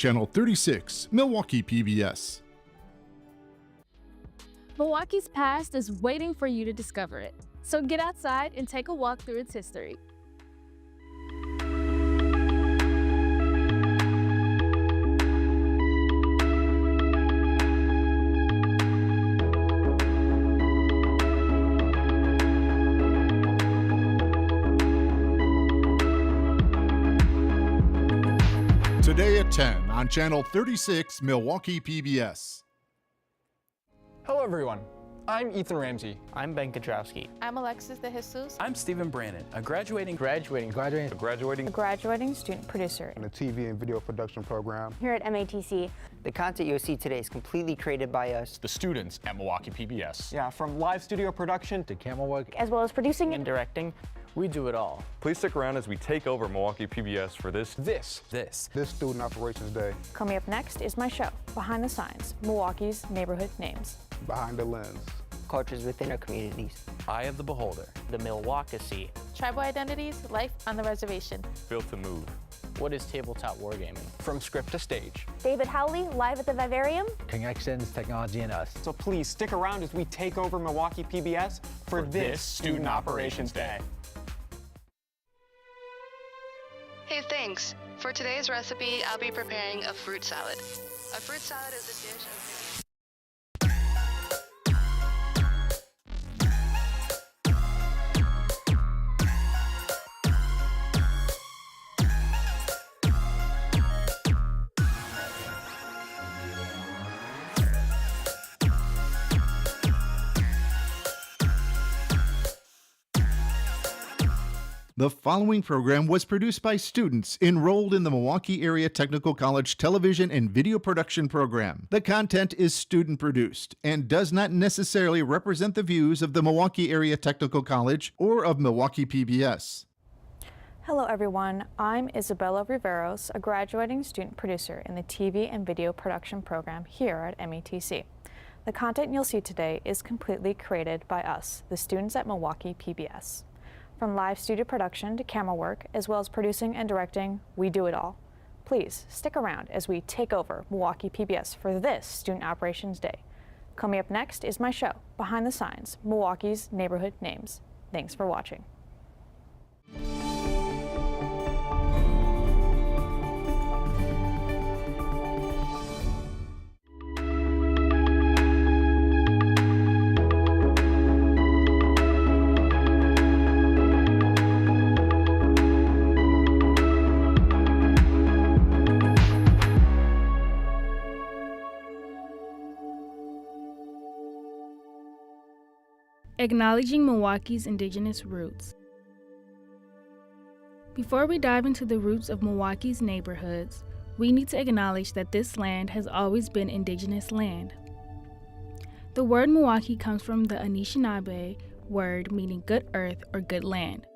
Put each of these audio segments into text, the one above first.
Channel 36, Milwaukee PBS. Milwaukee's past is waiting for you to discover it. So get outside and take a walk through its history. Today at 10 on Channel 36, Milwaukee PBS. Hello everyone, I'm Ethan Ramsey. I'm Ben Kudrowski. I'm Alexis De Jesus. I'm Stephen Brannon, a graduating student producer in the TV and video production program here at MATC. The content you'll see today is completely created by us, the students at Milwaukee PBS. Yeah, from live studio production to camera work, as well as producing and directing. We do it all. Please stick around as we take over Milwaukee PBS for this Student Operations Day. Coming up next is my show, Behind the Signs, Milwaukee's Neighborhood Names. Behind the Lens. Cultures within our communities. Eye of the Beholder. The Milwaukyssey. Tribal Identities, Life on the Reservation. Built to Move. What is Tabletop Wargaming? from script to stage. David Howley, live at the Vivarium. Connections, Technology, and Us. So please stick around as we take over Milwaukee PBS for this Student Operations Day. Hey, thanks. For today's recipe, I'll be preparing a fruit salad. A fruit salad is a dish of... The following program was produced by students enrolled in the Milwaukee Area Technical College television and video production program. The content is student produced and does not necessarily represent the views of the Milwaukee Area Technical College or of Milwaukee PBS. Hello everyone, I'm Isabella Riveros, a graduating student producer in the TV and video production program here at MATC. The content you'll see today is completely created by us, the students at Milwaukee PBS. From live studio production to camera work, as well as producing and directing, we do it all. Please stick around as we take over Milwaukee PBS for this Student Operations Day. Coming up next is my show, Behind the Signs, Milwaukee's Neighborhood Names. Thanks for watching. Acknowledging Milwaukee's indigenous roots. Before we dive into the roots of Milwaukee's neighborhoods, we need to acknowledge that this land has always been indigenous land. The word Milwaukee comes from the Anishinaabe word meaning good earth or good land.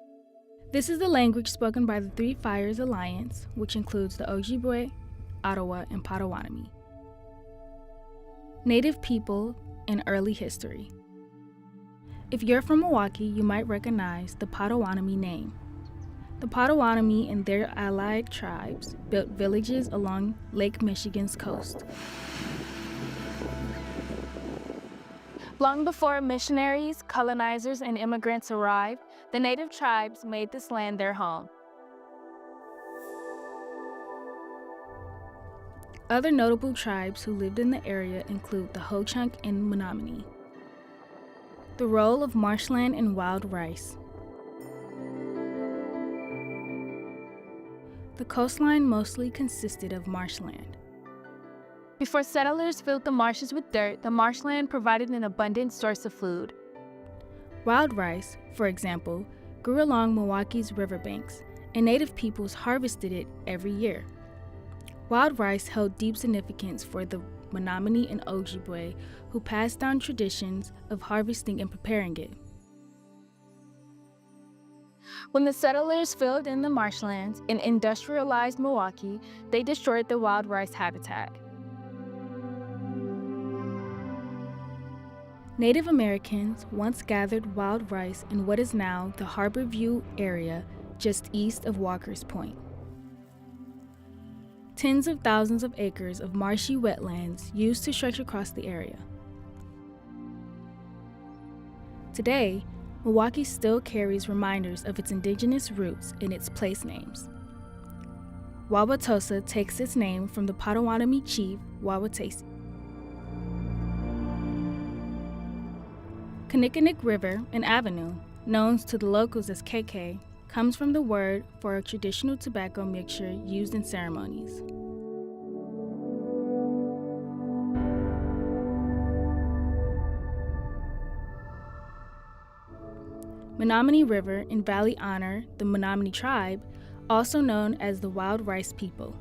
This is the language spoken by the Three Fires Alliance, which includes the Ojibwe, Ottawa, and Potawatomi. Native people and early history. If you're from Milwaukee, you might recognize the Potawatomi name. The Potawatomi and their allied tribes built villages along Lake Michigan's coast. Long before missionaries, colonizers, and immigrants arrived, the native tribes made this land their home. Other notable tribes who lived in the area include the Ho-Chunk and Menominee. The role of marshland and wild rice. The coastline mostly consisted of marshland. Before settlers filled the marshes with dirt, the marshland provided an abundant source of food. Wild rice, for example, grew along Milwaukee's riverbanks, and native peoples harvested it every year. Wild rice held deep significance for the Menominee and Ojibwe, who passed down traditions of harvesting and preparing it. When the settlers filled in the marshlands and industrialized Milwaukee, they destroyed the wild rice habitat. Native Americans once gathered wild rice in what is now the Harborview area just east of Walker's Point. tens of thousands of acres of marshy wetlands used to stretch across the area. Today, Milwaukee still carries reminders of its indigenous roots in its place names. Wauwatosa takes its name from the Potawatomi chief Milwaukyssey. Kinnickinnick River and Avenue, known to the locals as KK, comes from the word for a traditional tobacco mixture used in ceremonies. Menominee River and Valley honor the Menominee tribe, also known as the Wild Rice people.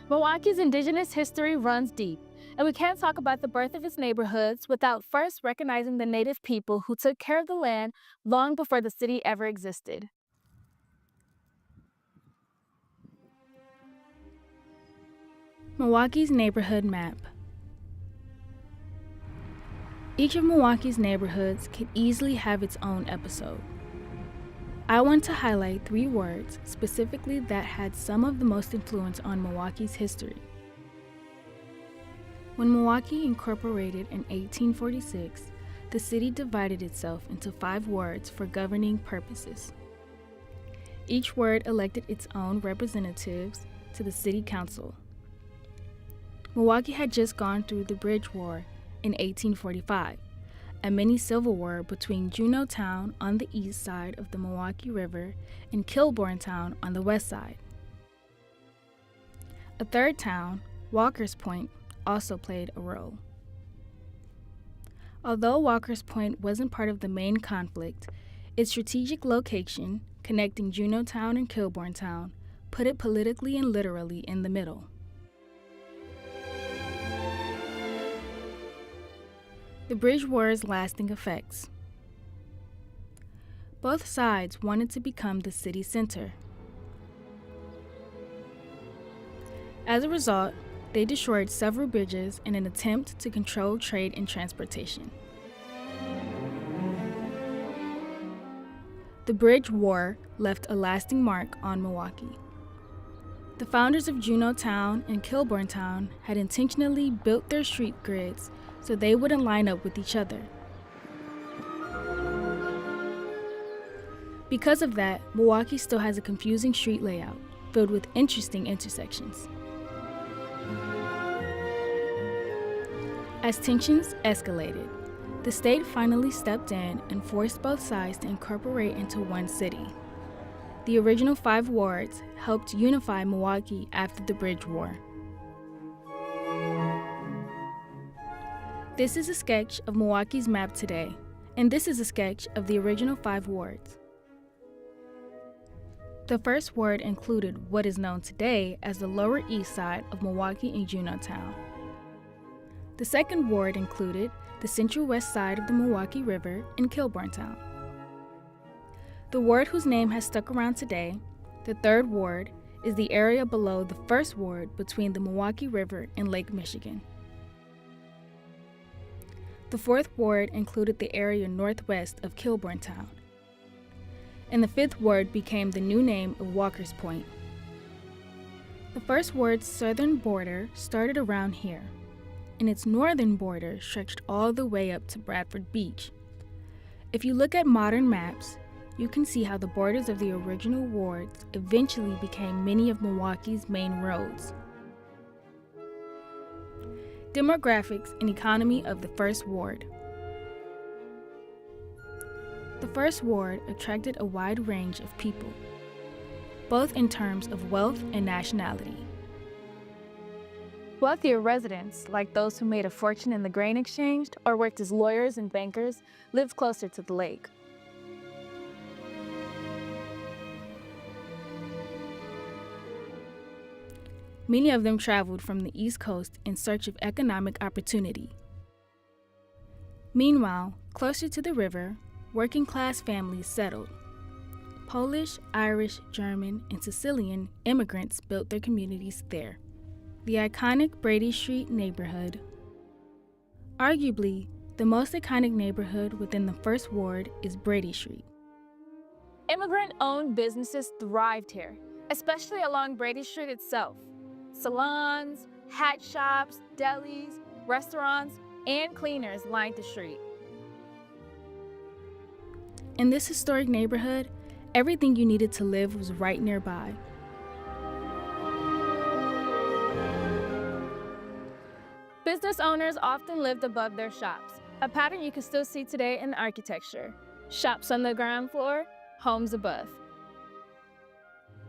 Milwaukee's indigenous history runs deep, and we can't talk about the birth of its neighborhoods without first recognizing the native people who took care of the land long before the city ever existed. Milwaukee's neighborhood map. Each of Milwaukee's neighborhoods could easily have its own episode. I want to highlight 3 words specifically that had some of the most influence on Milwaukee's history. When Milwaukee incorporated in 1846, the city divided itself into 5 wards for governing purposes. Each ward elected its own representatives to the city council. Milwaukee had just gone through the Bridge War in 1845, a mini civil war between Juneautown on the east side of the Milwaukee River and Kilbournetown on the west side. A third town, Walker's Point, also played a role. Although Walker's Point wasn't part of the main conflict, its strategic location, connecting Juneautown and Kilbournetown, put it politically and literally in the middle. The Bridge War's lasting effects. Both sides wanted to become the city center. As a result, they destroyed several bridges in an attempt to control trade and transportation. The Bridge War left a lasting mark on Milwaukee. The founders of Juneautown and Kilbournetown had intentionally built their street grids so they wouldn't line up with each other. Because of that, Milwaukee still has a confusing street layout, filled with interesting intersections. As tensions escalated, the state finally stepped in and forced both sides to incorporate into one city. The original 5 wards helped unify Milwaukee after the Bridge War. This is a sketch of Milwaukee's map today, and this is a sketch of the original 5 wards. The first ward included what is known today as the Lower East Side of Milwaukee and Juneautown. The second ward included the Central West Side of the Milwaukee River and Kilbournetown. The ward whose name has stuck around today, the third ward, is the area below the first ward between the Milwaukee River and Lake Michigan. The fourth ward included the area northwest of Kilbournetown. And the fifth ward became the new name of Walker's Point. The first ward's southern border started around here, and its northern border stretched all the way up to Bradford Beach. If you look at modern maps, you can see how the borders of the original wards eventually became many of Milwaukee's main roads. Demographics and economy of the first ward. The first ward attracted a wide range of people, both in terms of wealth and nationality. Wealthier residents, like those who made a fortune in the grain exchange or worked as lawyers and bankers, lived closer to the lake. Many of them traveled from the East Coast in search of economic opportunity. Meanwhile, closer to the river, working-class families settled. Polish, Irish, German, and Sicilian immigrants built their communities there. The iconic Brady Street neighborhood. Arguably, the most iconic neighborhood within the first ward is Brady Street. Immigrant-owned businesses thrived here, especially along Brady Street itself. Salons, hat shops, delis, restaurants, and cleaners lined the street. In this historic neighborhood, everything you needed to live was right nearby. Business owners often lived above their shops, a pattern you can still see today in architecture. Shops on the ground floor, homes above.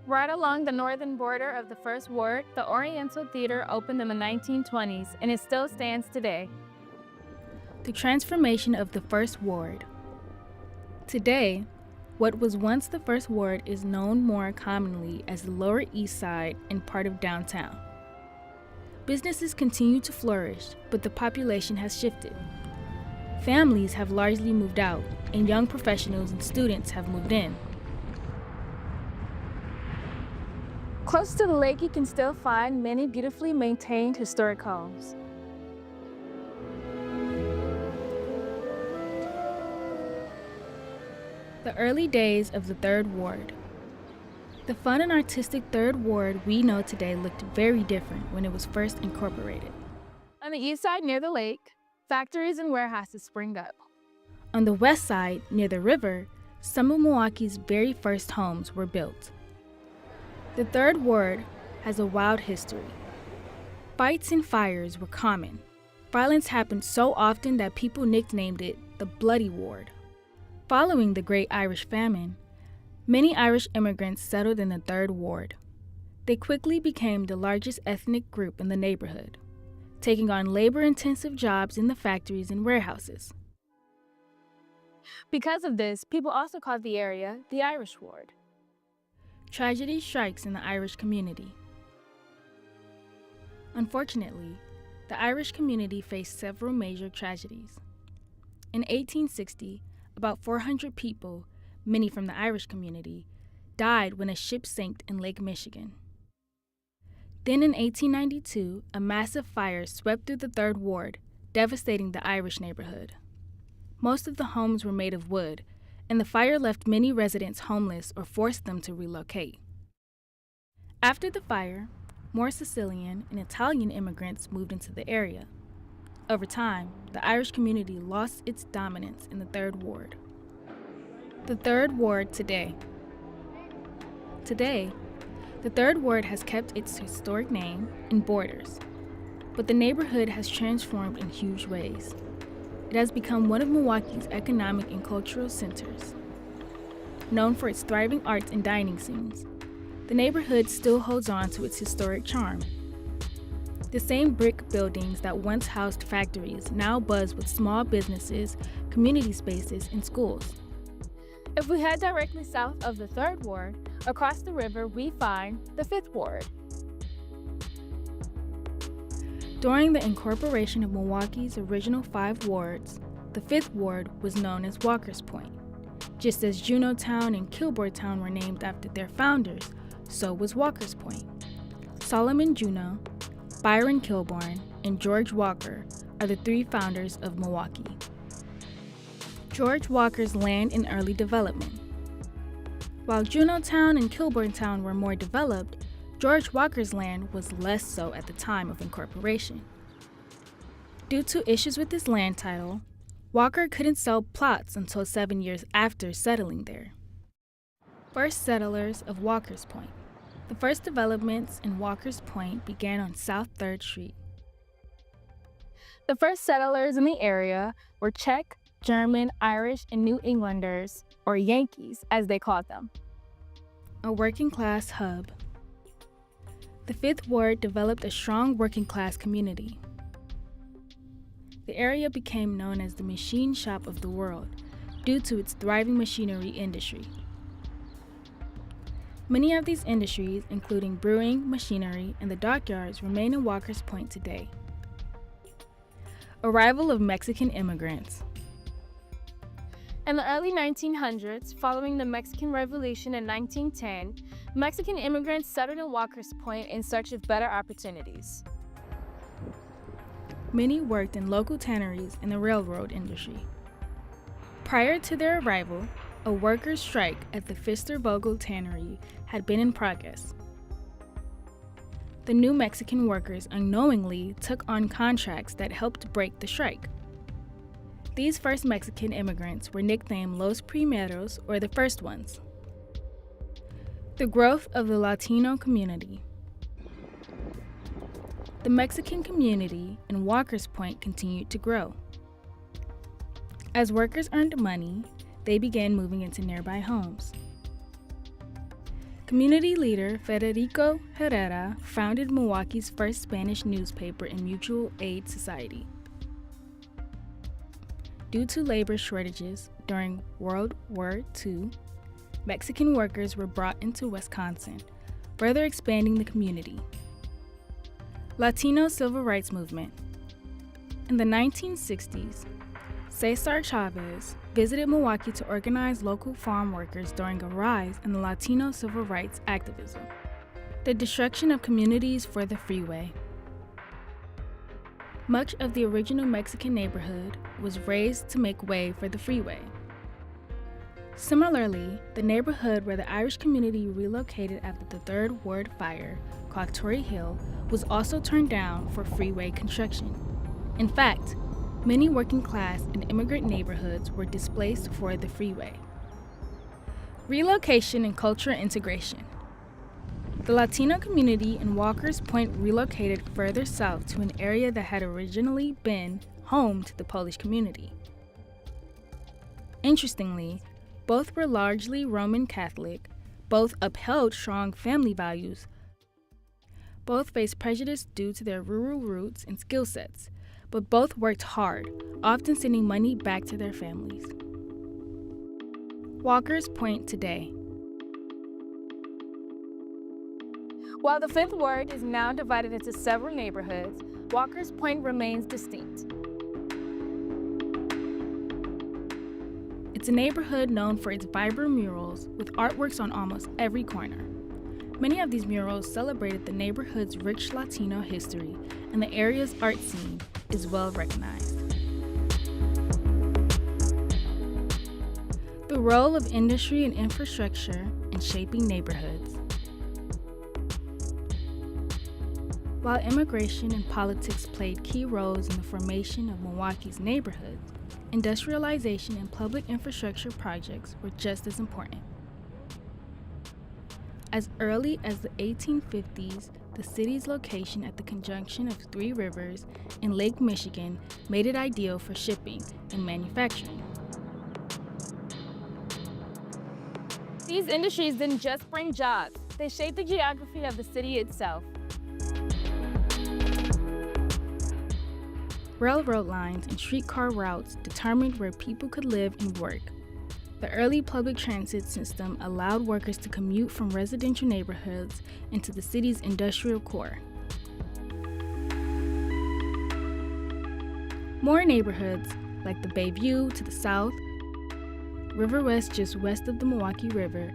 Right along the northern border of the First Ward, the Oriental Theater opened in the 1920s, and it still stands today. The transformation of the First Ward. Today, what was once the First Ward is known more commonly as the Lower East Side and part of downtown. Businesses continue to flourish, but the population has shifted. Families have largely moved out, and young professionals and students have moved in. Close to the lake, you can still find many beautifully maintained historic homes. The early days of the Third Ward. The fun and artistic Third Ward we know today looked very different when it was first incorporated. On the east side near the lake, factories and warehouses spring up. On the west side, near the river, some of Milwaukee's very first homes were built. The Third Ward has a wild history. Fights and fires were common. Violence happened so often that people nicknamed it the Bloody Ward. Following the Great Irish Famine, many Irish immigrants settled in the Third Ward. They quickly became the largest ethnic group in the neighborhood, taking on labor-intensive jobs in the factories and warehouses. Because of this, people also called the area the Irish Ward. Tragedy strikes in the Irish community. Unfortunately, the Irish community faced several major tragedies. In 1860, about 400 people, many from the Irish community, died when a ship sank in Lake Michigan. Then in 1892, a massive fire swept through the Third Ward, devastating the Irish neighborhood. Most of the homes were made of wood, and the fire left many residents homeless or forced them to relocate. After the fire, more Sicilian and Italian immigrants moved into the area. Over time, the Irish community lost its dominance in the Third Ward. The Third Ward today. Today, the Third Ward has kept its historic name and borders, but the neighborhood has transformed in huge ways. It has become one of Milwaukee's economic and cultural centers. Known for its thriving arts and dining scenes, the neighborhood still holds on to its historic charm. The same brick buildings that once housed factories now buzz with small businesses, community spaces, and schools. If we head directly south of the Third Ward, across the river we find the Fifth Ward. During the incorporation of Milwaukee's original 5 wards, the Fifth Ward was known as Walker's Point. Just as Juneautown and Kilbourtown were named after their founders, so was Walker's Point. Solomon Juneau, Byron Kilbourne, and George Walker are the 3 founders of Milwaukee. George Walker's land and early development. While Juneautown and Kilbourtown were more developed, George Walker's land was less so at the time of incorporation. Due to issues with his land title, Walker couldn't sell plots until 7 years after settling there. First settlers of Walker's Point. The first developments in Walker's Point began on South 3rd Street. The first settlers in the area were Czech, German, Irish, and New Englanders, or Yankees as they called them. A working class hub. The Fifth Ward developed a strong working class community. The area became known as the machine shop of the world due to its thriving machinery industry. Many of these industries, including brewing, machinery, and the dockyards, remain in Walker's Point today. Arrival of Mexican immigrants. In the early 1900s, following the Mexican Revolution in 1910, Mexican immigrants settled in Walker's Point in search of better opportunities. Many worked in local tanneries and the railroad industry. Prior to their arrival, a workers' strike at the Fister-Vogel tannery had been in progress. The New Mexican workers unknowingly took on contracts that helped break the strike. These first Mexican immigrants were nicknamed Los Primeros, or the first ones. The growth of the Latino community. The Mexican community in Walker's Point continued to grow. As workers earned money, they began moving into nearby homes. Community leader Federico Herrera founded Milwaukee's first Spanish newspaper and mutual aid society. Due to labor shortages during World War II, Mexican workers were brought into Wisconsin, further expanding the community. Latino Civil Rights Movement. In the 1960s, Cesar Chavez visited Milwaukee to organize local farm workers during a rise in the Latino civil rights activism. The destruction of communities for the freeway. Much of the original Mexican neighborhood was razed to make way for the freeway. Similarly, the neighborhood where the Irish community relocated after the Third Ward fire, called Torrey Hill, was also turned down for freeway construction. In fact, many working class and immigrant neighborhoods were displaced for the freeway. Relocation and cultural integration. The Latino community in Walker's Point relocated further south to an area that had originally been home to the Polish community. Interestingly, both were largely Roman Catholic, both upheld strong family values, both faced prejudice due to their rural roots and skill sets, but both worked hard, often sending money back to their families. Walker's Point today. While the Fifth Ward is now divided into several neighborhoods, Walker's Point remains distinct. It's a neighborhood known for its vibrant murals with artworks on almost every corner. Many of these murals celebrated the neighborhood's rich Latino history, and the area's art scene is well recognized. The role of industry and infrastructure in shaping neighborhoods. While immigration and politics played key roles in the formation of Milwaukee's neighborhoods, industrialization and public infrastructure projects were just as important. As early as the 1850s, the city's location at the conjunction of three rivers in Lake Michigan made it ideal for shipping and manufacturing. These industries didn't just bring jobs, they shaped the geography of the city itself. Railroad lines and streetcar routes determined where people could live and work. The early public transit system allowed workers to commute from residential neighborhoods into the city's industrial core. More neighborhoods, like the Bayview to the south, River West just west of the Milwaukee River,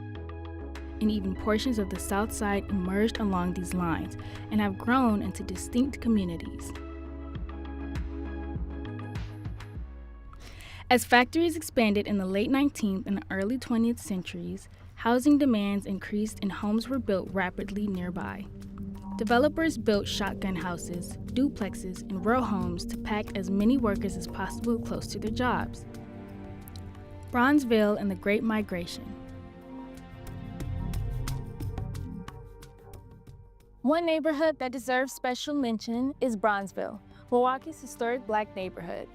and even portions of the South Side emerged along these lines and have grown into distinct communities. As factories expanded in the late 19th and early 20th centuries, housing demands increased and homes were built rapidly nearby. Developers built shotgun houses, duplexes, and row homes to pack as many workers as possible close to their jobs. Bronzeville and the Great Migration. One neighborhood that deserves special mention is Bronzeville, Milwaukee's historic Black neighborhood.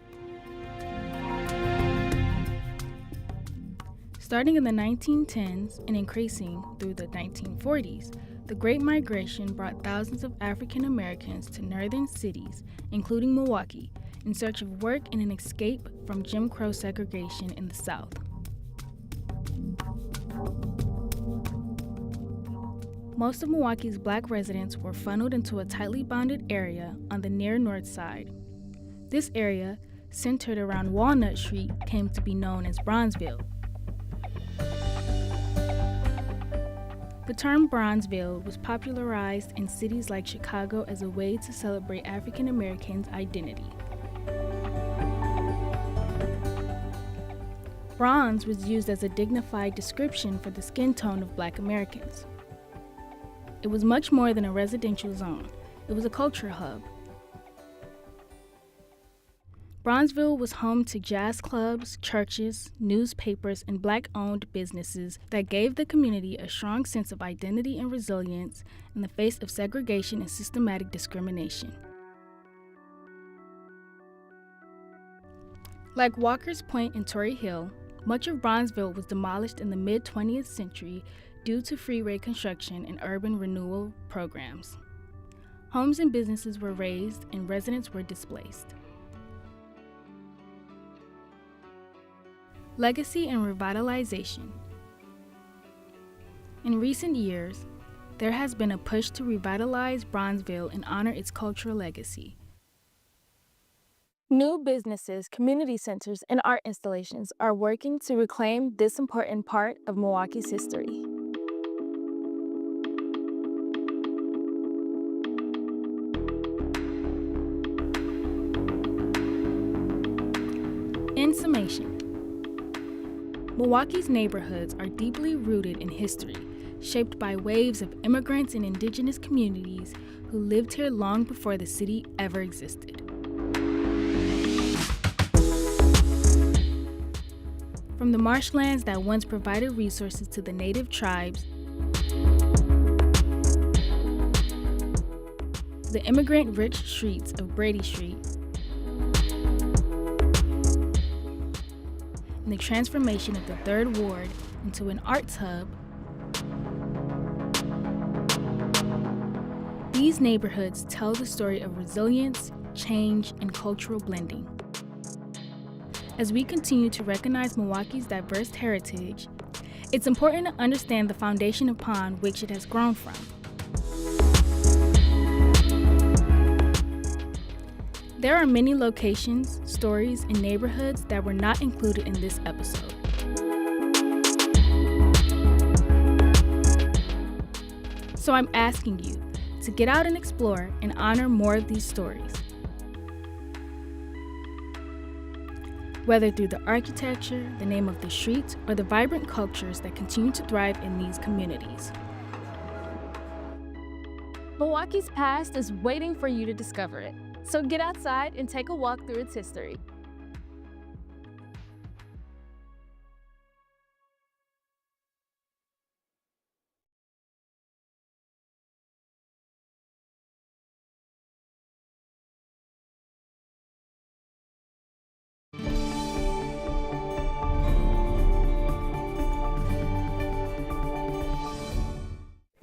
Starting in the 1910s and increasing through the 1940s, the Great Migration brought thousands of African Americans to northern cities, including Milwaukee, in search of work and an escape from Jim Crow segregation in the South. Most of Milwaukee's Black residents were funneled into a tightly bounded area on the near north side. This area, centered around Walnut Street, came to be known as Bronzeville. The term Bronzeville was popularized in cities like Chicago as a way to celebrate African Americans' identity. Bronze was used as a dignified description for the skin tone of Black Americans. It was much more than a residential zone. It was a culture hub. Bronzeville was home to jazz clubs, churches, newspapers, and Black-owned businesses that gave the community a strong sense of identity and resilience in the face of segregation and systematic discrimination. Like Walker's Point and Torrey Hill, much of Bronzeville was demolished in the mid-20th century due to freeway construction and urban renewal programs. Homes and businesses were razed and residents were displaced. Legacy and revitalization. In recent years, there has been a push to revitalize Bronzeville and honor its cultural legacy. New businesses, community centers, and art installations are working to reclaim this important part of Milwaukee's history. In summation, Milwaukee's neighborhoods are deeply rooted in history, shaped by waves of immigrants and indigenous communities who lived here long before the city ever existed. From the marshlands that once provided resources to the native tribes, to the immigrant-rich streets of Brady Street, and the transformation of the Third Ward into an arts hub, these neighborhoods tell the story of resilience, change, and cultural blending. As we continue to recognize Milwaukee's diverse heritage, it's important to understand the foundation upon which it has grown from. There are many locations, stories, and neighborhoods that were not included in this episode. So I'm asking you to get out and explore and honor more of these stories. Whether through the architecture, the name of the streets, or the vibrant cultures that continue to thrive in these communities. Milwaukee's past is waiting for you to discover it. So get outside and take a walk through its history.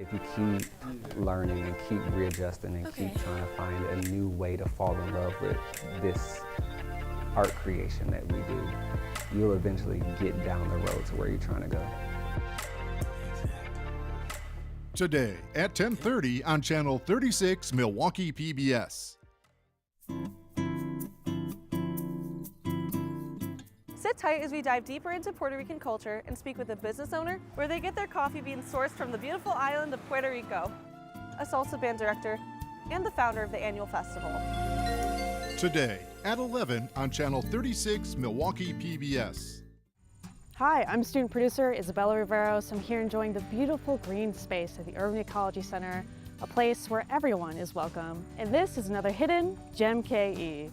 If you keep learning and keep readjusting and keep trying to find a new way to fall in love with this art creation that we do, you'll eventually get down the road to where you're trying to go. Today at 10:30 on Channel 36, Milwaukee PBS. Sit tight as we dive deeper into Puerto Rican culture and speak with a business owner where they get their coffee beans sourced from the beautiful island of Puerto Rico, a salsa band director, and the founder of the annual festival. Today at 11 on Channel 36, Milwaukee PBS. Hi, I'm student producer Isabella Riveros. I'm here enjoying the beautiful green space at the Urban Ecology Center, a place where everyone is welcome. And this is another hidden Gem KE.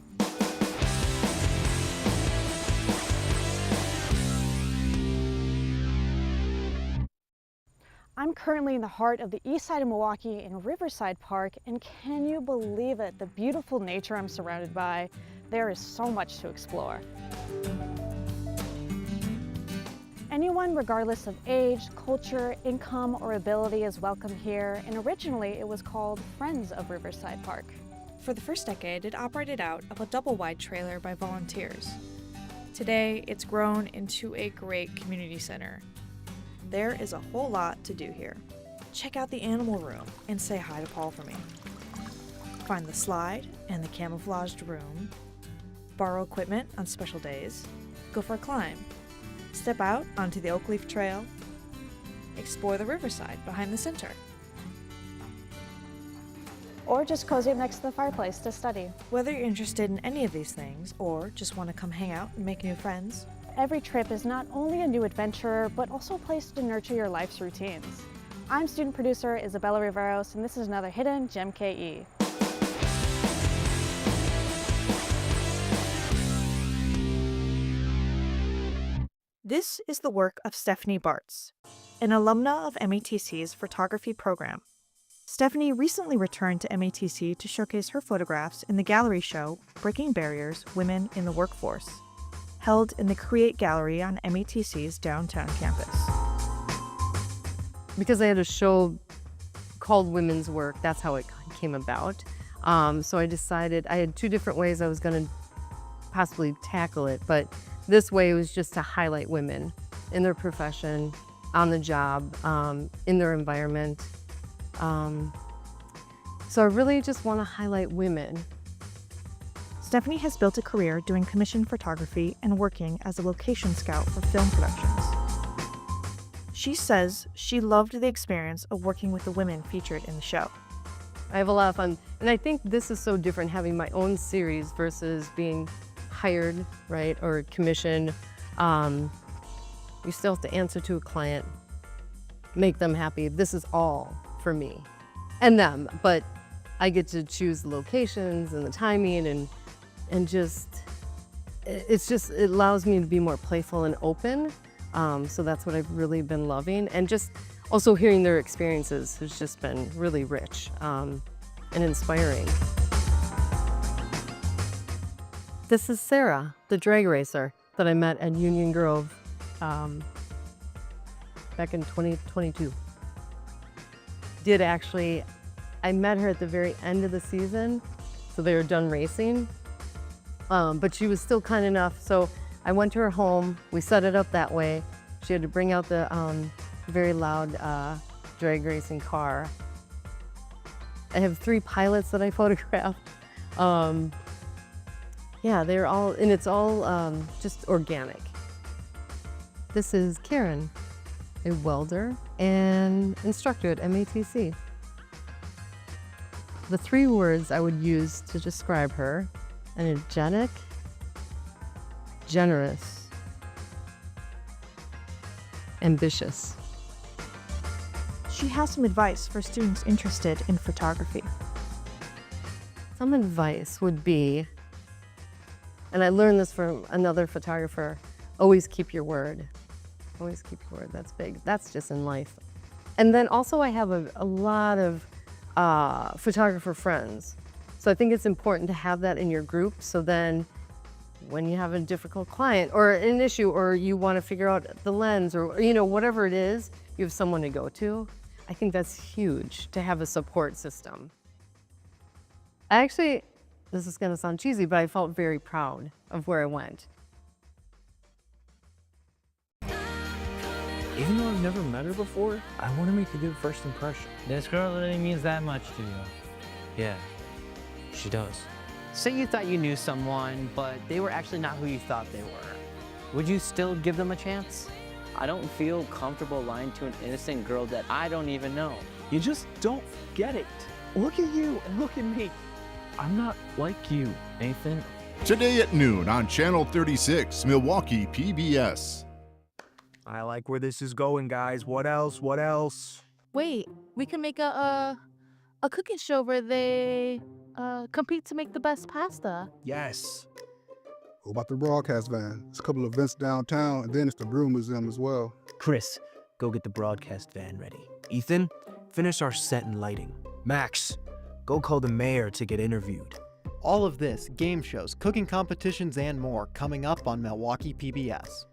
I'm currently in the heart of the east side of Milwaukee in Riverside Park, and can you believe it, the beautiful nature I'm surrounded by? There is so much to explore. Anyone, regardless of age, culture, income, or ability is welcome here, and originally it was called Friends of Riverside Park. For the first decade, it operated out of a double-wide trailer by volunteers. Today, it's grown into a great community center. There is a whole lot to do here. Check out the animal room and say hi to Paul for me. Find the slide and the camouflaged room. Borrow equipment on special days. Go for a climb. Step out onto the Oak Leaf Trail. Explore the riverside behind the center. Or just cozy up next to the fireplace to study. Whether you're interested in any of these things or just want to come hang out and make new friends, every trip is not only a new adventure, but also a place to nurture your life's routines. I'm student producer Isabella Riveros, and this is another Hidden Gem KE. This is the work of Stephanie Bartz, an alumna of MATC's photography program. Stephanie recently returned to MATC to showcase her photographs in the gallery show Breaking Barriers: Women in the Workforce, held in the Create Gallery on MATC's downtown campus. Because I had a show called Women's Work, that's how it came about. So I decided, I had two different ways I was going to possibly tackle it, but this way was just to highlight women in their profession, on the job, in their environment. So I really just want to highlight women. Stephanie has built a career doing commissioned photography and working as a location scout for film productions. She says she loved the experience of working with the women featured in the show. I have a lot of fun, and I think this is so different, having my own series versus being hired, right, or commissioned. You still have to answer to a client, make them happy. This is all for me and them, but I get to choose the locations and the timing, and just, it allows me to be more playful and open. So that's what I've really been loving, and just also hearing their experiences has just been really rich and inspiring. This is Sarah, the drag racer that I met at Union Grove back in 2022. I met her at the very end of the season, so they were done racing, but she was still kind enough, so I went to her home, we set it up that way. She had to bring out the very loud drag racing car. I have 3 pilots that I photographed. Yeah, they're all, and it's all just organic. This is Karen, a welder and instructor at MATC. The 3 words I would use to describe her: energetic, generous, ambitious. She has some advice for students interested in photography. Some advice would be, and I learned this from another photographer, always keep your word. Always keep your word, that's big. That's just in life. And then also I have a lot of photographer friends. So I think it's important to have that in your group, so then when you have a difficult client or an issue, or you want to figure out the lens, or whatever it is, you have someone to go to. I think that's huge, to have a support system. Actually, this is going to sound cheesy, but I felt very proud of where I went. Even though I've never met her before, I want to make a good first impression. This girl really means that much to you. Yeah, she does. Say you thought you knew someone, but they were actually not who you thought they were. Would you still give them a chance? I don't feel comfortable lying to an innocent girl that I don't even know. You just don't get it. Look at you and look at me. I'm not like you, Nathan. Today at noon on Channel 36, Milwaukee PBS. I like where this is going, guys. What else? What else? Wait, we can make a cooking show where they compete to make the best pasta. Yes. What about the broadcast van? There's a couple of events downtown, and then it's the Brew Museum as well. Chris, go get the broadcast van ready. Ethan, finish our set and lighting. Max, go call the mayor to get interviewed. All of this, game shows, cooking competitions, and more coming up on Milwaukee PBS.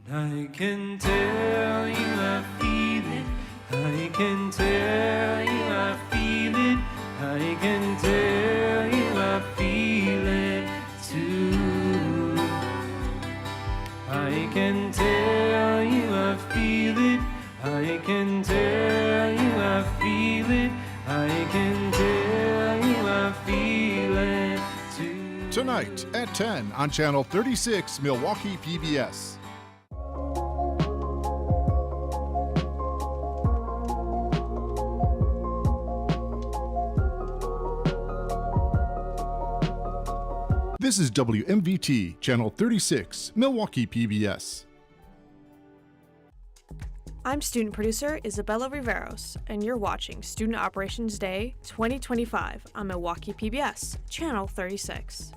I can tell you I feel it. I can tell you I feel it. I can tell you I feel it too. I can tell you I feel it. I can tell you I feel it. I can tell you I feel it too. Tonight at 10 on Channel 36, Milwaukee PBS. This is WMVT, Channel 36, Milwaukee PBS. I'm student producer Isabella Riveros, and you're watching Student Operations Day 2025 on Milwaukee PBS, Channel 36.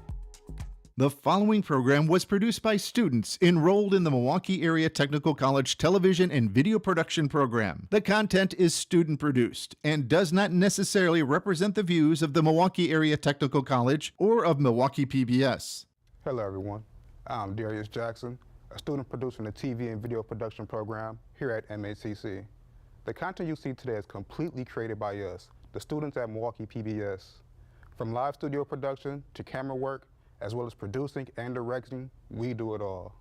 The following program was produced by students enrolled in the Milwaukee Area Technical College Television and Video Production Program. The content is student produced and does not necessarily represent the views of the Milwaukee Area Technical College or of Milwaukee PBS. Hello everyone, I'm Darius Jackson, a student producer in the TV and Video Production Program here at MATC. The content you see today is completely created by us, the students at Milwaukee PBS. From live studio production to camera work, as well as producing and directing, we do it all.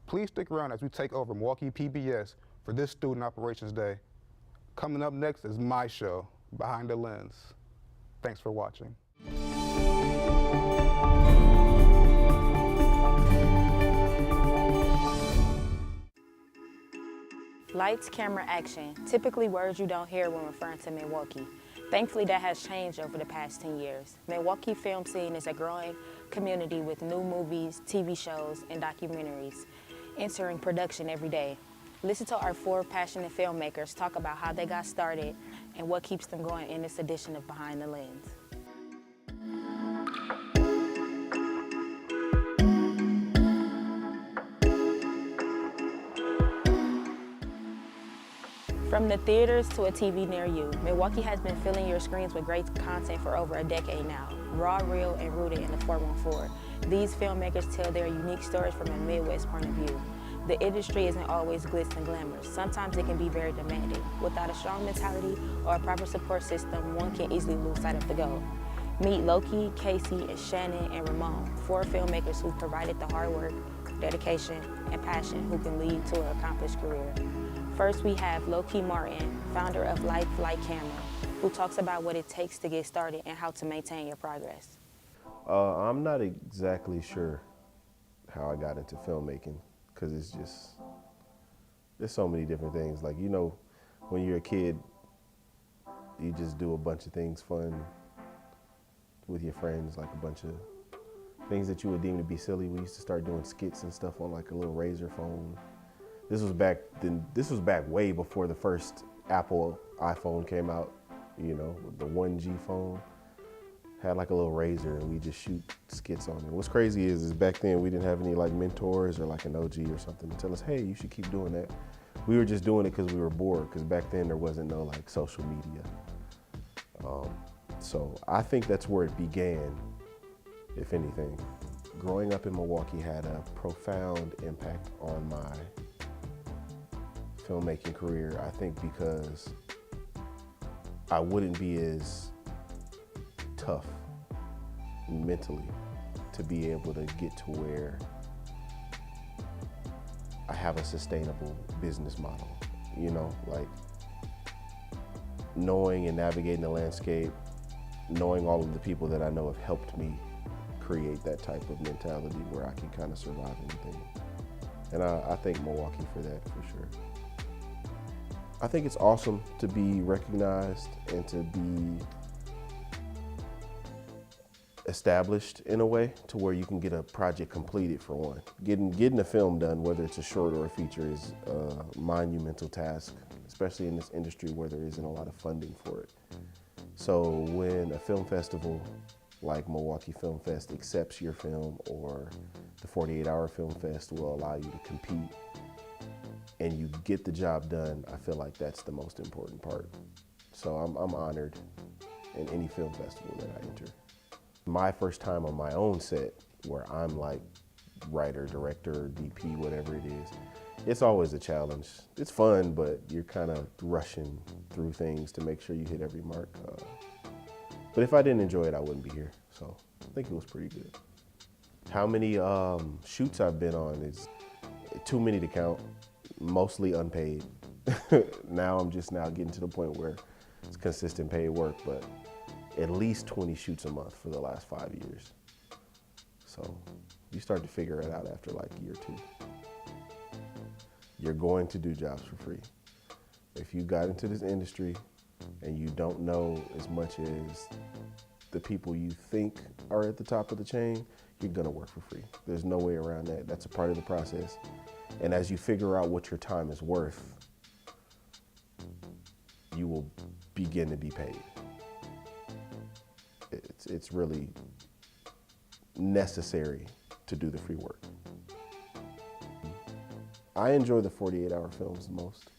Please stick around as we take over Milwaukee PBS for this Student Operations Day. Coming up next is my show, Behind the Lens. Thanks for watching. Lights, camera, action, typically words you don't hear when referring to Milwaukee. Thankfully, that has changed over the past 10 years. Milwaukee film scene is a growing community with new movies, TV shows, and documentaries entering production every day. Listen to our 4 passionate filmmakers talk about how they got started and what keeps them going in this edition of Behind the Lens. From the theaters to a TV near you, Milwaukee has been filling your screens with great content for over a decade now. Raw, real, and rooted in the 414. These filmmakers tell their unique stories from a Midwest point of view. The industry isn't always glitz and glamorous. Sometimes it can be very demanding. Without a strong mentality or a proper support system, one can easily lose sight of the goal. Meet Loki, Casey, and Shannon and Ramon, 4 filmmakers who provided the hard work, dedication, and passion who can lead to an accomplished career. First, we have Loki Martin, founder of Light Flight Camera, who talks about what it takes to get started and how to maintain your progress. I'm not exactly sure how I got into filmmaking, because there's so many different things. Like, you know, when you're a kid, you just do a bunch of things fun with your friends, like a bunch of things that you would deem to be silly. We used to start doing skits and stuff on like a little razor phone. This was back way before the first Apple iPhone came out, you know, the 1G phone. Had like a little razor and we just shoot skits on it. What's crazy is back then we didn't have any like mentors or like an OG or something to tell us, hey, you should keep doing that. We were just doing it because we were bored, because back then there wasn't no like social media. So I think that's where it began, if anything. Growing up in Milwaukee had a profound impact on my filmmaking career, I think, because I wouldn't be as tough mentally to be able to get to where I have a sustainable business model, you know, like knowing and navigating the landscape, knowing all of the people that I know have helped me create that type of mentality where I can kind of survive anything. And I thank Milwaukee for that, for sure. I think it's awesome to be recognized and to be established in a way to where you can get a project completed, for one. Getting a film done, whether it's a short or a feature, is a monumental task, especially in this industry where there isn't a lot of funding for it. So when a film festival like Milwaukee Film Fest accepts your film, or the 48-Hour Film Fest will allow you to compete, and you get the job done, I feel like that's the most important part. So I'm honored in any film festival that I enter. My first time on my own set, where I'm like writer, director, DP, whatever it is, it's always a challenge. It's fun, but you're kind of rushing through things to make sure you hit every mark. But if I didn't enjoy it, I wouldn't be here. So I think it was pretty good. How many shoots I've been on is too many to count. Mostly unpaid. Now I'm just getting to the point where it's consistent paid work, but at least 20 shoots a month for the last 5 years. So you start to figure it out after like year 2. You're going to do jobs for free. If you got into this industry and you don't know as much as the people you think are at the top of the chain, you're gonna work for free. There's no way around that. That's a part of the process. And as you figure out what your time is worth, you will begin to be paid. It's really necessary to do the free work. I enjoy the 48-hour films the most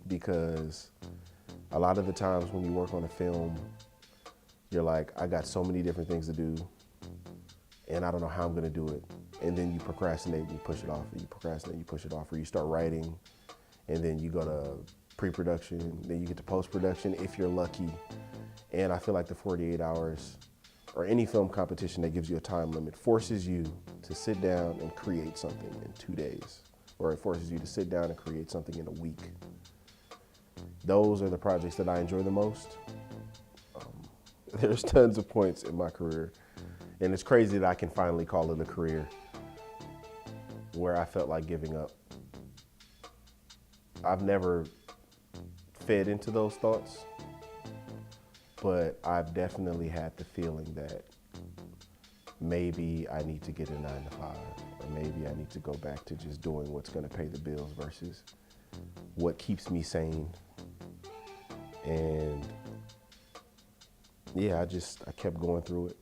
because a lot of the times when you work on a film, you're like, I got so many different things to do and I don't know how I'm gonna do it. And then you procrastinate and you push it off, and you procrastinate and you push it off, or you start writing and then you go to pre-production, then you get to post-production if you're lucky. And I feel like the 48 hours or any film competition that gives you a time limit forces you to sit down and create something in 2 days, or it forces you to sit down and create something in a week. Those are the projects that I enjoy the most. There's tons of points in my career, and it's crazy that I can finally call it a career, where I felt like giving up. I've never fed into those thoughts, but I've definitely had the feeling that maybe I need to get a 9 to 5, or maybe I need to go back to just doing what's gonna pay the bills versus what keeps me sane. And yeah, I kept going through it.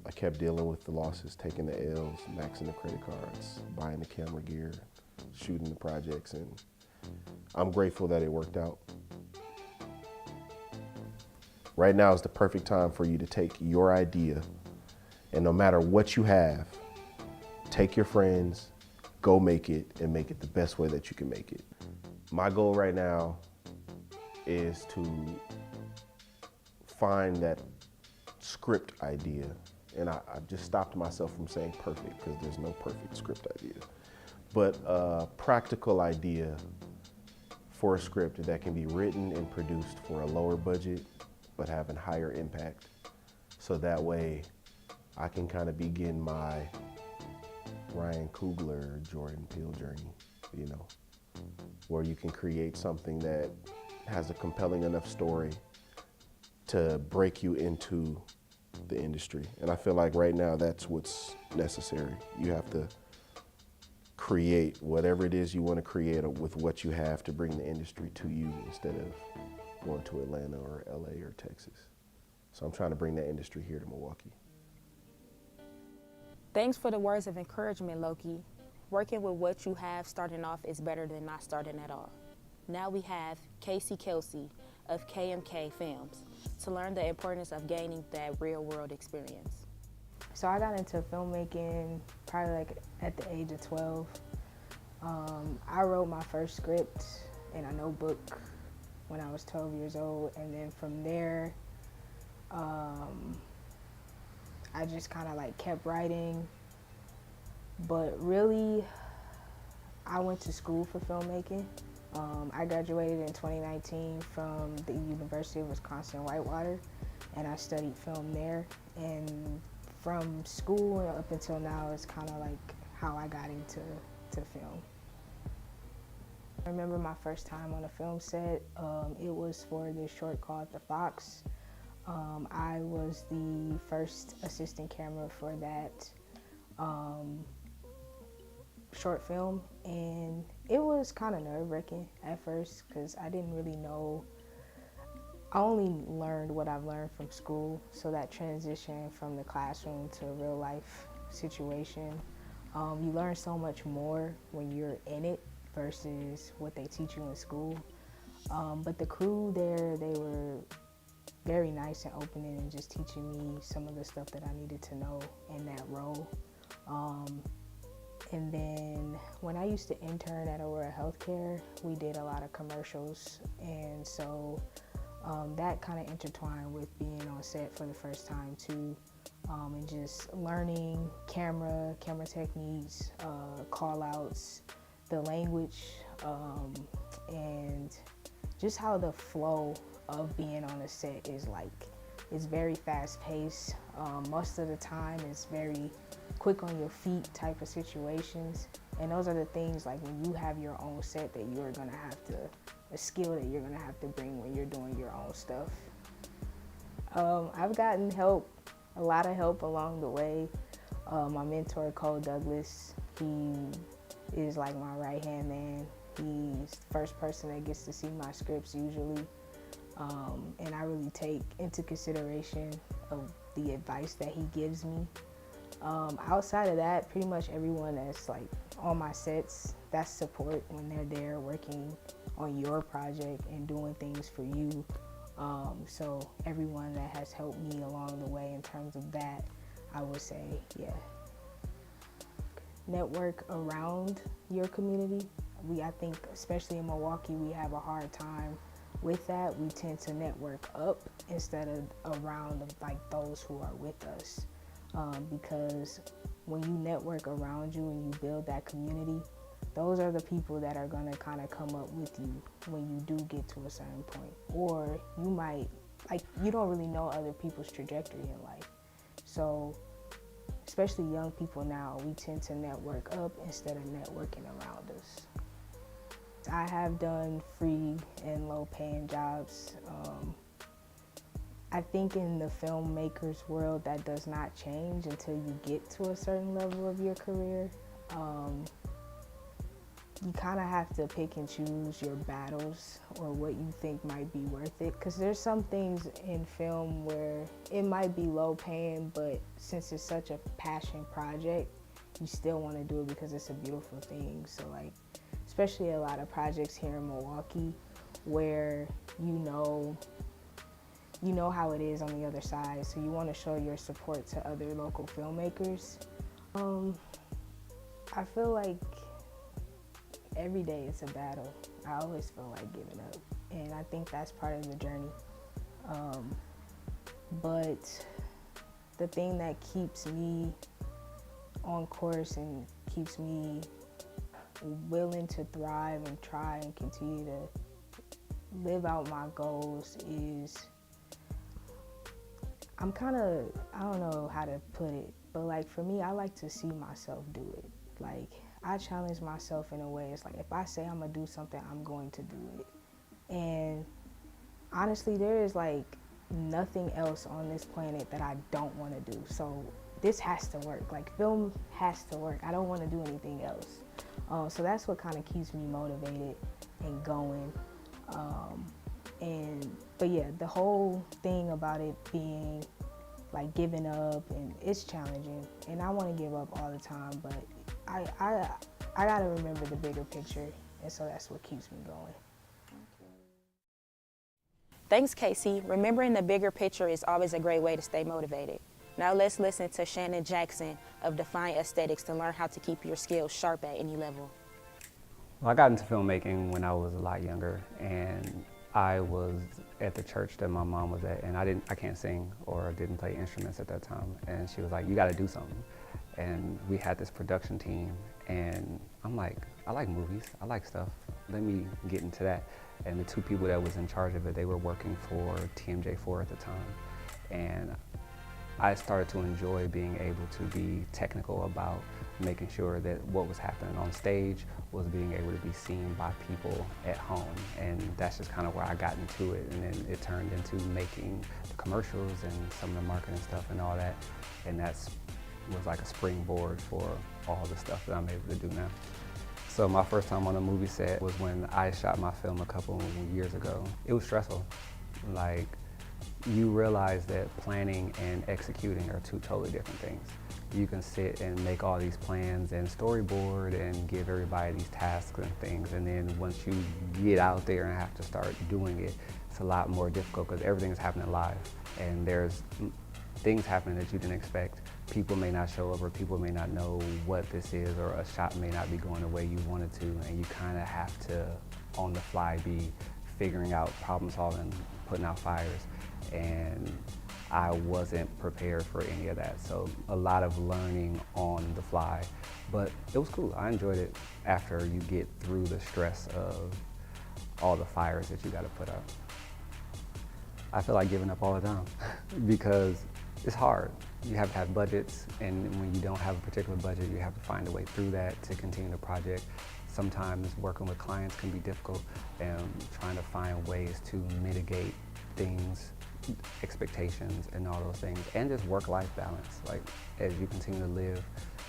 I kept dealing with the losses, taking the L's, maxing the credit cards, buying the camera gear, shooting the projects, and I'm grateful that it worked out. Right now is the perfect time for you to take your idea, and no matter what you have, take your friends, go make it, and make it the best way that you can make it. My goal right now is to find that script idea. And I just stopped myself from saying perfect, because there's no perfect script idea. But a practical idea for a script that can be written and produced for a lower budget, but having higher impact. So that way I can kind of begin my Ryan Coogler, Jordan Peele journey, you know, where you can create something that has a compelling enough story to break you into the industry. And I feel like right now that's what's necessary. You have to create whatever it is you want to create with what you have to bring the industry to you, instead of going to Atlanta or LA or Texas. So I'm trying to bring that industry here to Milwaukee. Thanks for the words of encouragement, Loki. Working with what you have starting off is better than not starting at all. Now we have Casey Kelsey of KMK Films to learn the importance of gaining that real world experience. So I got into filmmaking probably like at the age of 12. I wrote my first script in a notebook when I was 12 years old, and then from there I just kind of like kept writing. But really, I went to school for filmmaking. I graduated in 2019 from the University of Wisconsin-Whitewater, and I studied film there. And from school up until now, it's kind of like how I got into film. I remember my first time on a film set. It was for this short called The Fox. I was the first assistant camera for that short film, and it was kind of nerve-wracking at first because I didn't really know. I only learned what I've learned from school, so that transition from the classroom to a real life situation, you learn so much more when you're in it versus what they teach you in school. But the crew there, they were very nice and opening and just teaching me some of the stuff that I needed to know in that role. And then when I used to intern at Aurora Healthcare, we did a lot of commercials, and so that kind of intertwined with being on set for the first time too, and just learning camera techniques, call outs, the language, and just how the flow of being on a set is like. It's very fast paced. Most of the time it's very quick on your feet type of situations. And those are the things, like when you have your own set, that you're gonna have to, a skill that you're gonna have to bring when you're doing your own stuff. I've gotten help, a lot of help along the way. My mentor, Cole Douglas, he is like my right-hand man. He's the first person that gets to see my scripts usually. And I really take into consideration of the advice that he gives me. Outside of that, pretty much everyone that's like on my sets, that's support when they're there working on your project and doing things for you. So everyone that has helped me along the way in terms of that, I would say, yeah. Network around your community. I think, especially in Milwaukee, we have a hard time with that. We tend to network up instead of around like those who are with us. Because when you network around you and you build that community, those are the people that are gonna kind of come up with you when you do get to a certain point. Or you might, like, you don't really know other people's trajectory in life. So, especially young people now, we tend to network up instead of networking around us. I have done free and low-paying jobs. I think in the filmmaker's world, that does not change until you get to a certain level of your career. You kind of have to pick and choose your battles or what you think might be worth it. Because there's some things in film where it might be low paying, but since it's such a passion project, you still want to do it because it's a beautiful thing. So like, especially a lot of projects here in Milwaukee where you know how it is on the other side, so you want to show your support to other local filmmakers. I feel like every day it's a battle. I always feel like giving up, and I think that's part of the journey. But the thing that keeps me on course and keeps me willing to thrive and try and continue to live out my goals is I don't know how to put it, but like for me, I like to see myself do it. Like I challenge myself in a way. It's like if I say I'm gonna do something, I'm going to do it. And honestly, there is like nothing else on this planet that I don't want to do. So this has to work. Like film has to work. I don't want to do anything else. So that's what kind of keeps me motivated and going. But yeah, the whole thing about it being like giving up, and it's challenging, and I want to give up all the time, but I gotta remember the bigger picture, and so that's what keeps me going. Thanks, Casey. Remembering the bigger picture is always a great way to stay motivated. Now let's listen to Shannon Jackson of Define Aesthetics to learn how to keep your skills sharp at any level. Well, I got into filmmaking when I was a lot younger, and I was at the church that my mom was at, and I can't sing or didn't play instruments at that time, and she was like, you gotta do something. And we had this production team, and I'm like, I like movies, I like stuff, let me get into that. And the two people that was in charge of it, they were working for TMJ4 at the time. And I started to enjoy being able to be technical about making sure that what was happening on stage was being able to be seen by people at home. And that's just kind of where I got into it. And then it turned into making the commercials and some of the marketing stuff and all that. And that's was like a springboard for all the stuff that I'm able to do now. So my first time on a movie set was when I shot my film a couple years ago. It was stressful. Like, you realize that planning and executing are two totally different things. You can sit and make all these plans and storyboard and give everybody these tasks and things, and then once you get out there and have to start doing it, it's a lot more difficult because everything is happening live, and there's things happening that you didn't expect. People may not show up, or people may not know what this is, or a shot may not be going the way you want it to, and you kind of have to, on the fly, be figuring out, problem solving, putting out fires. And I wasn't prepared for any of that. So a lot of learning on the fly, but it was cool. I enjoyed it after you get through the stress of all the fires that you got to put out. I feel like giving up all the time because it's hard. You have to have budgets, and when you don't have a particular budget, you have to find a way through that to continue the project. Sometimes working with clients can be difficult, and trying to find ways to mitigate things expectations and all those things, and just work-life balance. Like, as you continue to live,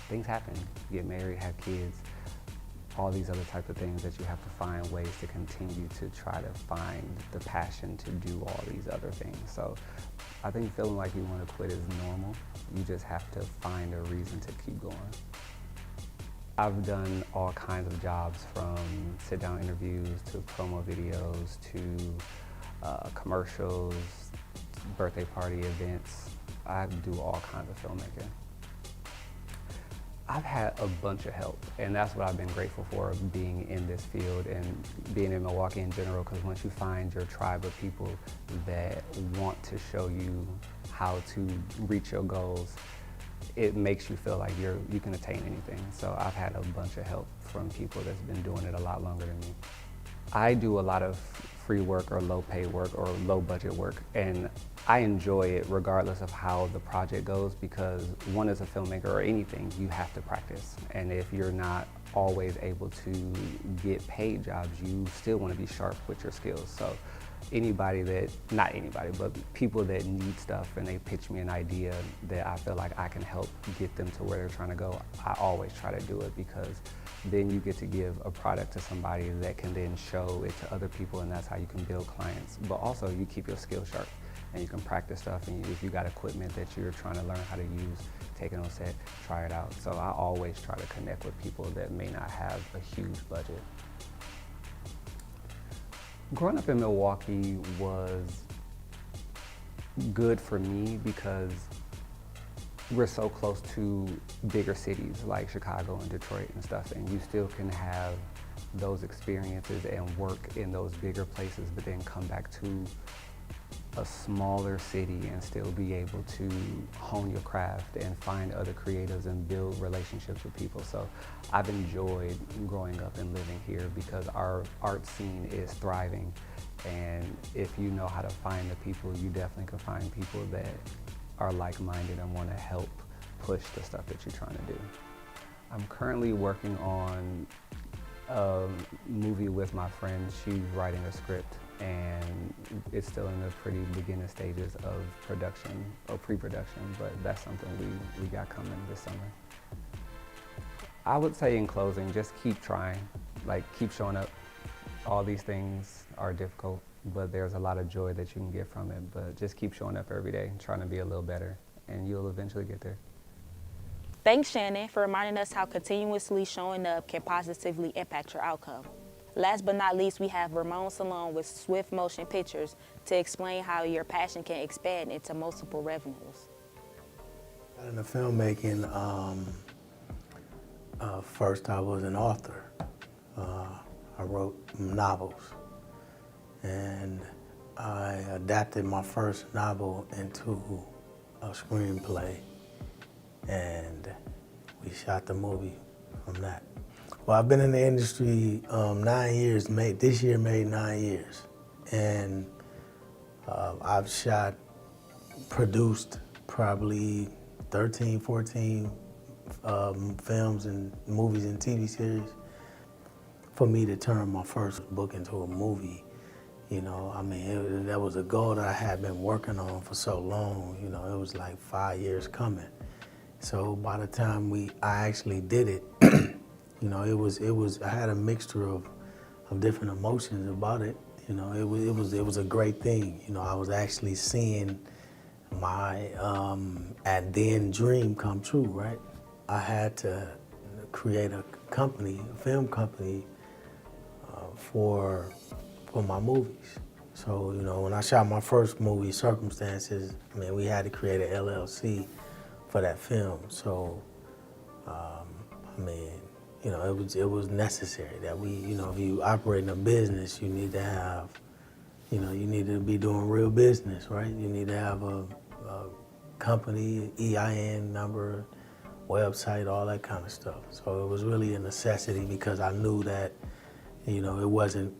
things happen. You get married, have kids, all these other types of things that you have to find ways to continue to try to find the passion to do all these other things. So I think feeling like you want to quit is normal. You just have to find a reason to keep going. I've done all kinds of jobs, from sit-down interviews to promo videos to commercials, birthday party events. I do all kinds of filmmaking. I've had a bunch of help, and that's what I've been grateful for, being in this field and being in Milwaukee in general, because once you find your tribe of people that want to show you how to reach your goals, it makes you feel like you can attain anything. So I've had a bunch of help from people that's been doing it a lot longer than me. I do a lot of free work or low pay work or low budget work, and I enjoy it regardless of how the project goes, because one, as a filmmaker or anything, you have to practice. And if you're not always able to get paid jobs, you still want to be sharp with your skills. So anybody that, not anybody, but people that need stuff and they pitch me an idea that I feel like I can help get them to where they're trying to go, I always try to do it, because then you get to give a product to somebody that can then show it to other people, and that's how you can build clients. But also you keep your skills sharp and you can practice stuff, and if you got equipment that you're trying to learn how to use, take it on set, try it out. So I always try to connect with people that may not have a huge budget. Growing up in Milwaukee was good for me because we're so close to bigger cities like Chicago and Detroit and stuff, and you still can have those experiences and work in those bigger places, but then come back to a smaller city and still be able to hone your craft and find other creatives and build relationships with people. So I've enjoyed growing up and living here because our art scene is thriving, and if you know how to find the people, you definitely can find people that are like-minded and want to help push the stuff that you're trying to do. I'm currently working on a movie with my friend. She's writing a script, and it's still in the pretty beginning stages of production or pre-production, but that's something we got coming this summer. I would say in closing, just keep trying, like keep showing up. All these things are difficult, but there's a lot of joy that you can get from it, but just keep showing up every day, trying to be a little better, and you'll eventually get there. Thanks, Shannon, for reminding us how continuously showing up can positively impact your outcome. Last but not least, we have Ramon Salone with Swift Motion Pictures to explain how your passion can expand into multiple revenues. In the filmmaking, first I was an author. I wrote novels, and I adapted my first novel into a screenplay, and we shot the movie from that. Well, I've been in the industry 9 years, this year made 9 years. And I've produced probably 13, 14 films and movies and TV series. For me to turn my first book into a movie, you know, I mean, that was a goal that I had been working on for so long. You know, it was like 5 years coming. So by the time I actually did it, you know, I had a mixture of different emotions about it. You know, it was a great thing. You know, I was actually seeing my at then dream come true, right? I had to create a company, a film company, for my movies. So, you know, when I shot my first movie, Circumstances, I mean, we had to create an LLC for that film. So, I mean, you know, it was necessary that we, you know, if you operate in a business, you need to have, you know, you need to be doing real business, right? You need to have a company, EIN number, website, all that kind of stuff. So it was really a necessity because I knew that, you know, it wasn't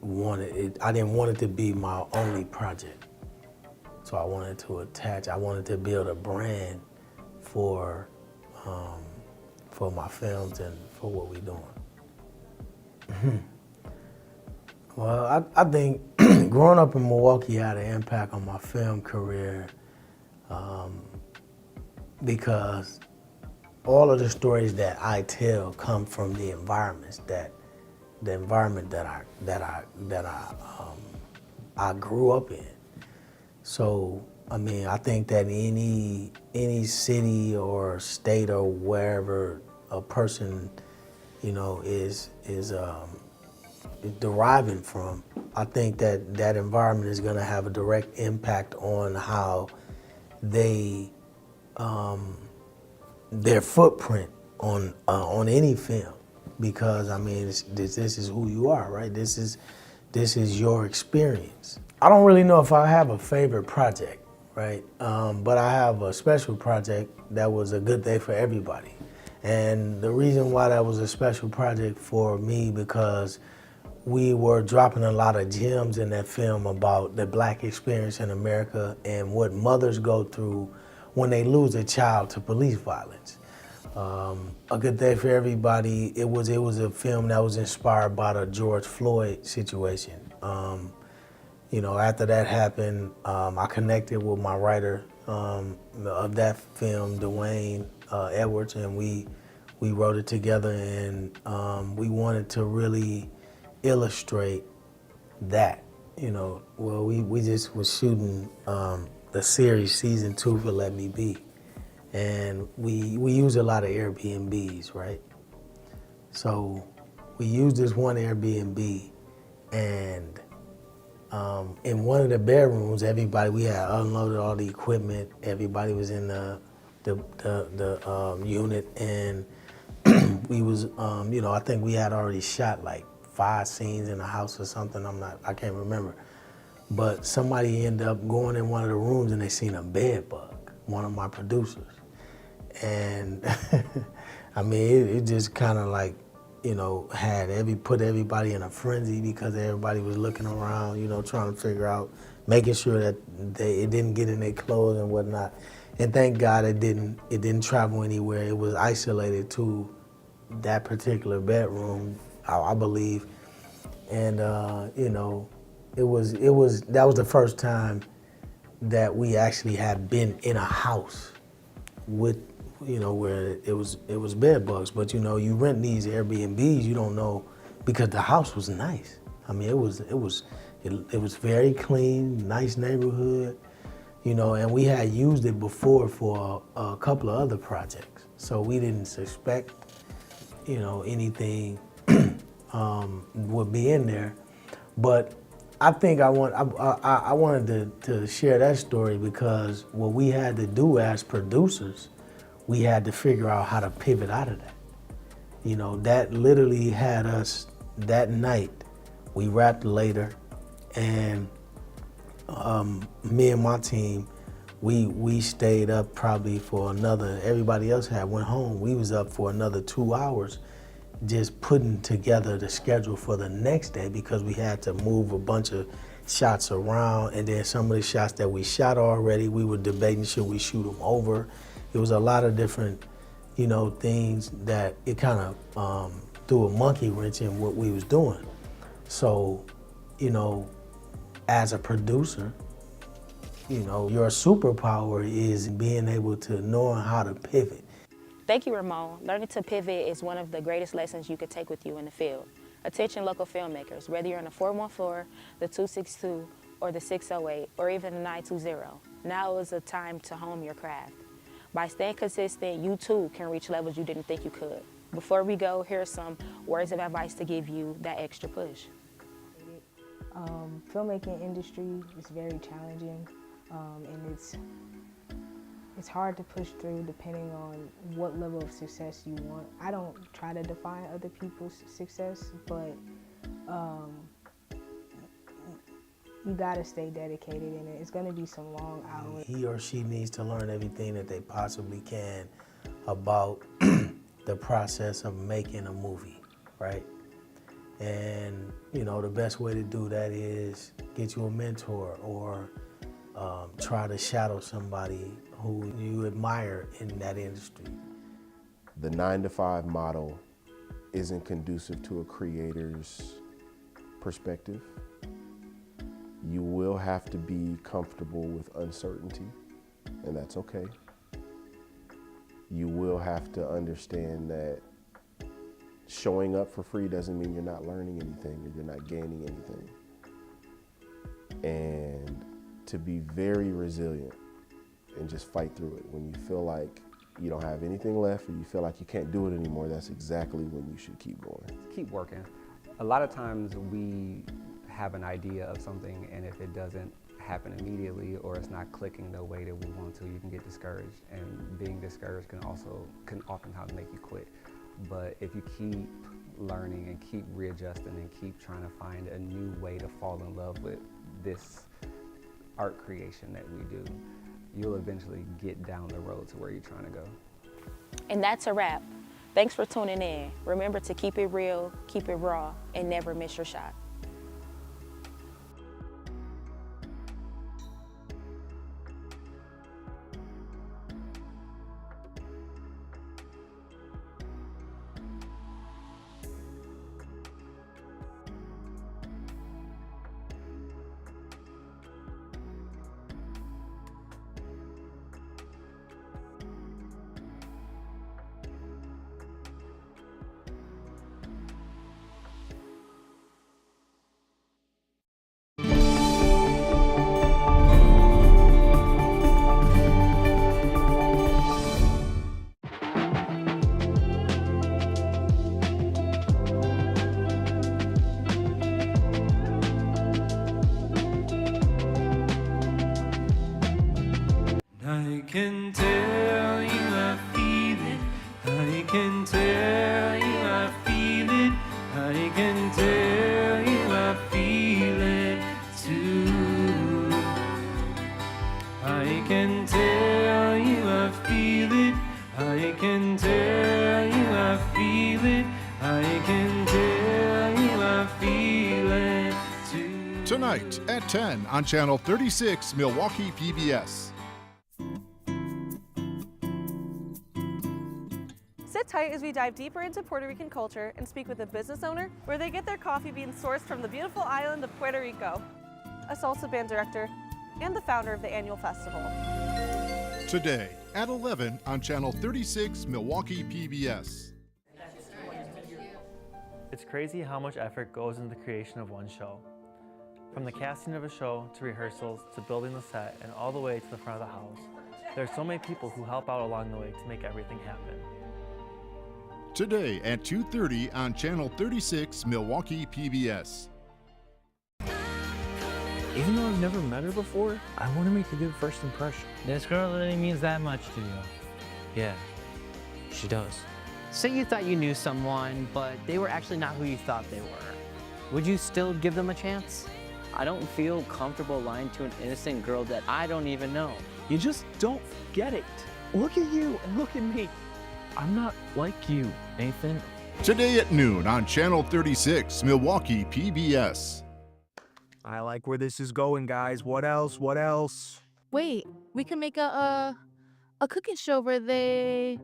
I didn't want it to be my only project. So I wanted to build a brand for my films and for what we're doing. Well, I think growing up in Milwaukee had an impact on my film career because all of the stories that I tell come from the environment that I grew up in. So I mean, I think that any city or state or wherever a person, you know, is deriving from, I think that that environment is going to have a direct impact on how they, their footprint on any film, because I mean, this is who you are, right? This is your experience. I don't really know if I have a favorite project, right? But I have a special project that was a good day for everybody. And the reason why that was a special project for me, because we were dropping a lot of gems in that film about the Black experience in America and what mothers go through when they lose a child to police violence. A Good Day for Everybody, it was a film that was inspired by the George Floyd situation. You know, after that happened, I connected with my writer of that film, Dwayne Edwards, and we wrote it together, and we wanted to really illustrate that. You know, well, we just was shooting the series season 2 for Let Me Be, and we use a lot of Airbnbs, right? So we used this one Airbnb, and in one of the bedrooms, we had unloaded all the equipment. Everybody was in the unit, and we was, you know, I think we had already shot like 5 scenes in the house or something. I can't remember. But somebody ended up going in one of the rooms and they seen a bed bug, one of my producers. And I mean, it just kind of like, you know, put everybody in a frenzy because everybody was looking around, you know, trying to figure out, making sure that it didn't get in their clothes and whatnot. And thank God it didn't travel anywhere. It was isolated to that particular bedroom, I believe. And you know, that was the first time that we actually had been in a house with, you know, where it was bed bugs. But you know, you rent these Airbnbs, you don't know, because the house was nice. I mean, it was very clean, nice neighborhood, you know, and we had used it before for a couple of other projects, so we didn't suspect, you know, anything would be in there. But I think I wanted to share that story because what we had to do as producers, we had to figure out how to pivot out of that. You know, that literally had us that night. We wrapped later, and me and my team, we stayed up probably for another, everybody else went home. We was up for another 2 hours just putting together the schedule for the next day, because we had to move a bunch of shots around, and then some of the shots that we shot already, we were debating should we shoot them over. It was a lot of different, you know, things that it kind of threw a monkey wrench in what we was doing. So, you know, as a producer, you know, your superpower is being able to know how to pivot. Thank you, Ramon. Learning to pivot is one of the greatest lessons you could take with you in the field. Attention local filmmakers, whether you're in the 414, the 262, or the 608, or even the 920, now is a time to hone your craft. By staying consistent, you too can reach levels you didn't think you could. Before we go, here are some words of advice to give you that extra push. Filmmaking industry is very challenging, and it's hard to push through depending on what level of success you want. I don't try to define other people's success, but you gotta stay dedicated in it. It's gonna be some long hours. He or she needs to learn everything that they possibly can about the process of making a movie, right? And you know, the best way to do that is get you a mentor, or try to shadow somebody who you admire in that industry. The 9-to-5 model isn't conducive to a creator's perspective. You will have to be comfortable with uncertainty, and that's okay. You will have to understand that showing up for free doesn't mean you're not learning anything or you're not gaining anything. And to be very resilient and just fight through it. When you feel like you don't have anything left or you feel like you can't do it anymore, that's exactly when you should keep going. Keep working. A lot of times we have an idea of something, and if it doesn't happen immediately or it's not clicking the way that we want to, you can get discouraged. And being discouraged can oftentimes make you quit. But if you keep learning and keep readjusting and keep trying to find a new way to fall in love with this art creation that we do, you'll eventually get down the road to where you're trying to go. And that's a wrap. Thanks for tuning in. Remember to keep it real, keep it raw, and never miss your shot. I can tell you I feel it. I can tell you I feel it. I can tell you I feel it too. I can tell you I feel it. I can tell you I feel it. I can tell you I feel it too. Tonight at 10 on Channel 36, Milwaukee PBS. Sit tight as we dive deeper into Puerto Rican culture and speak with a business owner where they get their coffee beans sourced from the beautiful island of Puerto Rico, a salsa band director, and the founder of the annual festival. Today at 11 on Channel 36, Milwaukee PBS. It's crazy how much effort goes into the creation of one show. From the casting of a show, to rehearsals, to building the set, and all the way to the front of the house. There are so many people who help out along the way to make everything happen. Today at 2:30 on Channel 36, Milwaukee PBS. Even though I've never met her before, I want to make a good first impression. This girl really means that much to you. Yeah, she does. Say you thought you knew someone, but they were actually not who you thought they were. Would you still give them a chance? I don't feel comfortable lying to an innocent girl that I don't even know. You just don't get it. Look at you and look at me. I'm not like you, Nathan. Today at noon on Channel 36, Milwaukee PBS. I like where this is going, guys. What else? What else? Wait, we can make a cooking show where they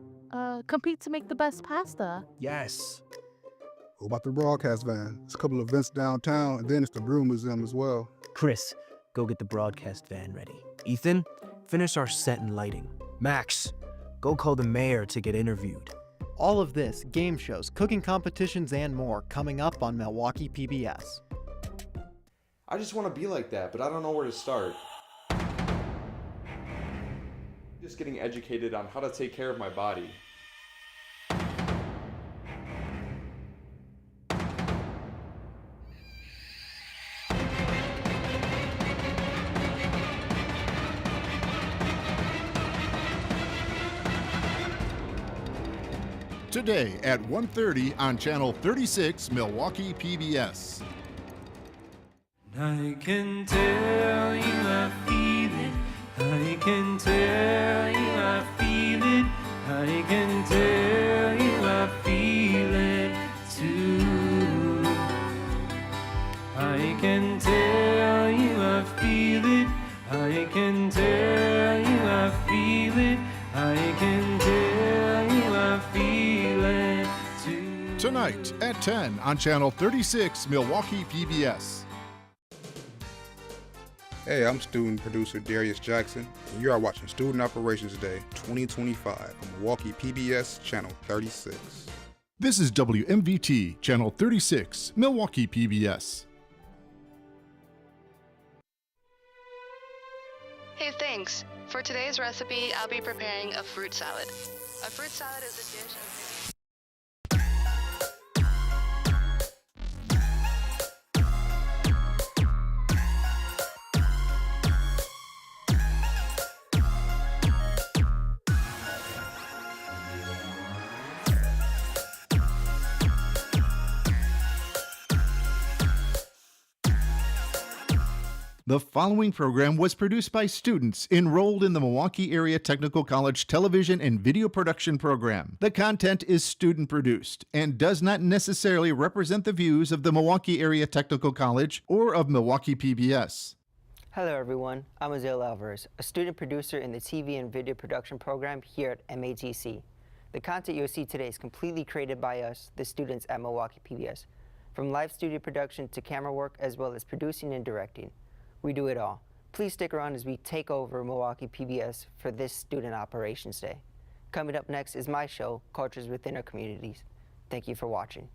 compete to make the best pasta. Yes. What about the broadcast van? There's a couple of events downtown, and then it's the Brew Museum as well. Chris, go get the broadcast van ready. Ethan, finish our set and lighting. Max, go call the mayor to get interviewed. All of this, game shows, cooking competitions, and more coming up on Milwaukee PBS. I just want to be like that, but I don't know where to start. Just getting educated on how to take care of my body. Today at 1:30 on Channel 36, Milwaukee PBS. I can tell you I feel it. I can tell you I feel it. I can tell you I feel it too. I can tell you I feel it. I can tell you I feel it. I can tell you I feel it too. Tonight at 10 on Channel 36, Milwaukee PBS. Hey, I'm student producer Darius Jackson, and you are watching Student Operations Day 2025 on Milwaukee PBS Channel 36. This is WMVT, Channel 36, Milwaukee PBS. Hey, thanks. For today's recipe, I'll be preparing a fruit salad. A fruit salad is a dish of... The following program was produced by students enrolled in the Milwaukee Area Technical College Television and Video Production Program. The content is student produced and does not necessarily represent the views of the Milwaukee Area Technical College or of Milwaukee PBS. Hello everyone, I'm Azil Alvarez, a student producer in the TV and Video Production Program here at MATC. The content you'll see today is completely created by us, the students at Milwaukee PBS. From live studio production to camera work, as well as producing and directing. We do it all. Please stick around as we take over Milwaukee PBS for this Student Operations Day. Coming up next is my show, Cultures Within Our Communities. Thank you for watching.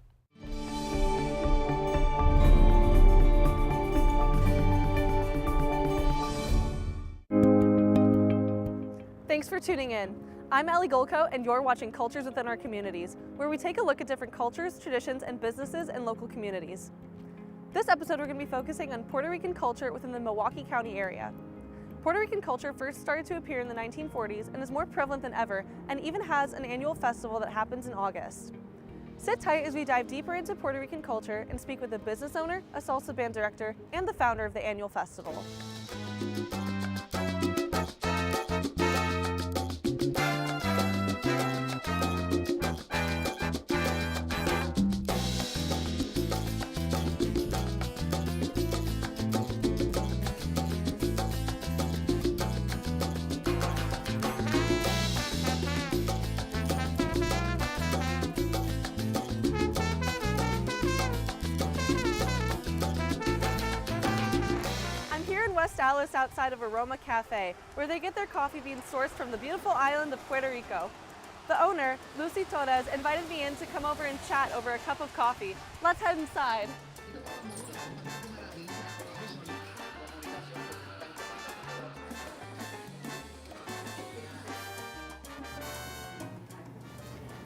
Thanks for tuning in. I'm Ellie Golko, and you're watching Cultures Within Our Communities, where we take a look at different cultures, traditions, and businesses in local communities. This episode, we're going to be focusing on Puerto Rican culture within the Milwaukee County area. Puerto Rican culture first started to appear in the 1940s and is more prevalent than ever, and even has an annual festival that happens in August. Sit tight as we dive deeper into Puerto Rican culture and speak with a business owner, a salsa band director, and the founder of the annual festival. Dallas outside of Aroma Cafe, where they get their coffee beans sourced from the beautiful island of Puerto Rico. The owner, Lucy Torres, invited me in to come over and chat over a cup of coffee. Let's head inside.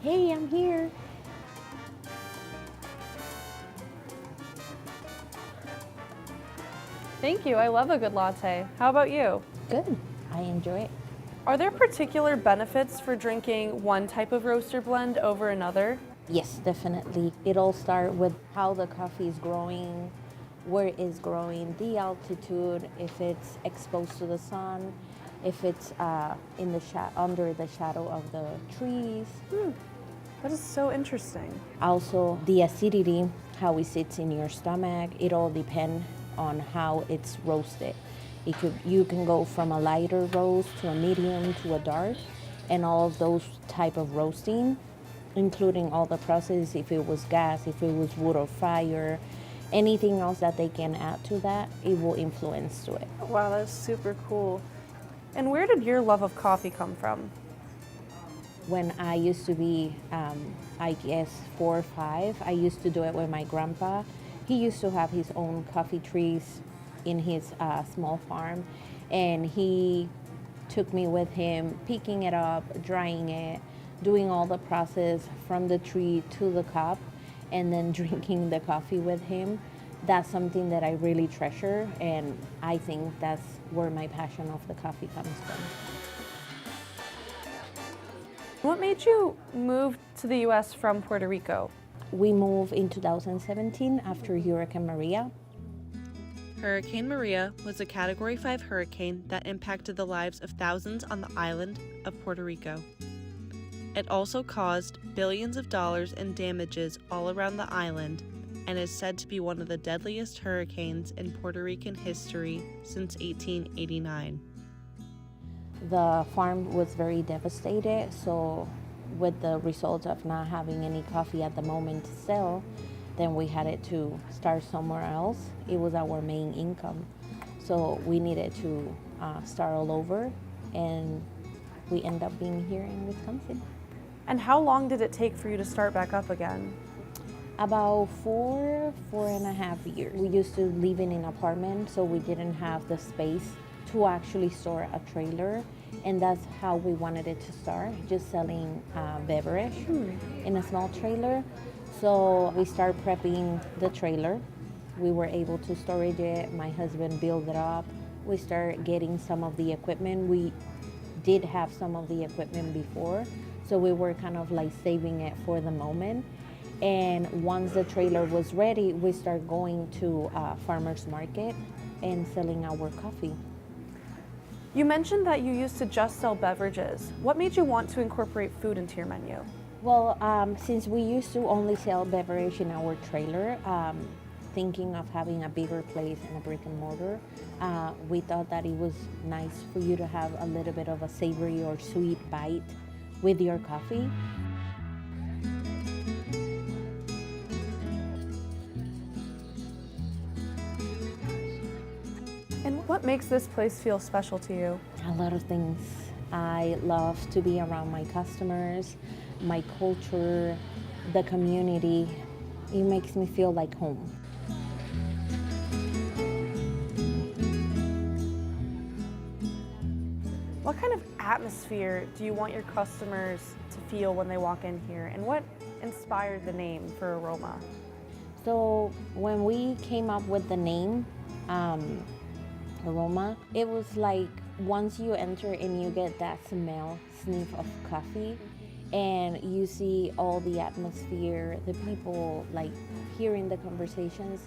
Hey, I'm here. Thank you. I love a good latte. How about you? Good. I enjoy it. Are there particular benefits for drinking one type of roaster blend over another? Yes, definitely. It all starts with how the coffee is growing, where it is growing, the altitude, if it's exposed to the sun, if it's in the under the shadow of the trees. That is so interesting. Also, the acidity, how it sits in your stomach. It all depends on how it's roasted. You can go from a lighter roast to a medium to a dark, and all of those type of roasting, including all the process, if it was gas, if it was wood or fire, anything else that they can add to that, it will influence to it. Wow, that's super cool. And where did your love of coffee come from? When I used to be, I guess 4 or 5, I used to do it with my grandpa. He used to have his own coffee trees in his small farm, and he took me with him, picking it up, drying it, doing all the process from the tree to the cup, and then drinking the coffee with him. That's something that I really treasure, and I think that's where my passion of the coffee comes from. What made you move to the U.S. from Puerto Rico? We moved in 2017 after Hurricane Maria. Hurricane Maria was a Category 5 hurricane that impacted the lives of thousands on the island of Puerto Rico. It also caused billions of dollars in damages all around the island and is said to be one of the deadliest hurricanes in Puerto Rican history since 1889. The farm was very devastated, so with the result of not having any coffee at the moment to sell, then we had to start somewhere else. It was our main income. So we needed to start all over, and we end up being here in Wisconsin. And how long did it take for you to start back up again? About 4.5 years. We used to live in an apartment, so we didn't have the space to actually store a trailer, and that's how we wanted it to start, just selling beverage in a small trailer. So we started prepping the trailer. We were able to storage it. My husband built it up. We started getting some of the equipment. We did have some of the equipment before, so we were kind of like saving it for the moment. And once the trailer was ready, we started going to farmers market and selling our coffee. You mentioned that you used to just sell beverages. What made you want to incorporate food into your menu? Well, since we used to only sell beverage in our trailer, thinking of having a bigger place and a brick and mortar, we thought that it was nice for you to have a little bit of a savory or sweet bite with your coffee. And what makes this place feel special to you? A lot of things. I love to be around my customers, my culture, the community. It makes me feel like home. What kind of atmosphere do you want your customers to feel when they walk in here? And what inspired the name for Aroma? So when we came up with the name, Aroma, it was like once you enter and you get that sniff of coffee, and you see all the atmosphere, the people like hearing the conversations,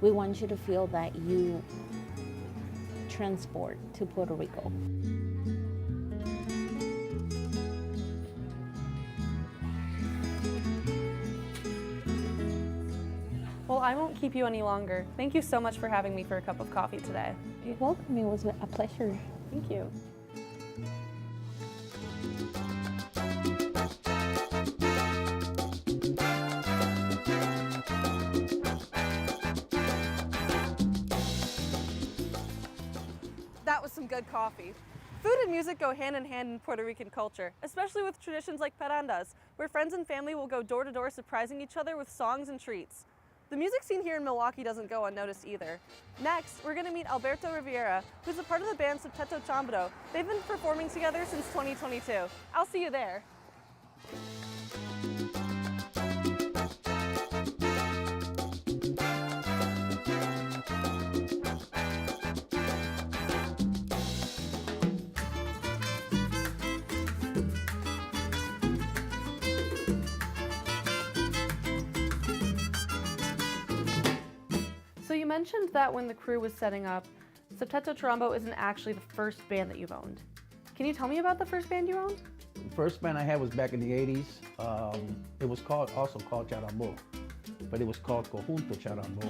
we want you to feel that you transport to Puerto Rico. Well, I won't keep you any longer. Thank you so much for having me for a cup of coffee today. You're welcome. It was a pleasure. Thank you. That was some good coffee. Food and music go hand in hand in Puerto Rican culture, especially with traditions like parandas, where friends and family will go door to door surprising each other with songs and treats. The music scene here in Milwaukee doesn't go unnoticed either. Next, we're going to meet Alberto Rivera, who's a part of the band Septeto Chambro. They've been performing together since 2022. I'll see you there. So you mentioned that when the crew was setting up, Septeto Chambro isn't actually the first band that you've owned. Can you tell me about the first band you owned? The first band I had was back in the 80s. It was also called Charambo, but it was called Conjunto Charambo.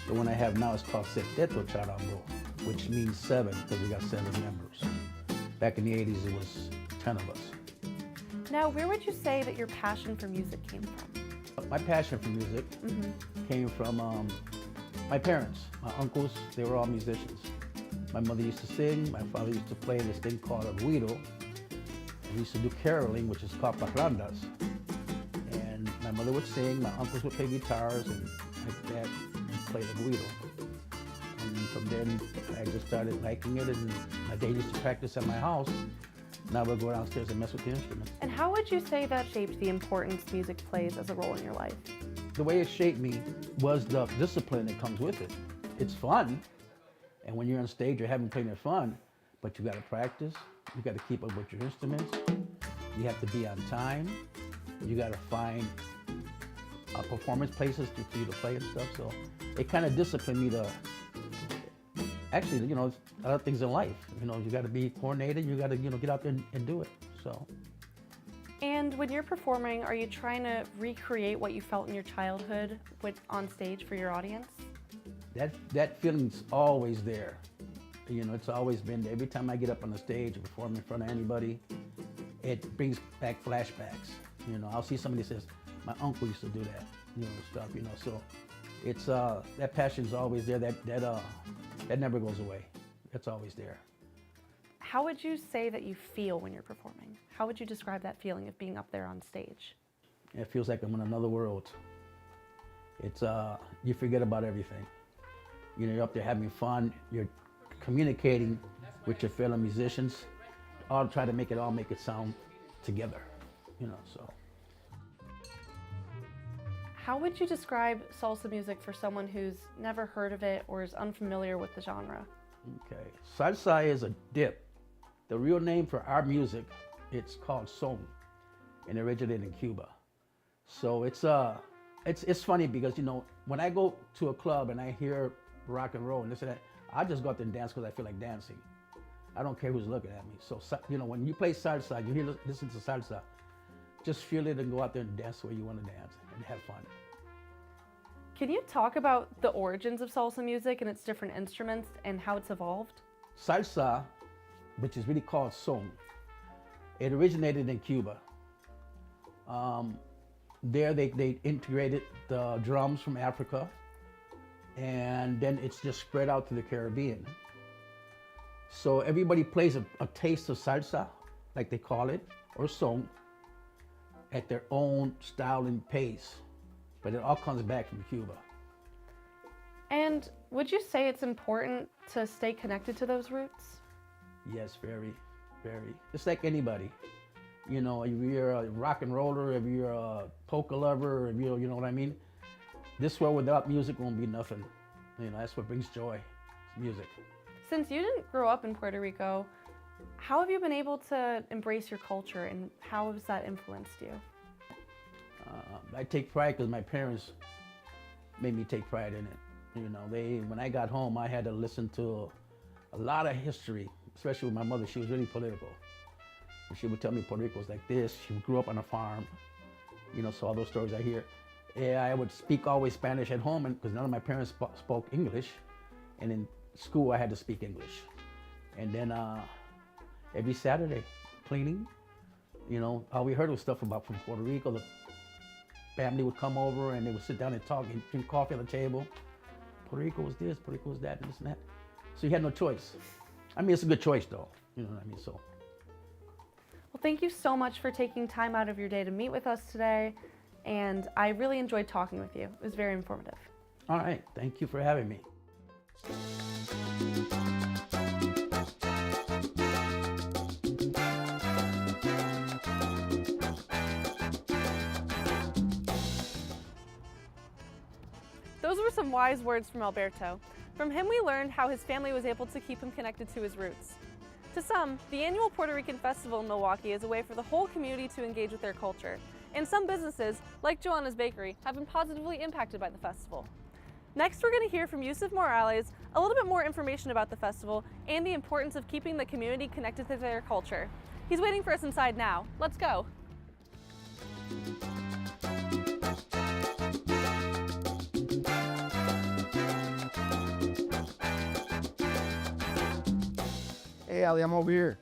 The one I have now is called Septeto Charambo, which means 7 because we got 7 members. Back in the 80s, it was 10 of us. Now, where would you say that your passion for music came from? My passion for music came from my parents. My uncles, they were all musicians. My mother used to sing, my father used to play this thing called a guiro. We used to do caroling, which is called parrandas. And my mother would sing, my uncles would play guitars, and my dad would play the guiro. And from then, I just started liking it, and my dad used to practice at my house. Now we'll go downstairs and mess with the instruments. And how would you say that shaped the importance music plays as a role in your life? The way it shaped me was the discipline that comes with it. It's fun, and when you're on stage, you're having plenty of fun, but you gotta practice, you gotta keep up with your instruments, you have to be on time, you gotta find performance places for you to play and stuff, so it kind of disciplined me to, actually, you know, other things in life, you know, you gotta be coordinated, you gotta, you know, get out there and do it, so. And when you're performing, are you trying to recreate what you felt in your childhood on stage for your audience? That feeling's always there. You know, it's always been there. Every time I get up on the stage and perform in front of anybody, it brings back flashbacks. You know, I'll see somebody says, my uncle used to do that, you know, stuff, you know, so it's, that passion's always there, that never goes away. It's always there. How would you say that you feel when you're performing? How would you describe that feeling of being up there on stage? It feels like I'm in another world. It's, you forget about everything. You know, you're up there having fun, you're communicating with your fellow musicians, all try to make it sound together, you know, so. How would you describe salsa music for someone who's never heard of it or is unfamiliar with the genre? Okay, salsa is a dip. The real name for our music, it's called son, and it originated in Cuba. So it's funny because, you know, when I go to a club and I hear rock and roll and this and that, I just go out there and dance because I feel like dancing. I don't care who's looking at me. So, you know, when you play salsa, you listen to salsa, just feel it and go out there and dance the way you want to dance and have fun. Can you talk about the origins of salsa music and its different instruments and how it's evolved? Salsa, which is really called son, it originated in Cuba. There they integrated the drums from Africa, and then it's just spread out to the Caribbean. So everybody plays a taste of salsa, like they call it, or son, at their own style and pace, but it all comes back from Cuba. And would you say it's important to stay connected to those roots? Yes, very, very. It's like anybody. You know, if you're a rock and roller, if you're a polka lover, if you know what I mean? This world without music won't be nothing. You know, that's what brings joy, it's music. Since you didn't grow up in Puerto Rico, how have you been able to embrace your culture and how has that influenced you? I take pride because my parents made me take pride in it. You know, when I got home, I had to listen to a lot of history, especially with my mother. She was really political. And she would tell me Puerto Rico was like this. She grew up on a farm, you know, so all those stories I hear. Yeah, I would speak always Spanish at home because none of my parents spoke English. And in school, I had to speak English. And then every Saturday, cleaning, you know, all we heard was stuff from Puerto Rico. The family would come over and they would sit down and talk and drink coffee on the table. Puerto Rico was this, Puerto Rico was that, and this and that. So you had no choice. I mean, it's a good choice though, you know what I mean, so. Well, thank you so much for taking time out of your day to meet with us today. And I really enjoyed talking with you. It was very informative. All right, thank you for having me. Those were some wise words from Alberto. From him we learned how his family was able to keep him connected to his roots. To some, the annual Puerto Rican Festival in Milwaukee is a way for the whole community to engage with their culture. And some businesses, like Joanna's Bakery, have been positively impacted by the festival. Next, we're going to hear from Yusuf Morales a little bit more information about the festival and the importance of keeping the community connected to their culture. He's waiting for us inside now. Let's go. Hey, Ali, I'm over here.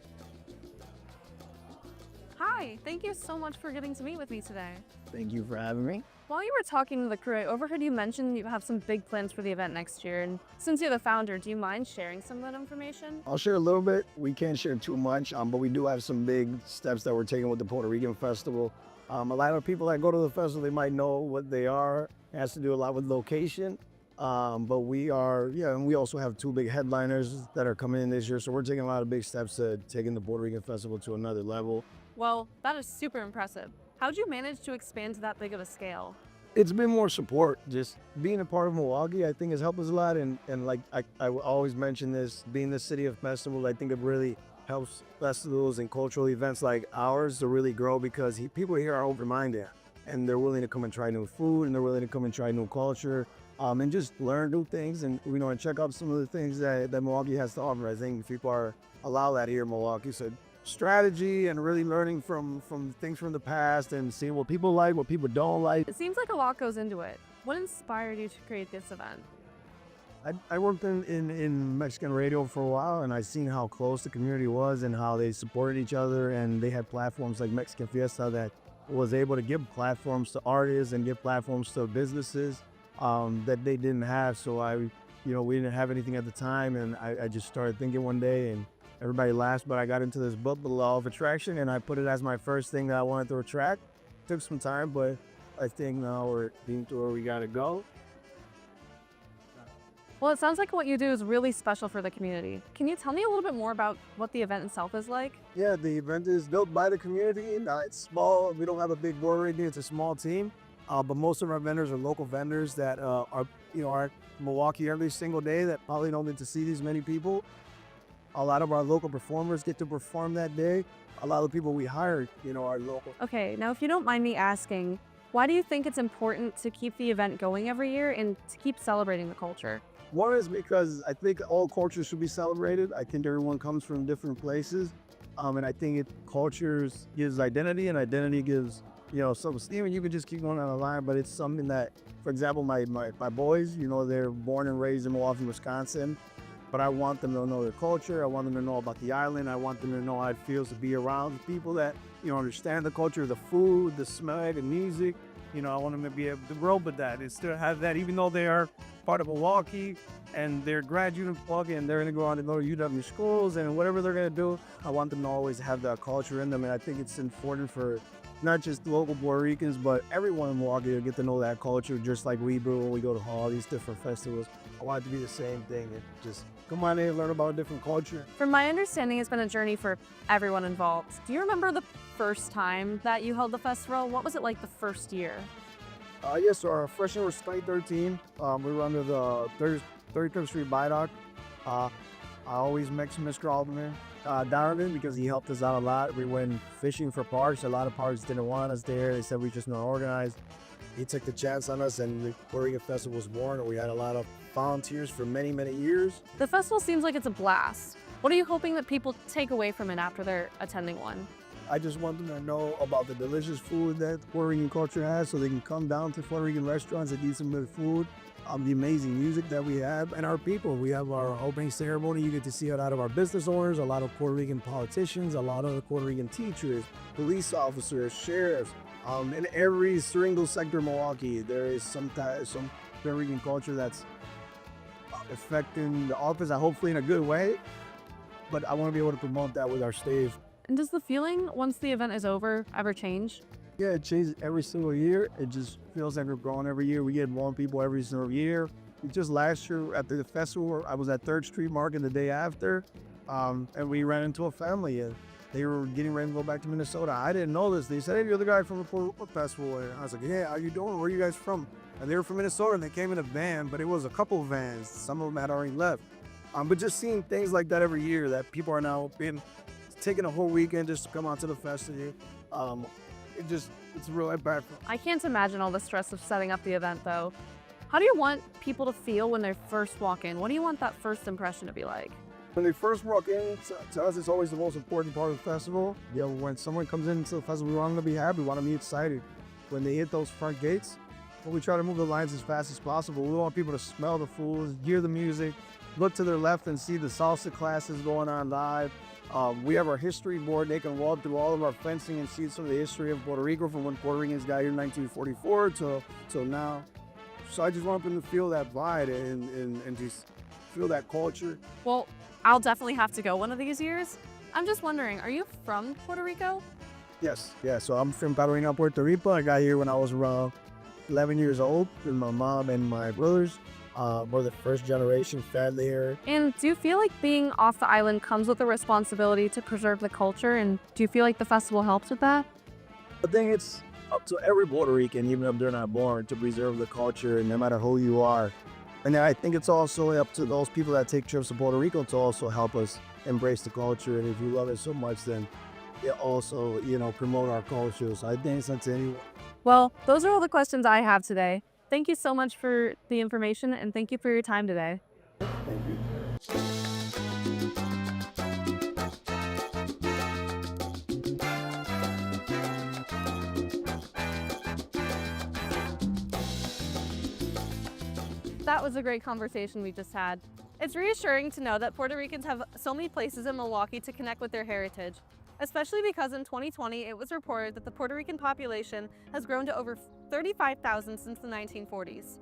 Hi, thank you so much for getting to meet with me today. Thank you for having me. While you were talking to the crew, I overheard you mention you have some big plans for the event next year. And since you're the founder, do you mind sharing some of that information? I'll share a little bit. We can't share too much, but we do have some big steps that we're taking with the Puerto Rican Festival. A lot of people that go to the festival, they might know what they are. It has to do a lot with location. But we are, and we also have two big headliners that are coming in this year. So we're taking a lot of big steps to taking the Puerto Rican Festival to another level. Well, that is super impressive. How'd you manage to expand to that big of a scale? It's been more support. Just being a part of Milwaukee, I think has helped us a lot. And like I always mention this, being the city of festivals, I think it really helps festivals and cultural events like ours to really grow because people here are open-minded and they're willing to come and try new food and they're willing to come and try new culture. And just learn new things and and check out some of the things that Milwaukee has to offer. I think people allow that here in Milwaukee. So strategy and really learning from things from the past and seeing what people like, what people don't like. It seems like a lot goes into it. What inspired you to create this event? I worked in Mexican radio for a while, and I seen how close the community was and how they supported each other, and they had platforms like Mexican Fiesta that was able to give platforms to artists and give platforms to businesses that they didn't have. So we didn't have anything at the time, and I just started thinking one day, and everybody laughed, but I got into this book, The Law of Attraction, and I put it as my first thing that I wanted to attract. Took some time, but I think now we're being to where we gotta go. Well, it sounds like what you do is really special for the community. Can you tell me a little bit more about what the event itself is like? Yeah, the event is built by the community. It's small. We don't have a big board right here. It's a small team, but most of our vendors are local vendors that are in Milwaukee every single day that probably don't get to see these many people. A lot of our local performers get to perform that day. A lot of the people we hired, are local. Okay, now if you don't mind me asking, why do you think it's important to keep the event going every year and to keep celebrating the culture? One is because I think all cultures should be celebrated. I think everyone comes from different places, and I think cultures gives identity, and identity gives self-esteem. And you can just keep going on the line, but it's something that, for example, my boys, they're born and raised in Milwaukee, Wisconsin, but I want them to know their culture. I want them to know about the island. I want them to know how it feels to be around people that understand the culture, the food, the smell, the music. I want them to be able to grow with that and still have that, even though they are part of Milwaukee and they're graduate of Milwaukee and they're going to go on to go to UW schools and whatever they're going to do. I want them to always have that culture in them, and I think it's important for not just local Puerto Ricans, but everyone in Milwaukee to get to know that culture, just like we do when we go to all these different festivals. I want it to be the same thing, and just come on in and learn about a different culture. From my understanding, it's been a journey for everyone involved. Do you remember the first time that you held the festival? What was it like the first year? Yes, so our freshman was 2013. We were under the 33rd Street Viaduct. I always mention Mr. Alderman Darwin because he helped us out a lot. We went fishing for parks. A lot of parks didn't want us there. They said we just not organized. He took the chance on us, and the Puerto Rican Festival was born, and we had a lot of volunteers for many, many years. The festival seems like it's a blast. What are you hoping that people take away from it after they're attending one? I just want them to know about the delicious food that Puerto Rican culture has, so they can come down to Puerto Rican restaurants and eat some good food. The amazing music that we have, and our people. We have our opening ceremony. You get to see a lot of our business owners, a lot of Puerto Rican politicians, a lot of the Puerto Rican teachers, police officers, sheriffs. In every single sector of Milwaukee, there is some Puerto Rican culture that's affecting the office, hopefully in a good way. But I want to be able to promote that with our staff. And does the feeling once the event is over ever change? Yeah, it changes every single year. It just feels like we're growing every year. We get more people every single year. Just last year at the festival, I was at 3rd Street Market the day after, and we ran into a family, and they were getting ready to go back to Minnesota. I didn't know this. They said, "Hey, you're the guy from the Puerto Rico Festival." And I was like, "Yeah, how you doing? Where are you guys from?" And they were from Minnesota, and they came in a van, but it was a couple vans. Some of them had already left. But just seeing things like that every year, that people are now taking a whole weekend just to come out to the festival. It's a real impact. I can't imagine all the stress of setting up the event, though. How do you want people to feel when they first walk in? What do you want that first impression to be like? When they first walk in, to us, it's always the most important part of the festival. When someone comes into the festival, we want them to be happy, we want them to be excited. When they hit those front gates, we try to move the lines as fast as possible. We want people to smell the food, hear the music, look to their left and see the salsa classes going on live. We have our history board. They can walk through all of our fencing and see some of the history of Puerto Rico from when Puerto Ricans got here in 1944 till now. So I just want them to feel that vibe and just feel that culture. Well, I'll definitely have to go one of these years. I'm just wondering, are you from Puerto Rico? Yes, yeah. So I'm from Carolina, Puerto Rico. I got here when I was around 11 years old with my mom and my brothers. We're the first generation family here. And do you feel like being off the island comes with a responsibility to preserve the culture? And do you feel like the festival helps with that? I think it's up to every Puerto Rican, even if they're not born, to preserve the culture, no matter who you are. And I think it's also up to those people that take trips to Puerto Rico to also help us embrace the culture. And if you love it so much, then it also, promote our culture. So I think it's up to anyone. Well, those are all the questions I have today. Thank you so much for the information, and thank you for your time today. Thank you. That was a great conversation we just had. It's reassuring to know that Puerto Ricans have so many places in Milwaukee to connect with their heritage, especially because in 2020 it was reported that the Puerto Rican population has grown to over 35,000 since the 1940s.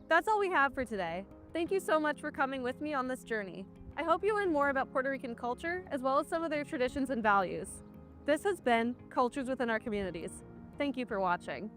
That's all we have for today. Thank you so much for coming with me on this journey. I hope you learn more about Puerto Rican culture as well as some of their traditions and values. This has been Cultures Within Our Communities. Thank you for watching.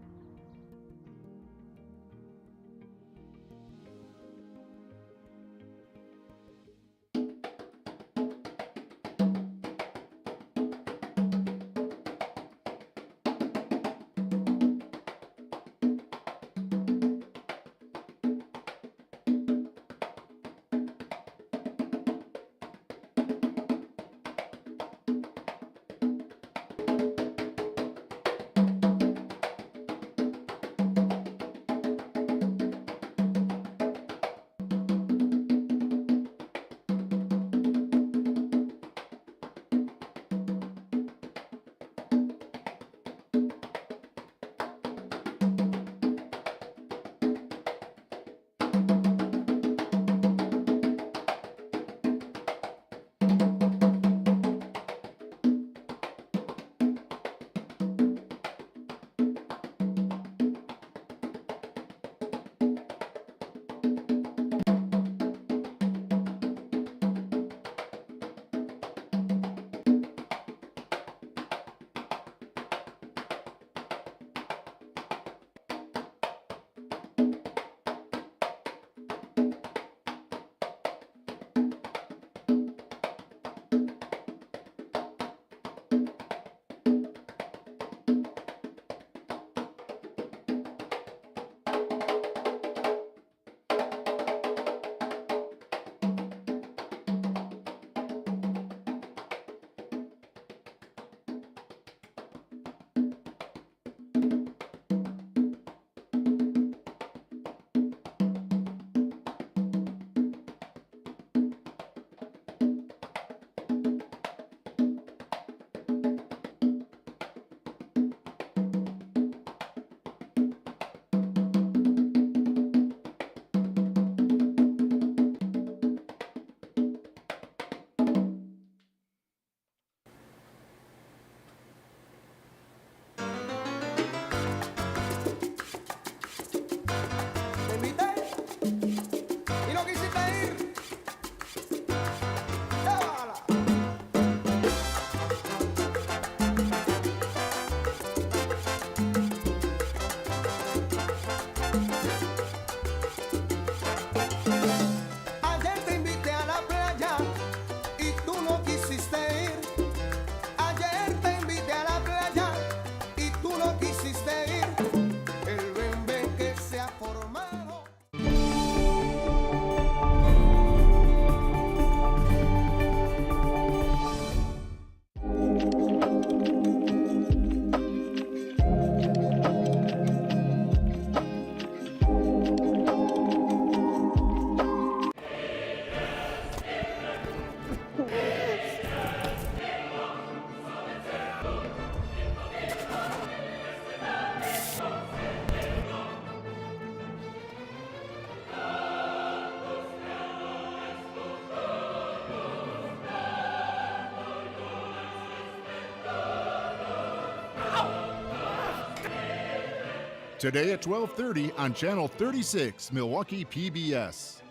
Today at 12:30 on Channel 36, Milwaukee PBS.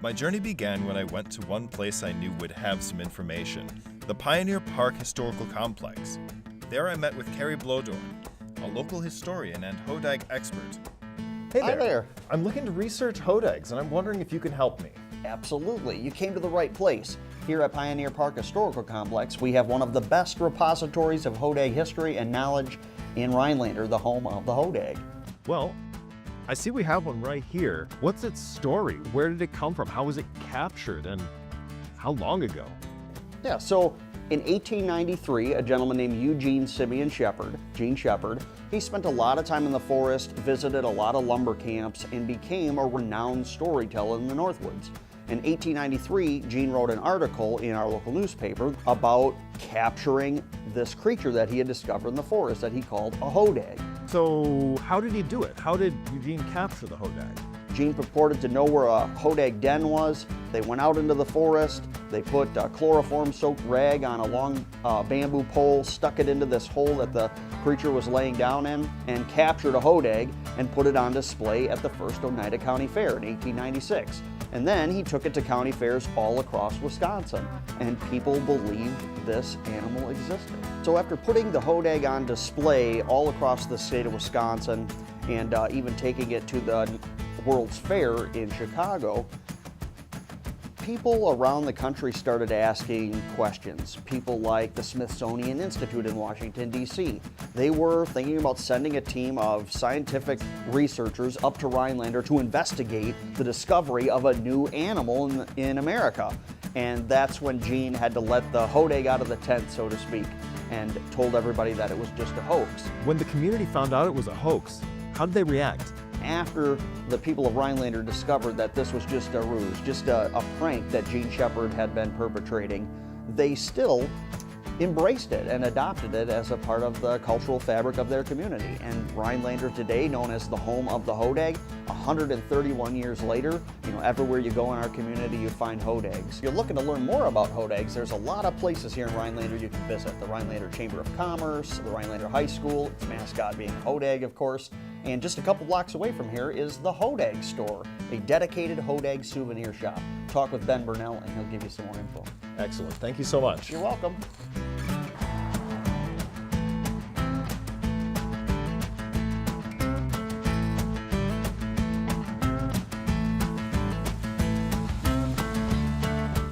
My journey began when I went to one place I knew would have some information, the Pioneer Park Historical Complex. There I met with Carrie Blodorn, a local historian and hodag expert. Hey there. I'm looking to research hodags, and I'm wondering if you can help me. Absolutely. You came to the right place. Here at Pioneer Park Historical Complex, we have one of the best repositories of hodag history and knowledge in Rhinelander, the home of the hodag. Well, I see we have one right here. What's its story? Where did it come from? How was it captured? And how long ago? Yeah, so in 1893, a gentleman named Eugene Simeon Shepard, Gene Shepard, he spent a lot of time in the forest, visited a lot of lumber camps, and became a renowned storyteller in the Northwoods. In 1893, Gene wrote an article in our local newspaper about capturing this creature that he had discovered in the forest that he called a hodag. So how did he do it? How did Eugene capture the hodag? Gene purported to know where a hodag den was. They went out into the forest. They put a chloroform-soaked rag on a long bamboo pole, stuck it into this hole that the creature was laying down in, and captured a hodag and put it on display at the first Oneida County Fair in 1896. And then he took it to county fairs all across Wisconsin, and people believed this animal existed. So after putting the hodag on display all across the state of Wisconsin, and even taking it to the World's Fair in Chicago, people around the country started asking questions. People like the Smithsonian Institute in Washington, D.C. They were thinking about sending a team of scientific researchers up to Rhinelander to investigate the discovery of a new animal in America. And that's when Gene had to let the hodag out of the tent, so to speak, and told everybody that it was just a hoax. When the community found out it was a hoax, how did they react? After the people of Rhinelander discovered that this was just a ruse, just a prank that Gene Shepherd had been perpetrating, they still embraced it and adopted it as a part of the cultural fabric of their community. And Rhinelander today, known as the home of the hodag, 131 years later, everywhere you go in our community, you find hodags. If you're looking to learn more about hodags, there's a lot of places here in Rhinelander you can visit. The Rhinelander Chamber of Commerce, the Rhinelander High School, its mascot being hodag, of course. And just a couple blocks away from here is the Hodag Store, a dedicated hodag souvenir shop. Talk with Ben Burnell and he'll give you some more info. Excellent. Thank you so much. You're welcome.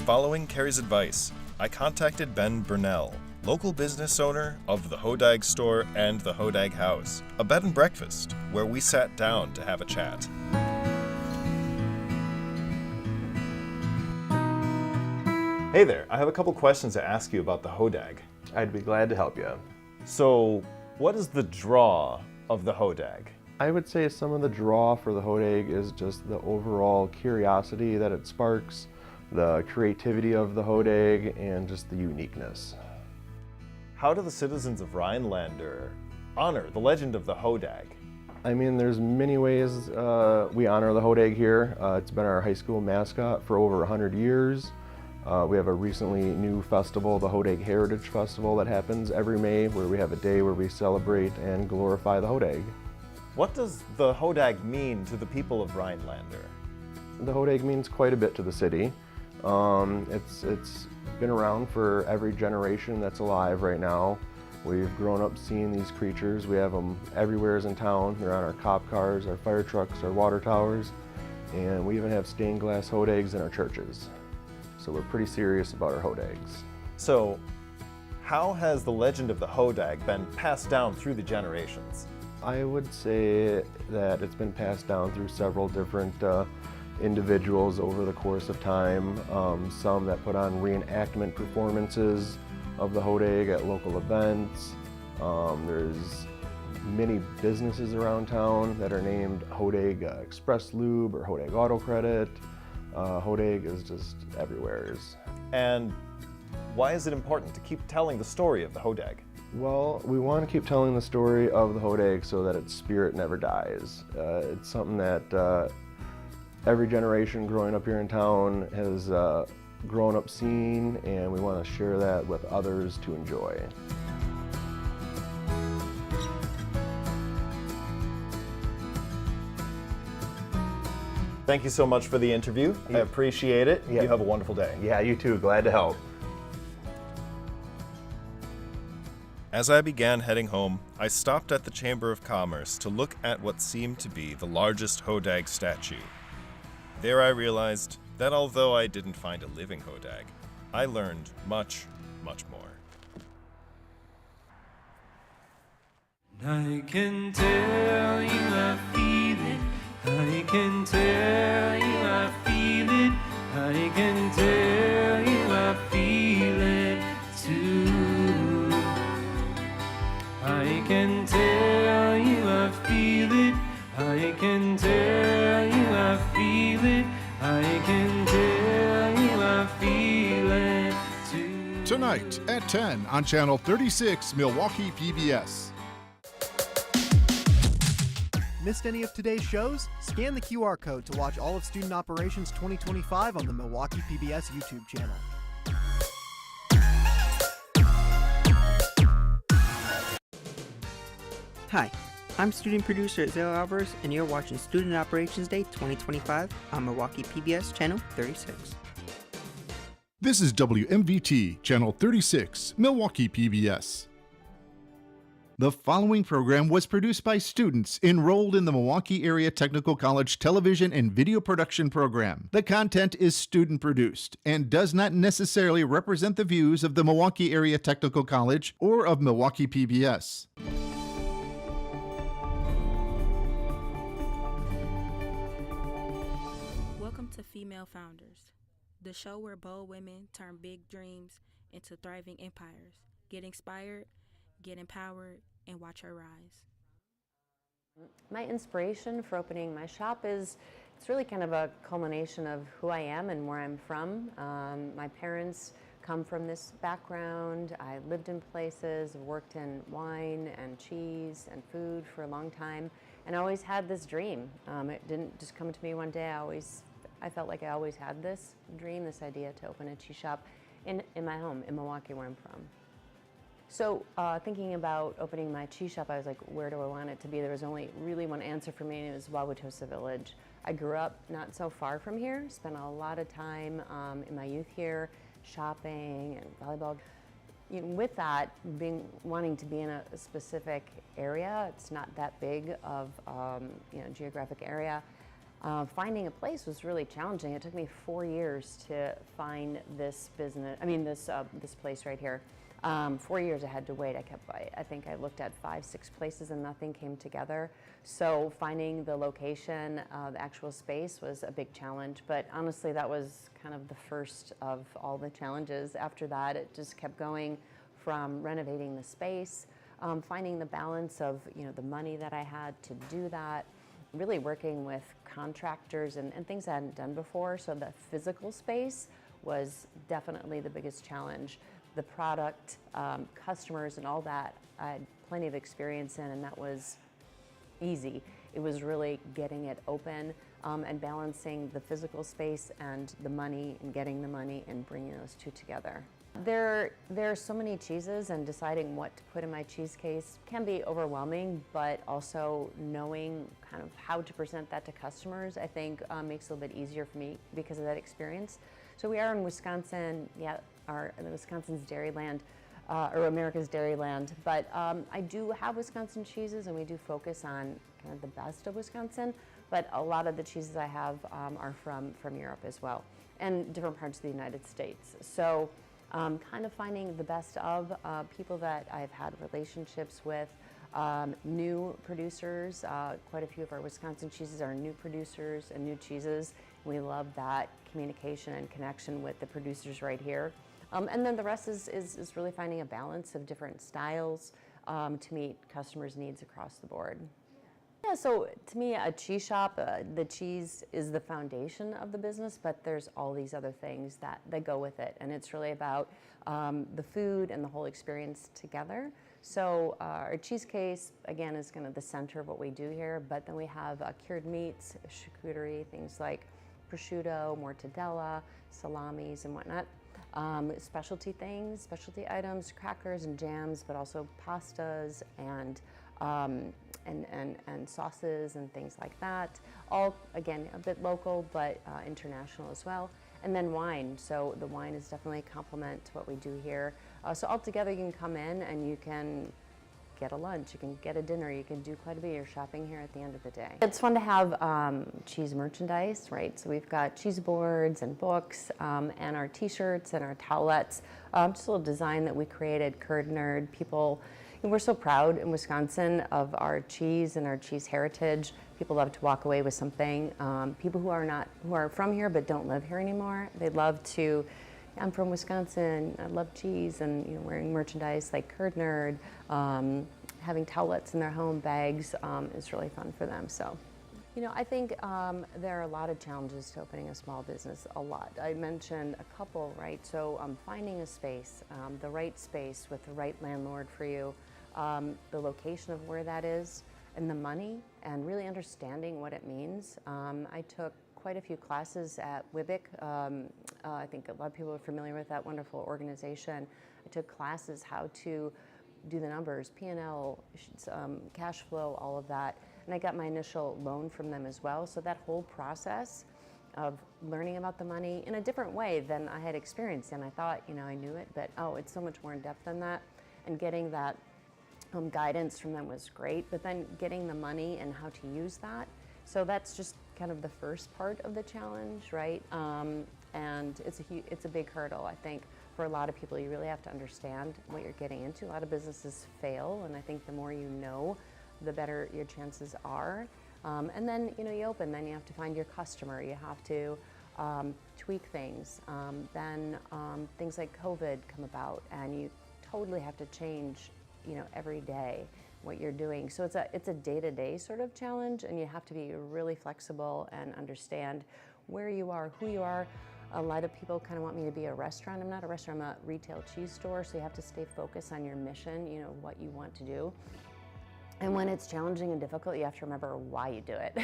Following Carrie's advice, I contacted Ben Burnell, local business owner of the Hodag Store and the Hodag House, a bed and breakfast where we sat down to have a chat. Hey there, I have a couple questions to ask you about the hodag. I'd be glad to help you. So, what is the draw of the hodag? I would say some of the draw for the hodag is just the overall curiosity that it sparks, the creativity of the hodag, and just the uniqueness. How do the citizens of Rhinelander honor the legend of the hodag? I mean, there's many ways we honor the hodag here. It's been our high school mascot for over 100 years. We have a recently new festival, the Hodag Heritage Festival, that happens every May, where we have a day where we celebrate and glorify the hodag. What does the hodag mean to the people of Rhinelander? The hodag means quite a bit to the city. It's been around for every generation that's alive right now. We've grown up seeing these creatures. We have them everywhere in town. They're on our cop cars, our fire trucks, our water towers, and we even have stained glass hodags in our churches. So we're pretty serious about our hodags. So, how has the legend of the hodag been passed down through the generations? I would say that it's been passed down through several different individuals over the course of time. Some that put on reenactment performances of the hodag at local events. There's many businesses around town that are named Hodag Express Lube or Hodag Auto Credit. Hodag is just everywhere. And why is it important to keep telling the story of the hodag? Well, we want to keep telling the story of the hodag so that its spirit never dies. It's something that every generation growing up here in town has grown up seeing, and we want to share that with others to enjoy. Thank you so much for the interview. I appreciate it. Yeah. You have a wonderful day. Yeah, you too. Glad to help. As I began heading home, I stopped at the Chamber of Commerce to look at what seemed to be the largest hodag statue. There I realized that although I didn't find a living hodag, I learned much, much more. I can tell you I feel it. I can tell you I feel it. I can tell you I feel it too. I can tell you I feel it. I can tell you I feel it. I can tell you I feel it too. Tonight at 10 on Channel 36, Milwaukee PBS. Missed any of today's shows? Scan the QR code to watch all of Student Operations 2025 on the Milwaukee PBS YouTube channel. Hi, I'm student producer Zale Alvarez, and you're watching Student Operations Day 2025 on Milwaukee PBS Channel 36. This is WMVT, Channel 36, Milwaukee PBS. The following program was produced by students enrolled in the Milwaukee Area Technical College Television and Video Production Program. The content is student-produced and does not necessarily represent the views of the Milwaukee Area Technical College or of Milwaukee PBS. Welcome to Female Founders, the show where bold women turn big dreams into thriving empires. Get inspired, get empowered, and watch her rise. My inspiration for opening my shop it's really kind of a culmination of who I am and where I'm from. My parents come from this background. I lived in places, worked in wine and cheese and food for a long time, and I always had this dream. It didn't just come to me one day. I felt like I always had this dream, this idea to open a cheese shop in my home, in Milwaukee, where I'm from. So thinking about opening my cheese shop, I was like, where do I want it to be? There was only really one answer for me, and it was Wauwatosa Village. I grew up not so far from here, spent a lot of time in my youth here, shopping and volleyball. With that, wanting to be in a specific area, it's not that big of geographic area. Finding a place was really challenging. It took me 4 years to find this this place right here. 4 years I had to wait. I think I looked at 5-6 places and nothing came together. So finding the location, the actual space was a big challenge. But honestly, that was kind of the first of all the challenges. After that, it just kept going from renovating the space, finding the balance of the money that I had to do that, really working with contractors and things I hadn't done before. So the physical space was definitely the biggest challenge. The product, customers, and all that, I had plenty of experience in, and that was easy. It was really getting it open and balancing the physical space and the money, and getting the money and bringing those two together. There are so many cheeses, and deciding what to put in my cheese case can be overwhelming, but also knowing kind of how to present that to customers, I think makes it a little bit easier for me because of that experience. So we are in Wisconsin, Wisconsin's Dairyland, or America's Dairyland, but I do have Wisconsin cheeses, and we do focus on kind of the best of Wisconsin, but a lot of the cheeses I have are from Europe as well, and different parts of the United States. So kind of finding the best of people that I've had relationships with, new producers. Quite a few of our Wisconsin cheeses are new producers and new cheeses. We love that communication and connection with the producers right here. And then the rest is really finding a balance of different styles to meet customers' needs across the board. Yeah, so to me, a cheese shop, the cheese is the foundation of the business, but there's all these other things that go with it. And it's really about the food and the whole experience together. So our cheese case, again, is kind of the center of what we do here, but then we have cured meats, charcuterie, things like prosciutto, mortadella, salamis, and whatnot. Specialty things, specialty items, crackers and jams, but also pastas and sauces and things like that. All, again, a bit local, but international as well. And then wine. So the wine is definitely a complement to what we do here. So altogether, you can come in and you can get a lunch, you can get a dinner, you can do quite a bit of your shopping here at the end of the day. It's fun to have cheese merchandise, right? So we've got cheese boards and books and our t-shirts and our towelettes. Just a little design that we created, Curd Nerd. People, we're so proud in Wisconsin of our cheese and our cheese heritage. People love to walk away with something. People who are from here but don't live here anymore, they love to, I'm from Wisconsin, I love cheese, and wearing merchandise like Curd Nerd, having towelettes in their home bags is really fun for them. So, I think there are a lot of challenges to opening a small business, a lot. I mentioned a couple, right? So finding a space, the right space with the right landlord for you, the location of where that is, and the money and really understanding what it means. I took quite a few classes at WIBIC. I think a lot of people are familiar with that wonderful organization. I took classes how to do the numbers, P&L, cash flow, all of that. And I got my initial loan from them as well. So that whole process of learning about the money in a different way than I had experienced. And I thought, you know, I knew it, but oh, it's so much more in depth than that. And getting that guidance from them was great, but then getting the money and how to use that. So that's just kind of the first part of the challenge, right? And it's a big hurdle, I think. For a lot of people, you really have to understand what you're getting into. A lot of businesses fail, and I think the more you know, the better your chances are. And then, you know, you open, then you have to find your customer. You have to tweak things. Then things like COVID come about, and you totally have to change, you know, every day what you're doing. So it's a day-to-day sort of challenge, and you have to be really flexible and understand where you are, who you are. A lot of people kind of want me to be a restaurant. I'm not a restaurant, I'm a retail cheese store, so you have to stay focused on your mission, you know, what you want to do. And when it's challenging and difficult, you have to remember why you do it.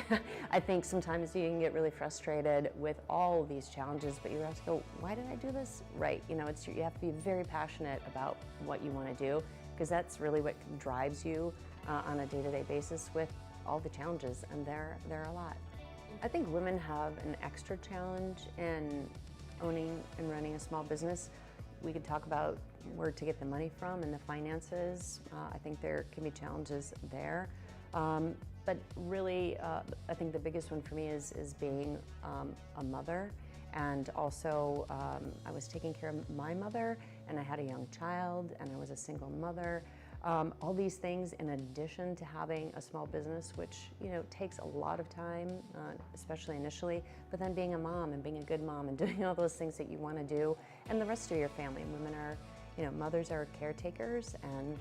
I think sometimes you can get really frustrated with all these challenges, but you have to go, why did I do this? Right, you know, you have to be very passionate about what you want to do, because that's really what drives you on a day-to-day basis with all the challenges, and there are a lot. I think women have an extra challenge in owning and running a small business. We could talk about where to get the money from and the finances. I think there can be challenges there. But really, I think the biggest one for me is being a mother. And also, I was taking care of my mother, and I had a young child, and I was a single mother. All these things in addition to having a small business, which, you know, takes a lot of time, especially initially, but then being a mom and being a good mom and doing all those things that you want to do, and the rest of your family. Women are, you know, mothers are caretakers, and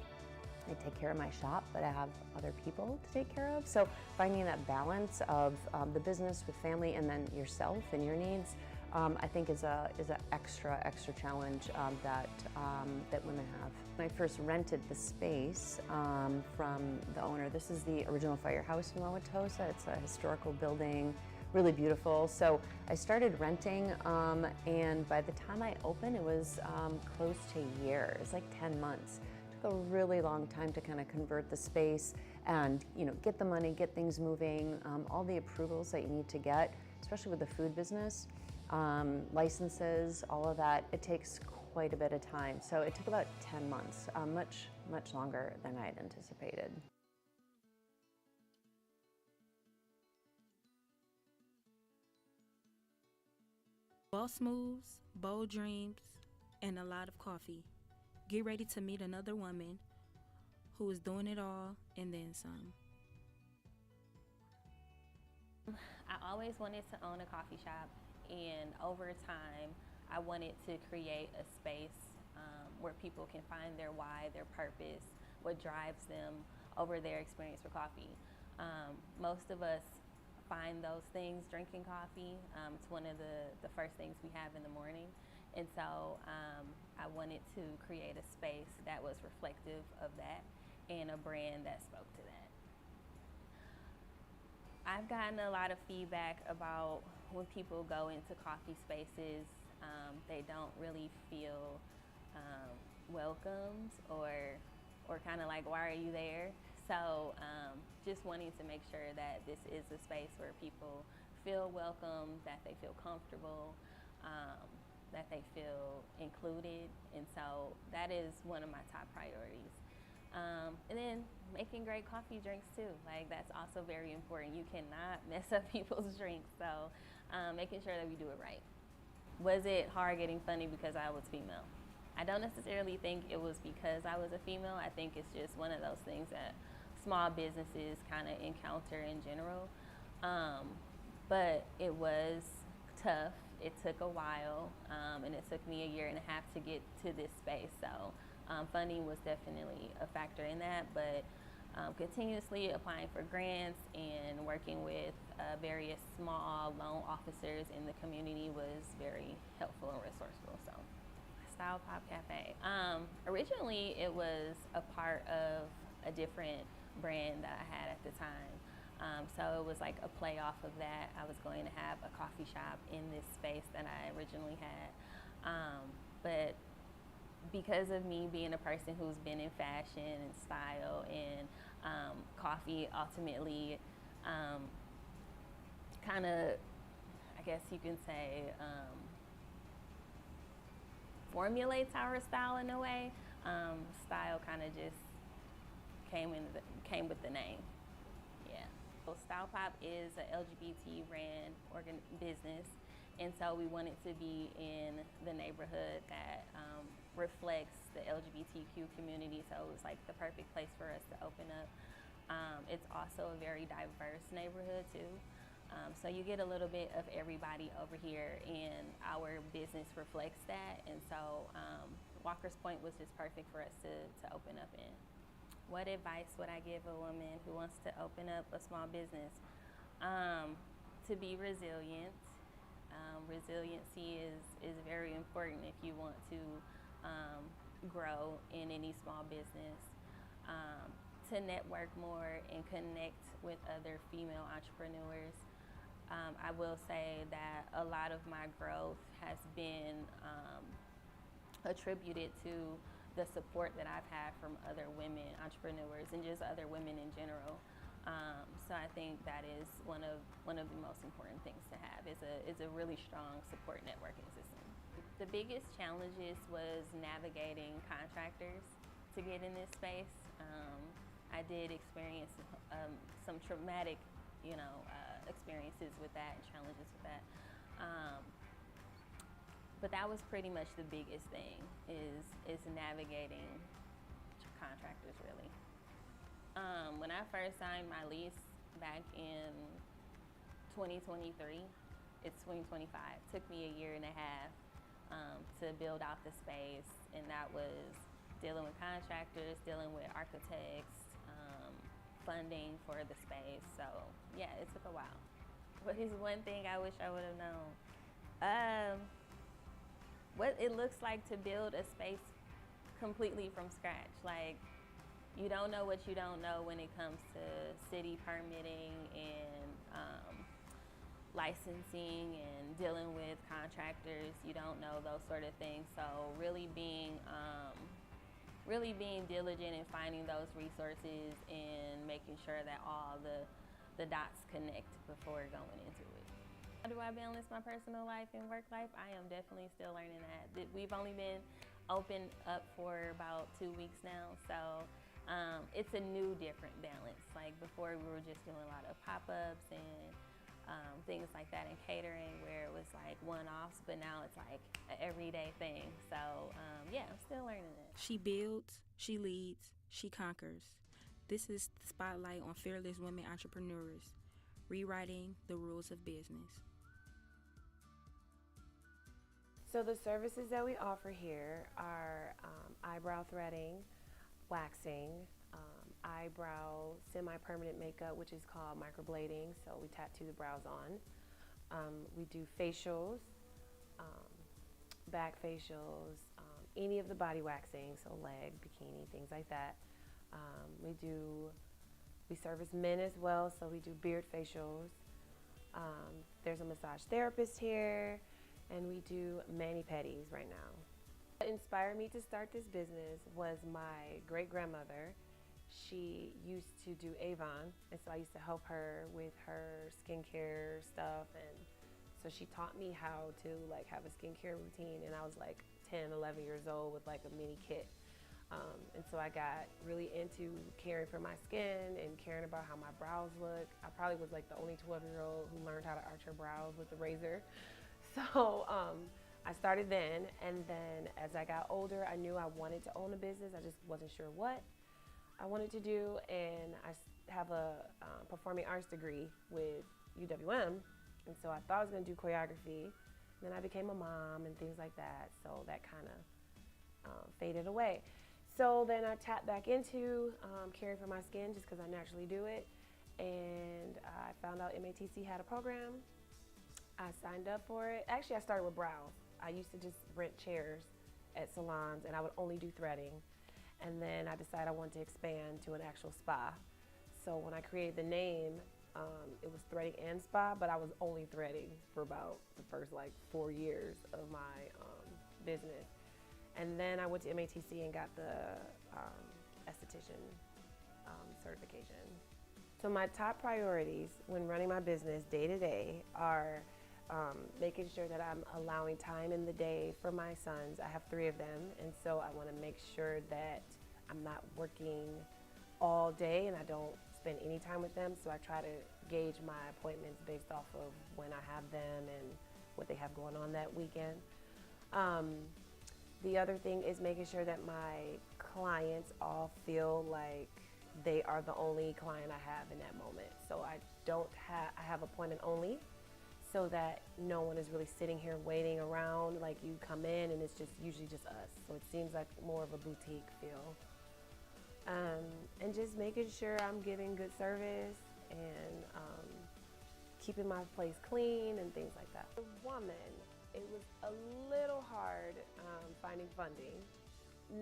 I take care of my shop, but I have other people to take care of. So finding that balance of the business with family and then yourself and your needs, I think is an extra challenge that women have. When I first rented the space from the owner, this is the original firehouse in Milwaukyssey. It's a historical building, really beautiful. So I started renting, and by the time I opened, it was close to a year. It was like 10 months. It took a really long time to kind of convert the space and, you know, get the money, get things moving, all the approvals that you need to get, especially with the food business. Licenses, all of that, it takes quite a bit of time. So it took about 10 months, much longer than I had anticipated. Boss moves, bold dreams, and a lot of coffee. Get ready to meet another woman who is doing it all and then some. I always wanted to own a coffee shop. And over time, I wanted to create a space where people can find their why, their purpose, what drives them over their experience with coffee. Most of us find those things drinking coffee. It's one of the first things we have in the morning. And so I wanted to create a space that was reflective of that and a brand that spoke to that. I've gotten a lot of feedback about when people go into coffee spaces, they don't really feel welcomed or kind of like, why are you there? So just wanting to make sure that this is a space where people feel welcome, that they feel comfortable, that they feel included. And so that is one of my top priorities. And then making great coffee drinks too. Like, that's also very important. You cannot mess up people's drinks. So making sure that we do it right. Was it hard getting funding because I was female? I don't necessarily think it was because I was a female. I think it's just one of those things that small businesses kind of encounter in general. But it was tough. It took a while, and it took me 1.5 years to get to this space. So funding was definitely a factor in that, but continuously applying for grants and working with various small loan officers in the community was very helpful and resourceful. So, Style Pop Cafe. Originally, it was a part of a different brand that I had at the time. So it was like a play off of that. I was going to have a coffee shop in this space that I originally had. But because of me being a person who's been in fashion and style and coffee ultimately kind of, I guess you can say, formulates our style in a way. Style kind of just came with the name. Yeah. So Style Pop is an LGBT ran business, and so we wanted to be in the neighborhood that reflects the LGBTQ community. So it was like the perfect place for us to open up. It's also a very diverse neighborhood too. So you get a little bit of everybody over here, and our business reflects that. And so Walker's Point was just perfect for us to open up in. What advice would I give a woman who wants to open up a small business? To be resilient. Resiliency is very important if you want to grow in any small business. To network more and connect with other female entrepreneurs. I will say that a lot of my growth has been attributed to the support that I've had from other women entrepreneurs and just other women in general. So I think that is one of the most important things to have is a really strong support networking system. The biggest challenges was navigating contractors to get in this space. I did experience some traumatic, experiences with that and challenges with that. But that was pretty much the biggest thing is navigating contractors really. When I first signed my lease back in 2023, it's 2025. It took me a year and a half to build out the space, and that was dealing with contractors, dealing with architects, funding for the space. So yeah, it took a while. What is one thing I wish I would have known? What it looks like to build a space completely from scratch. Like, you don't know what you don't know when it comes to city permitting and licensing and dealing with contractors. You don't know those sort of things. So really being diligent in finding those resources and making sure that all the dots connect before going into it. How do I balance my personal life and work life? I am definitely still learning that. We've only been open up for about 2 weeks now, so it's a new, different balance. Like before, we were just doing a lot of pop-ups and things like that and catering, where it was like one-offs, but now it's like an everyday thing. So yeah, I'm still learning it. She builds, she leads, she conquers. This is the spotlight on fearless women entrepreneurs, rewriting the rules of business. So the services that we offer here are eyebrow threading, waxing, eyebrow semi-permanent makeup, which is called microblading, so we tattoo the brows on. We do facials, back facials, any of the body waxing, so leg, bikini, things like that. We service men as well, so we do beard facials. There's a massage therapist here, and we do mani-pedis right now. What inspired me to start this business was my great-grandmother. She used to do Avon, and so I used to help her with her skincare stuff, and so she taught me how to like have a skincare routine, and I was like 10, 11 years old with like a mini kit. And so I got really into caring for my skin and caring about how my brows look. I probably was like the only 12-year-old who learned how to arch her brows with a razor. So I started then, and then as I got older, I knew I wanted to own a business. I just wasn't sure what I wanted to do, and I have a performing arts degree with UWM, and so I thought I was going to do choreography. Then I became a mom and things like that, so that kind of faded away. So then I tapped back into caring for my skin just because I naturally do it, and I found out MATC had a program. I signed up for it. Actually, I started with brows. I used to just rent chairs at salons, and I would only do threading. And then I decided I wanted to expand to an actual spa. So when I created the name, it was threading and spa, but I was only threading for about the first like 4 years of my business. And then I went to MATC and got the esthetician certification. So my top priorities when running my business day to day are making sure that I'm allowing time in the day for my sons. I have 3 of them, and so I want to make sure that I'm not working all day and I don't spend any time with them. So I try to gauge my appointments based off of when I have them and what they have going on that weekend. The other thing is making sure that my clients all feel like they are the only client I have in that moment. So I have appointment only, so that no one is really sitting here waiting around. Like you come in and it's just usually just us. So it seems like more of a boutique feel. And just making sure I'm giving good service and keeping my place clean and things like that. The woman, it was a little hard finding funding,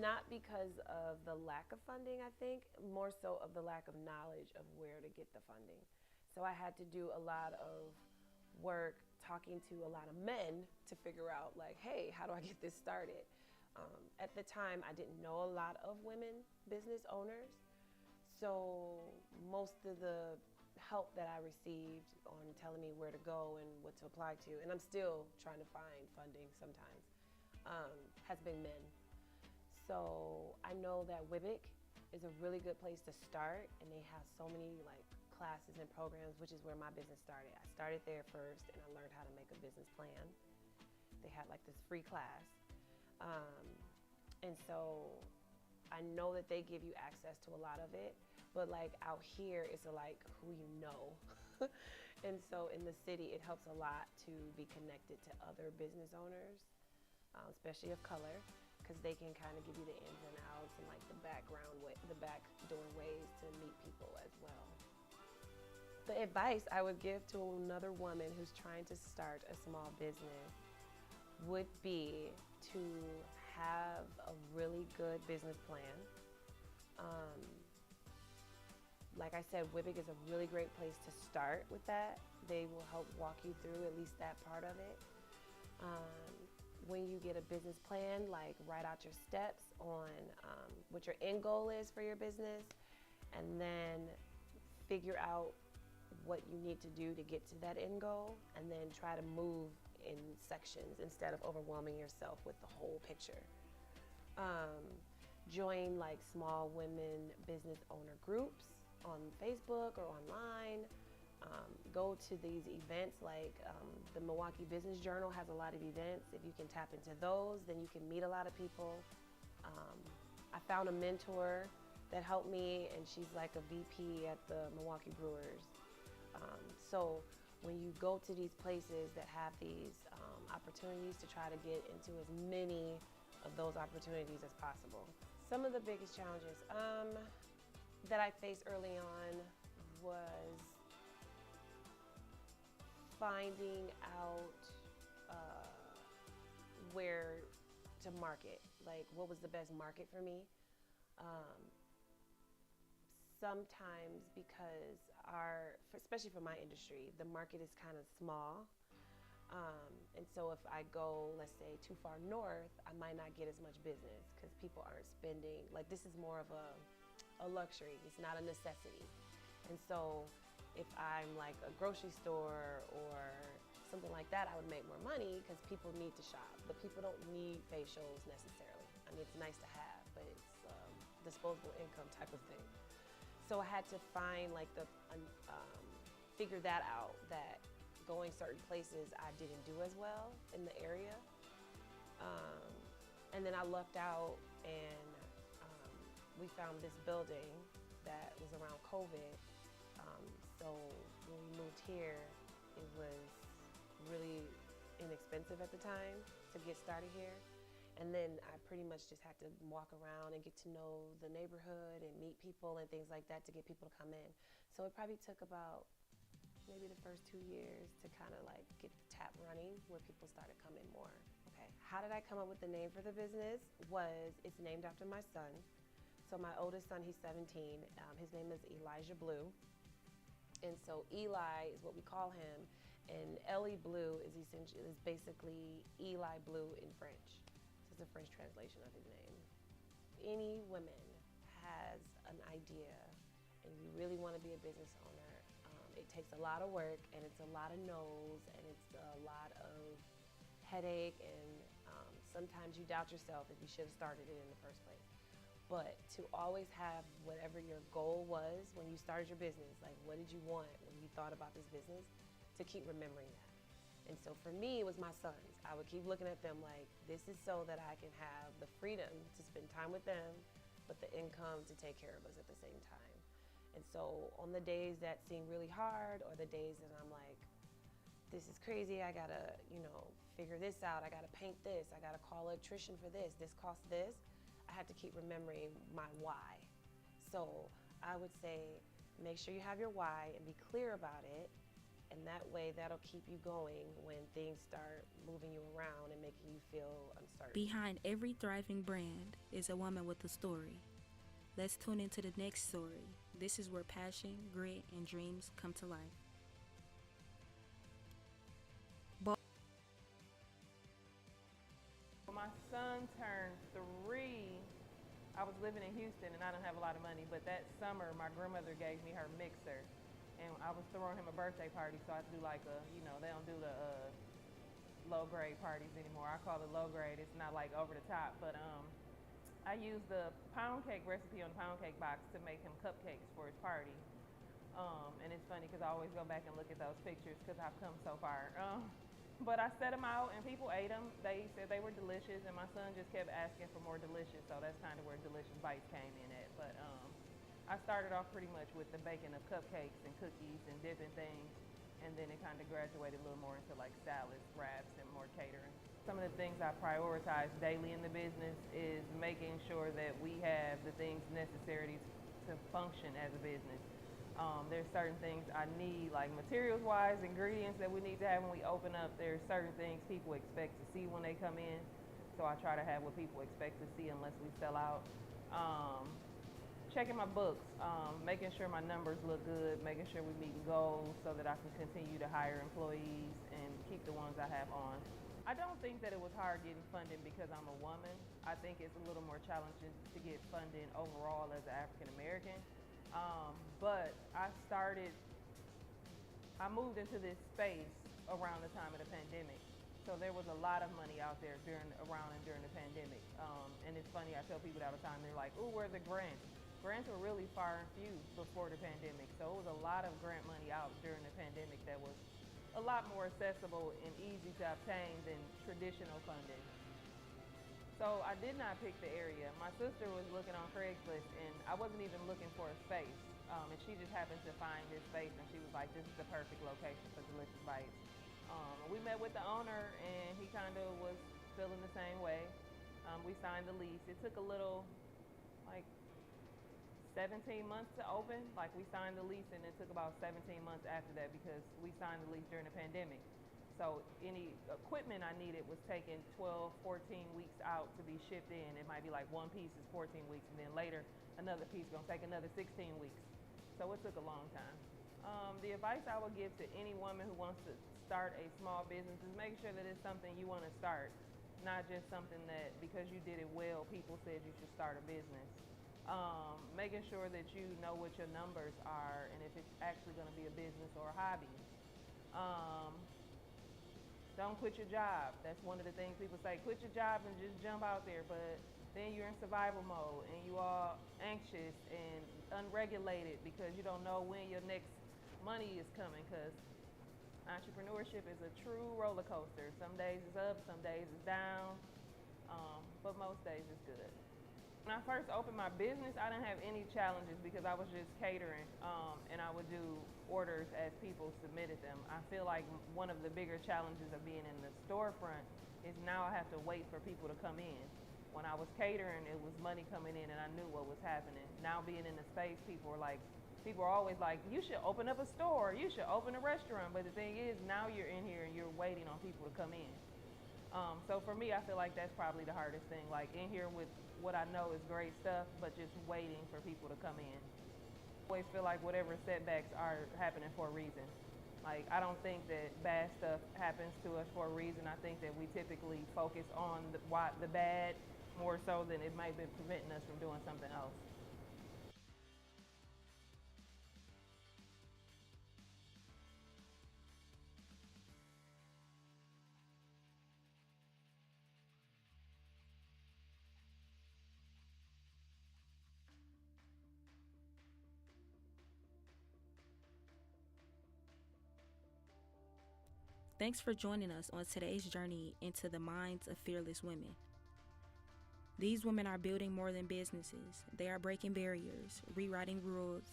not because of the lack of funding, I think, more so of the lack of knowledge of where to get the funding. So I had to do a lot of work talking to a lot of men to figure out like, hey, how do I get this started? At the time, I didn't know a lot of women business owners, so most of the help that I received on telling me where to go and what to apply to, and I'm still trying to find funding sometimes, has been men. So I know that WIBIC is a really good place to start, and they have so many like classes and programs, which is where my business started. I started there first, and I learned how to make a business plan. They had like this free class. And so I know that they give you access to a lot of it, but like out here, it's like who you know. And so in the city, it helps a lot to be connected to other business owners, especially of color, because they can kind of give you the ins and outs and like the backdoor ways to meet people as well. The advice I would give to another woman who's trying to start a small business would be to have a really good business plan. Like I said, WIBIC is a really great place to start with that. They will help walk you through at least that part of it. When you get a business plan, like write out your steps on what your end goal is for your business, and then figure out what you need to do to get to that end goal, and then try to move in sections instead of overwhelming yourself with the whole picture. Join like small women business owner groups on Facebook or online. Go to these events like the Milwaukee Business Journal has a lot of events. If you can tap into those, then you can meet a lot of people. I found a mentor that helped me, and she's like a VP at the Milwaukee Brewers. So when you go to these places that have these opportunities, to try to get into as many of those opportunities as possible. Some of the biggest challenges that I faced early on was finding out where to market, like what was the best market for me. Sometimes because especially for my industry, the market is kind of small. And so if I go, let's say, too far north, I might not get as much business because people aren't spending, like this is more of a luxury, it's not a necessity. And so if I'm like a grocery store or something like that, I would make more money because people need to shop, but people don't need facials necessarily. I mean, it's nice to have, but it's disposable income type of thing. So I had to find like figure that out, that going certain places I didn't do as well in the area. And then I lucked out and we found this building that was around COVID. So when we moved here, it was really inexpensive at the time to get started here. And then I pretty much just had to walk around and get to know the neighborhood and meet people and things like that to get people to come in. So it probably took about maybe the first 2 years to kind of like get the tap running where people started coming more. Okay, how did I come up with the name for the business? It's named after my son. So my oldest son, he's 17. His name is Elijah Blue. And so Eli is what we call him, and Ellie Blue is basically Eli Blue in French. This is a French translation of his name. Any woman has an idea and you really want to be a business owner, it takes a lot of work, and it's a lot of no's, and it's a lot of headache, and sometimes you doubt yourself if you should have started it in the first place. But to always have whatever your goal was when you started your business, like what did you want when you thought about this business, to keep remembering that. And so for me, it was my sons. I would keep looking at them like, this is so that I can have the freedom to spend time with them, but the income to take care of us at the same time. And so on the days that seem really hard, or the days that I'm like, this is crazy, I gotta, figure this out, I gotta paint this, I gotta call an electrician for this costs this, I had to keep remembering my why. So I would say, make sure you have your why and be clear about it, and that way that'll keep you going when things start moving you around and making you feel uncertain. Behind every thriving brand is a woman with a story. Let's tune into the next story. This is where passion, grit, and dreams come to life. When my son turned 3, I was living in Houston and I don't have a lot of money, but that summer my grandmother gave me her mixer, and I was throwing him a birthday party, so I do like they don't do the low grade parties anymore. I call it low grade. It's not like over the top, but I used the pound cake recipe on the pound cake box to make him cupcakes for his party. And it's funny because I always go back and look at those pictures because I've come so far. But I set them out and people ate them. They said they were delicious, and my son just kept asking for more delicious, so that's kind of where Delicious Bites came in at. But I started off pretty much with the baking of cupcakes and cookies and different things, and then it kind of graduated a little more into like salads, wraps, and more catering. Some of the things I prioritize daily in the business is making sure that we have the things necessary to function as a business. There's certain things I need, like materials-wise, ingredients that we need to have when we open up. There's certain things people expect to see when they come in, so I try to have what people expect to see unless we sell out. Checking my books, making sure my numbers look good, making sure we're meeting goals so that I can continue to hire employees and keep the ones I have on. I don't think that it was hard getting funding because I'm a woman. I think it's a little more challenging to get funding overall as an African American. But I moved into this space around the time of the pandemic. So there was a lot of money out there around and during the pandemic. And it's funny, I tell people all the time, they're like, ooh, where's the grants? Grants were really far and few before the pandemic. So it was a lot of grant money out during the pandemic that was a lot more accessible and easy to obtain than traditional funding. So I did not pick the area. My sister was looking on Craigslist, and I wasn't even looking for a space. And she just happened to find this space, and she was like, this is the perfect location for Delicious Bites. We met with the owner, and he kind of was feeling the same way. We signed the lease. It took a little, like 17 months to open. Like we signed the lease, and it took about 17 months after that because we signed the lease during the pandemic. So any equipment I needed was taking 12, 14 weeks out to be shipped in. It might be like one piece is 14 weeks, and then later another piece is gonna take another 16 weeks. So it took a long time. The advice I would give to any woman who wants to start a small business is make sure that it's something you want to start, not just something that because you did it well, people said you should start a business. Making sure that you know what your numbers are and if it's actually gonna be a business or a hobby. Don't quit your job. That's one of the things people say, quit your job and just jump out there, but then you're in survival mode and you are anxious and unregulated because you don't know when your next money is coming, because entrepreneurship is a true roller coaster. Some days it's up, some days it's down, but most days it's good. When I first opened my business, I didn't have any challenges because I was just catering, and I would do orders as people submitted them. I feel like one of the bigger challenges of being in the storefront is now I have to wait for people to come in. When I was catering, it was money coming in and I knew what was happening. Now being in the space, people are always like, you should open up a store, you should open a restaurant. But the thing is, now you're in here and you're waiting on people to come in. So for me, I feel like that's probably the hardest thing. Like in here with what I know is great stuff, but just waiting for people to come in. I always feel like whatever setbacks are happening for a reason. Like I don't think that bad stuff happens to us for a reason. I think that we typically focus on the bad more so than it might be preventing us from doing something else. Thanks for joining us on today's journey into the minds of fearless women. These women are building more than businesses. They are breaking barriers, rewriting rules,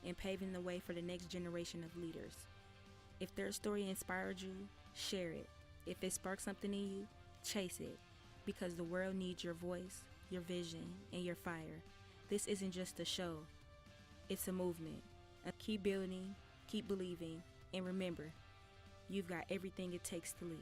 and paving the way for the next generation of leaders. If their story inspired you, share it. If it sparked something in you, chase it. Because the world needs your voice, your vision, and your fire. This isn't just a show. It's a movement. Keep building, keep believing, and remember, you've got everything it takes to lead.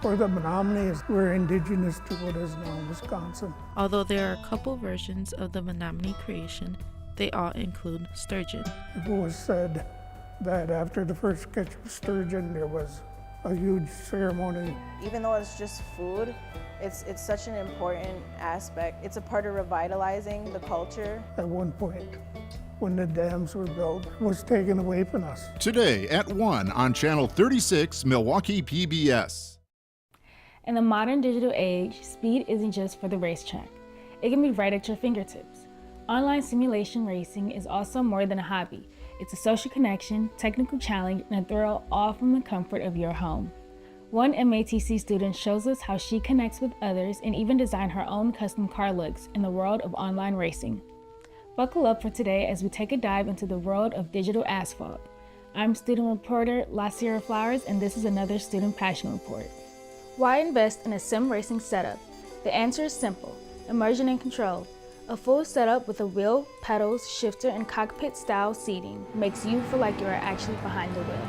For the Menominee, we're indigenous to what is now Wisconsin. Although there are a couple versions of the Menominee creation, they all include sturgeon. It was said that after the first catch of sturgeon, there was a huge ceremony. Even though it's just food, it's such an important aspect. It's a part of revitalizing the culture. At one point, when the dams were built, it was taken away from us. Today at 1 on Channel 36, Milwaukee PBS. In the modern digital age, speed isn't just for the racetrack. It can be right at your fingertips. Online simulation racing is also more than a hobby. It's a social connection, technical challenge, and a thrill, all from the comfort of your home. One MATC student shows us how she connects with others and even designed her own custom car looks in the world of online racing. Buckle up for today as we take a dive into the world of digital asphalt. I'm student reporter La Sierra Flowers, and this is another Student Passion Report. Why invest in a sim racing setup? The answer is simple: immersion and control. A full setup with a wheel, pedals, shifter, and cockpit-style seating makes you feel like you are actually behind the wheel.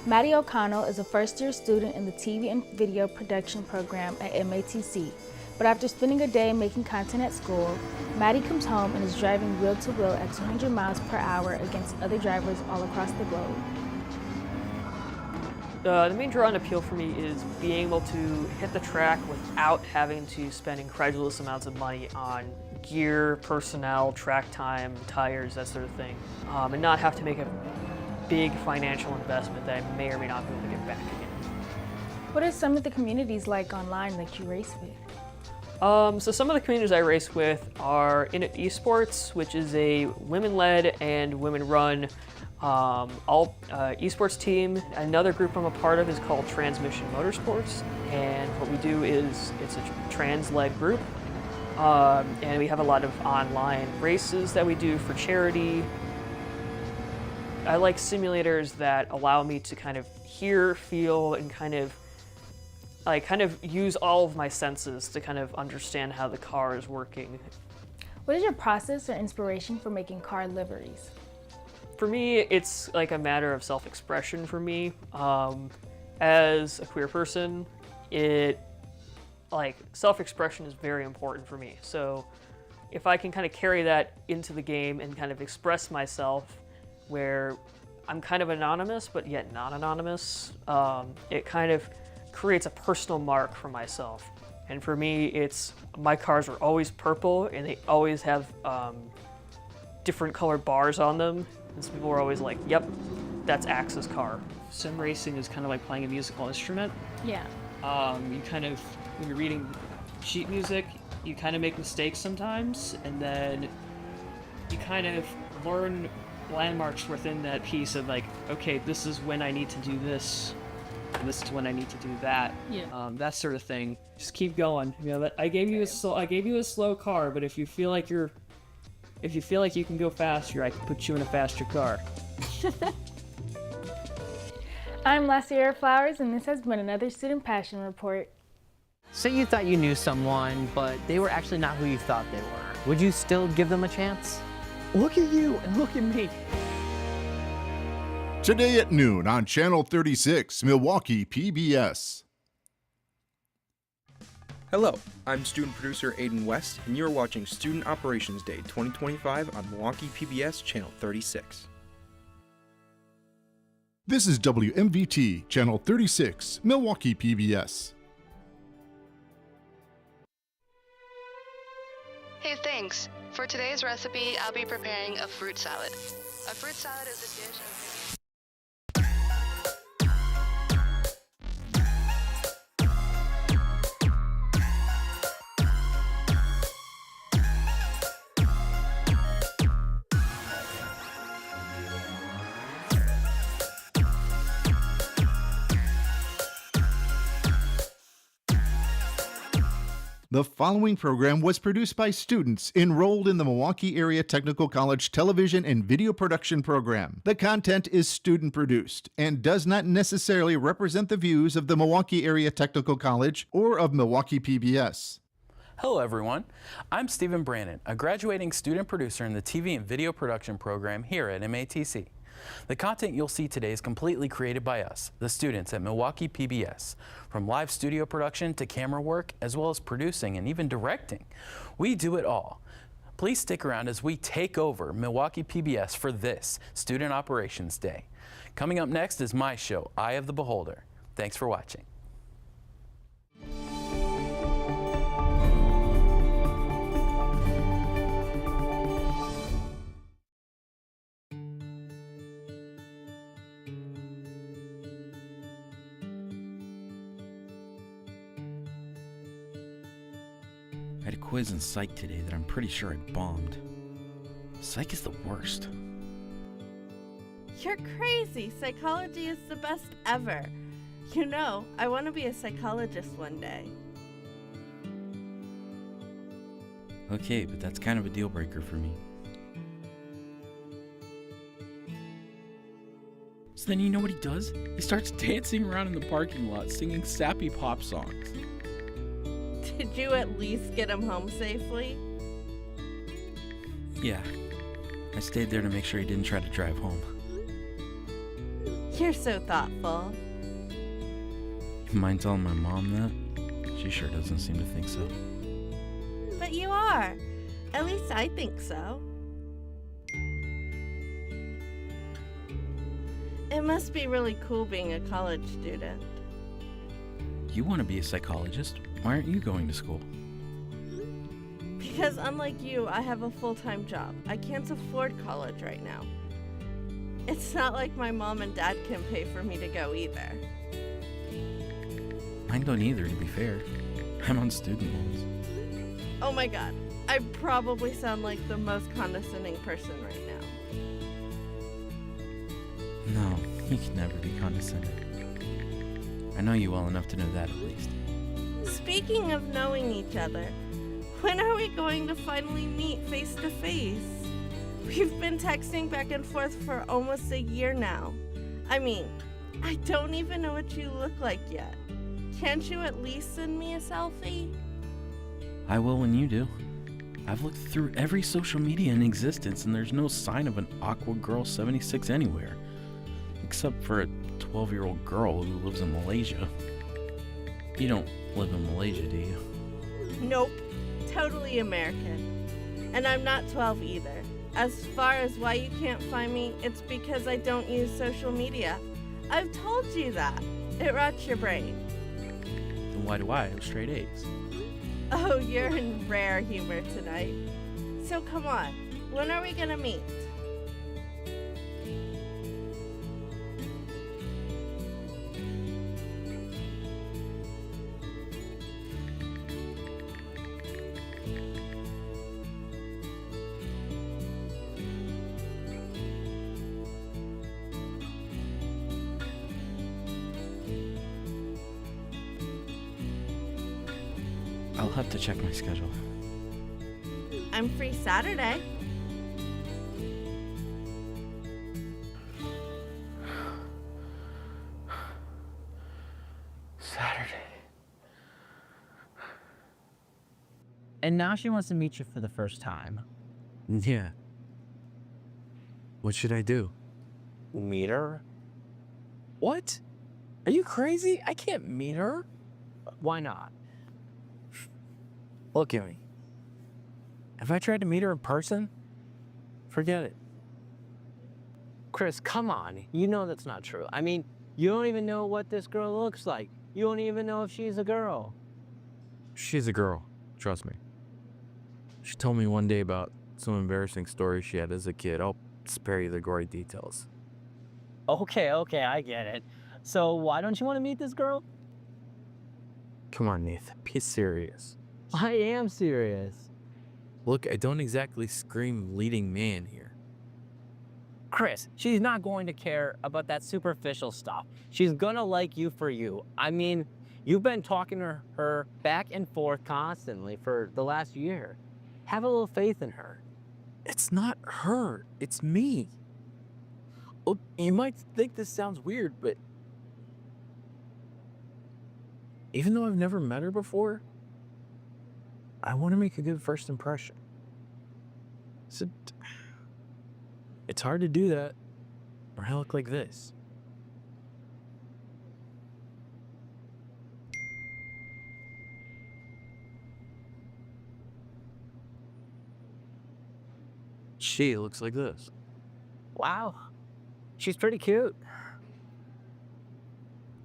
Maddie O'Connell is a first-year student in the TV and video production program at MATC. But after spending a day making content at school, Maddie comes home and is driving wheel-to-wheel at 200 miles per hour against other drivers all across the globe. The main draw and appeal for me is being able to hit the track without having to spend incredulous amounts of money on gear, personnel, track time, tires, that sort of thing, and not have to make a big financial investment that I may or may not be able to get back again. What are some of the communities like online that you race with? So some of the communities I race with are In It Esports, which is a women-led and women-run esports team. Another group I'm a part of is called Transmission Motorsports, and what we do is it's a trans-led group, and we have a lot of online races that we do for charity. I like simulators that allow me to kind of hear, feel, and kind of use all of my senses to kind of understand how the car is working. What is your process or inspiration for making car liveries? For me, it's like a matter of self-expression for me. As a queer person, self-expression is very important for me. So if I can kind of carry that into the game and kind of express myself where I'm kind of anonymous, but yet not anonymous, it kind of creates a personal mark for myself. And for me, my cars are always purple and they always have different colored bars on them. And so people were always like, yep, that's Axe's car. Sim racing is kind of like playing a musical instrument. Yeah. You kind of, when you're reading sheet music, you kind of make mistakes sometimes, and then you kind of learn landmarks within that piece of like, okay, this is when I need to do this, and this is when I need to do that. Yeah. That sort of thing. Just keep going. You know, I gave you a slow car, but if you feel like you can go faster, I can put you in a faster car. I'm Lassier Flowers, and this has been another Student Passion Report. Say you thought you knew someone, but they were actually not who you thought they were. Would you still give them a chance? Look at you and look at me. Today at noon on Channel 36, Milwaukee PBS. Hello, I'm student producer Aiden West, and you're watching Student Operations Day 2025 on Milwaukee PBS Channel 36. This is WMVT, Channel 36, Milwaukee PBS. Hey, thanks. For today's recipe, I'll be preparing a fruit salad. A fruit salad is a dish of... The following program was produced by students enrolled in the Milwaukee Area Technical College Television and Video Production Program. The content is student produced and does not necessarily represent the views of the Milwaukee Area Technical College or of Milwaukee PBS. Hello everyone, I'm Stephen Brannon, a graduating student producer in the TV and Video Production Program here at MATC. The content you'll see today is completely created by us, the students at Milwaukee PBS. From live studio production to camera work, as well as producing and even directing. We do it all. Please stick around as we take over Milwaukee PBS for this Student Operations Day. Coming up next is my show, Eye of the Beholder. Thanks for watching. I had a quiz in psych today that I'm pretty sure I bombed. Psych is the worst. You're crazy. Psychology is the best ever. You know, I want to be a psychologist one day. Okay, but that's kind of a deal breaker for me. So then you know what he does? He starts dancing around in the parking lot singing sappy pop songs. Did you at least get him home safely? Yeah, I stayed there to make sure he didn't try to drive home. You're so thoughtful. You mind telling my mom that? She sure doesn't seem to think so. But you are. At least I think so. It must be really cool being a college student. You want to be a psychologist? Why aren't you going to school? Because unlike you, I have a full-time job. I can't afford college right now. It's not like my mom and dad can pay for me to go either. Mine don't either, to be fair. I'm on student loans. Oh my god, I probably sound like the most condescending person right now. No, you can never be condescending. I know you well enough to know that at least. Speaking of knowing each other, when are we going to finally meet face to face? We've been texting back and forth for almost a year now. I mean, I don't even know what you look like yet. Can't you at least send me a selfie? I will when you do. I've looked through every social media in existence and there's no sign of an Aqua Girl 76 anywhere. Except for a 12-year-old girl who lives in Malaysia. You don't live in Malaysia, do you? Nope. Totally American. And I'm not 12 either. As far as why you can't find me, it's because I don't use social media. I've told you that. It rots your brain. Then why do I have straight A's? Oh, you're in rare humor tonight. So come on, when are we gonna meet? have to check my schedule. I'm free Saturday. Saturday. And now she wants to meet you for the first time. Yeah. What should I do? Meet her? What? Are you crazy? I can't meet her. Why not? Look at me. If I tried to meet her in person, forget it. Chris, come on. You know that's not true. I mean, you don't even know what this girl looks like. You don't even know if she's a girl. She's a girl. Trust me. She told me one day about some embarrassing stories she had as a kid. I'll spare you the gory details. Okay, I get it. So why don't you want to meet this girl? Come on, Nathan. Be serious. I am serious. Look, I don't exactly scream leading man here. Chris, she's not going to care about that superficial stuff. She's gonna like you for you. I mean, you've been talking to her back and forth constantly for the last year. Have a little faith in her. It's not her. It's me. Look, you might think this sounds weird, but even though I've never met her before, I want to make a good first impression. So, it's hard to do that when I look like this. She looks like this. Wow. She's pretty cute.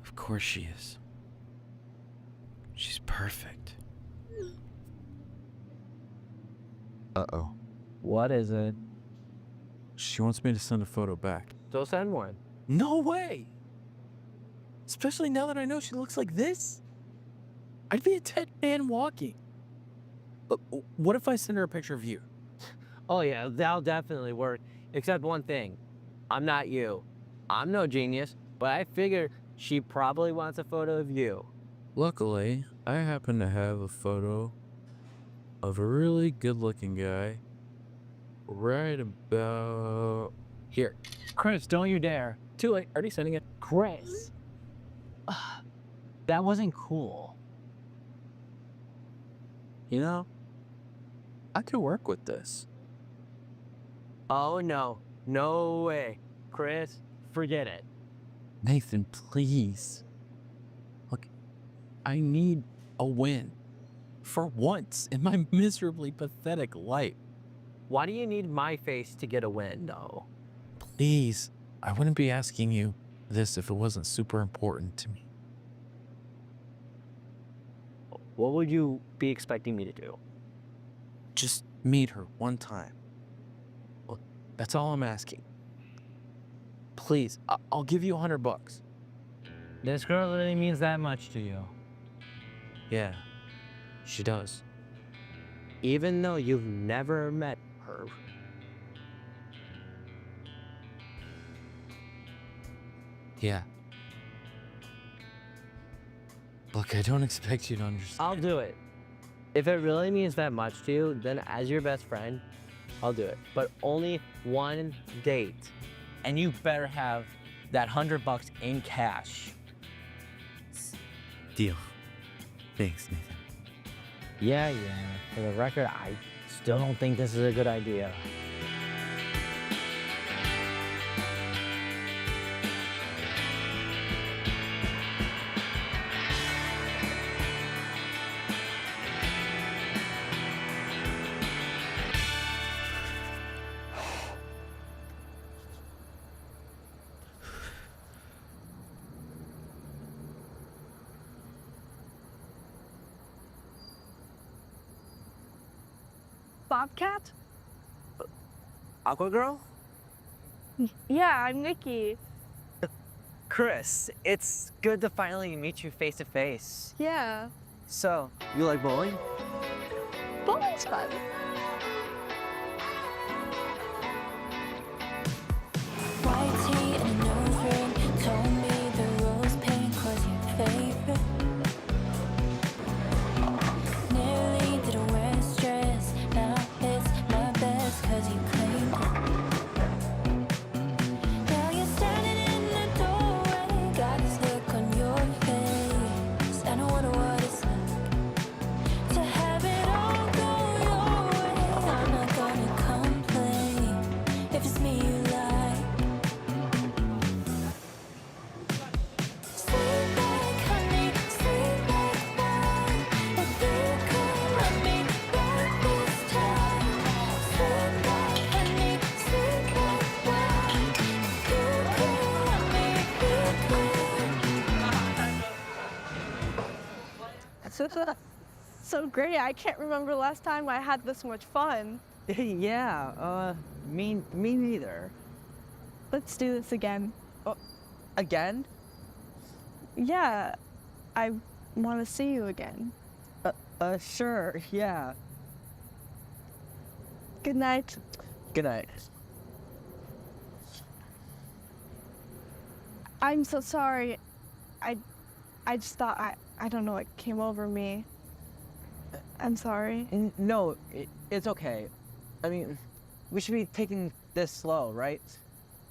Of course she is. She's perfect. Uh-oh. What is it? She wants me to send a photo back. So send one. No way! Especially now that I know she looks like this. I'd be a dead man walking. But what if I send her a picture of you? Oh yeah, that'll definitely work. Except one thing. I'm not you. I'm no genius, but I figure she probably wants a photo of you. Luckily, I happen to have a photo of a really good-looking guy right about here. Chris, don't you dare. Too late. Already sending it. Chris. That wasn't cool. You know, I could work with this. Oh no. No way. Chris, forget it. Nathan, please. Look, I need a win. For once in my miserably pathetic life. Why do you need my face to get a win, though? Please, I wouldn't be asking you this if it wasn't super important to me. What would you be expecting me to do? Just meet her one time. Well, that's all I'm asking. Please, I'll give you $100. This girl really means that much to you. Yeah, she does. Even though you've never met her. Yeah. Look, I don't expect you to understand. I'll do it. If it really means that much to you, then as your best friend, I'll do it. But only one date. And you better have that $100 in cash. Deal. Thanks, Nathan. Yeah. For the record, I still don't think this is a good idea. Bobcat? Aqua Girl? Yeah, I'm Nikki. Chris, it's good to finally meet you face to face. Yeah. So, you like bowling? Bowling's fun. White tee and a nose ring told me the rose pink was your favorite. Nearly if it's me you like. Sweet like honey, sweet like wine. If you could let me back this time. Sweet like honey, sweet like wine. If you could let me be clear. So great. I can't remember the last time I had this much fun. Yeah, me neither. Let's do this again. Again? Yeah, I want to see you again. Sure, yeah. Good night. Good night. I'm so sorry. I just thought, I don't know what came over me. I'm sorry. No, it's okay. I mean, we should be taking this slow, right?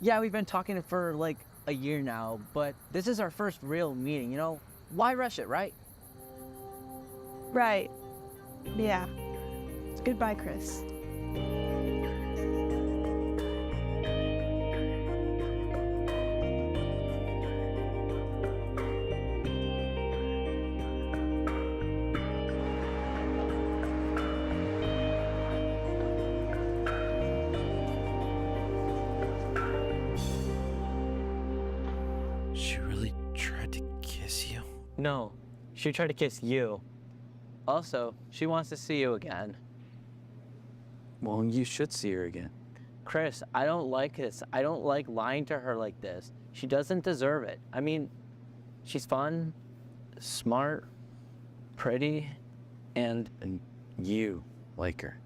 Yeah, we've been talking for like a year now, but this is our first real meeting, you know? Why rush it, right? Right. Yeah. Goodbye, Chris. She really tried to kiss you? No, she tried to kiss you. Also, she wants to see you again. Well, you should see her again. Chris, I don't like this. I don't like lying to her like this. She doesn't deserve it. I mean, she's fun, smart, pretty, and you like her.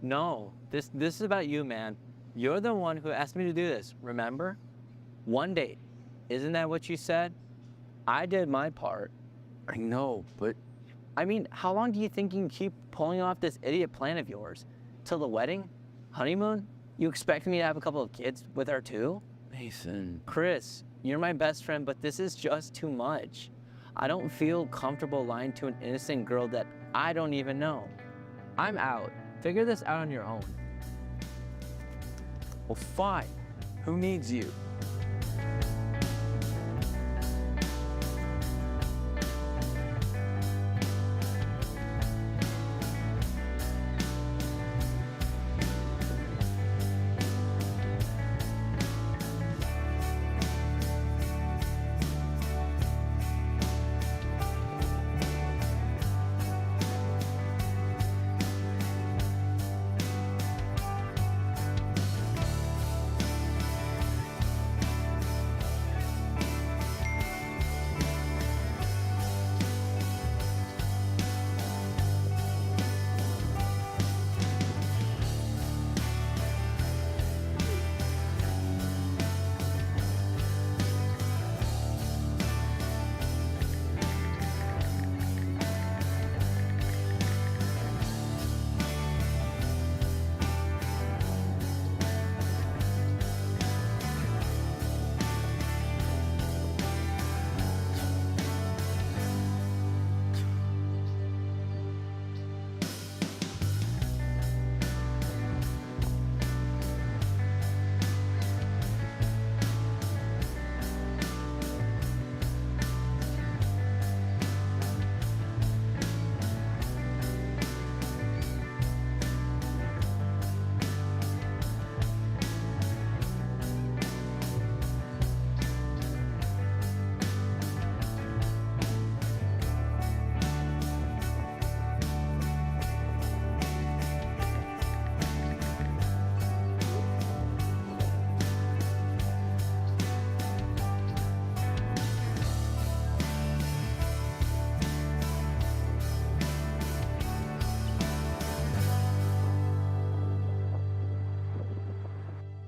No, this is about you, man. You're the one who asked me to do this, remember? One date. Isn't that what you said? I did my part. I know, but... I mean, how long do you think you can keep pulling off this idiot plan of yours? Till the wedding? Honeymoon? You expect me to have a couple of kids with her too? Nathan. Chris, you're my best friend, but this is just too much. I don't feel comfortable lying to an innocent girl that I don't even know. I'm out. Figure this out on your own. Well, fine. Who needs you?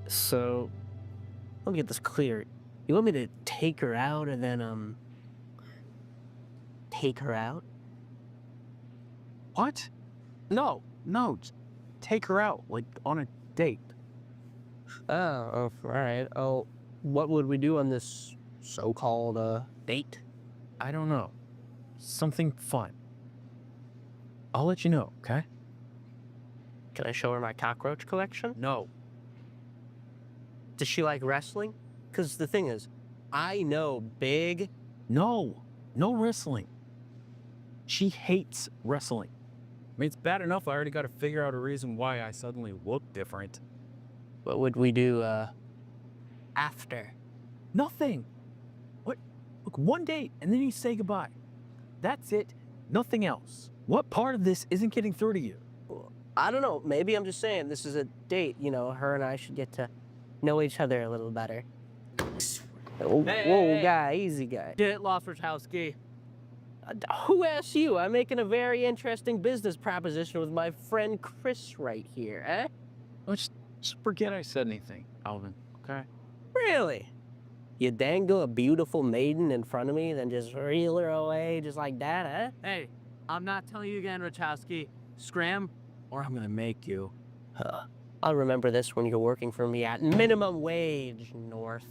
So, let me get this clear. You want me to take her out and then, take her out? What? No, take her out, like on a date. Oh, all right. Oh, what would we do on this so-called, date? I don't know. Something fun. I'll let you know, okay? Can I show her my cockroach collection? No. Does she like wrestling? Because the thing is, I know big. No, no wrestling. She hates wrestling. I mean, it's bad enough I already got to figure out a reason why I suddenly look different. What would we do after? Nothing. What? Look, one date and then you say goodbye. That's it. Nothing else. What part of this isn't getting through to you? I don't know. Maybe I'm just saying this is a date. You know, her and I should get to know each other a little better. Whoa, Hey. guy, easy guy. Get Loffertowski. Who asked you? I'm making a very interesting business proposition with my friend Chris right here, eh? Let's just forget I said anything, Alvin, okay? Really? You dangle a beautiful maiden in front of me, then just reel her away just like that, eh? Hey, I'm not telling you again, Rachowski. Scram, or I'm gonna make you. I'll remember this when you're working for me at minimum wage, North.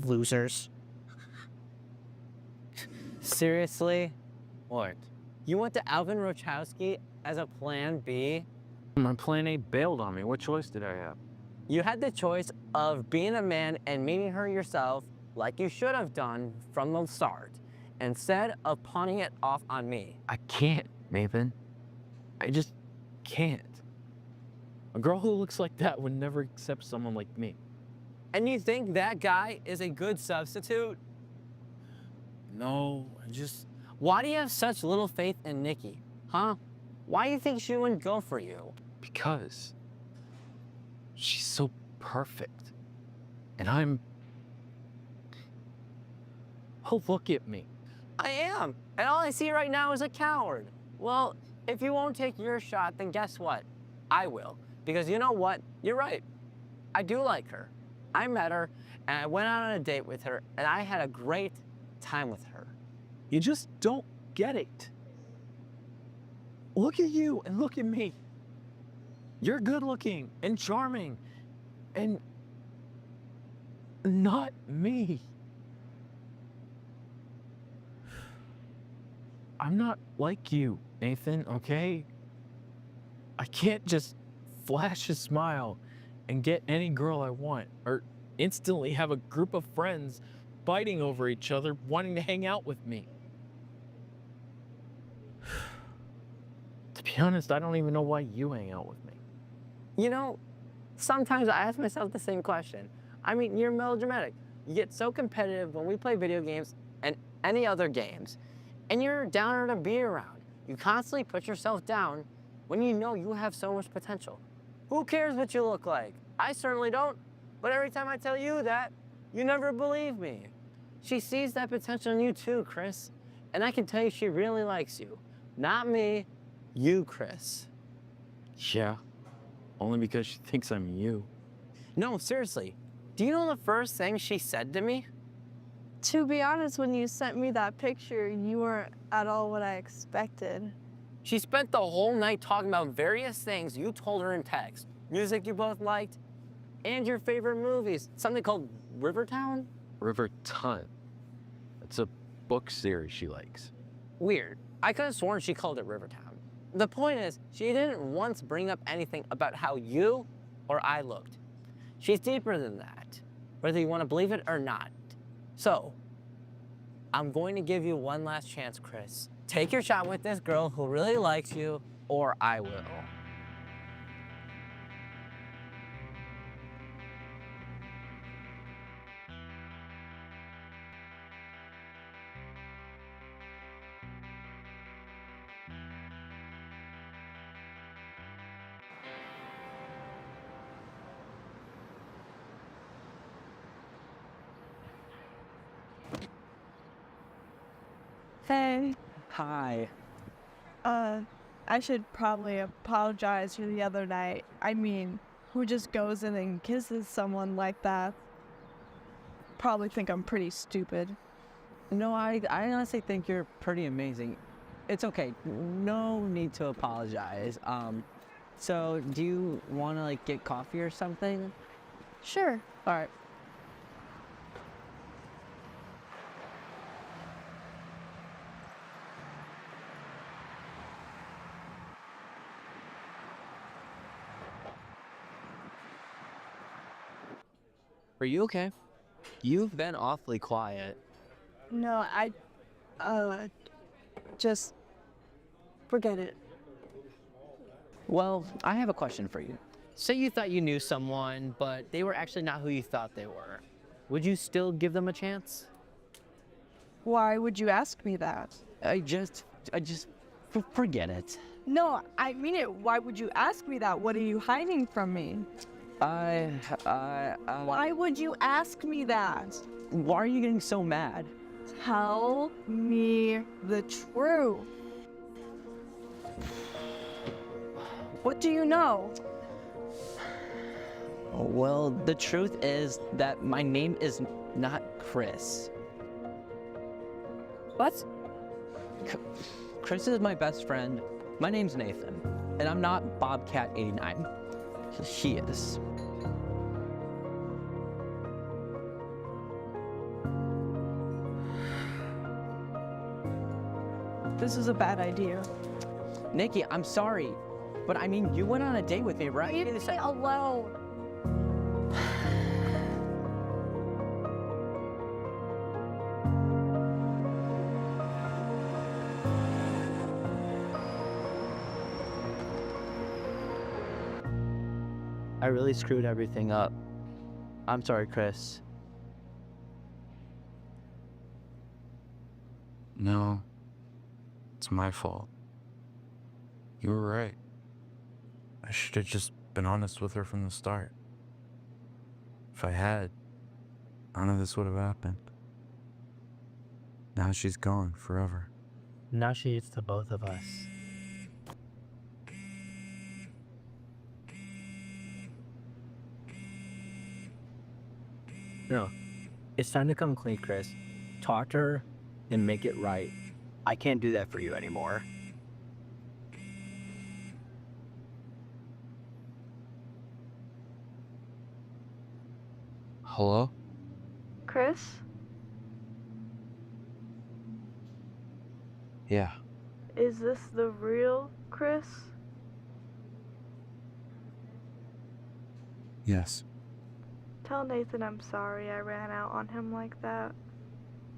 Losers. Seriously? What? You went to Alvin Rochowski as a plan B? My plan A bailed on me. What choice did I have? You had the choice of being a man and meeting her yourself like you should have done from the start, instead of pawning it off on me. I can't, Nathan. I just can't. A girl who looks like that would never accept someone like me. And you think that guy is a good substitute? No, I just... Why do you have such little faith in Nikki, huh? Why do you think she wouldn't go for you? Because she's so perfect. And I'm... Oh, look at me. I am, and all I see right now is a coward. Well, if you won't take your shot, then guess what? I will, because you know what? You're right. I do like her. I met her, and I went out on a date with her, and I had a great time with her. You just don't get it. Look at you and look at me. You're good looking and charming and not me. I'm not like you, Nathan, okay? I can't just flash a smile and get any girl I want, or instantly have a group of friends fighting over each other, wanting to hang out with me. To be honest, I don't even know why you hang out with me. You know, sometimes I ask myself the same question. I mean, you're melodramatic. You get so competitive when we play video games and any other games, and you're a downer to be around. You constantly put yourself down when you know you have so much potential. Who cares what you look like? I certainly don't, but every time I tell you that, you never believe me. She sees that potential in you too, Chris, and I can tell you she really likes you. Not me, you, Chris. Yeah, only because she thinks I'm you. No, seriously, do you know the first thing she said to me? To be honest, when you sent me that picture, you weren't at all what I expected. She spent the whole night talking about various things you told her in text. Music you both liked, and your favorite movies. Something called Rivertown? Riverton. It's a book series she likes. Weird. I could have sworn she called it Rivertown. The point is, she didn't once bring up anything about how you or I looked. She's deeper than that, whether you want to believe it or not. So, I'm going to give you one last chance, Chris. Take your shot with this girl who really likes you, or I will. Hey. Hi. I should probably apologize for the other night. I mean, who just goes in and kisses someone like that? Probably think I'm pretty stupid. No, I honestly think you're pretty amazing. It's okay. No need to apologize. So do you want to like get coffee or something? Sure. All right. Are you okay? You've been awfully quiet. No, just forget it. Well, I have a question for you. Say you thought you knew someone, but they were actually not who you thought they were. Would you still give them a chance? Why would you ask me that? Forget it. No, I mean it. Why would you ask me that? What are you hiding from me? Why would you ask me that? Why are you getting so mad? Tell me the truth. What do you know? Well, the truth is that my name is not Chris. What? Chris is my best friend. My name's Nathan, and I'm not Bobcat89. He is. This is a bad idea. Nikki, I'm sorry, but I mean, you went on a date with me, right? Leave me alone. I really screwed everything up. I'm sorry, Chris. No, it's my fault. You were right. I should have just been honest with her from the start. If I had, none of this would have happened. Now she's gone forever. Now she is to both of us. No, it's time to come clean, Chris. Talk to her and make it right. I can't do that for you anymore. Hello? Chris? Yeah. Is this the real Chris? Yes. Tell Nathan I'm sorry I ran out on him like that,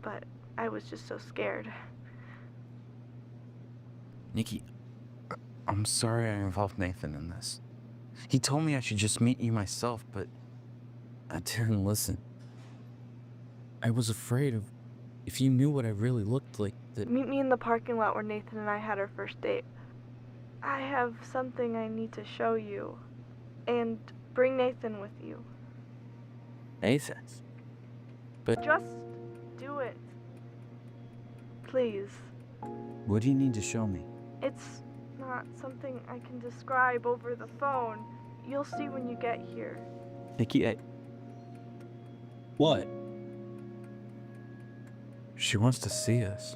but I was just so scared. Nikki, I'm sorry I involved Nathan in this. He told me I should just meet you myself, but I didn't listen. I was afraid of if you knew what I really looked like, that... Meet me in the parking lot where Nathan and I had our first date. I have something I need to show you, and bring Nathan with you. Nathan? But Just do it. Please. what do you need to show me? It's not something I can describe over the phone. You'll see when you get here. Nikki, What? she wants to see us.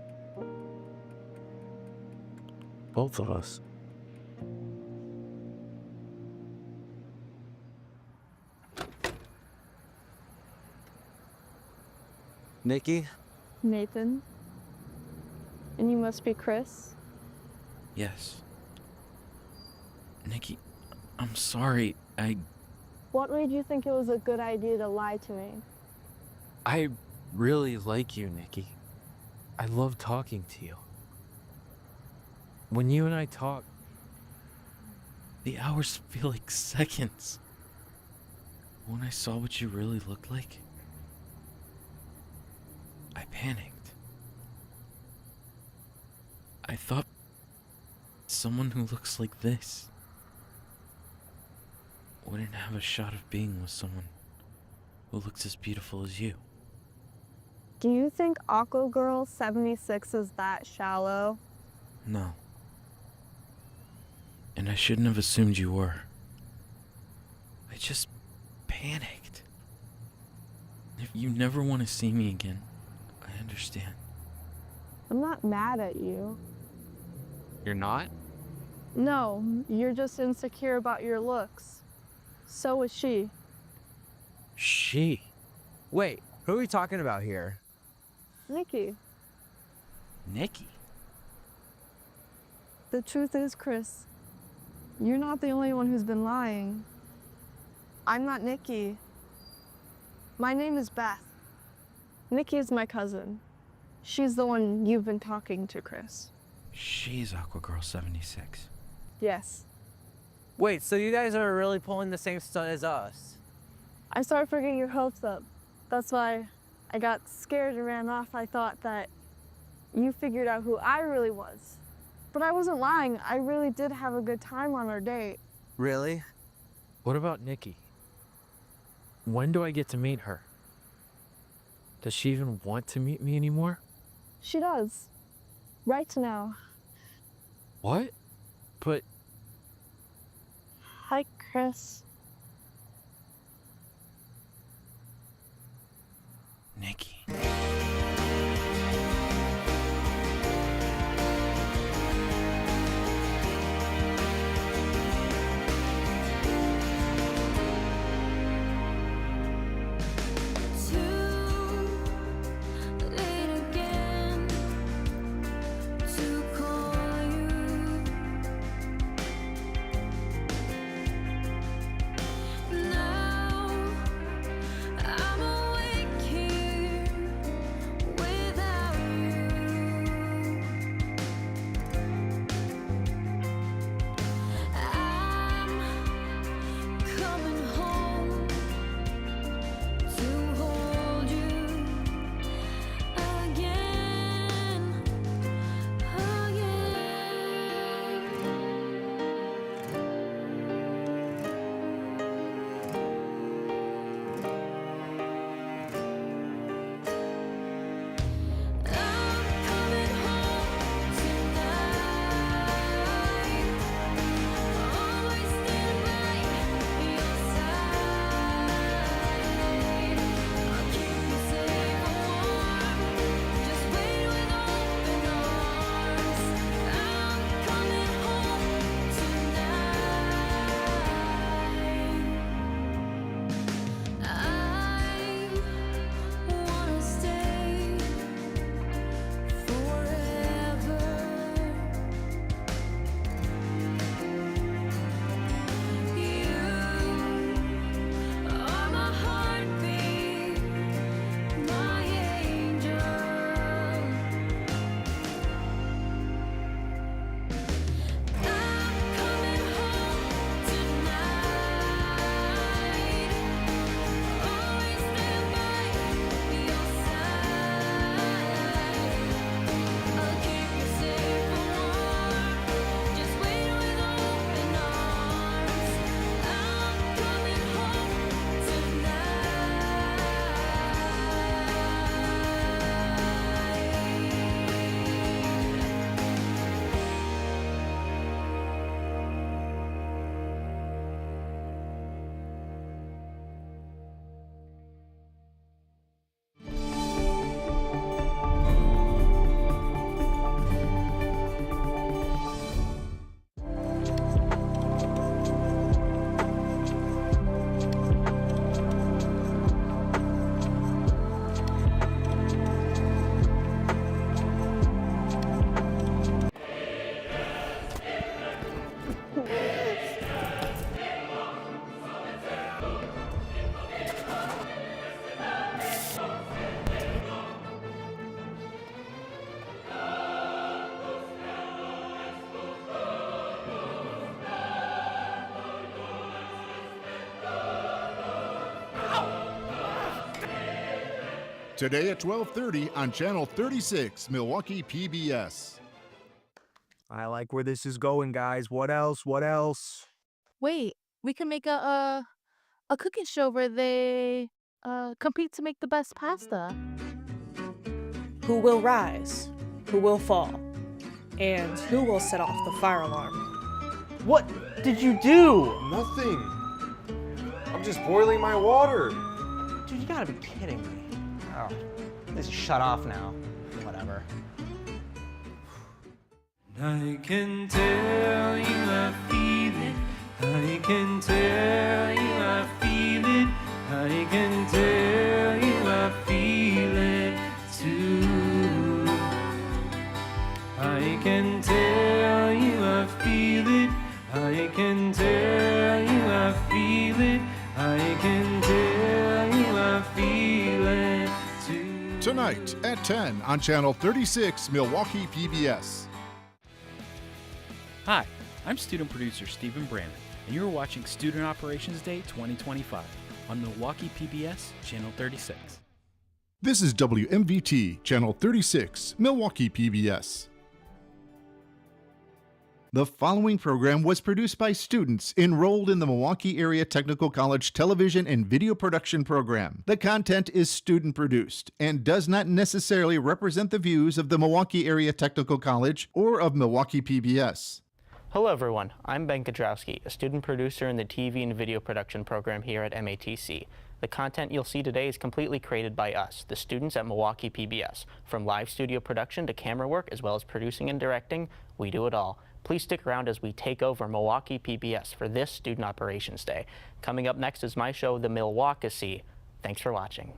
Both of us. Nikki? Nathan? And you must be Chris? Yes. Nikki, I'm sorry. What made you think it was a good idea to lie to me? I really like you, Nikki. I love talking to you. When you and I talk, the hours feel like seconds. When I saw what you really looked like, I panicked. I thought someone who looks like this wouldn't have a shot of being with someone who looks as beautiful as you. Do you think Aqua Girl 76 is that shallow? No. And I shouldn't have assumed you were. I just panicked. If you never want to see me again, I understand. I'm not mad at you. You're not? No, you're just insecure about your looks. So is she. She? Wait, who are we talking about here? Nikki. Nikki? The truth is, Chris, you're not the only one who's been lying. I'm not Nikki. My name is Beth. Nikki is my cousin. She's the one you've been talking to, Chris. She's Aquagirl 76. Yes. Wait, so you guys are really pulling the same stunt as us? I started for getting your hopes up. That's why I got scared and ran off. I thought that you figured out who I really was. But I wasn't lying. I really did have a good time on our date. Really? What about Nikki? When do I get to meet her? Does she even want to meet me anymore? She does. Right now. What? But Hi, Chris. Nikki. Today at 12:30 on Channel 36, Milwaukee PBS. I like where this is going, guys. What else? What else? Wait, we can make a cooking show where they compete to make the best pasta. Who will rise? Who will fall? And who will set off the fire alarm? What did you do? Nothing. I'm just boiling my water. Dude, you gotta be kidding me. Oh, this is shut off now. Whatever. I can tell you I feel it. I can tell you I feel it. I can tell you I feel it too. I can tell you I feel it. I can tell you I feel it. I can tell you I feel it. tonight at 10 on Channel 36, Milwaukee PBS. Hi, I'm student producer Stephen Brandon, and you're watching Student Operations Day 2025 on Milwaukee PBS, Channel 36. This is WMVT, Channel 36, Milwaukee PBS. The following program was produced by students enrolled in the Milwaukee Area Technical College Television and Video Production Program. The content is student produced and does not necessarily represent the views of the Milwaukee Area Technical College or of Milwaukee PBS. Hello everyone, I'm Ben Kudrowski, a student producer in the TV and video production program here at MATC. The content you'll see today is completely created by us, the students at Milwaukee PBS. From live studio production to camera work, as well as producing and directing, we do it all. Please stick around as we take over Milwaukee PBS for this Student Operations Day. Coming up next is my show, The Milwaukyssey. Thanks for watching.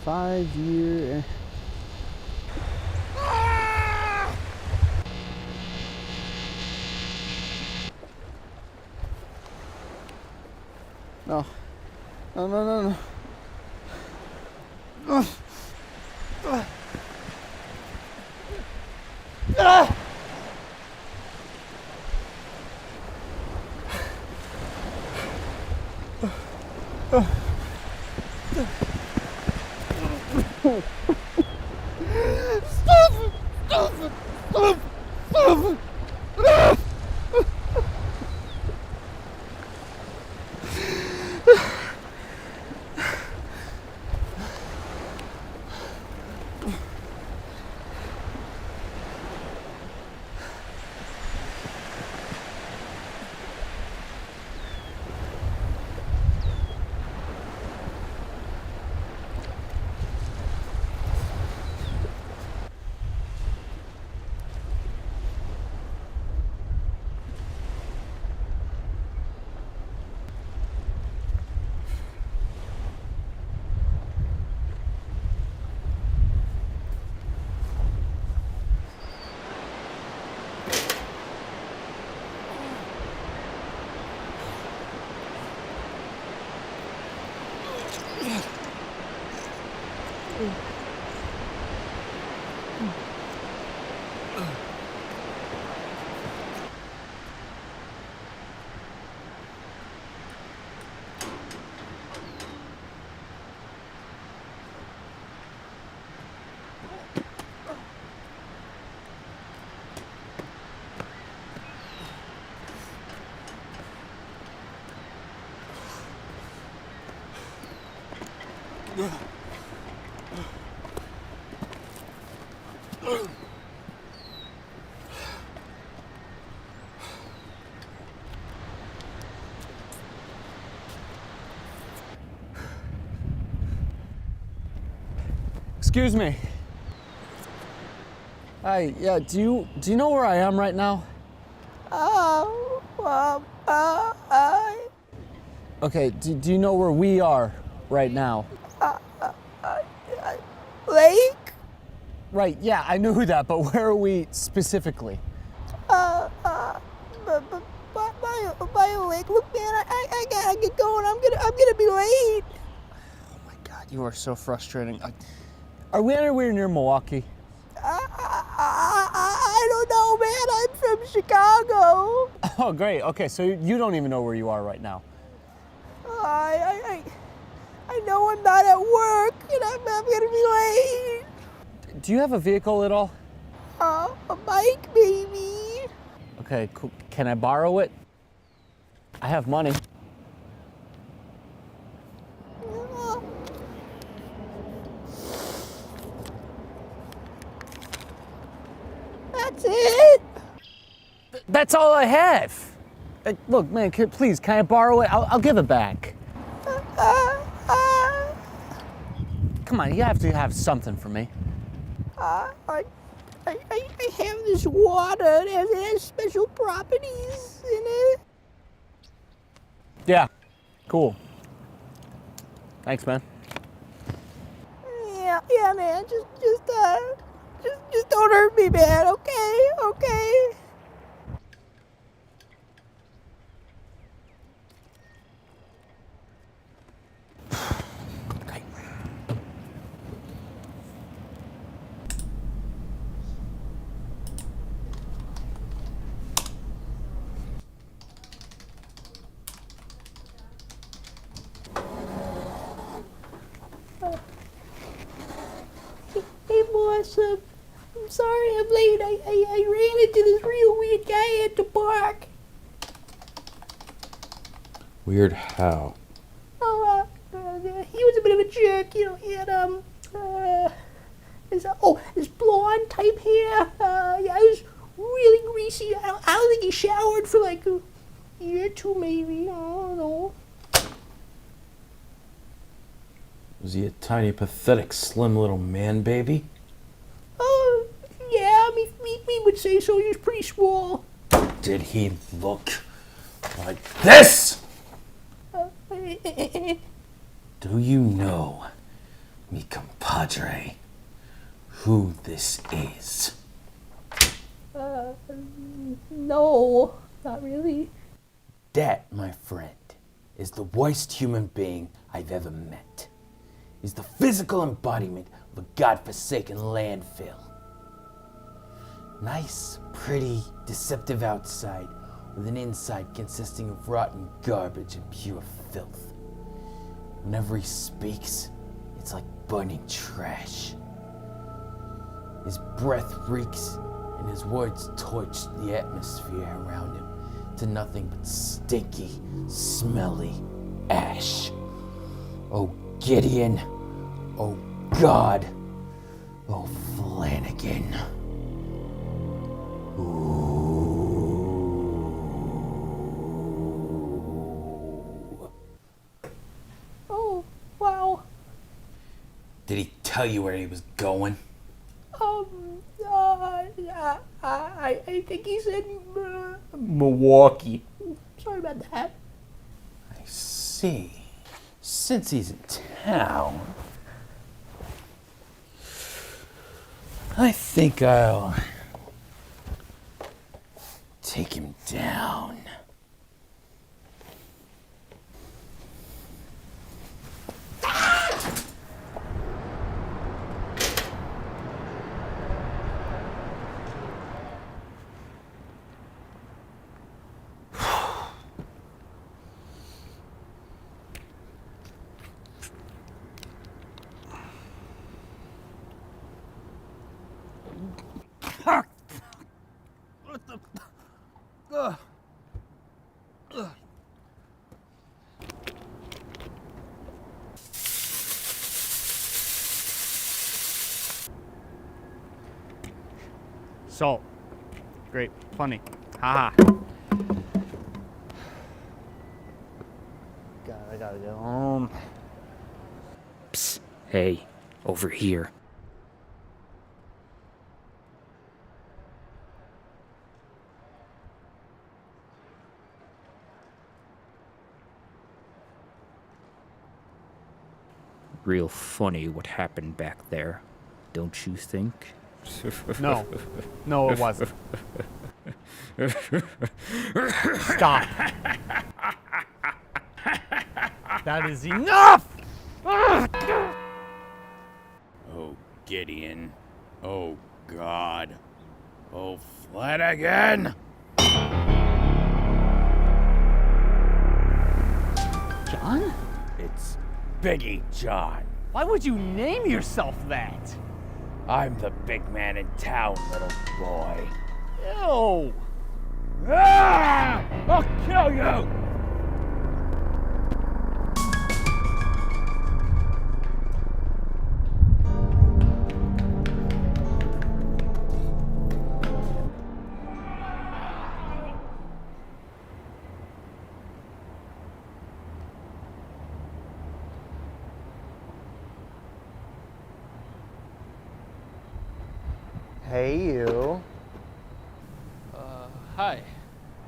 Five-year. No. No, no, no, no. Excuse me. Hi, yeah, do you know where I am right now? Okay, do you know where we are right now? Lake? Right, yeah, I knew that, but where are we specifically? By a lake. Look, man, I gotta get going. I'm gonna be late. You are so frustrating. Are we anywhere near Milwaukee? I don't know, man. I'm from Chicago. Oh, great. Okay, so you don't even know where you are right now. I know I'm not at work, and I'm gonna be late. Do you have a vehicle at all? A bike, baby. Okay, cool. Can I borrow it? I have money. That's it. That's all I have. Look, man, please, can I borrow it? I'll give it back. Come on, you have to have something for me. I have this water. It has special properties in it. Yeah, cool. Thanks, man. Yeah, man. Just don't hurt me, man. Okay. Hey, boss. I'm sorry I'm late. I ran into this real weird guy at the park. Weird how? He was a bit of a jerk. You know, he had his blonde type hair. Yeah, it was really greasy. I don't think he showered for like a year or two, maybe. I don't know. Was he a tiny, pathetic, slim little man baby? Yeah, me would say so. He was pretty small. Did he look like this? Do you know, mi compadre, who this is? No, not really. That, my friend, is the worst human being I've ever met. He's the physical embodiment of a godforsaken landfill. Nice, pretty, deceptive outside, with an inside consisting of rotten garbage and pure filth. Whenever he speaks, it's like burning trash. His breath reeks, and his words torch the atmosphere around him to nothing but stinky, smelly ash. Oh, Gideon. Oh, God. Oh, Flanagan. Oh, wow. Did he tell you where he was going? I think he said Milwaukee. Sorry about that. I see. Since he's in town, I think I'll take him down. Salt. Great. Funny. Haha. God, I gotta go home. Psst. Hey, over here. Real funny what happened back there, don't you think? No. No, it wasn't. Stop. That is enough! Oh, Gideon. Oh, God. Oh, Flanagan! John? It's Biggie John. Why would you name yourself that? I'm the big man in town, little boy. Ew! Ah! I'll kill you! Hi.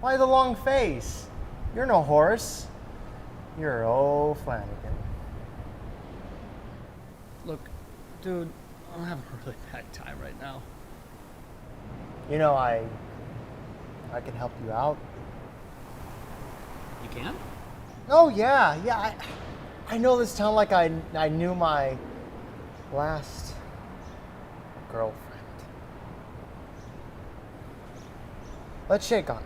Why the long face? You're no horse. You're old Flanagan. Look, dude, I'm having a really bad time right now. You know, I can help you out. You can? Oh yeah. I know this town like I knew my last girlfriend. Let's shake on it.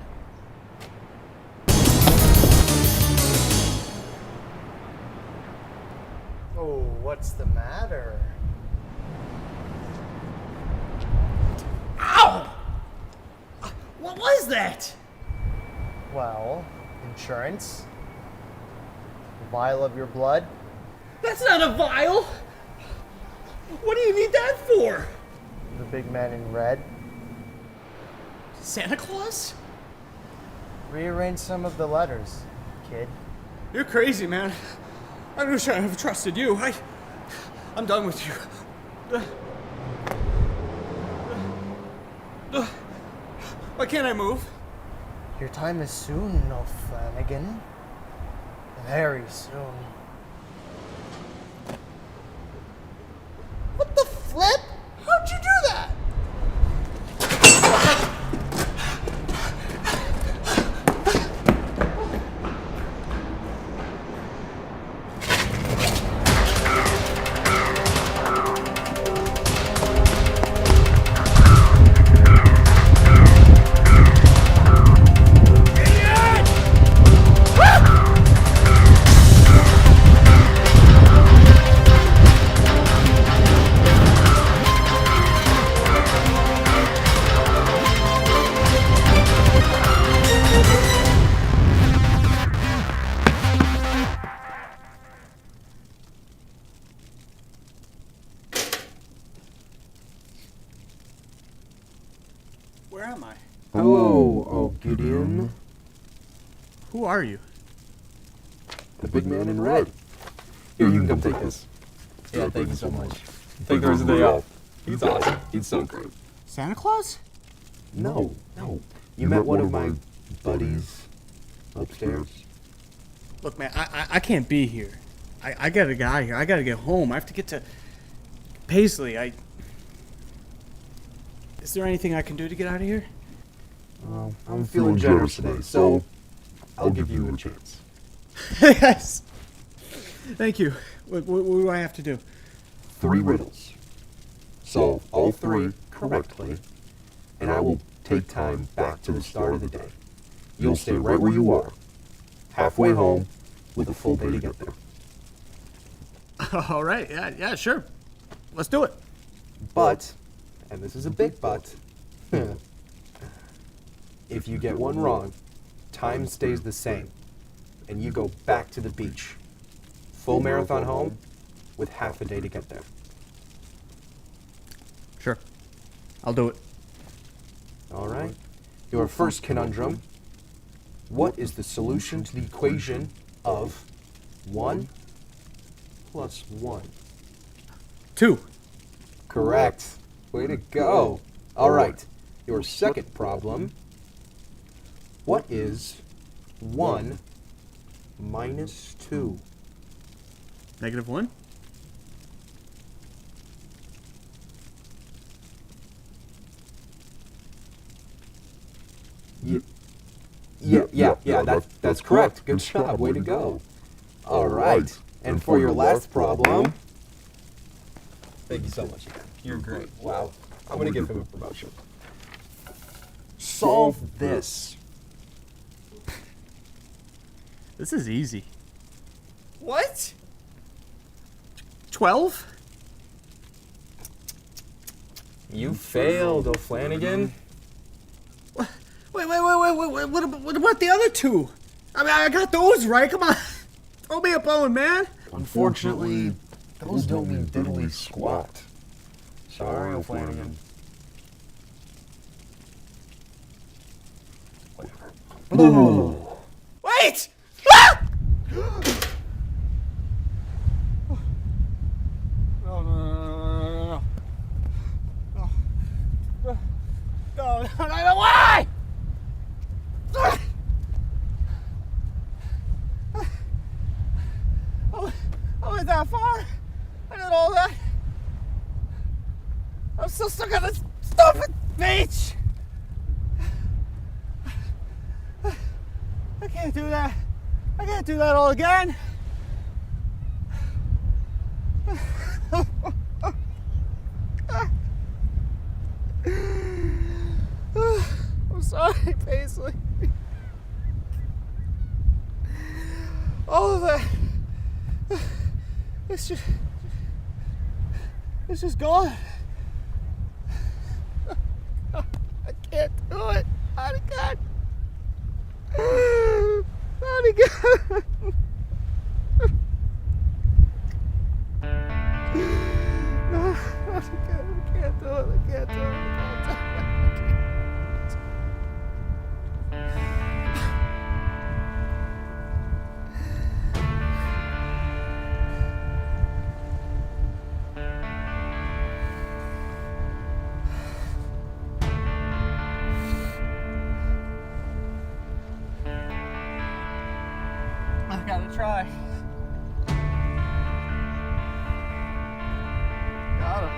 Oh, what's the matter? Ow! What was that? Well, insurance. A vial of your blood. That's not a vial! What do you need that for? The big man in red. Santa Claus? Rearrange some of the letters, kid. You're crazy, man. I wish I have trusted you. I'm done with you. Why can't I move? Your time is soon, no Flanagan. Very soon. What the flip? How'd you do that? Where am I? Hello, Gideon. Who are you? The big man in red. Here, you can come take this. Yeah, thank you so much. Take the rest of the day off. He's awesome. He's so great. Santa Claus? No. You met one of my buddies upstairs. Look, man, I can't be here. I gotta get out of here. I gotta get home. I have to get to Paisley. Is there anything I can do to get out of here? I'm feeling generous today, so I'll give you a chance. Yes. Thank you. What do I have to do? 3 riddles. Solve all 3 correctly, and I will take time back to the start of the day. You'll stay right where you are, halfway home, with a full day to get there. All right. Yeah, sure. Let's do it. But, and this is a big but, if you get one wrong, time stays the same, and you go back to the beach. Full marathon home, with half a day to get there. Sure. I'll do it. All right. Your first conundrum. What is the solution to the equation of 1 plus 1? 2. Correct. Way to go. All right. Your second problem. What is 1 minus 2? -1? Yeah, that's correct. Good job. Way to go. All right. And for your last problem. Thank you so much again. You're great. Wow. I'm going to give him a promotion. Solve this. This is easy. What? 12? You failed, O'Flanagan. Wait. What about the other 2? I mean, I got those right. Come on. Throw me a bone, man. Unfortunately, those don't mean diddly squat. Sorry, O'Flanagan. Wait! Ah! No. Why? it that far. I did all that. I'm still stuck on this stupid beach. I can't do that. I can't do that all again. I'm sorry, Paisley. All of that. It's just gone. I can't do it. Not again. Not again. Not again. I can't do it. I can't do it. I gotta try. Gotta.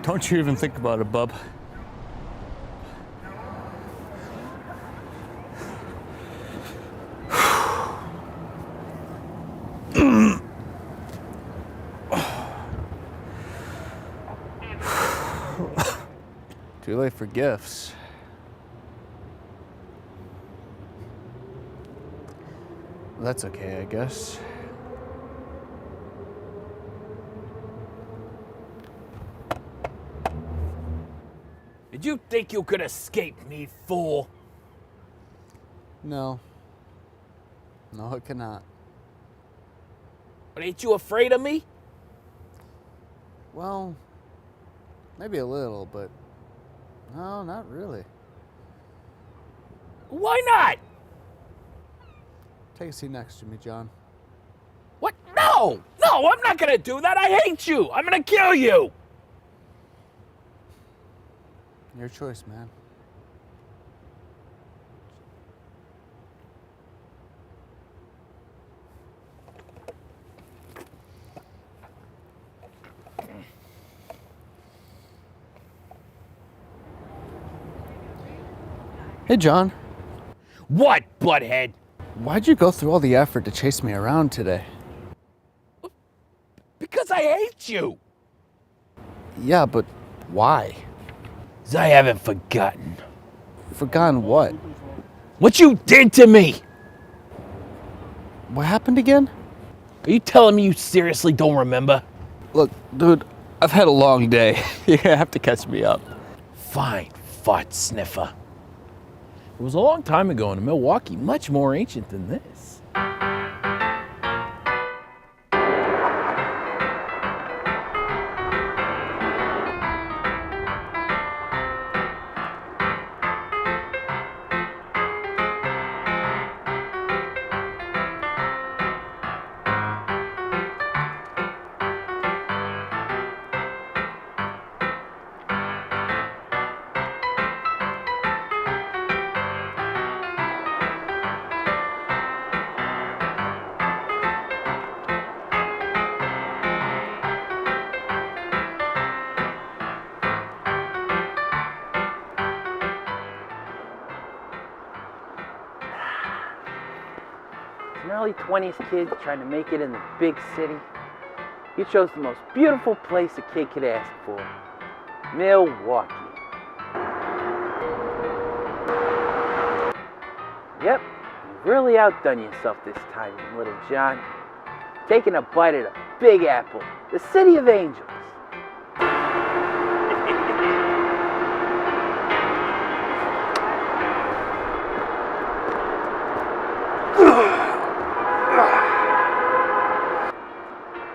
Don't you even think about it, bub. Too late for gifts. That's okay, I guess. Did you think you could escape me, fool? No. No, it cannot. But ain't you afraid of me? Well, maybe a little, but no, not really. Why not? Take a seat next to me, John. What? No! No, I'm not gonna do that. I hate you. I'm gonna kill you. Your choice, man. Hey, John. What, butthead? Why'd you go through all the effort to chase me around today? Because I hate you. Yeah, but why? 'Cause I haven't forgotten. Forgotten what? What you did to me! What happened again? Are you telling me you seriously don't remember? Look, dude, I've had a long day. You're gonna have to catch me up. Fine, fart sniffer. It was a long time ago in Milwaukee, much more ancient than this. An early 20s kid trying to make it in the big city. You chose the most beautiful place a kid could ask for. Milwaukee. Yep, you've really outdone yourself this time, little John. Taking a bite at a Big Apple, the city of angels.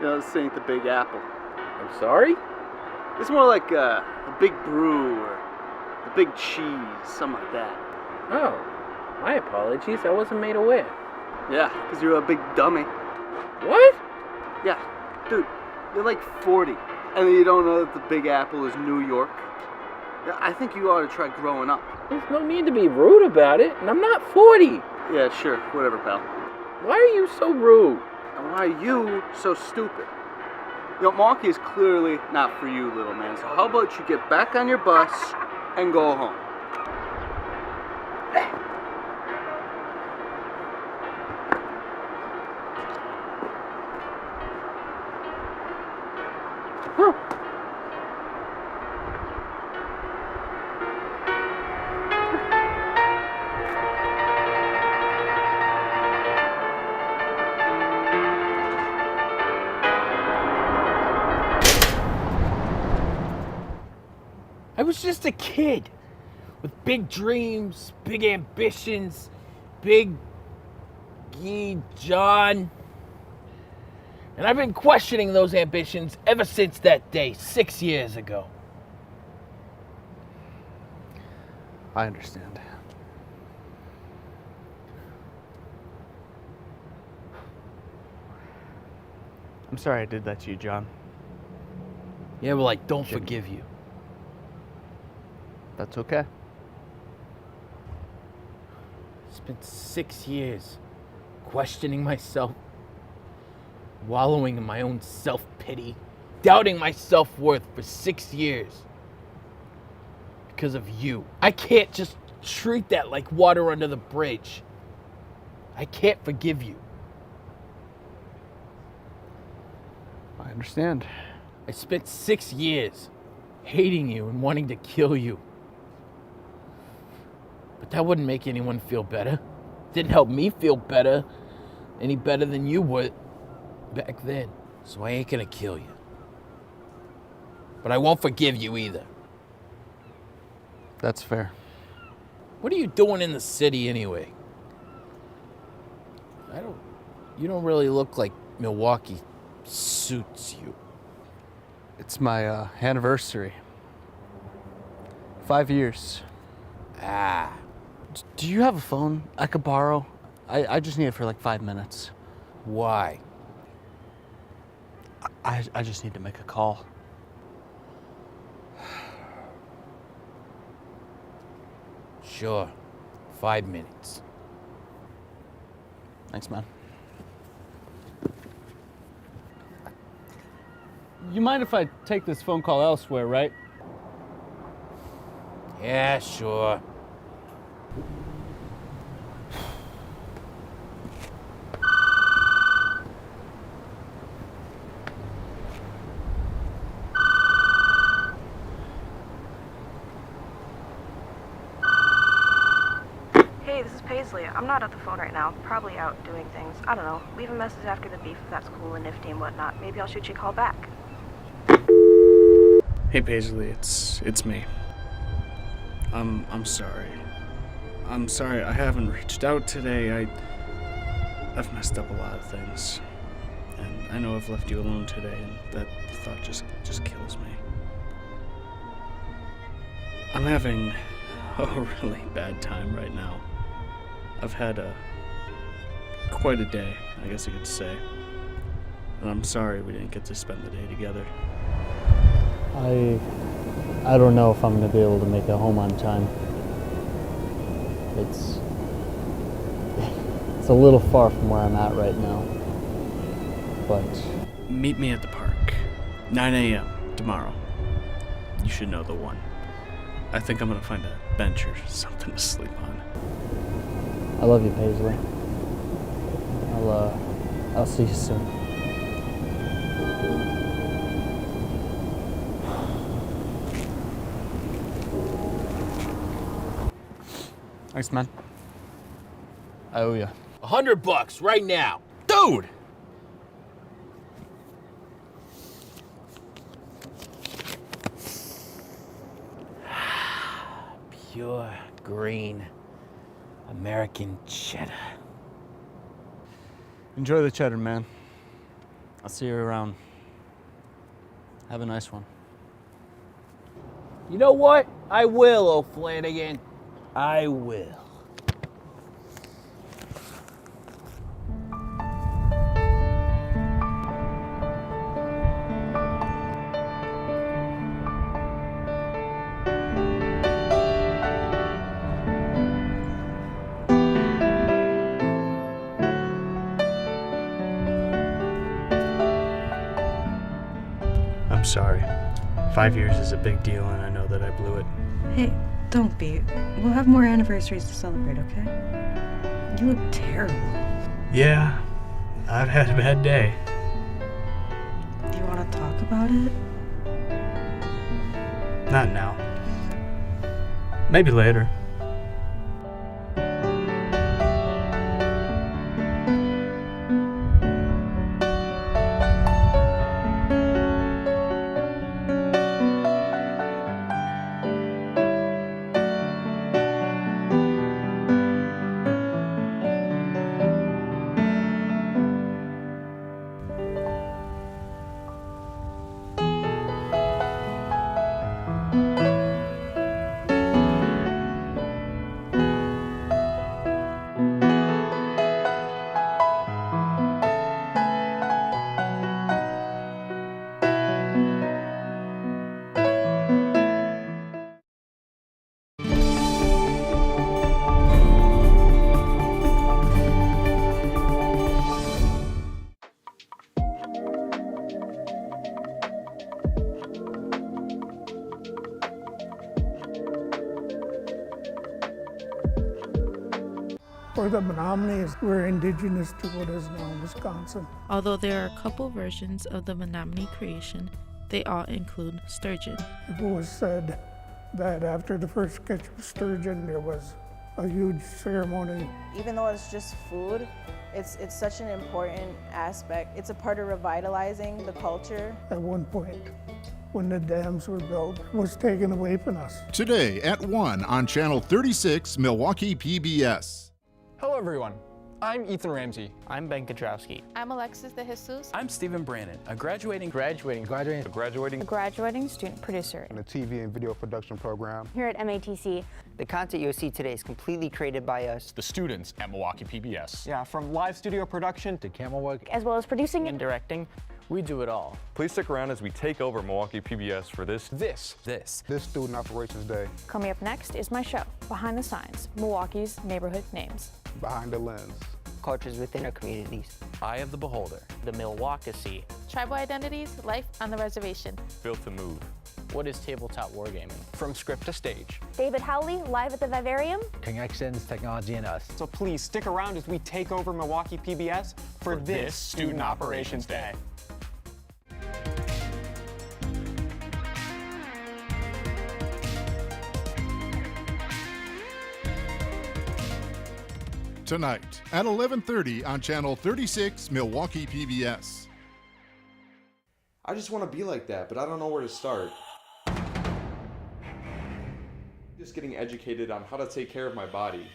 This ain't the Big Apple. I'm sorry? It's more like a Big Brew or the Big Cheese, something like that. Oh, my apologies. I wasn't made aware. Yeah, because you're a big dummy. What? Yeah, dude, you're like 40, and you don't know that the Big Apple is New York. Yeah, I think you ought to try growing up. There's no need to be rude about it, and I'm not 40. Yeah, sure, whatever, pal. Why are you so rude? And why are you so stupid? You know, Milwaukee is clearly not for you, little man. So how about you get back on your bus and go home? I was just a kid with big dreams, big ambitions, big John. And I've been questioning those ambitions ever since that day, 6 years ago. I understand. I'm sorry I did that to you, John. Yeah, well, I don't forgive you. That's okay. Spent 6 years questioning myself, wallowing in my own self-pity, doubting my self-worth for 6 years. Because of you. I can't just treat that like water under the bridge. I can't forgive you. I understand. I spent 6 years hating you and wanting to kill you. But that wouldn't make anyone feel better. Didn't help me feel better, any better than you would back then. So I ain't gonna kill you. But I won't forgive you either. That's fair. What are you doing in the city anyway? You don't really look like Milwaukee suits you. It's my anniversary. 5 years. Ah. Do you have a phone I could borrow? I just need it for like 5 minutes. Why? I just need to make a call. Sure. 5 minutes. Thanks, man. You mind if I take this phone call elsewhere, right? Yeah, sure. Hey, this is Paisley. I'm not at the phone right now. Probably out doing things. I don't know. Leave a message after the beef if that's cool and nifty and whatnot. Maybe I'll shoot you a call back. Hey Paisley, it's me. I'm sorry. I'm sorry I haven't reached out today. I've messed up a lot of things. And I know I've left you alone today, and that thought just kills me. I'm having a really bad time right now. I've had quite a day, I guess you could say. And I'm sorry we didn't get to spend the day together. I don't know if I'm going to be able to make it home on time. It's a little far from where I'm at right now. But meet me at the park. 9 a.m. tomorrow. You should know the one. I think I'm going to find a bench or something to sleep on. I love you, Paisley. I'll see you soon. Thanks, man. I owe you. $100 right now. Dude! Pure green American cheddar. Enjoy the cheddar, man. I'll see you around. Have a nice one. You know what? I will, O'Flanagan. I will. I'm sorry. 5 years is a big deal, and I know that I blew it. Hey, don't be. We'll have more anniversaries to celebrate, okay? You look terrible. Yeah, I've had a bad day. Do you want to talk about it? Not now. Maybe later. For the Menomonies, we're indigenous to what is now Wisconsin. Although there are a couple versions of the Menominee creation, they all include sturgeon. It was said that after the first catch of sturgeon, there was a huge ceremony. Even though it's just food, it's such an important aspect. It's a part of revitalizing the culture. At one point, when the dams were built, it was taken away from us. Today at 1 on Channel 36, Milwaukee PBS. Hello everyone, I'm Ethan Ramsey. I'm Ben Kudrowski. I'm Alexis de Jesus. I'm Stephen Brannon, a graduating student producer in the TV and video production program here at MATC. The content you'll see today is completely created by us, the students at Milwaukee PBS. Yeah, from live studio production to camera work, as well as producing and directing. We do it all. Please stick around as we take over Milwaukee PBS for this Student Operations Day. Coming up next is my show, Behind the Signs, Milwaukee's Neighborhood Names. Behind the Lens. Cultures within our communities. Eye of the Beholder. The Milwaukyssey. Tribal Identities, Life on the Reservation. Built to Move. What is tabletop wargaming? From script to stage. David Howley, live at the Vivarium. Connections, technology, and us. So please stick around as we take over Milwaukee PBS for this Student Operations Day. Tonight at 11:30 on Channel 36, Milwaukee PBS. I just want to be like that, but I don't know where to start. Just getting educated on how to take care of my body.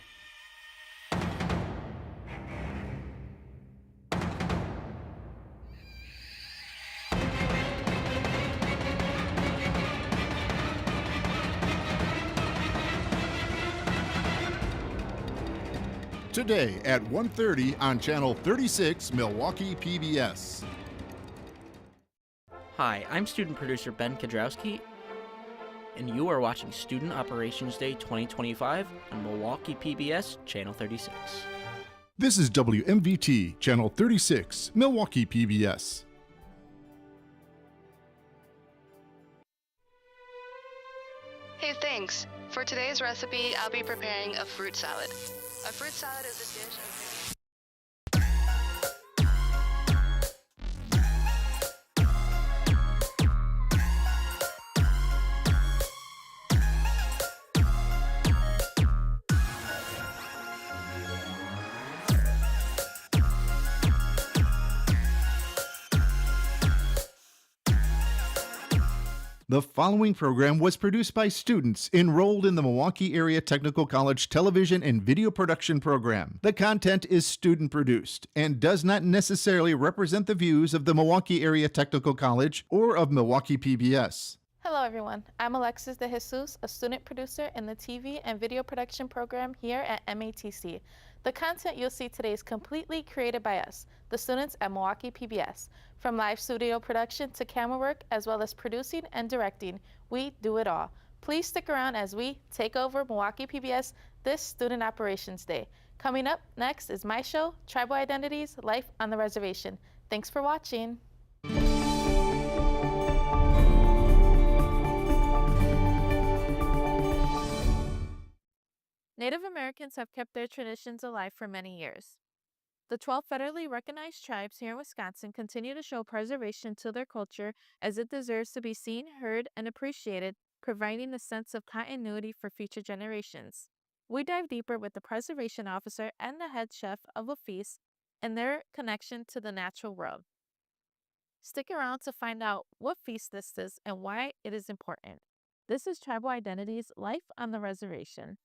Today at 1:30 on Channel 36, Milwaukee PBS. Hi, I'm student producer Ben Kudrowski, and you are watching Student Operations Day 2025 on Milwaukee PBS, Channel 36. This is WMVT, Channel 36, Milwaukee PBS. Hey, thanks. For today's recipe, I'll be preparing a fruit salad. A fruit salad is a dish of... The following program was produced by students enrolled in the Milwaukee Area Technical College Television and Video Production Program. The content is student produced and does not necessarily represent the views of the Milwaukee Area Technical College or of Milwaukee PBS. Hello everyone, I'm Alexis de Jesus, a student producer in the TV and video production program here at MATC. The content you'll see today is completely created by us, the students at Milwaukee PBS. From live studio production to camera work, as well as producing and directing, we do it all. Please stick around as we take over Milwaukee PBS this Student Operations Day. Coming up next is my show, Tribal Identities, Life on the Reservation. Thanks for watching. Native Americans have kept their traditions alive for many years. The 12 federally recognized tribes here in Wisconsin continue to show preservation to their culture as it deserves to be seen, heard, and appreciated, providing a sense of continuity for future generations. We dive deeper with the preservation officer and the head chef of a feast and their connection to the natural world. Stick around to find out what feast this is and why it is important. This is Tribal Identities, Life on the Reservation.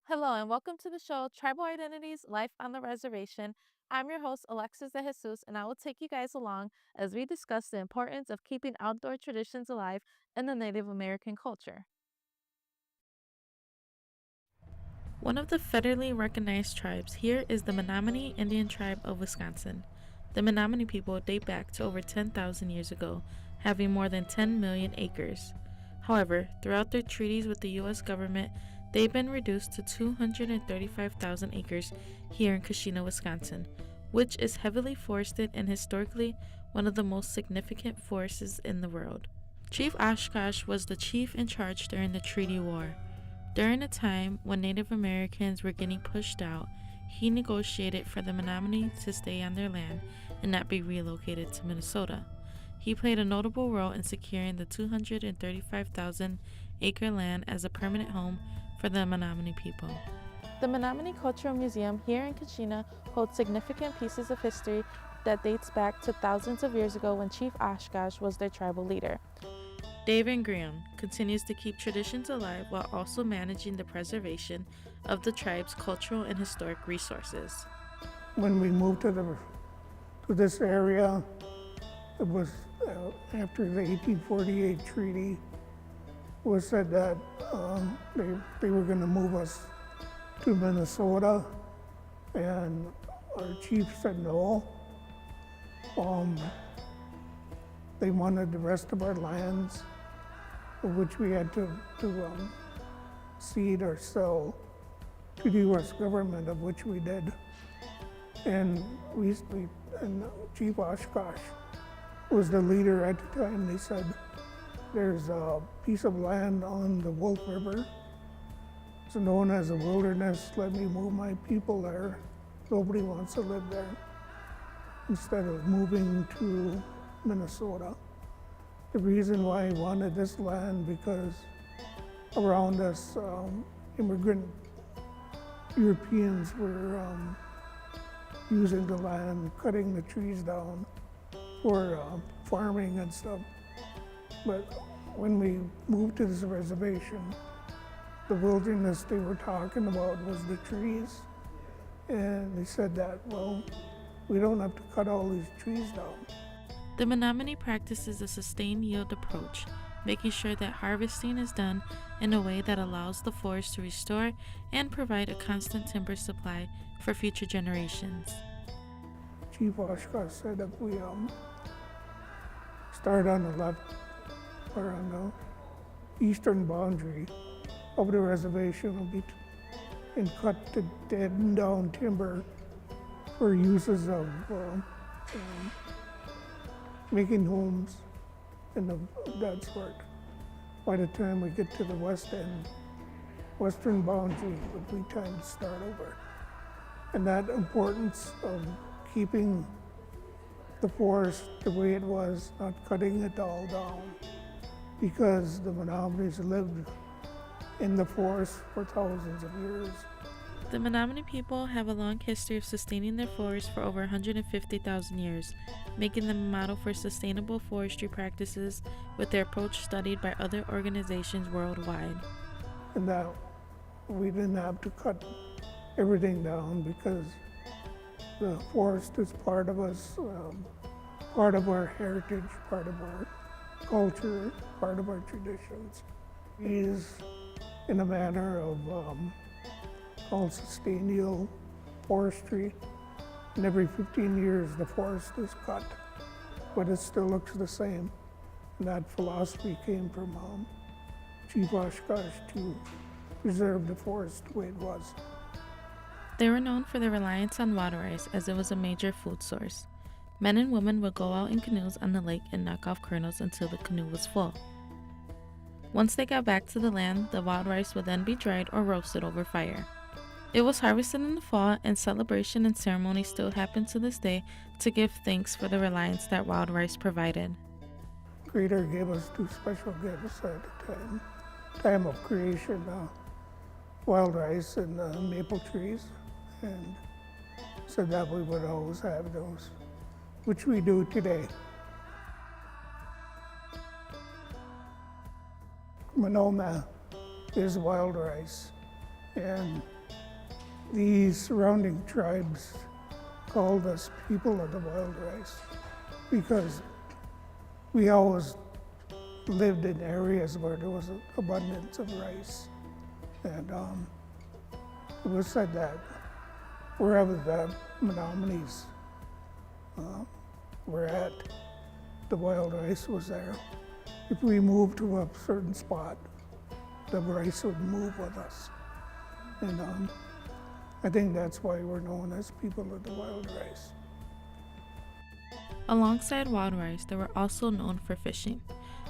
Hello and welcome to the show, Tribal Identities, Life on the Reservation. I'm your host, Alexis de Jesus, and I will take you guys along as we discuss the importance of keeping outdoor traditions alive in the Native American culture. One of the federally recognized tribes here is the Menominee Indian Tribe of Wisconsin. The Menominee people date back to over 10,000 years ago, having more than 10 million acres. However, throughout their treaties with the U.S. government, they've been reduced to 235,000 acres here in Keshena, Wisconsin, which is heavily forested and historically one of the most significant forests in the world. Chief Oshkosh was the chief in charge during the Treaty War. During a time when Native Americans were getting pushed out, he negotiated for the Menominee to stay on their land and not be relocated to Minnesota. He played a notable role in securing the 235,000 acre land as a permanent home for the Menominee people. The Menominee Cultural Museum here in Keshena holds significant pieces of history that dates back to thousands of years ago when Chief Oshkosh was their tribal leader. Dave Ingram continues to keep traditions alive while also managing the preservation of the tribe's cultural and historic resources. When we moved to this area, it was after the 1848 treaty. Was said that they were going to move us to Minnesota, and our chief said no. They wanted the rest of our lands, which we had to cede or sell to the U.S. government, of which we did. And Chief Oshkosh was the leader at the time. They said, there's a piece of land on the Wolf River. It's known as a wilderness. Let me move my people there. Nobody wants to live there. Instead of moving to Minnesota. The reason why I wanted this land, because around us, immigrant Europeans were using the land, cutting the trees down for farming and stuff. But when we moved to this reservation, the wilderness they were talking about was the trees. And they said that, well, we don't have to cut all these trees down. The Menominee practices a sustained yield approach, making sure that harvesting is done in a way that allows the forest to restore and provide a constant timber supply for future generations. Chief Oshkosh said if we start on the left, or on the eastern boundary of the reservation will be and cut the dead and down timber for uses of making homes and that sort. By the time we get to the west end, western boundary would be time to start over. And that importance of keeping the forest the way it was, not cutting it all down, because the Menomonies lived in the forest for thousands of years. The Menominee people have a long history of sustaining their forests for over 150,000 years, making them a model for sustainable forestry practices with their approach studied by other organizations worldwide. And that we didn't have to cut everything down because the forest is part of us, part of our heritage, part of our culture, part of our traditions. It is in a manner of called sustainable forestry. And every 15 years the forest is cut, but it still looks the same. And that philosophy came from Chief Oshkosh to preserve the forest the way it was. They were known for their reliance on water ice as it was a major food source. Men and women would go out in canoes on the lake and knock off kernels until the canoe was full. Once they got back to the land, the wild rice would then be dried or roasted over fire. It was harvested in the fall, and celebration and ceremony still happen to this day to give thanks for the reliance that wild rice provided. Creator gave us two special gifts at the time of creation, wild rice and maple trees, and said that we would always have those, which we do today. Monoma is wild rice, and these surrounding tribes called us people of the wild rice because we always lived in areas where there was an abundance of rice. And it was said that wherever the Menominees were at, the wild rice was there. If we moved to a certain spot, the rice would move with us. And I think that's why we're known as people of the wild rice. Alongside wild rice, they were also known for fishing.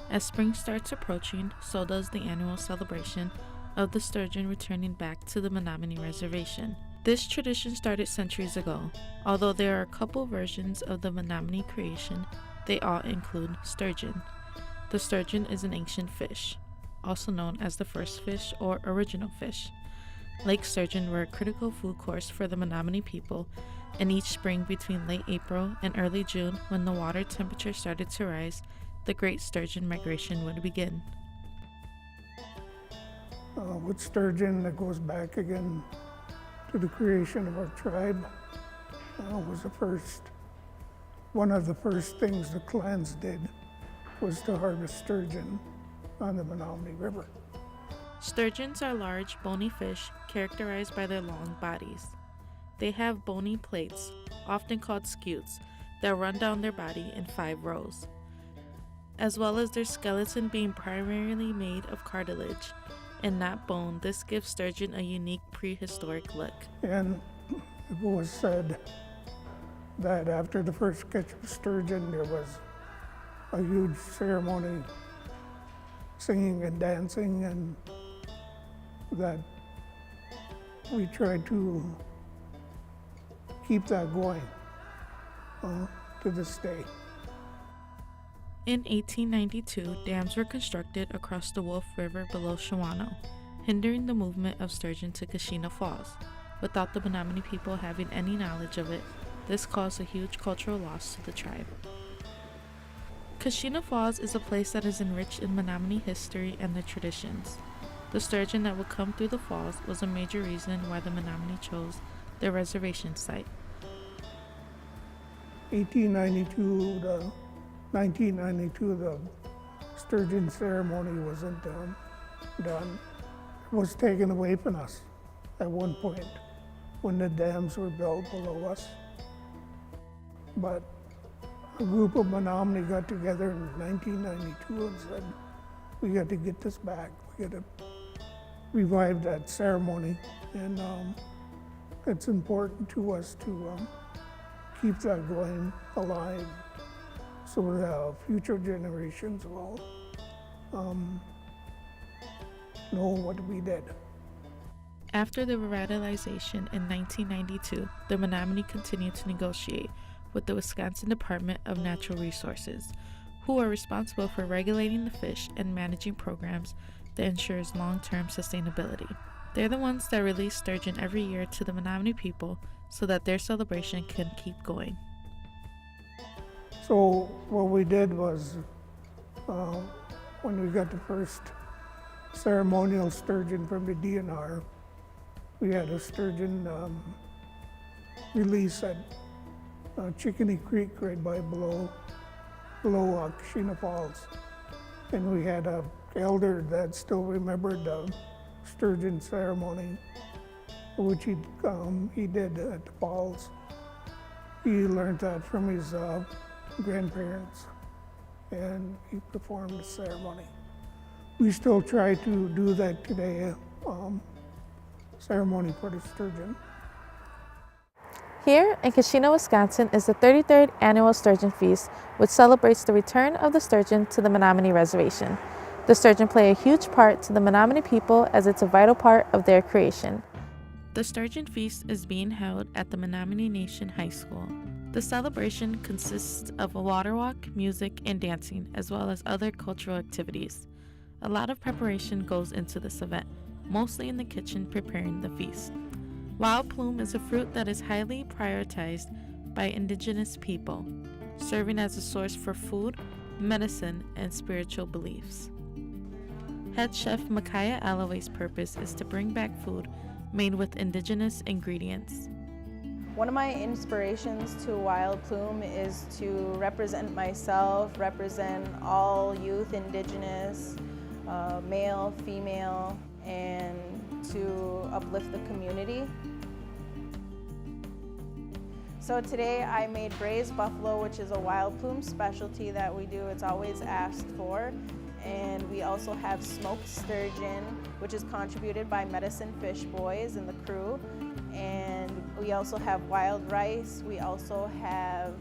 As spring starts approaching, so does the annual celebration of the sturgeon returning back to the Menominee Reservation. This tradition started centuries ago. Although there are a couple versions of the Menominee creation, they all include sturgeon. The sturgeon is an ancient fish, also known as the first fish or original fish. Lake sturgeon were a critical food course for the Menominee people, and each spring between late April and early June, when the water temperature started to rise, the great sturgeon migration would begin. With sturgeon, that goes back again to the creation of our tribe. Was one of the first things the clans did was to harvest sturgeon on the Menominee River. Sturgeons are large, bony fish characterized by their long bodies. They have bony plates, often called scutes, that run down their body in 5 rows, as well as their skeleton being primarily made of cartilage and not bone. This gives sturgeon a unique prehistoric look. And it was said that after the first catch of sturgeon, there was a huge ceremony, singing and dancing, and that we tried to keep that going to this day. In 1892, dams were constructed across the Wolf River below Shawano, hindering the movement of sturgeon to Kashina Falls. Without the Menominee people having any knowledge of it, this caused a huge cultural loss to the tribe. Kashina Falls is a place that is enriched in Menominee history and their traditions. The sturgeon that would come through the falls was a major reason why the Menominee chose their reservation site. 1992, the sturgeon ceremony wasn't done. It was taken away from us at one point when the dams were built below us. But a group of Menominee got together in 1992 and said, we got to get this back. We got to revive that ceremony, and it's important to us to keep that going alive so the future generations will know what we did. After the revitalization in 1992, the Menominee continued to negotiate with the Wisconsin Department of Natural Resources, who are responsible for regulating the fish and managing programs that ensures long-term sustainability. They're the ones that release sturgeon every year to the Menominee people so that their celebration can keep going. So what we did was, when we got the first ceremonial sturgeon from the DNR, we had a sturgeon release at Chickeny Creek right by below Kashina Falls. And we had a elder that still remembered the sturgeon ceremony, which he did at the falls. He learned that from his grandparents, and he performed the ceremony. We still try to do that today, ceremony for the sturgeon. Here in Kashina, Wisconsin is the 33rd Annual Sturgeon Feast, which celebrates the return of the sturgeon to the Menominee Reservation. The sturgeon play a huge part to the Menominee people as it's a vital part of their creation. The Sturgeon Feast is being held at the Menominee Nation High School. The celebration consists of a water walk, music, and dancing, as well as other cultural activities. A lot of preparation goes into this event, mostly in the kitchen preparing the feast. Wild plume is a fruit that is highly prioritized by indigenous people, serving as a source for food, medicine, and spiritual beliefs. Head chef Micaiah Alloway's purpose is to bring back food made with indigenous ingredients. One of my inspirations to Wild Plume is to represent myself, represent all youth, indigenous, male, female, and to uplift the community. So today I made braised buffalo, which is a Wild Plume specialty that we do. It's always asked for. And we also have smoked sturgeon, which is contributed by Medicine Fish Boys and the crew. And we also have wild rice. We also have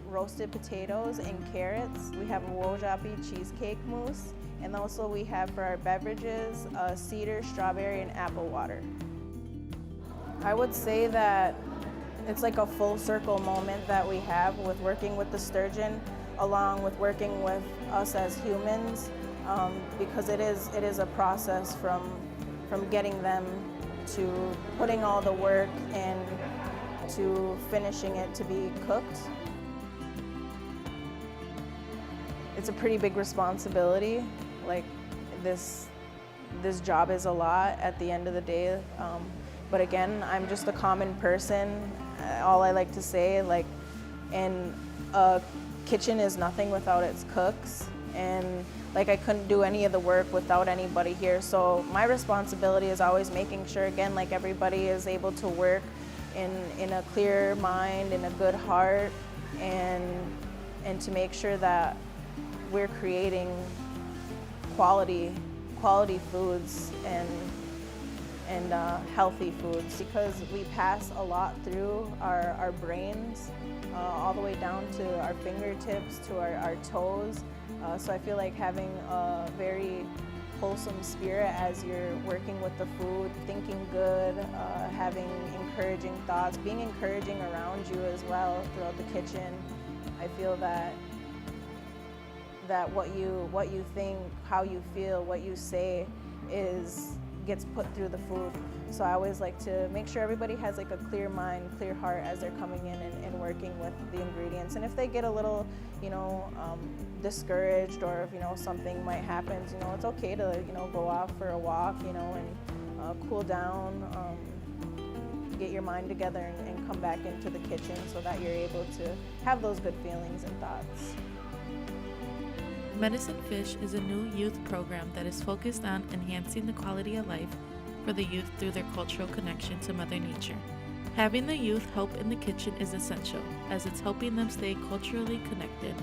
roasted potatoes and carrots. We have a wojapi cheesecake mousse. And also we have for our beverages, cedar, strawberry, and apple water. I would say that it's like a full circle moment that we have with working with the sturgeon, along with working with us as humans, because it is a process from getting them to putting all the work and to finishing it to be cooked. It's a pretty big responsibility. Like this job is a lot at the end of the day. But again, I'm just a common person. All I like to say, and a kitchen is nothing without its cooks. And I couldn't do any of the work without anybody here. So my responsibility is always making sure, again, everybody is able to work in a clear mind, in a good heart, and to make sure that we're creating quality foods and healthy foods, because we pass a lot through our brains, all the way down to our fingertips, to our toes. So I feel like having a very wholesome spirit as you're working with the food, thinking good, having encouraging thoughts, being encouraging around you as well throughout the kitchen. I feel that what you think, how you feel, what you say gets put through the food. So I always like to make sure everybody has a clear mind, clear heart as they're coming in and working with the ingredients. And if they get a little, discouraged, or if, something might happen, it's okay to, go off for a walk, and cool down, get your mind together and come back into the kitchen so that you're able to have those good feelings and thoughts. Medicine Fish is a new youth program that is focused on enhancing the quality of life for the youth through their cultural connection to Mother Nature. Having the youth help in the kitchen is essential, as it's helping them stay culturally connected.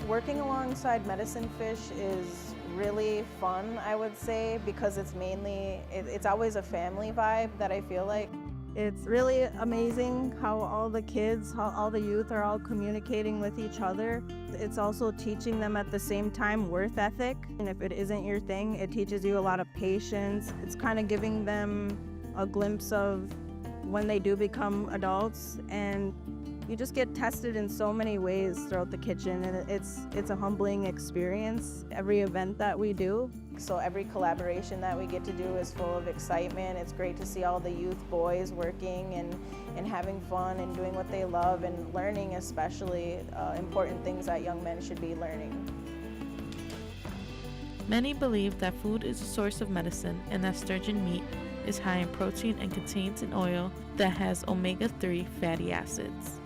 Working alongside Medicine Fish is really fun, I would say, because it's mainly, it's always a family vibe that I feel like. It's really amazing how all the kids, how all the youth are all communicating with each other. It's also teaching them at the same time worth ethic. And if it isn't your thing, it teaches you a lot of patience. It's kind of giving them a glimpse of when they do become adults, and you just get tested in so many ways throughout the kitchen, and it's a humbling experience every event that we do. So every collaboration that we get to do is full of excitement. It's great to see all the youth boys working and having fun and doing what they love and learning, especially important things that young men should be learning. Many believe that food is a source of medicine and that sturgeon meat is high in protein and contains an oil that has omega-3 fatty acids.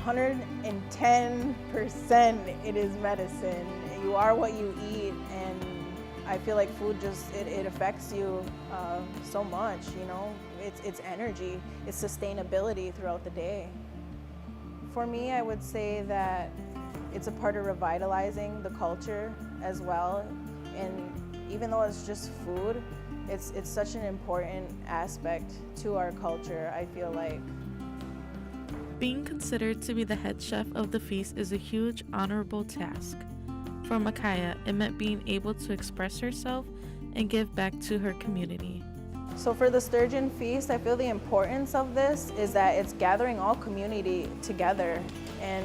110% it is medicine. You are what you eat, and I feel like food just, it affects you so much, you know? It's energy, it's sustainability throughout the day. For me, I would say that it's a part of revitalizing the culture as well, and even though it's just food, it's such an important aspect to our culture, I feel like. Being considered to be the head chef of the feast is a huge, honorable task. For Micaiah, it meant being able to express herself and give back to her community. So for the Sturgeon Feast, I feel the importance of this is that it's gathering all community together, and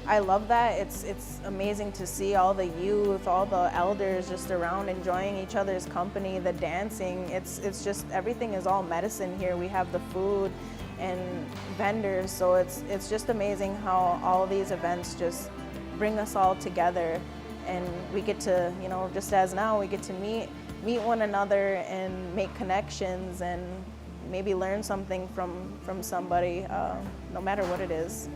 I love that. It's amazing to see all the youth, all the elders just around enjoying each other's company, the dancing. It's just, everything is all medicine here. We have the food and vendors, so it's just amazing how all these events just bring us all together, and we get to, you know, just as now, we get to meet one another and make connections and maybe learn something from somebody, no matter what it is.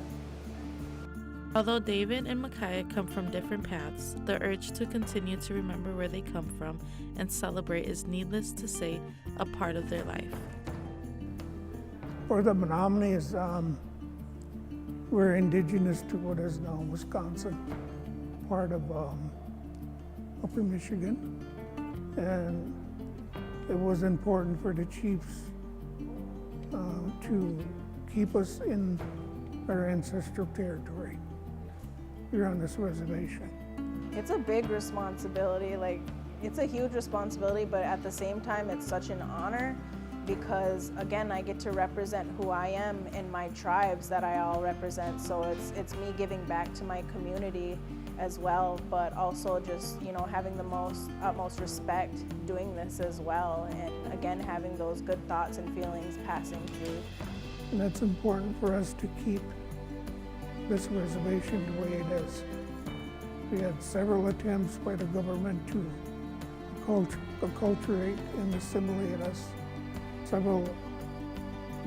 Although David and Micaiah come from different paths, the urge to continue to remember where they come from and celebrate is, needless to say, a part of their life. For the Menominees, we're indigenous to what is now Wisconsin, part of Upper Michigan, and it was important for the chiefs to keep us in our ancestral territory here on this reservation. It's a big responsibility, like it's a huge responsibility, but at the same time it's such an honor, because again, I get to represent who I am and my tribes that I all represent. So it's me giving back to my community as well, but also just, you know, having the utmost respect doing this as well, and again, having those good thoughts and feelings passing through. And it's important for us to keep this reservation the way it is. We had several attempts by the government to acculturate and assimilate us. Several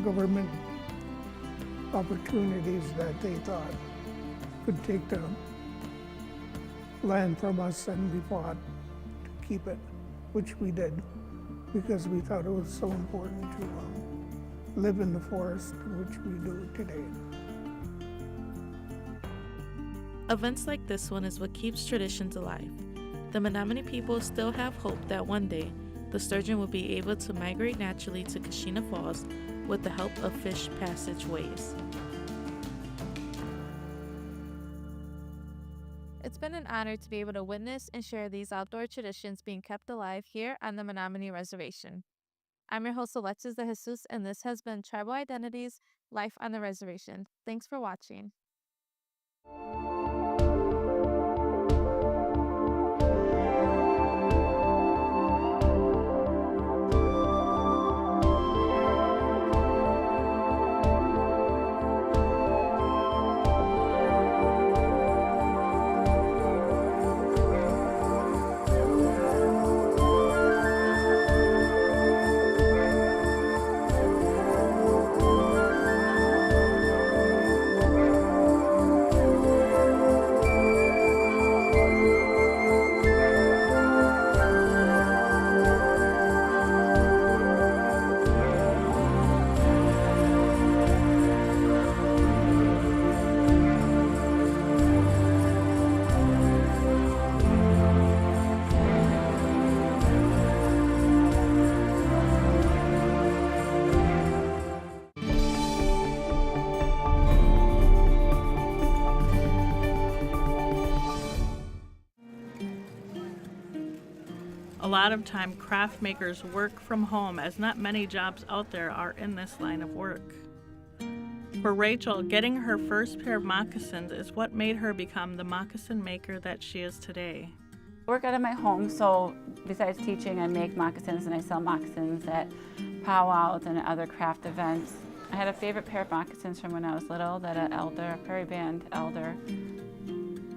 government opportunities that they thought could take the land from us, and we fought to keep it, which we did, because we thought it was so important to live in the forest, which we do today. Events like this one is what keeps traditions alive. The Menominee people still have hope that one day the sturgeon will be able to migrate naturally to Kashina Falls with the help of fish passageways. It's been an honor to be able to witness and share these outdoor traditions being kept alive here on the Menominee Reservation. I'm your host, Alexis de Jesus, and this has been Tribal Identities, Life on the Reservation. Thanks for watching. A lot of time, craft makers work from home, as not many jobs out there are in this line of work. For Rachel, getting her first pair of moccasins is what made her become the moccasin maker that she is today. I work out of my home, so besides teaching, I make moccasins and I sell moccasins at powwows and other craft events. I had a favorite pair of moccasins from when I was little that an elder, a prairie band elder,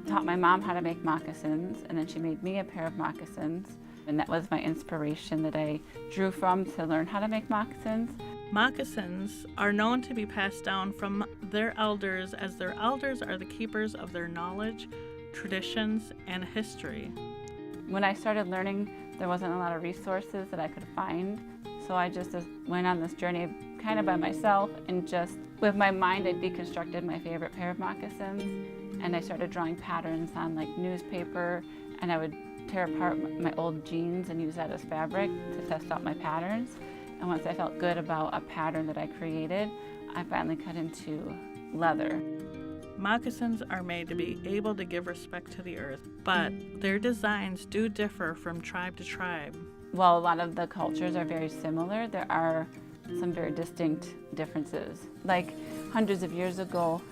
taught my mom how to make moccasins, and then she made me a pair of moccasins. And that was my inspiration that I drew from to learn how to make moccasins. Moccasins are known to be passed down from their elders, as their elders are the keepers of their knowledge, traditions, and history. When I started learning, there wasn't a lot of resources that I could find, so I just went on this journey kind of by myself, and just with my mind I deconstructed my favorite pair of moccasins, and I started drawing patterns on like newspaper, and I would tear apart my old jeans and use that as fabric to test out my patterns. And once I felt good about a pattern that I created, I finally cut into leather. Moccasins are made to be able to give respect to the earth, but their designs do differ from tribe to tribe. While a lot of the cultures are very similar, there are some very distinct differences. Like hundreds of years ago,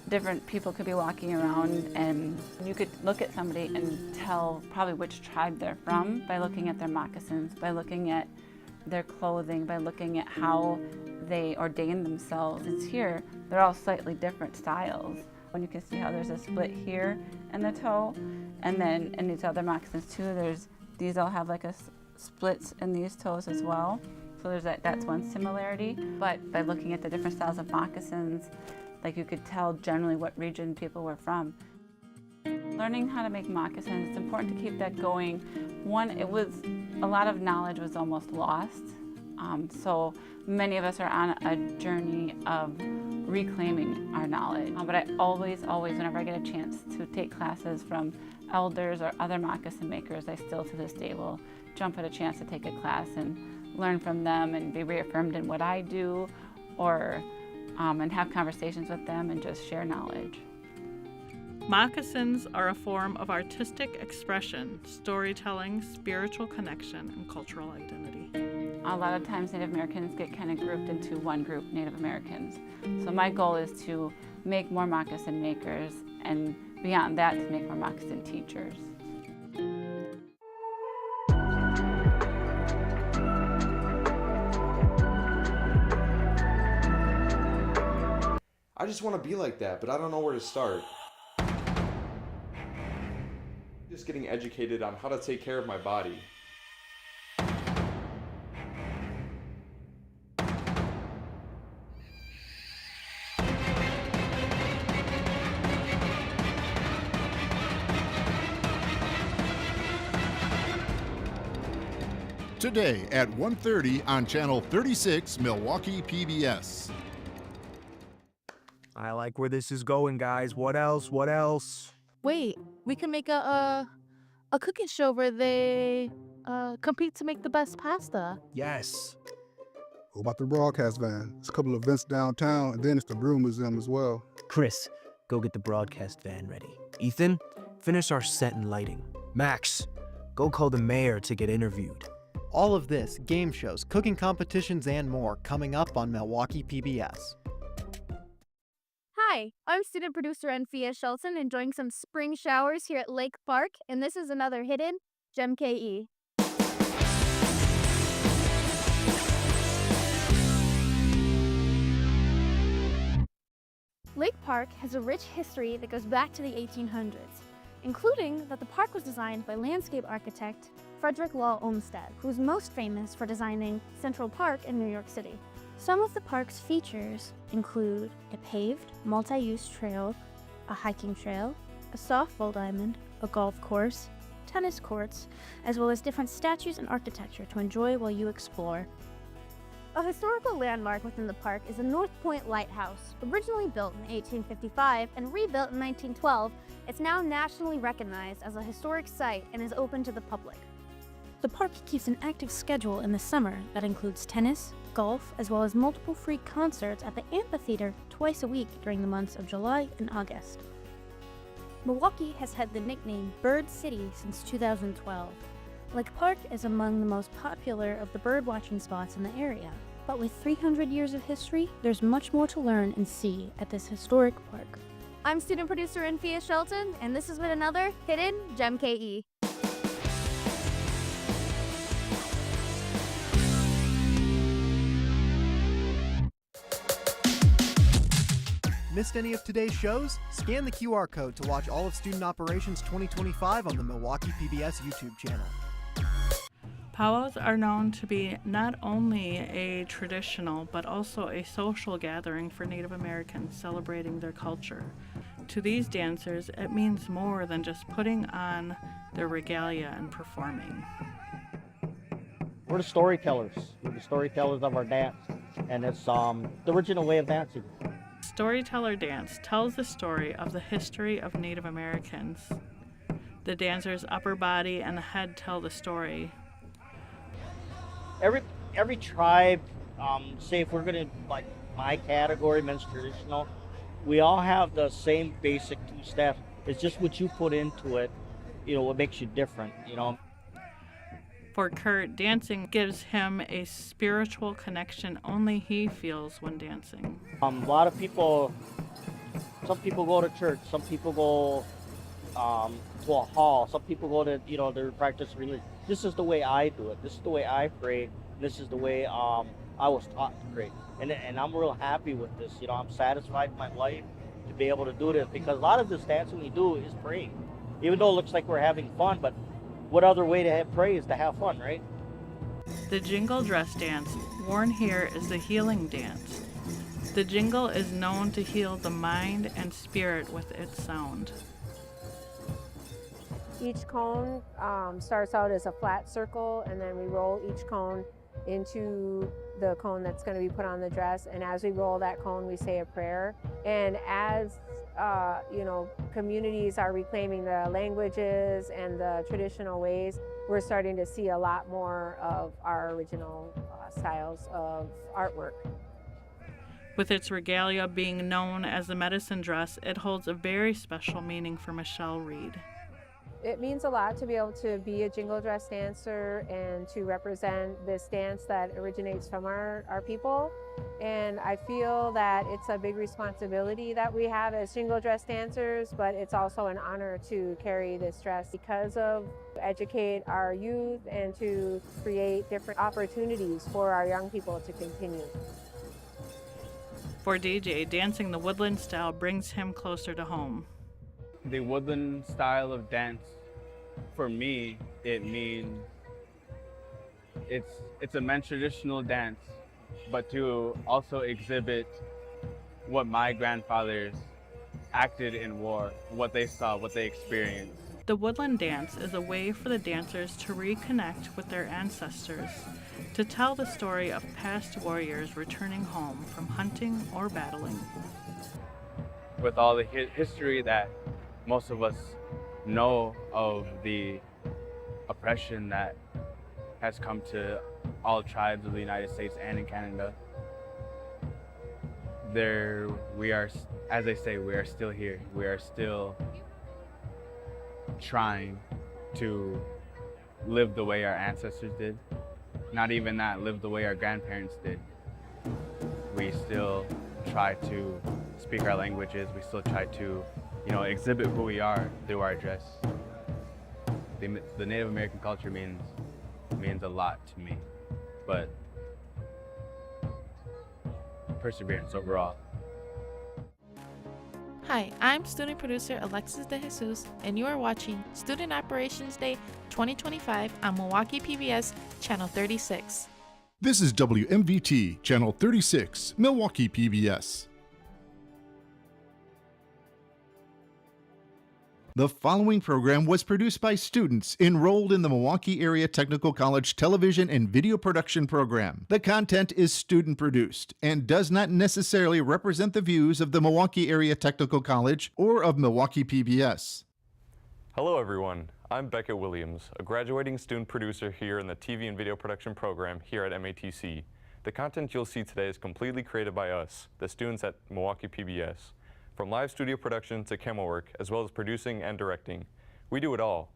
different people could be walking around and you could look at somebody and tell probably which tribe they're from by looking at their moccasins, by looking at their clothing, by looking at how they ordain themselves. It's here, they're all slightly different styles. And you can see how there's a split here in the toe, and then in these other moccasins too, these all have like a splits in these toes as well. So that's one similarity. But by looking at the different styles of moccasins, like you could tell generally what region people were from. Learning how to make moccasins, it's important to keep that going. One, a lot of knowledge was almost lost. So many of us are on a journey of reclaiming our knowledge. But I always, whenever I get a chance to take classes from elders or other moccasin makers, I still to this day will jump at a chance to take a class and learn from them and be reaffirmed in what I do, or and have conversations with them and just share knowledge. Moccasins are a form of artistic expression, storytelling, spiritual connection, and cultural identity. A lot of times Native Americans get kind of grouped into one group, Native Americans. So my goal is to make more moccasin makers, and beyond that, to make more moccasin teachers. I just want to be like that, but I don't know where to start. Just getting educated on how to take care of my body. Today at 1:30 on Channel 36, Milwaukee PBS. I like where this is going, guys. What else? What else? Wait, we can make a cooking show where they compete to make the best pasta. Yes. What about the broadcast van? There's a couple of events downtown, and then it's the Brew Museum as well. Chris, go get the broadcast van ready. Ethan, finish our set and lighting. Max, go call the mayor to get interviewed. All of this, game shows, cooking competitions, and more coming up on Milwaukee PBS. Hi, I'm student producer Enfia Shelton, enjoying some spring showers here at Lake Park, and this is another hidden Gem KE. Lake Park has a rich history that goes back to the 1800s, including that the park was designed by landscape architect Frederick Law Olmsted, who's most famous for designing Central Park in New York City. Some of the park's features include a paved, multi-use trail, a hiking trail, a softball diamond, a golf course, tennis courts, as well as different statues and architecture to enjoy while you explore. A historical landmark within the park is the North Point Lighthouse. Originally built in 1855 and rebuilt in 1912, it's now nationally recognized as a historic site and is open to the public. The park keeps an active schedule in the summer that includes tennis, golf, as well as multiple free concerts at the amphitheater twice a week during the months of July and August. Milwaukee has had the nickname Bird City since 2012. Lake Park is among the most popular of the birdwatching spots in the area. But with 300 years of history, there's much more to learn and see at this historic park. I'm student producer Infia Shelton, and this has been another Hidden Gem KE. Missed any of today's shows? Scan the QR code to watch all of Student Operations 2025 on the Milwaukee PBS YouTube channel. Powwows are known to be not only a traditional but also a social gathering for Native Americans celebrating their culture. To these dancers, it means more than just putting on their regalia and performing. We're the storytellers. We're the storytellers of our dance, and it's the original way of dancing. Storyteller dance tells the story of the history of Native Americans. The dancer's upper body and head tell the story. Every tribe, say if we're gonna, like my category, men's traditional, we all have the same basic two steps. It's just what you put into it, what makes you different, For Kurt, dancing gives him a spiritual connection only he feels when dancing. A lot of people, some people go to church, some people go to a hall, some people go to, their practice religion. This is the way I do it. This is the way I pray. This is the way I was taught to pray. And I'm real happy with this. I'm satisfied in my life to be able to do this, because a lot of this dancing we do is praying. Even though it looks like we're having fun, but what other way to pray is to have fun, right? The jingle dress dance, worn here, is the healing dance. The jingle is known to heal the mind and spirit with its sound. Each cone starts out as a flat circle, and then we roll each cone into the cone that's going to be put on the dress. And as we roll that cone, we say a prayer. And as communities are reclaiming the languages and the traditional ways, we're starting to see a lot more of our original styles of artwork. With its regalia being known as the medicine dress, it holds a very special meaning for Michelle Reed. It means a lot to be able to be a jingle dress dancer and to represent this dance that originates from our people. And I feel that it's a big responsibility that we have as jingle dress dancers, but it's also an honor to carry this dress because of educate our youth and to create different opportunities for our young people to continue. For DJ, dancing the woodland style brings him closer to home. The woodland style of dance, for me, it means it's a men's traditional dance, but to also exhibit what my grandfathers acted in war, what they saw, what they experienced. The woodland dance is a way for the dancers to reconnect with their ancestors, to tell the story of past warriors returning home from hunting or battling. With all the history that most of us know of, the oppression that has come to all tribes of the United States and in Canada, we are, as I say, we are still here. We are still trying to live the way our ancestors did. Not even that, live the way our grandparents did. We still try to speak our languages. We still try to exhibit who we are through our dress. The Native American culture means a lot to me, but perseverance overall. Hi, I'm student producer Alexis De Jesus, and you are watching Student Operations Day 2025 on Milwaukee PBS Channel 36. This is WMVT, Channel 36, Milwaukee PBS. The following program was produced by students enrolled in the Milwaukee Area Technical College Television and Video Production Program. The content is student produced and does not necessarily represent the views of the Milwaukee Area Technical College or of Milwaukee PBS. Hello everyone, I'm Beckett Williams, a graduating student producer here in the TV and Video Production Program here at MATC. The content you'll see today is completely created by us, the students at Milwaukee PBS. From live studio production to camera work, as well as producing and directing, we do it all.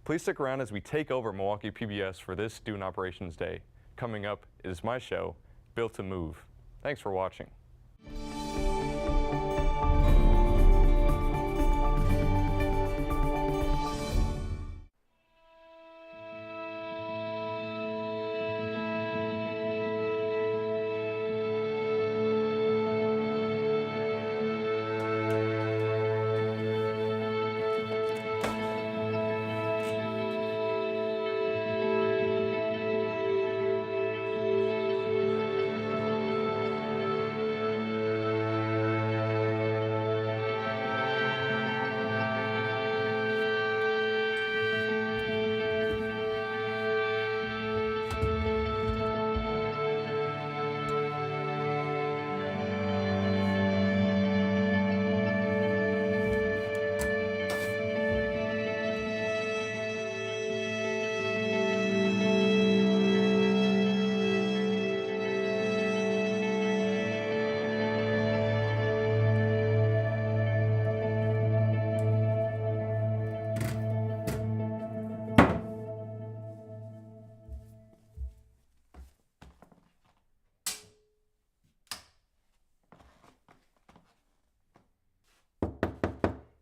Please stick around as we take over Milwaukee PBS for this Student Operations Day. Coming up is my show, Built to Move. Thanks for watching.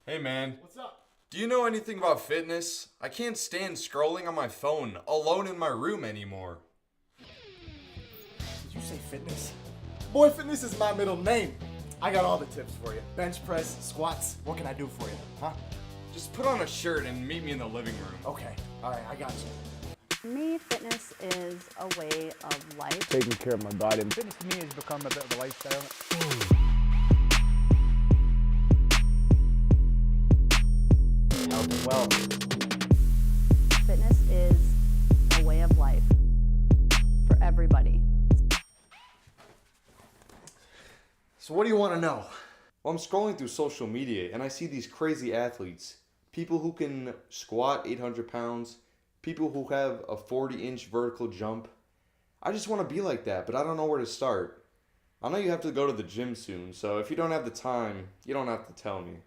Hey man. What's up? Do you know anything about fitness? I can't stand scrolling on my phone alone in my room anymore. Did you say fitness? Boy, fitness is my middle name. I got all the tips for you. Bench press, squats, what can I do for you, huh? Just put on a shirt and meet me in the living room. Okay, alright, I got you. For me, fitness is a way of life. Taking care of my body. Fitness to me has become a bit of a lifestyle. Health and wealth. Fitness is a way of life for everybody. So what do you want to know? Well, I'm scrolling through social media and I see these crazy athletes. People who can squat 800 pounds. People who have a 40-inch vertical jump. I just want to be like that, but I don't know where to start. I know you have to go to the gym soon, so if you don't have the time, you don't have to tell me.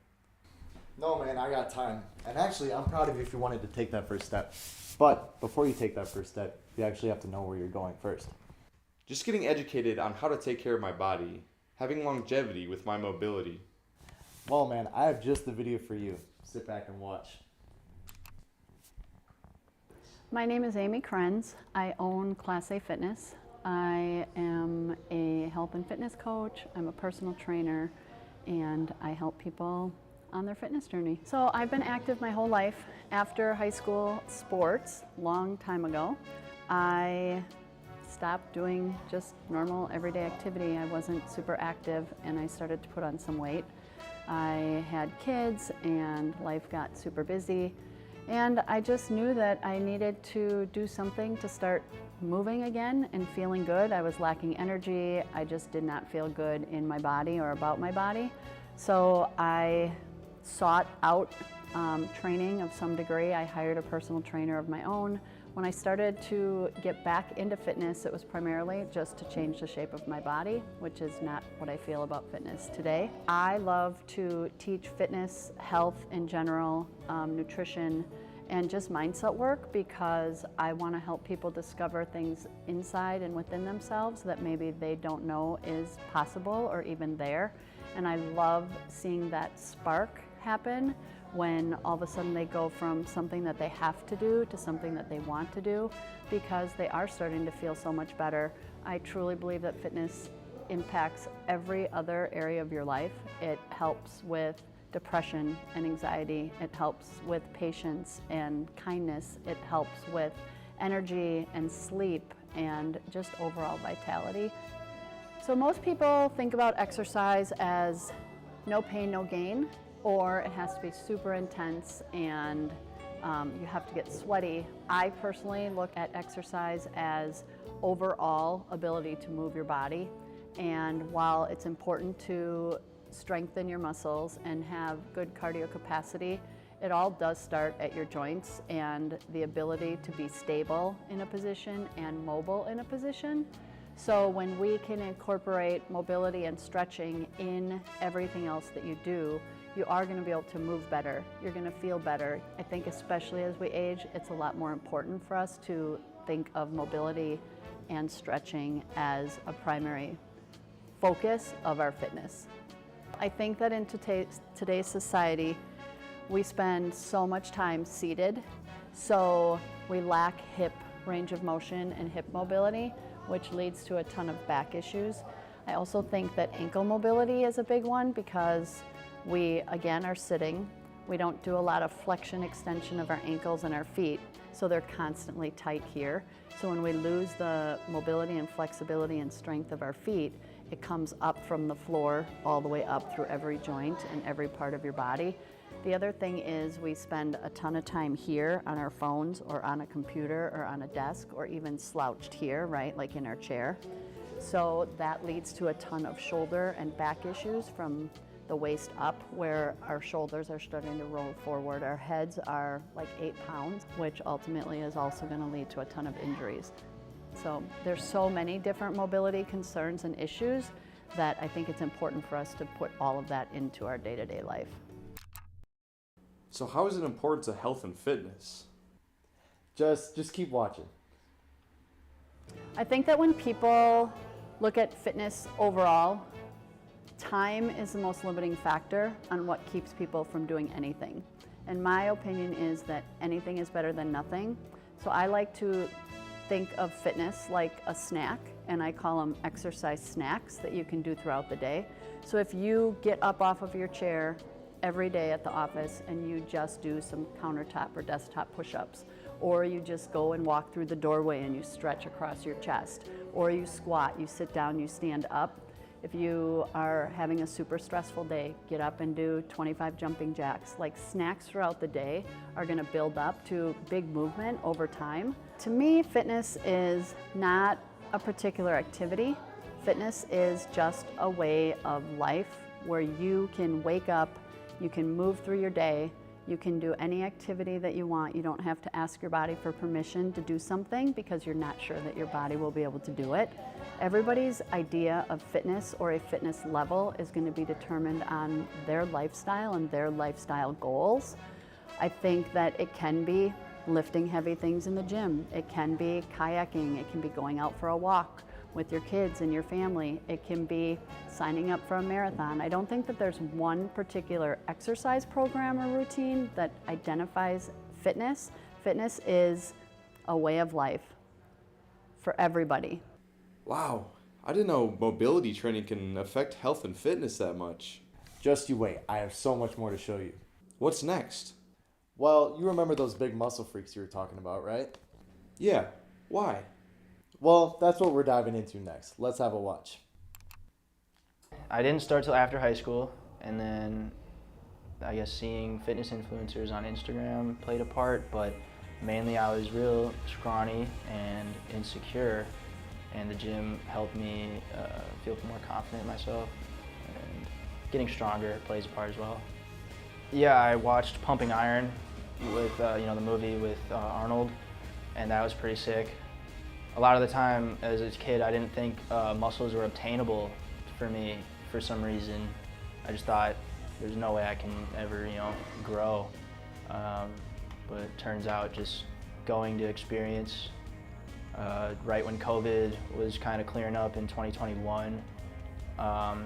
No man, I got time. And actually, I'm proud of you if you wanted to take that first step. But before you take that first step, you actually have to know where you're going first. Just getting educated on how to take care of my body, having longevity with my mobility. Well man, I have just the video for you. Sit back and watch. My name is Amy Krenz. I own Class A Fitness. I am a health and fitness coach. I'm a personal trainer, and I help people on their fitness journey. So I've been active my whole life. After high school sports, long time ago, I stopped doing just normal everyday activity. I wasn't super active, and I started to put on some weight. I had kids, and life got super busy. And I just knew that I needed to do something to start moving again and feeling good. I was lacking energy. I just did not feel good in my body or about my body. So I sought out training of some degree. I hired a personal trainer of my own. When I started to get back into fitness, it was primarily just to change the shape of my body, which is not what I feel about fitness today. I love to teach fitness, health in general, nutrition, and just mindset work because I want to help people discover things inside and within themselves that maybe they don't know is possible or even there. And I love seeing that spark happen when all of a sudden they go from something that they have to do to something that they want to do because they are starting to feel so much better. I truly believe that fitness impacts every other area of your life. It helps with depression and anxiety. It helps with patience and kindness. It helps with energy and sleep and just overall vitality. So most people think about exercise as no pain, no gain, or it has to be super intense and you have to get sweaty. I personally look at exercise as overall ability to move your body. And while it's important to strengthen your muscles and have good cardio capacity, it all does start at your joints and the ability to be stable in a position and mobile in a position. So when we can incorporate mobility and stretching in everything else that you do, you are going to be able to move better. You're going to feel better. I think especially as we age, it's a lot more important for us to think of mobility and stretching as a primary focus of our fitness. I think that in today's society, we spend so much time seated, so we lack hip range of motion and hip mobility, which leads to a ton of back issues. I also think that ankle mobility is a big one because we, again, are sitting. We don't do a lot of flexion extension of our ankles and our feet, so they're constantly tight here. So when we lose the mobility and flexibility and strength of our feet, it comes up from the floor all the way up through every joint and every part of your body. The other thing is we spend a ton of time here on our phones or on a computer or on a desk or even slouched here, right, like in our chair. So that leads to a ton of shoulder and back issues from the waist up, where our shoulders are starting to roll forward. Our heads are like 8 pounds, which ultimately is also going to lead to a ton of injuries. So there's so many different mobility concerns and issues that I think it's important for us to put all of that into our day-to-day life. So how is it important to health and fitness? Just keep watching. I think that when people look at fitness overall, time is the most limiting factor on what keeps people from doing anything. And my opinion is that anything is better than nothing. So I like to think of fitness like a snack, and I call them exercise snacks that you can do throughout the day. So if you get up off of your chair every day at the office and you just do some countertop or desktop push-ups, or you just go and walk through the doorway and you stretch across your chest, or you squat, you sit down, you stand up. If you are having a super stressful day, get up and do 25 jumping jacks. Like, snacks throughout the day are gonna build up to big movement over time. To me, fitness is not a particular activity. Fitness is just a way of life where you can wake up, you can move through your day, you can do any activity that you want. You don't have to ask your body for permission to do something because you're not sure that your body will be able to do it. Everybody's idea of fitness or a fitness level is going to be determined on their lifestyle and their lifestyle goals. I think that it can be lifting heavy things in the gym. It can be kayaking. It can be going out for a walk with your kids and your family. It can be signing up for a marathon. I don't think that there's one particular exercise program or routine that identifies fitness. Fitness is a way of life for everybody. Wow, I didn't know mobility training can affect health and fitness that much. Just you wait, I have so much more to show you. What's next? Well, you remember those big muscle freaks you were talking about, right? Yeah, why? Well, that's what we're diving into next. Let's have a watch. I didn't start till after high school, and then I guess seeing fitness influencers on Instagram played a part, but mainly I was real scrawny and insecure, and the gym helped me feel more confident in myself, and getting stronger plays a part as well. Yeah, I watched Pumping Iron with the movie with Arnold, and that was pretty sick. A lot of the time as a kid, I didn't think muscles were obtainable for me for some reason. I just thought there's no way I can ever, grow. But it turns out just going to experience, right when COVID was kind of clearing up in 2021,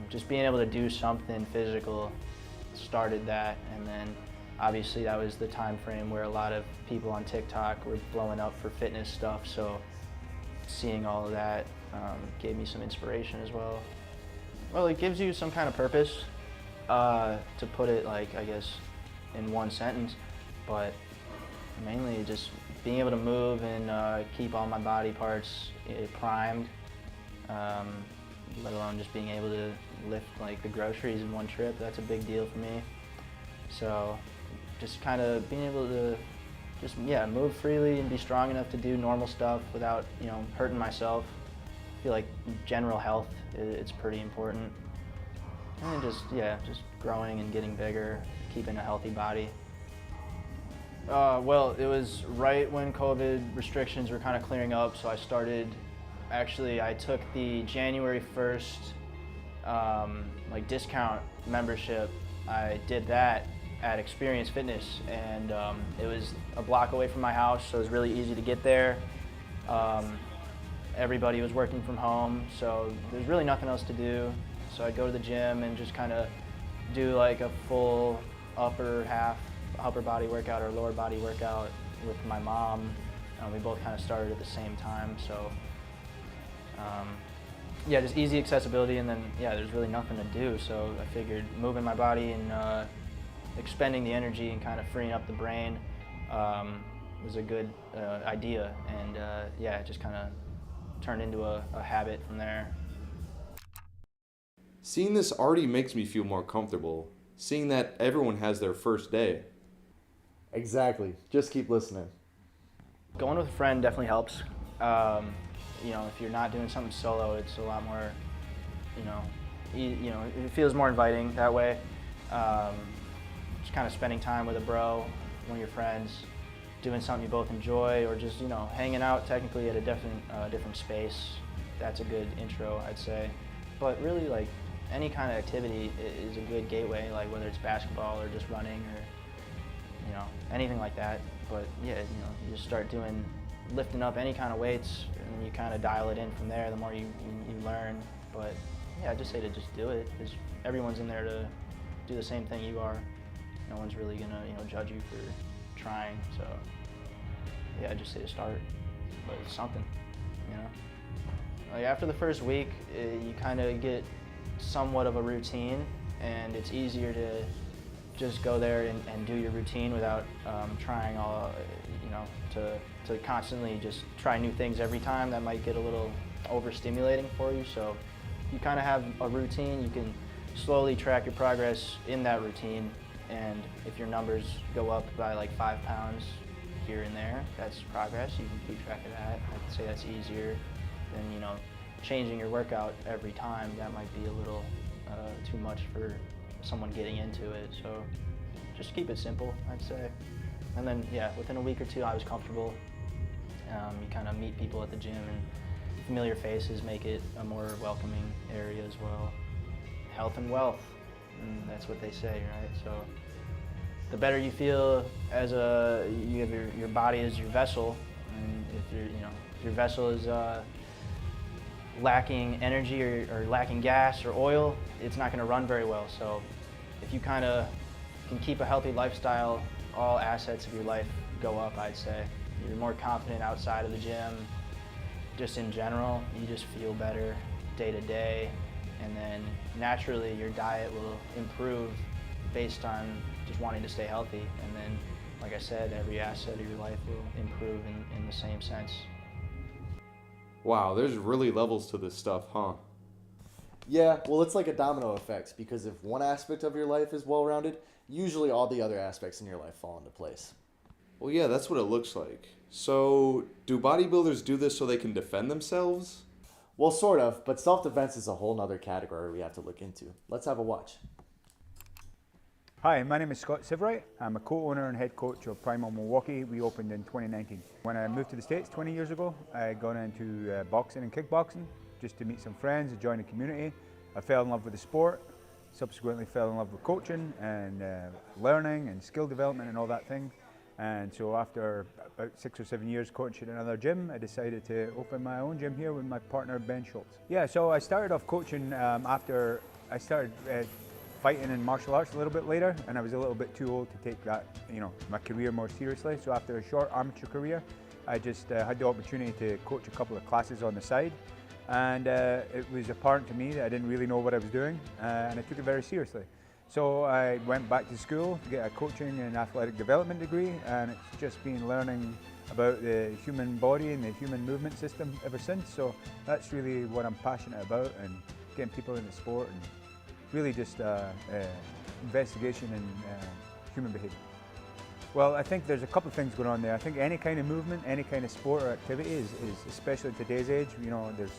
just being able to do something physical started that, and then obviously that was the time frame where a lot of people on TikTok were blowing up for fitness stuff, so seeing all of that gave me some inspiration as well. Well, it gives you some kind of purpose, to put it like, I guess, in one sentence, but mainly just being able to move and keep all my body parts primed, let alone just being able to lift like the groceries in one trip. That's a big deal for me. So just kind of being able to just, move freely and be strong enough to do normal stuff without, hurting myself. I feel like general health, it's pretty important. And just growing and getting bigger, keeping a healthy body. Well, it was right when COVID restrictions were kind of clearing up, so I took the January 1st discount membership I did that at Experience Fitness, and it was a block away from my house, so it was really easy to get there. Everybody was working from home, so there's really nothing else to do. So I'd go to the gym and just kind of do like a full upper body workout or lower body workout with my mom. We both kind of started at the same time, so yeah, just easy accessibility, and then yeah, there's really nothing to do. So I figured moving my body and expending the energy and kind of freeing up the brain was a good idea, and yeah, it just kind of turned into a habit from there. Seeing this already makes me feel more comfortable, seeing that everyone has their first day. Exactly. Just keep listening. Going with a friend definitely helps. You know, if you're not doing something solo, it's a lot more, you know, it feels more inviting that way. Just kind of spending time with a bro, one of your friends, doing something you both enjoy, or just, you know, hanging out technically at a different space. That's a good intro, I'd say. But really, like, any kind of activity is a good gateway, like whether it's basketball or just running or, you know, anything like that. But yeah, you know, you just start lifting up any kind of weights, and you kind of dial it in from there the more you learn. But yeah, I just say to just do it, because everyone's in there to do the same thing you are. No one's really gonna, you know, judge you for trying. So yeah, I just say to start, but it's something, you know. Like after the first week, you kind of get somewhat of a routine, and it's easier to just go there and do your routine without trying all, you know, to constantly just try new things every time. That might get a little overstimulating for you. So you kind of have a routine, you can slowly track your progress in that routine, and if your numbers go up by like 5 pounds here and there, that's progress. You can keep track of that. I'd say that's easier than, you know, changing your workout every time. That might be a little too much for someone getting into it. So just keep it simple, I'd say. And then yeah, within a week or two I was comfortable. You kind of meet people at the gym, and familiar faces make it a more welcoming area as well. Health and wealth, and that's what they say, right? So the better you feel as you have your body is your vessel, and if your vessel is lacking energy or lacking gas or oil, it's not going to run very well. So if you kind of can keep a healthy lifestyle, all assets of your life go up, I'd say. You're more confident outside of the gym. Just in general, you just feel better day to day, and then naturally your diet will improve based on just wanting to stay healthy. And then, like I said, every asset of your life will improve in the same sense. Wow, there's really levels to this stuff, huh? Yeah, well, it's like a domino effect, because if one aspect of your life is well-rounded, usually all the other aspects in your life fall into place. Well, yeah, that's what it looks like. So, do bodybuilders do this so they can defend themselves? Well, sort of, but self-defense is a whole nother category we have to look into. Let's have a watch. Hi, my name is Scott Siverite. I'm a co-owner and head coach of Primal Milwaukee. We opened in 2019. When I moved to the States 20 years ago, I got into boxing and kickboxing just to meet some friends and join a community. I fell in love with the sport, subsequently fell in love with coaching and learning and skill development and all that thing. And so after about 6 or 7 years coaching at another gym, I decided to open my own gym here with my partner Ben Schultz. Yeah, so I started off coaching after I started fighting in martial arts a little bit later, and I was a little bit too old to take that, you know, my career more seriously. So after a short amateur career, I just had the opportunity to coach a couple of classes on the side, and it was apparent to me that I didn't really know what I was doing, and I took it very seriously. So I went back to school to get a coaching and athletic development degree, and it's just been learning about the human body and the human movement system ever since. So that's really what I'm passionate about, and getting people into sport and really just investigation in human behavior. Well, I think there's a couple of things going on there. I think any kind of movement, any kind of sport or activity is especially in today's age, you know, there's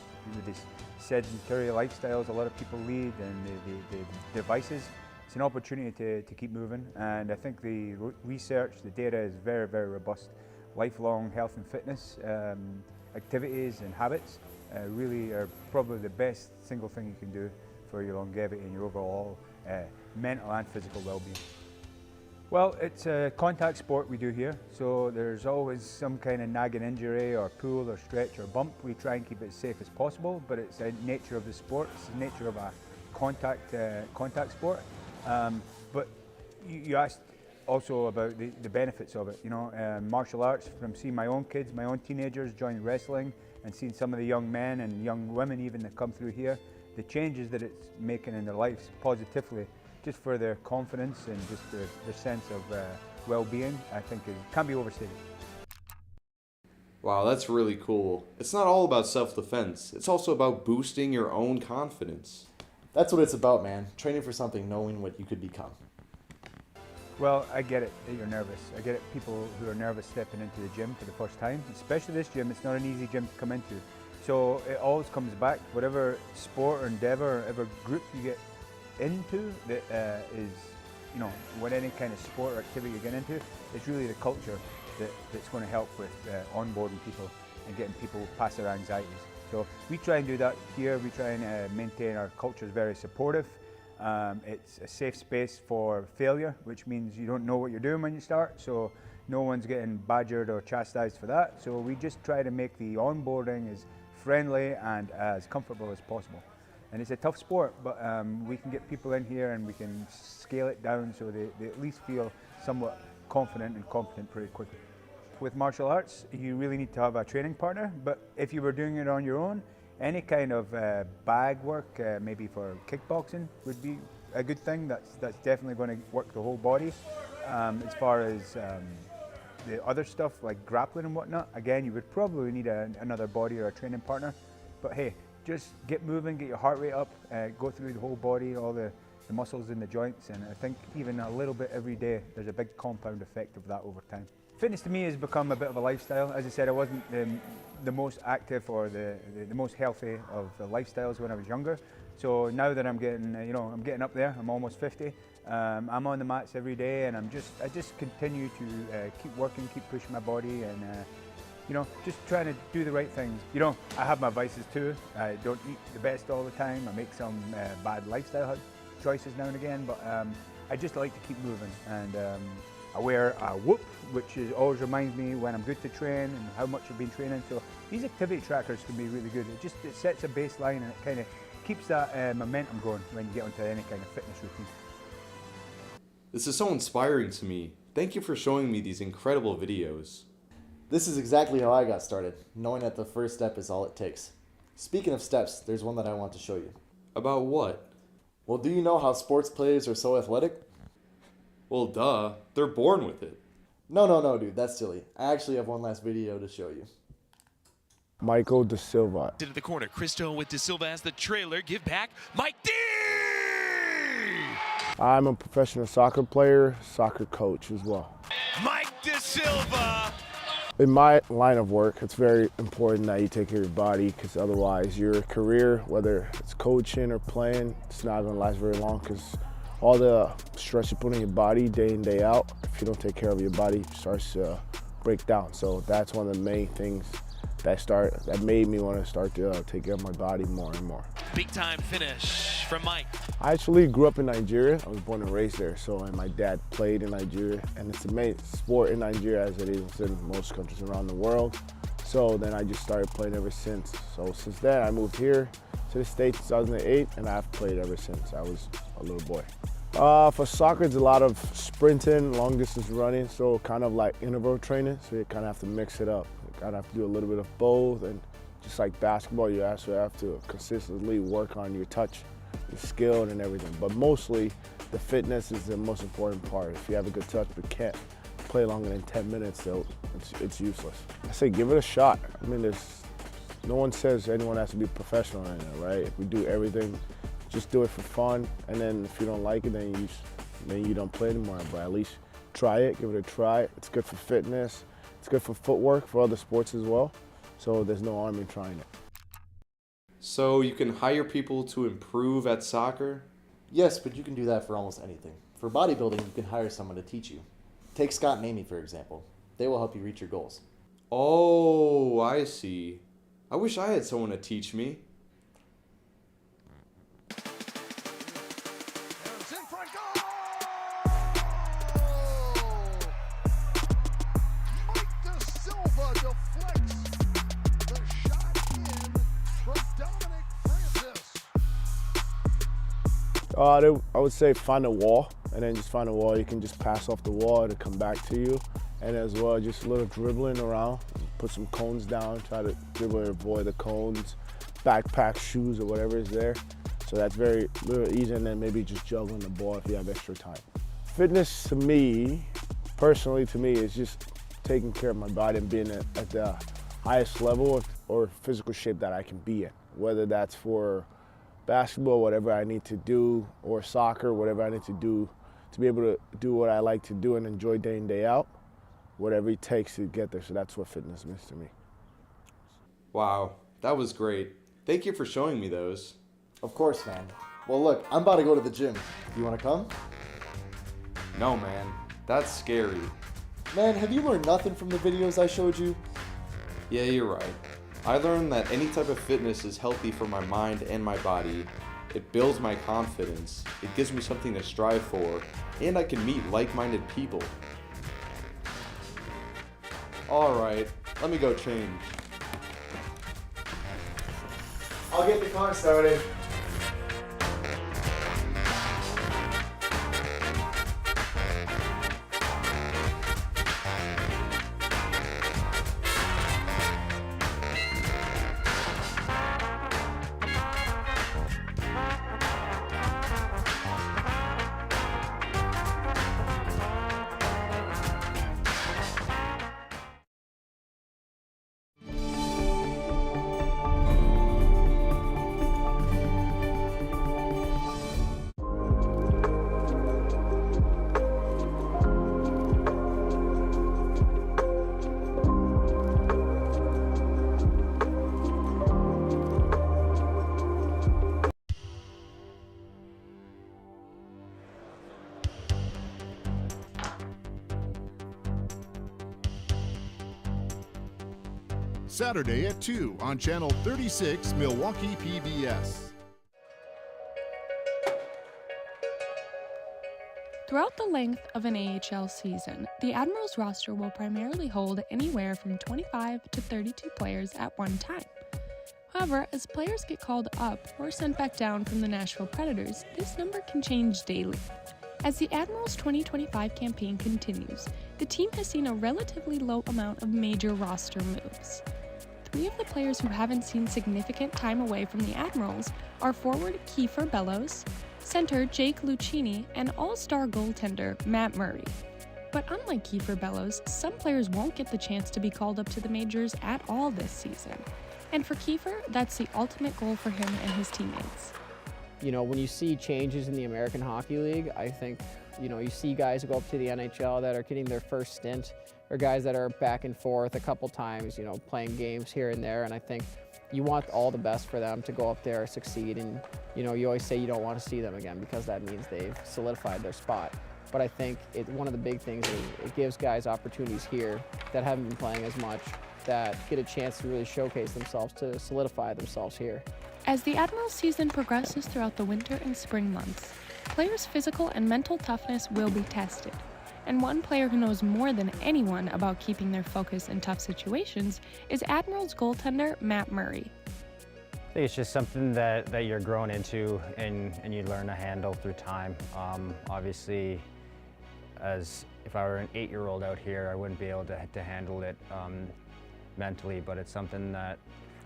these sedentary lifestyles a lot of people lead, and the devices. It's an opportunity to keep moving, and I think the research, the data is very, very robust. Lifelong health and fitness activities and habits really are probably the best single thing you can do for your longevity and your overall mental and physical well-being. Well, it's a contact sport we do here, so there's always some kind of nagging injury or pull or stretch or bump. We try and keep it as safe as possible, but it's the nature of the sport. It's the nature of a contact sport. But you asked also about the benefits of it. You know, martial arts, from seeing my own kids, my own teenagers join wrestling, and seeing some of the young men and young women even that come through here, the changes that it's making in their lives positively, just for their confidence and just their sense of well-being, I think can't be overstated. Wow, that's really cool. It's not all about self-defense. It's also about boosting your own confidence. That's what it's about, man. Training for something, knowing what you could become. Well, I get it that you're nervous. I get it, people who are nervous stepping into the gym for the first time, especially this gym. It's not an easy gym to come into. So it always comes back, whatever sport or endeavor, whatever group you get into that is, you know, what any kind of sport or activity you get into, it's really the culture that's going to help with onboarding people and getting people past their anxieties. So we try and do that here. We try and maintain our culture is very supportive. It's a safe space for failure, which means you don't know what you're doing when you start, so no one's getting badgered or chastised for that. So we just try to make the onboarding as friendly and as comfortable as possible. And it's a tough sport, but we can get people in here and we can scale it down so they at least feel somewhat confident and competent pretty quickly. With martial arts, you really need to have a training partner, but if you were doing it on your own, any kind of bag work, maybe for kickboxing, would be a good thing. That's definitely going to work the whole body. As far as the other stuff like grappling and whatnot, again, you would probably need another body or a training partner. But hey, just get moving, get your heart rate up, go through the whole body, all the muscles in the joints, and I think even a little bit every day, there's a big compound effect of that over time. Fitness to me has become a bit of a lifestyle. As I said, I wasn't the most active or the most healthy of the lifestyles when I was younger. So now that I'm getting, I'm getting up there, I'm almost 50, I'm on the mats every day, and I just continue to keep working, keep pushing my body, and just trying to do the right things. I have my vices too. I don't eat the best all the time. I make some bad lifestyle choices now and again, but I just like to keep moving, and I wear a whoop, which always reminds me when I'm good to train and how much I've been training. So these activity trackers can be really good. It sets a baseline and it kind of keeps that momentum going when you get onto any kind of fitness routine. This is so inspiring to me. Thank you for showing me these incredible videos. This is exactly how I got started, knowing that the first step is all it takes. Speaking of steps, there's one that I want to show you. About what? Well, do you know how sports players are so athletic? Well, duh. They're born with it. No, dude. That's silly. I actually have one last video to show you. Michael De Silva. Into the corner. Cristo with De Silva as the trailer. Give back. Mike D! I'm a professional soccer player, soccer coach as well. Mike De Silva! In my line of work, it's very important that you take care of your body, because otherwise your career, whether it's coaching or playing, it's not going to last very long, because all the stress you put on your body day in, day out, if you don't take care of your body, it starts to break down. So that's one of the main things that made me want to start to take care of my body more and more. Big time finish from Mike. I actually grew up in Nigeria. I was born and raised there, and my dad played in Nigeria, and it's the main sport in Nigeria as it is in most countries around the world. So then I just started playing ever since. So since then, I moved here to the States in 2008, and I've played ever since I was a little boy. For soccer, it's a lot of sprinting, long distance running, so kind of like interval training, so you kind of have to mix it up. You kind of have to do a little bit of both, and just like basketball, you actually have to consistently work on your touch, your skill, and everything. But mostly, the fitness is the most important part. If you have a good touch but can't play longer than 10 minutes, it's useless. I say give it a shot. I mean, no one says anyone has to be professional in it, right? If we do everything, just do it for fun, and then if you don't like it, then you don't play anymore. But at least try it, give it a try. It's good for fitness. It's good for footwork, for other sports as well. So there's no harm in trying it. So you can hire people to improve at soccer? Yes, but you can do that for almost anything. For bodybuilding, you can hire someone to teach you. Take Scott and Amy, for example. They will help you reach your goals. Oh, I see. I wish I had someone to teach me. I would say find a wall, and then just find a wall. You can just pass off the wall to come back to you. And as well, just a little dribbling around. Put some cones down, try to dribble and avoid the cones, backpack, shoes, or whatever is there. So that's very little easy, and then maybe just juggling the ball if you have extra time. Fitness to me, personally to me, is just taking care of my body and being at the highest level or physical shape that I can be in. Whether that's for basketball, whatever I need to do, or soccer, whatever I need to do to be able to do what I like to do and enjoy day in, day out, whatever it takes to get there. So that's what fitness means to me. Wow, that was great. Thank you for showing me those. Of course, man. Well, look, I'm about to go to the gym. You want to come? No, man. That's scary. Man, have you learned nothing from the videos I showed you? Yeah, you're right. I learned that any type of fitness is healthy for my mind and my body. It builds my confidence. It gives me something to strive for, and I can meet like-minded people. Alright, let me go change. I'll get the car started. Saturday at 2 on Channel 36, Milwaukee PBS. Throughout the length of an AHL season, the Admirals roster will primarily hold anywhere from 25 to 32 players at one time. However, as players get called up or sent back down from the Nashville Predators, this number can change daily. As the Admirals' 2025 campaign continues, the team has seen a relatively low amount of major roster moves. 3 of the players who haven't seen significant time away from the Admirals are forward Kiefer Bellows, center Jake Lucchini, and all-star goaltender Matt Murray. But unlike Kiefer Bellows, some players won't get the chance to be called up to the majors at all this season. And for Kiefer, that's the ultimate goal for him and his teammates. You know, when you see changes in the American Hockey League, I think, you know, you see guys go up to the NHL that are getting their first stint, or guys that are back and forth a couple times, you know, playing games here and there. And I think you want all the best for them to go up there, succeed. And, you know, you always say you don't want to see them again because that means they've solidified their spot. But I think one of the big things is it gives guys opportunities here that haven't been playing as much, that get a chance to really showcase themselves, to solidify themselves here. As the Admirals season progresses throughout the winter and spring months, players' physical and mental toughness will be tested. And one player who knows more than anyone about keeping their focus in tough situations is Admirals goaltender Matt Murray. I think it's just something that you're grown into and you learn to handle through time. Obviously, as if I were an 8-year-old out here, I wouldn't be able to handle it mentally, but it's something that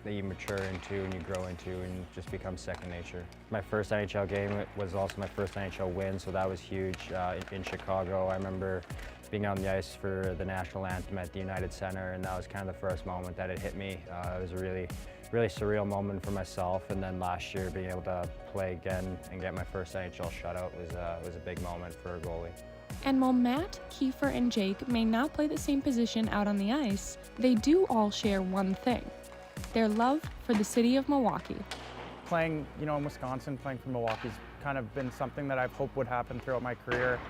you mature into and you grow into and just becomes second nature. My first NHL game was also my first NHL win, so that was huge in Chicago. I remember being on the ice for the national anthem at the United Center, and that was kind of the first moment that it hit me. It was a really surreal moment for myself, and then last year being able to play again and get my first NHL shutout was a big moment for a goalie. And while Matt, Kiefer, and Jake may not play the same position out on the ice, they do all share one thing: their love for the city of Milwaukee. Playing, you know, in Wisconsin, playing for Milwaukee's kind of been something that I've hoped would happen throughout my career.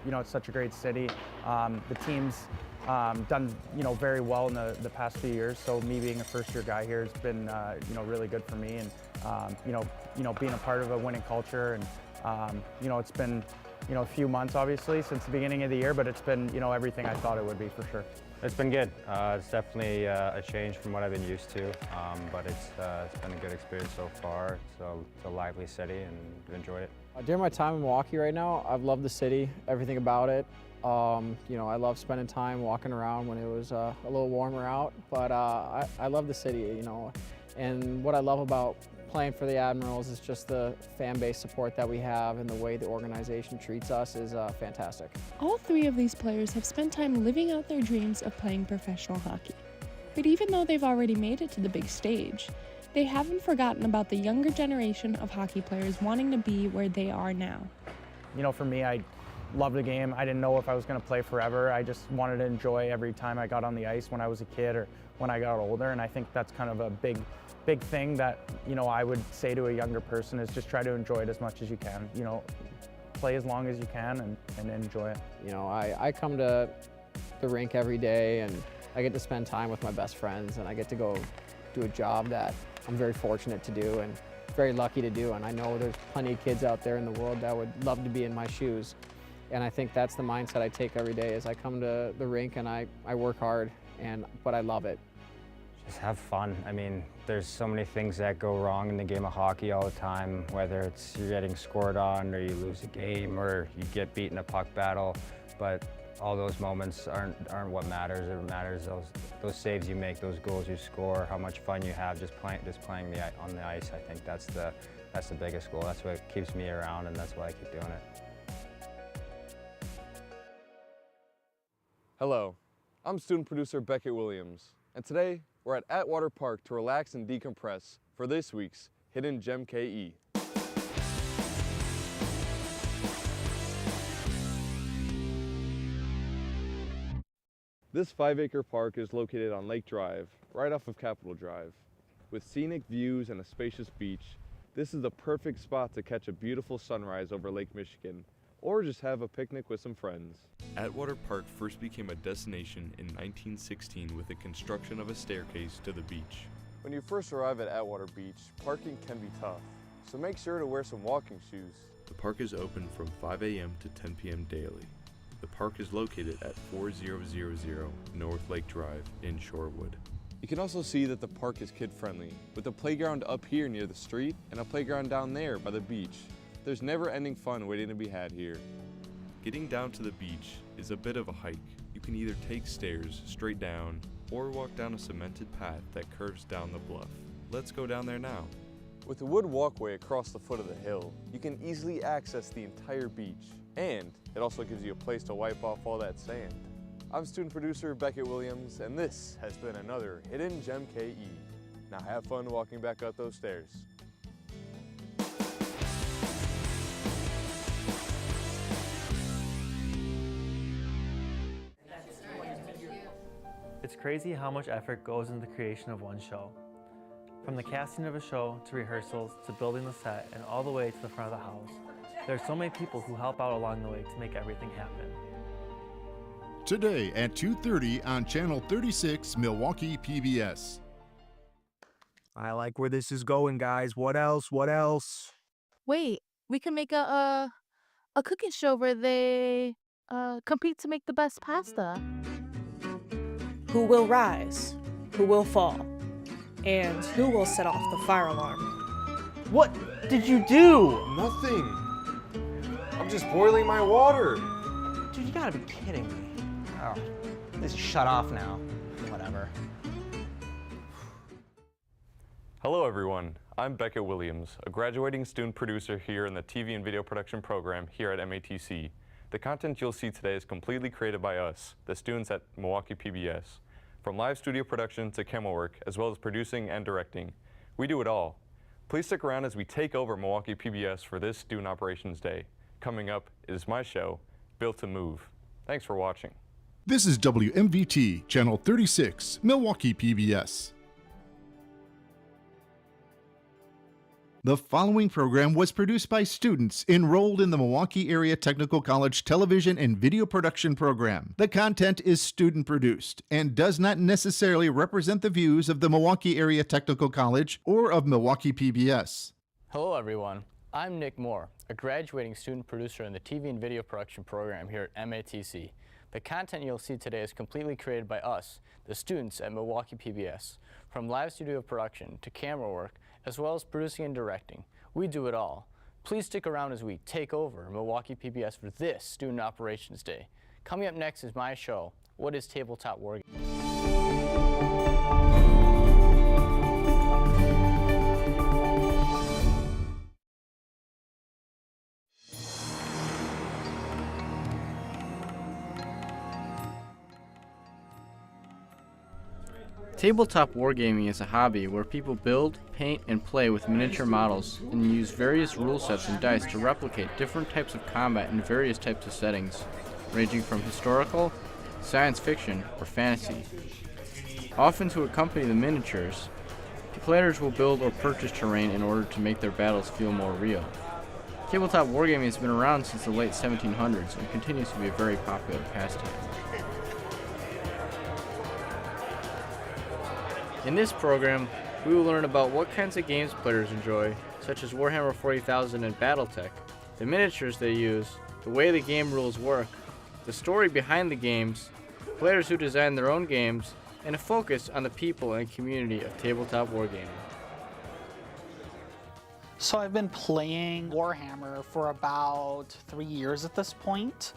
You know, it's such a great city. The team's done, you know, very well in the past few years. So me being a first-year guy here has been, you know, really good for me. And you know, being a part of a winning culture. And you know, it's been, you know, a few months obviously since the beginning of the year, but it's been, you know, everything I thought it would be for sure. It's been good. It's definitely a change from what I've been used to, but it's been a good experience so far. It's a lively city and I've enjoyed it. During my time in Milwaukee right now, I've loved the city, everything about it. You know, I love spending time walking around when it was a little warmer out, but I love the city, you know. And what I love about playing for the Admirals is just the fan base support that we have, and the way the organization treats us is fantastic. All three of these players have spent time living out their dreams of playing professional hockey. But even though they've already made it to the big stage, they haven't forgotten about the younger generation of hockey players wanting to be where they are now. You know, for me, I loved the game. I didn't know if I was going to play forever. I just wanted to enjoy every time I got on the ice when I was a kid or when I got older, and I think that's kind of a big thing that, you know, I would say to a younger person is just try to enjoy it as much as you can. You know, play as long as you can and enjoy it. You know, I come to the rink every day and I get to spend time with my best friends, and I get to go do a job that I'm very fortunate to do and very lucky to do. And I know there's plenty of kids out there in the world that would love to be in my shoes. And I think that's the mindset I take every day is I come to the rink and I work hard, but I love it. Just have fun. I mean, there's so many things that go wrong in the game of hockey all the time, whether it's you're getting scored on or you lose a game or you get beat in a puck battle, but all those moments aren't what matters. It matters those saves you make, those goals you score, how much fun you have just playing on the ice. I think that's the biggest goal. That's what keeps me around, and that's why I keep doing it. Hello, I'm student producer Beckett Williams, and today we're at Atwater Park to relax and decompress for this week's Hidden Gem KE. This 5-acre park is located on Lake Drive, right off of Capitol Drive. With scenic views and a spacious beach, this is the perfect spot to catch a beautiful sunrise over Lake Michigan, or just have a picnic with some friends. Atwater Park first became a destination in 1916 with the construction of a staircase to the beach. When you first arrive at Atwater Beach, parking can be tough, so make sure to wear some walking shoes. The park is open from 5 a.m. to 10 p.m. daily. The park is located at 4000 North Lake Drive in Shorewood. You can also see that the park is kid-friendly, with a playground up here near the street and a playground down there by the beach. There's never-ending fun waiting to be had here. Getting down to the beach is a bit of a hike. You can either take stairs straight down or walk down a cemented path that curves down the bluff. Let's go down there now. With the wood walkway across the foot of the hill, you can easily access the entire beach, and it also gives you a place to wipe off all that sand. I'm student producer Beckett Williams, and this has been another Hidden Gem KE. Now have fun walking back up those stairs. It's crazy how much effort goes into the creation of one show. From the casting of a show, to rehearsals, to building the set, and all the way to the front of the house. There are so many people who help out along the way to make everything happen. Today at 2:30 on Channel 36, Milwaukee PBS. I like where this is going, guys. What else? What else? Wait, we can make a cooking show where they compete to make the best pasta. Who will rise? Who will fall? And who will set off the fire alarm? What did you do? Nothing. I'm just boiling my water. Dude, you gotta be kidding me. Oh, this is shut off now. Whatever. Hello everyone, I'm Beckett Williams, a graduating student producer here in the TV and video production program here at MATC. The content you'll see today is completely created by us, the students at Milwaukee PBS. From live studio production to camera work, as well as producing and directing, we do it all. Please stick around as we take over Milwaukee PBS for this Student Operations Day. Coming up is my show, Built to Move. Thanks for watching. This is WMVT, Channel 36, Milwaukee PBS. The following program was produced by students enrolled in the Milwaukee Area Technical College Television and Video Production Program. The content is student-produced and does not necessarily represent the views of the Milwaukee Area Technical College or of Milwaukee PBS. Hello, everyone. I'm Nick Moore, a graduating student producer in the TV and Video Production Program here at MATC. The content you'll see today is completely created by us, the students at Milwaukee PBS. From live studio production to camera work, as well as producing and directing, we do it all. Please stick around as we take over Milwaukee PBS for this Student Operations Day. Coming up next is my show, What is Tabletop Wargaming? Tabletop wargaming is a hobby where people build, paint, and play with miniature models and use various rule sets and dice to replicate different types of combat in various types of settings, ranging from historical, science fiction, or fantasy. Often to accompany the miniatures, the players will build or purchase terrain in order to make their battles feel more real. Tabletop wargaming has been around since the late 1700s and continues to be a very popular pastime. In this program, we will learn about what kinds of games players enjoy, such as Warhammer 40,000 and Battletech, the miniatures they use, the way the game rules work, the story behind the games, players who design their own games, and a focus on the people and community of tabletop wargaming. So I've been playing Warhammer for about 3 years at this point.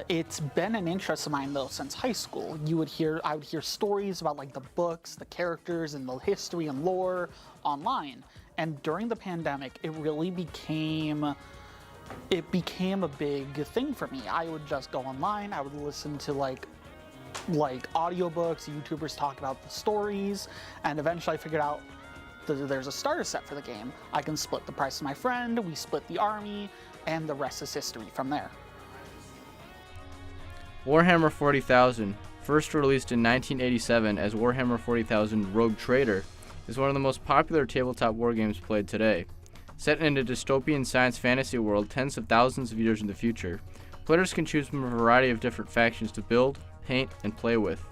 It's been an interest of mine though since high school. I would hear stories about like the books, the characters, and the history and lore online. And during the pandemic, it really became a big thing for me. I would just go online. I would listen to like audiobooks, YouTubers talk about the stories, and eventually I figured out that there's a starter set for the game. I can split the price with my friend. We split the army, and the rest is history from there. Warhammer 40,000, first released in 1987 as Warhammer 40,000 Rogue Trader, is one of the most popular tabletop wargames played today. Set in a dystopian science fantasy world tens of thousands of years in the future, players can choose from a variety of different factions to build, paint, and play with.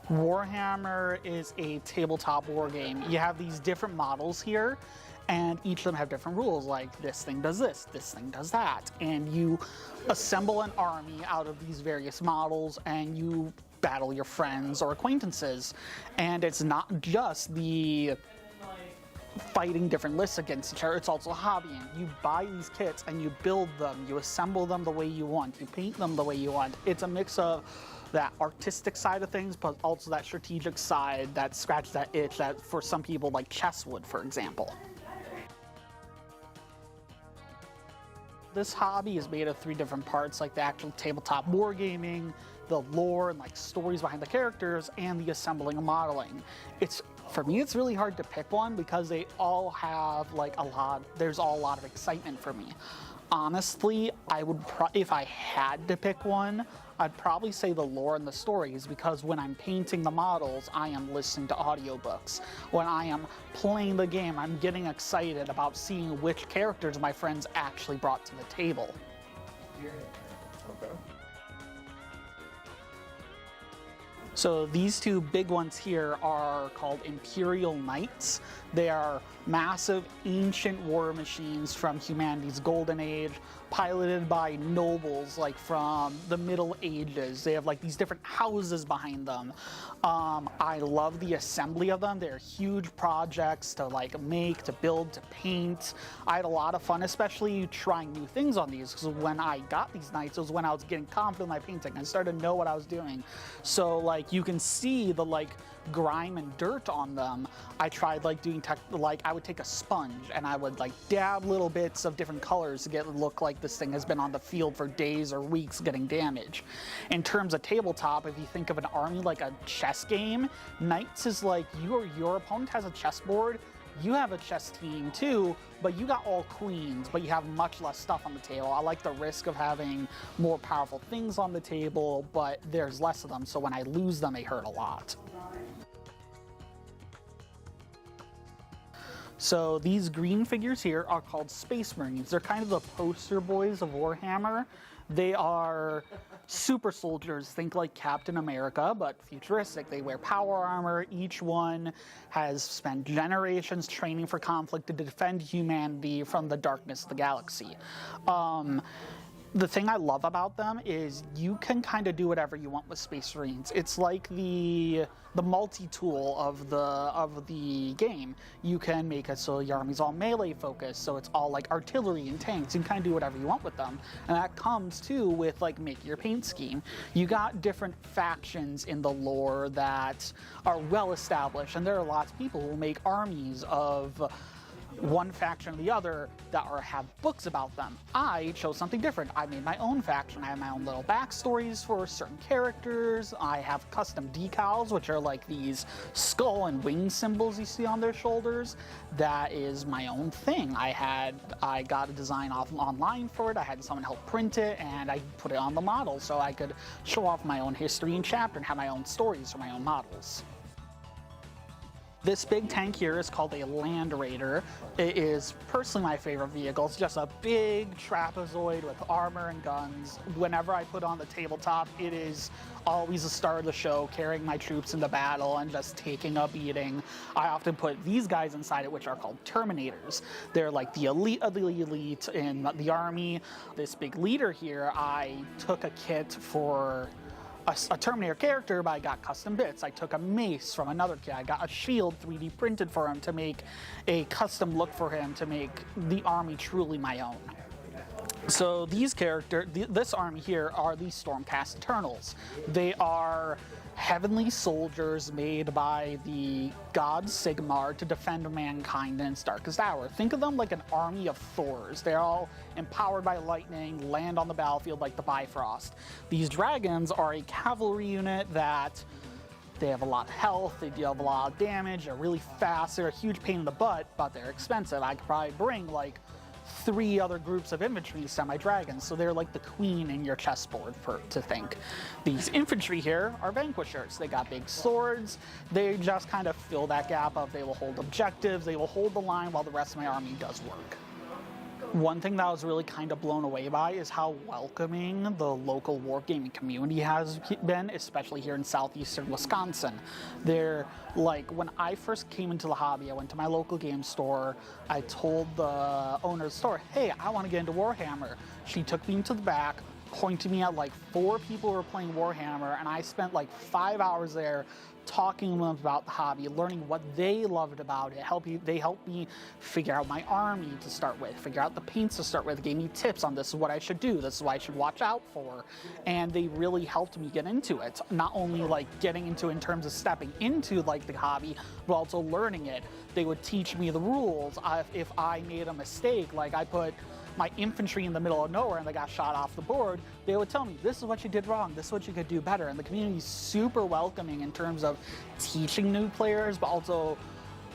Warhammer is a tabletop wargame. You have these different models here, and each of them have different rules, like this thing does this thing does that. And you assemble an army out of these various models, and you battle your friends or acquaintances. And it's not just the fighting different lists against each other, it's also hobbying. You buy these kits and you build them, you assemble them the way you want, you paint them the way you want. It's a mix of that artistic side of things, but also that strategic side that scratches that itch that for some people like chess would, for example. This hobby is made of 3 different parts, like the actual tabletop wargaming, the lore and like stories behind the characters, and the assembling and modeling. For me, it's really hard to pick one because they all have there's a lot of excitement for me. Honestly, if I had to pick one, I'd probably say the lore and the stories, because when I'm painting the models, I am listening to audiobooks. When I am playing the game, I'm getting excited about seeing which characters my friends actually brought to the table. Okay. So these 2 big ones here are called Imperial Knights. They are massive ancient war machines from humanity's golden age, piloted by nobles like from the Middle Ages. They have like these different houses behind them. I love the assembly of them. They're huge projects to like make, to build, to paint. I had a lot of fun, especially trying new things on these, because when I got these knights, it was when I was getting confident in my painting. I started to know what I was doing. So like you can see the like grime and dirt on them. I tried like doing I would take a sponge and I would like dab little bits of different colors to get it look like this thing has been on the field for days or weeks getting damage. In terms of tabletop, if you think of an army like a chess game, Knights is like your opponent has a chessboard, you have a chess team too, but you got all queens, but you have much less stuff on the table. I like the risk of having more powerful things on the table, but there's less of them, so when I lose them, they hurt a lot. So these green figures here are called Space Marines. They're kind of the poster boys of Warhammer. They are super soldiers, think like Captain America, but futuristic. They wear power armor. Each one has spent generations training for conflict to defend humanity from the darkness of the galaxy. The thing I love about them is you can kind of do whatever you want with Space Marines. It's like the multi-tool of the game. You can make it so your army's all melee focused, so it's all like artillery and tanks. You can kind of do whatever you want with them, and that comes too with like make your paint scheme. You got different factions in the lore that are well established, and there are lots of people who make armies of one faction or the other that have books about them. I chose something different. I made my own faction. I have my own little backstories for certain characters. I have custom decals, which are like these skull and wing symbols you see on their shoulders. That is my own thing. I got a design off online for it. I had someone help print it, and I put it on the model so I could show off my own history and chapter and have my own stories for my own models. This big tank here is called a Land Raider. It is personally my favorite vehicle. It's just a big trapezoid with armor and guns. Whenever I put on the tabletop, it is always the star of the show, carrying my troops into battle and just taking a beating. I often put these guys inside it, which are called Terminators. They're like the elite of the elite in the army. This big leader here, I took a kit for a Terminator character, but I got custom bits. I took a mace from another kit. I got a shield 3D printed for him to make a custom look for him to make the army truly my own. So these this army here are the Stormcast Eternals. They are heavenly soldiers made by the god Sigmar to defend mankind in its darkest hour. Think of them like an army of Thors. They're all empowered by lightning, land on the battlefield like the Bifrost. These dragons are a cavalry unit that they have a lot of health, they deal a lot of damage, they're really fast, they're a huge pain in the butt, but they're expensive. I could probably bring like 3 other groups of infantry semi-dragons, so they're like the queen in your chessboard to think. These infantry here are vanquishers. They got big swords. They just kind of fill that gap of they will hold objectives, they will hold the line while the rest of my army does work. One thing that I was really kind of blown away by is how welcoming the local wargaming community has been, especially here in southeastern Wisconsin. They're like, when I first came into the hobby, I went to my local game store, I told the owner of the store, hey, I want to get into Warhammer. She took me into the back, pointed me at like 4 people who were playing Warhammer, and I spent like 5 hours there talking to them about the hobby, learning what they loved about it. They helped me figure out my army to start with, figure out the paints to start with, gave me tips on this is what I should do, this is what I should watch out for, and they really helped me get into it. Not only like getting into it in terms of stepping into like the hobby, but also learning it. They would teach me the rules. If I made a mistake, like I put my infantry in the middle of nowhere and they got shot off the board, they would tell me, this is what you did wrong, this is what you could do better. And the community's super welcoming in terms of teaching new players, but also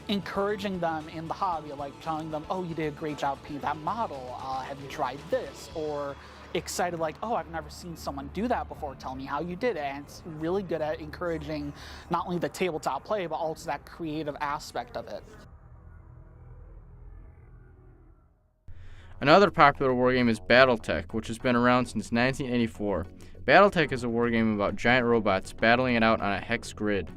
encouraging them in the hobby, like telling them, oh, you did a great job painting that model, have you tried this? Or excited like, oh, I've never seen someone do that before, tell me how you did it. And it's really good at encouraging not only the tabletop play, but also that creative aspect of it. Another popular wargame is Battletech, which has been around since 1984. Battletech is a wargame about giant robots battling it out on a hex grid.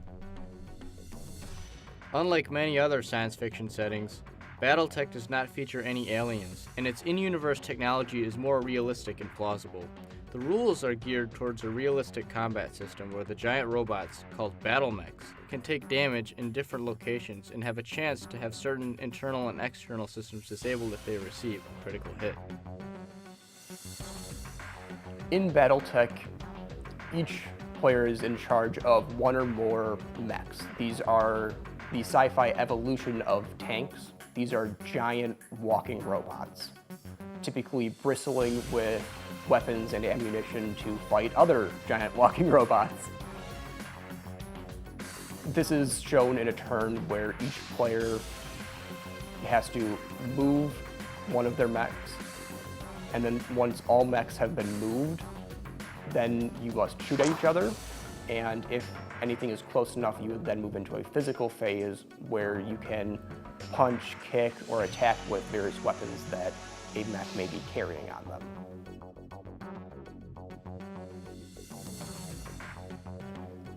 Unlike many other science fiction settings, Battletech does not feature any aliens, and its in-universe technology is more realistic and plausible. The rules are geared towards a realistic combat system where the giant robots, called battle mechs, can take damage in different locations and have a chance to have certain internal and external systems disabled if they receive a critical hit. In Battletech, each player is in charge of 1 or more mechs. These are the sci-fi evolution of tanks. These are giant walking robots, typically bristling with weapons and ammunition to fight other giant walking robots. This is shown in a turn where each player has to move one of their mechs, and then once all mechs have been moved, then you must shoot at each other, and if anything is close enough, you would then move into a physical phase where you can punch, kick, or attack with various weapons that a mech may be carrying on them.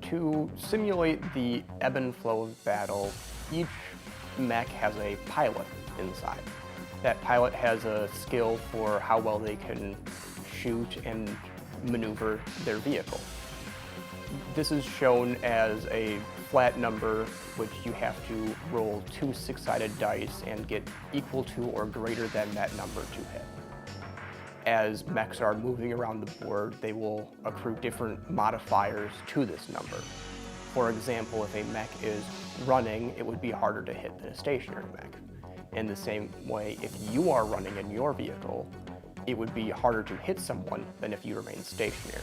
To simulate the ebb and flow of battle, each mech has a pilot inside. That pilot has a skill for how well they can shoot and maneuver their vehicle. This is shown as a flat number, which you have to roll 2 6-sided dice and get equal to or greater than that number to hit. As mechs are moving around the board, they will accrue different modifiers to this number. For example, if a mech is running, it would be harder to hit than a stationary mech. In the same way, if you are running in your vehicle, it would be harder to hit someone than if you remain stationary.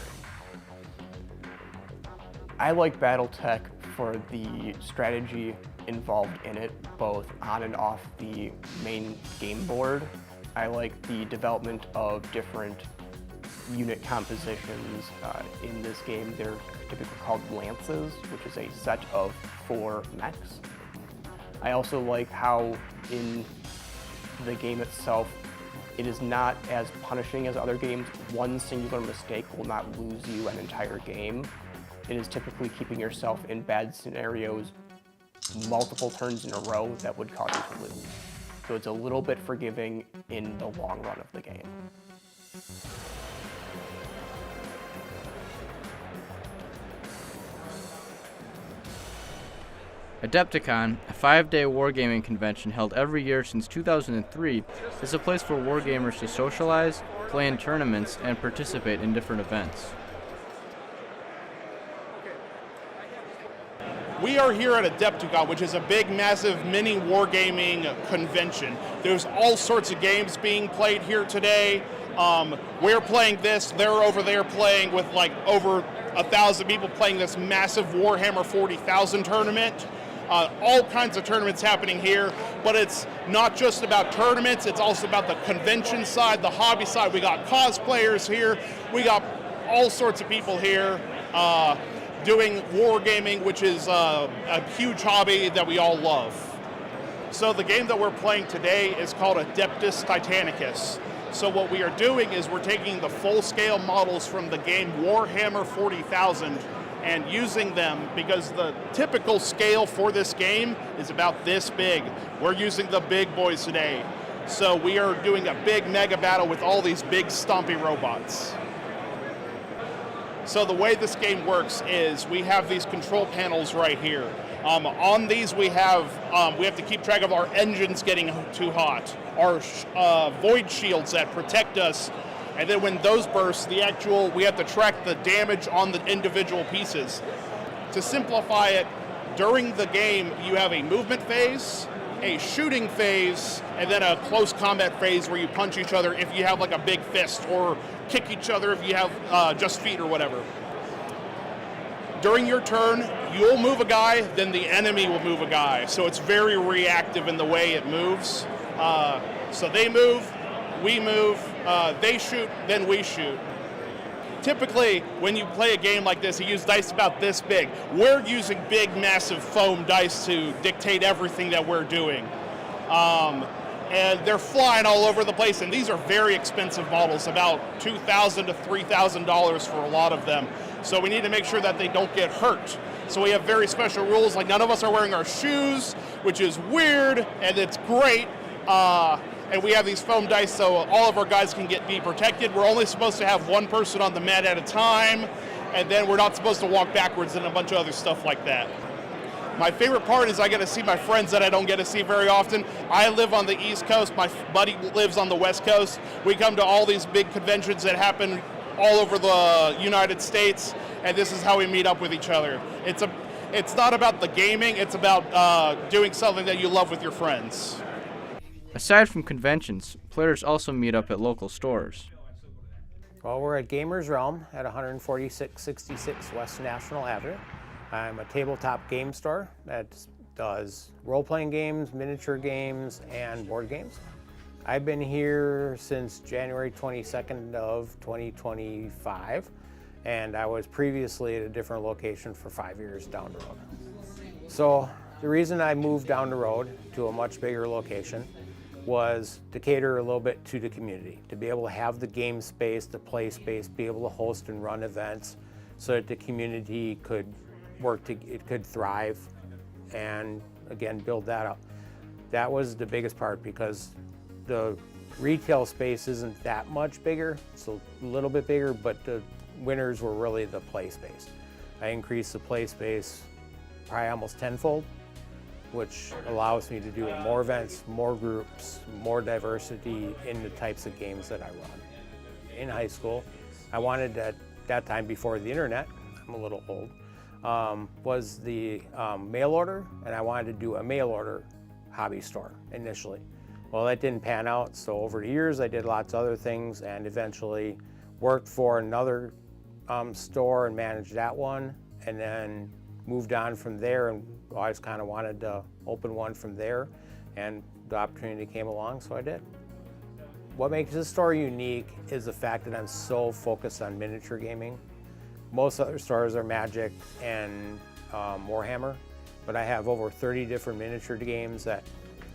I like BattleTech for the strategy involved in it, both on and off the main game board. I like the development of different unit compositions. In this game, they're typically called lances, which is a set of 4 mechs. I also like how in the game itself, it is not as punishing as other games. One singular mistake will not lose you an entire game. It is typically keeping yourself in bad scenarios multiple turns in a row that would cause you to lose. So it's a little bit forgiving in the long run of the game. Adepticon, a 5-day wargaming convention held every year since 2003, is a place for wargamers to socialize, play in tournaments, and participate in different events. We are here at Adepticon, which is a big, massive mini wargaming convention. There's all sorts of games being played here today. We're playing this, they're over there playing with like over 1,000 people playing this massive Warhammer 40,000 tournament. All kinds of tournaments happening here, but it's not just about tournaments, it's also about the convention side, the hobby side. We got cosplayers here, we got all sorts of people here doing wargaming, which is a huge hobby that we all love. So the game that we're playing today is called Adeptus Titanicus. So what we are doing is we're taking the full-scale models from the game Warhammer 40,000 and using them because the typical scale for this game is about this big. We're using the big boys today. So we are doing a big mega battle with all these big stompy robots. So the way this game works is we have these control panels right here. On these we have to keep track of our engines getting too hot, our void shields that protect us, and then when those burst, we have to track the damage on the individual pieces. To simplify it, during the game you have a movement phase, a shooting phase, and then a close combat phase where you punch each other if you have like a big fist, or kick each other if you have just feet or whatever. During your turn, you'll move a guy, then the enemy will move a guy. So it's very reactive in the way it moves. So they move, we move, they shoot, then we shoot. Typically, when you play a game like this, you use dice about this big. We're using big, massive foam dice to dictate everything that we're doing. And they're flying all over the place, and these are very expensive models, about $2,000 to $3,000 for a lot of them. So we need to make sure that they don't get hurt. So we have very special rules, like none of us are wearing our shoes, which is weird, and it's great. And we have these foam dice so all of our guys can be protected. We're only supposed to have one person on the mat at a time, and then we're not supposed to walk backwards and a bunch of other stuff like that. My favorite part is I get to see my friends that I don't get to see very often. I live on the East Coast, my buddy lives on the West Coast. We come to all these big conventions that happen all over the United States, and this is how we meet up with each other. It's not about the gaming, it's about doing something that you love with your friends. Aside from conventions, players also meet up at local stores. Well, we're at Gamers Realm at 14666 West National Avenue. I'm a tabletop game store that does role-playing games, miniature games, and board games. I've been here since January 22nd of 2025, and I was previously at a different location for 5 years down the road. So the reason I moved down the road to a much bigger location was to cater a little bit to the community, to be able to have the game space, the play space, be able to host and run events so that the community could it could thrive and again build that up. That was the biggest part because the Retail space isn't that much bigger, it's a little bit bigger, but the winners were really the play space. I increased the play space probably almost tenfold, which allows me to do more events, more groups, more diversity in the types of games that I run. In high school, I wanted at that time before the internet, I'm a little old, was the mail order, and I wanted to do a mail order hobby store initially. Well, that didn't pan out, so over the years I did lots of other things and eventually worked for another store and managed that one, and then moved on from there and always kind of wanted to open one from there, and the opportunity came along, so I did. What makes this store unique is the fact that I'm so focused on miniature gaming. Most other stores are Magic and Warhammer, but I have over 30 different miniature games that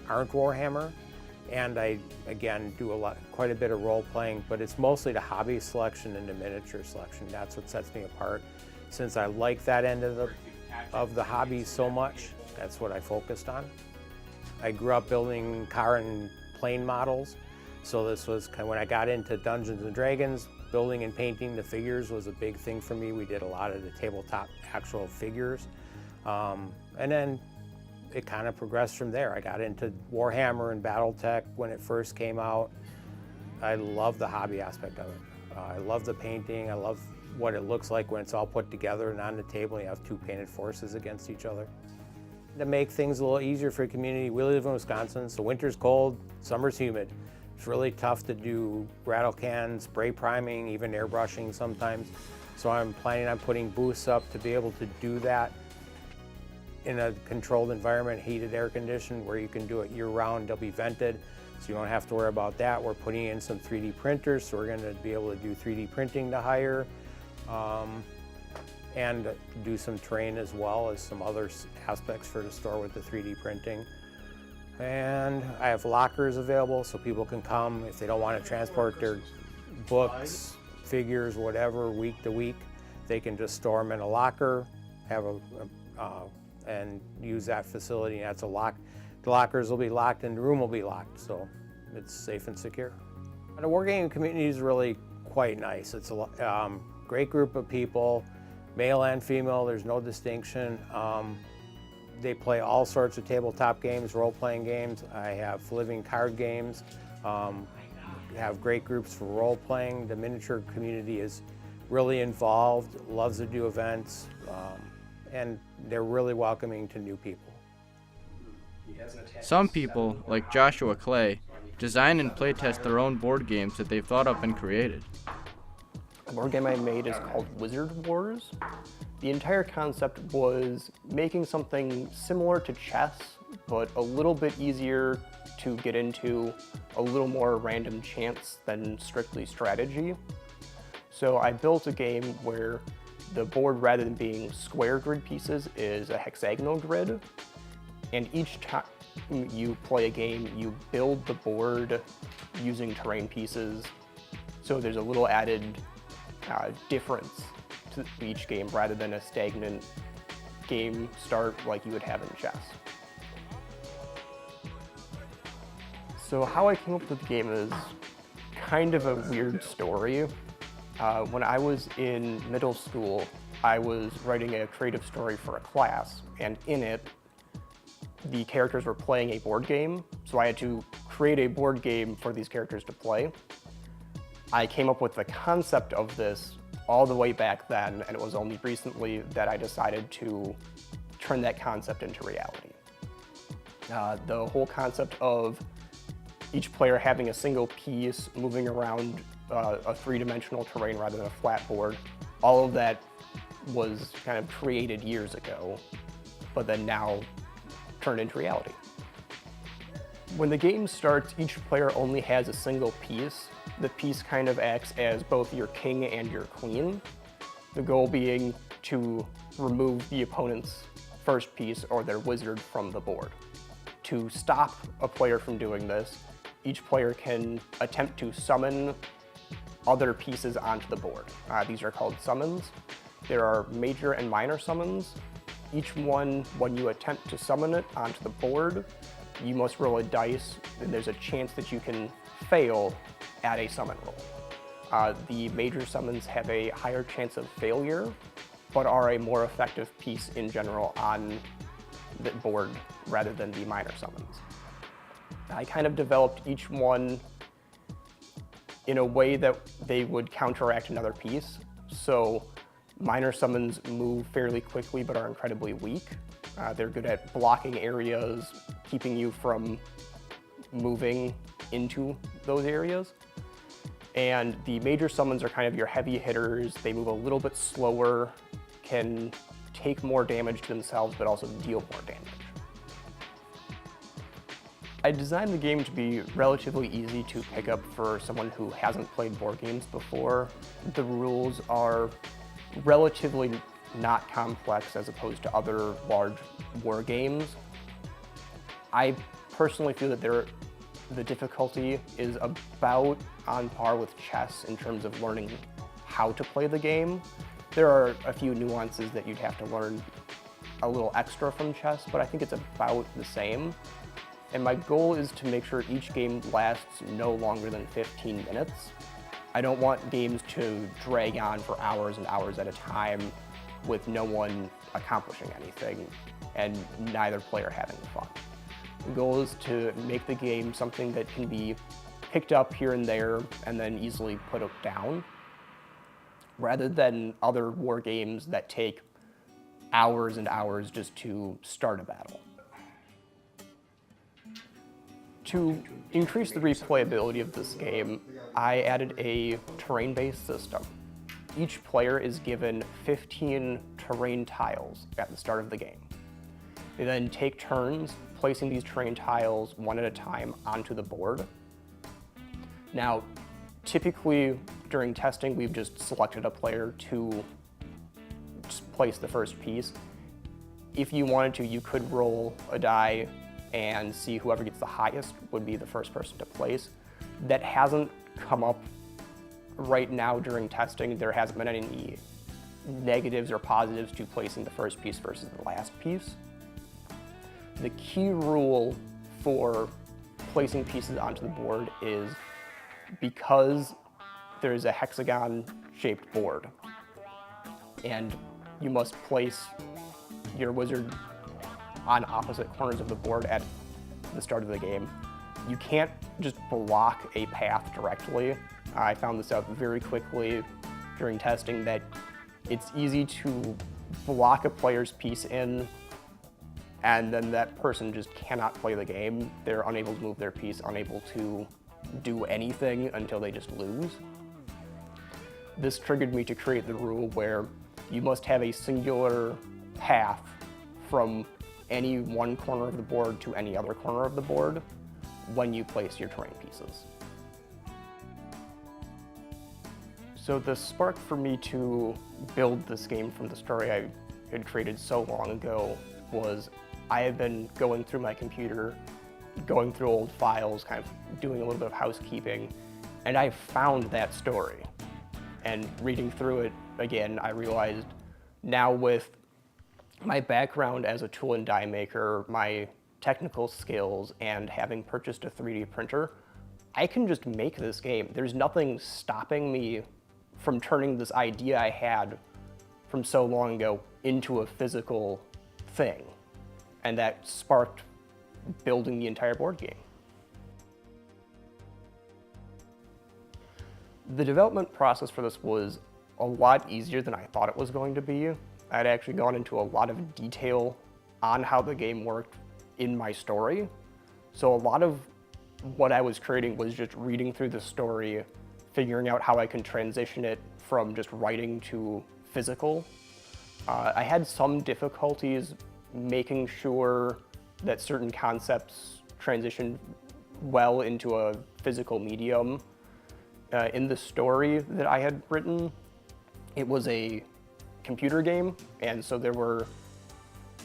aren't Warhammer, and I, again, do quite a bit of role-playing, but it's mostly the hobby selection and the miniature selection. That's what sets me apart. Since I like that end of the hobby so much, that's what I focused on. I grew up building car and plane models, so this was kind of when I got into Dungeons and Dragons, building and painting the figures was a big thing for me. We did a lot of the tabletop actual figures. And then it kind of progressed from there. I got into Warhammer and Battletech when it first came out. I love the hobby aspect of it. I love the painting. I love what it looks like when it's all put together and on the table and you have two painted forces against each other. To make things a little easier for the community, we live in Wisconsin, so winter's cold, summer's humid. It's really tough to do rattle cans, spray priming, even airbrushing sometimes. So I'm planning on putting booths up to be able to do that in a controlled environment, heated, air conditioned, where you can do it year round. They'll be vented, so you don't have to worry about that. We're putting in some 3D printers, so we're gonna be able to do 3D printing to hire, and do some terrain as well as some other aspects for the store with the 3D printing. And I have lockers available so people can come if they don't want to transport their books, figures, whatever, week to week. They can just store them in a locker, have and use that facility. And that's a lock. The lockers will be locked and the room will be locked, so it's safe and secure. The wargaming community is really quite nice. It's a great group of people, male and female. There's no distinction. They play all sorts of tabletop games, role-playing games. I have living card games. Have great groups for role-playing. The miniature community is really involved, loves to do events, and they're really welcoming to new people. Some people, like Joshua Clay, design and playtest their own board games that they've thought up and created. The board game I made is called Wizard Wars. The entire concept was making something similar to chess, but a little bit easier to get into, a little more random chance than strictly strategy. So I built a game where the board, rather than being square grid pieces, is a hexagonal grid. And each time you play a game, you build the board using terrain pieces. So there's a little added difference to each game rather than a stagnant game start like you would have in chess. So how I came up with the game is kind of a weird story. When I was in middle school, I was writing a creative story for a class, and in it, the characters were playing a board game, so I had to create a board game for these characters to play. I came up with the concept of this all the way back then, and it was only recently that I decided to turn that concept into reality. The whole concept of each player having a single piece, moving around a three-dimensional terrain rather than a flat board, all of that was kind of created years ago, but then now turned into reality. When the game starts, each player only has a single piece. The piece kind of acts as both your king and your queen. The goal being to remove the opponent's first piece or their wizard from the board. To stop a player from doing this, each player can attempt to summon other pieces onto the board. These are called summons. There are major and minor summons. Each one, when you attempt to summon it onto the board, you must roll a dice, and there's a chance that you can fail at a summon roll. The major summons have a higher chance of failure, but are a more effective piece in general on the board rather than the minor summons. I kind of developed each one in a way that they would counteract another piece. So minor summons move fairly quickly but are incredibly weak. They're good at blocking areas, keeping you from moving into those areas. And the major summons are kind of your heavy hitters. They move a little bit slower, can take more damage to themselves, but also deal more damage. I designed the game to be relatively easy to pick up for someone who hasn't played board games before. The rules are relatively not complex as opposed to other large war games. I personally feel that the difficulty is about on par with chess in terms of learning how to play the game. There are a few nuances that you'd have to learn a little extra from chess, but I think it's about the same. And my goal is to make sure each game lasts no longer than 15 minutes. I don't want games to drag on for hours and hours at a time with no one accomplishing anything and neither player having fun. The goal is to make the game something that can be picked up here and there and then easily put down, rather than other war games that take hours and hours just to start a battle. To increase the replayability of this game, I added a terrain-based system. Each player is given 15 terrain tiles at the start of the game. They then take turns placing these terrain tiles one at a time onto the board. Now, typically during testing, we've just selected a player to just place the first piece. If you wanted to, you could roll a die and see whoever gets the highest would be the first person to place. That hasn't come up right now during testing. There hasn't been any negatives or positives to placing the first piece versus the last piece. The key rule for placing pieces onto the board is because there's a hexagon-shaped board and you must place your wizard on opposite corners of the board at the start of the game. You can't just block a path directly. I found this out very quickly during testing that it's easy to block a player's piece in and then that person just cannot play the game. They're unable to move their piece, unable to do anything until they just lose. This triggered me to create the rule where you must have a singular path from any one corner of the board to any other corner of the board when you place your terrain pieces. So the spark for me to build this game from the story I had created so long ago was I had been going through my computer, going through old files, kind of doing a little bit of housekeeping, and I found that story. And reading through it again, I realized now with my background as a tool and die maker, my technical skills, and having purchased a 3D printer, I can just make this game. There's nothing stopping me from turning this idea I had from so long ago into a physical thing. And that sparked building the entire board game. The development process for this was a lot easier than I thought it was going to be. I'd actually gone into a lot of detail on how the game worked in my story. So a lot of what I was creating was just reading through the story, figuring out how I can transition it from just writing to physical. I had some difficulties making sure that certain concepts transitioned well into a physical medium. In the story that I had written, it was a computer game, and so there were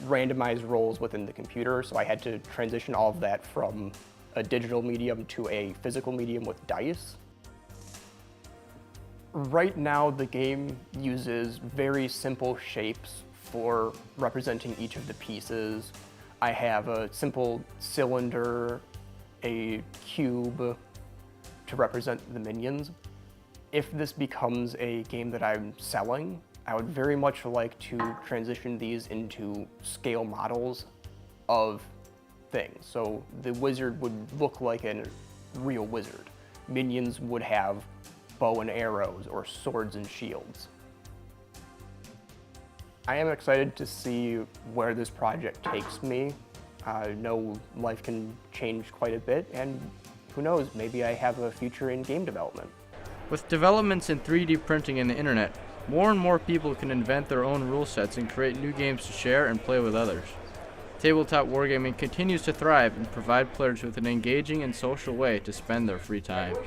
randomized roles within the computer, so I had to transition all of that from a digital medium to a physical medium with dice. Right now, the game uses very simple shapes for representing each of the pieces. I have a simple cylinder, a cube to represent the minions. If this becomes a game that I'm selling, I would very much like to transition these into scale models of things. So the wizard would look like a real wizard. Minions would have bow and arrows or swords and shields. I am excited to see where this project takes me. I know life can change quite a bit, and who knows, maybe I have a future in game development. With developments in 3D printing and the internet, more and more people can invent their own rule sets and create new games to share and play with others. Tabletop wargaming continues to thrive and provide players with an engaging and social way to spend their free time.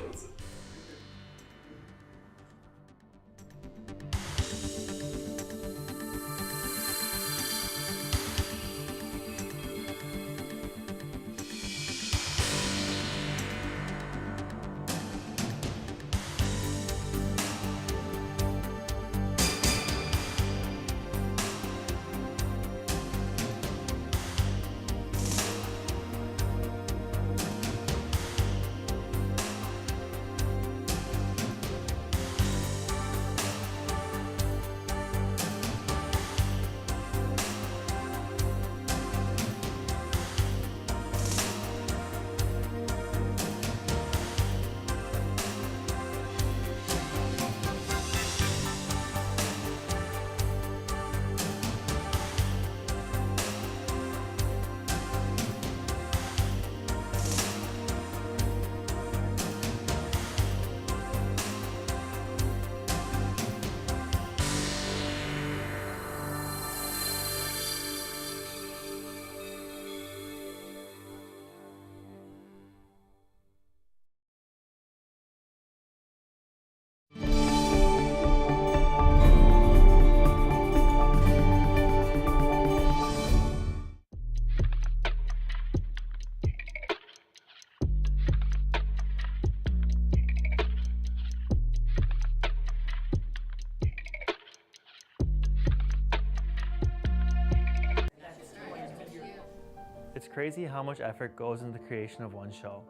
It's crazy how much effort goes into the creation of one show.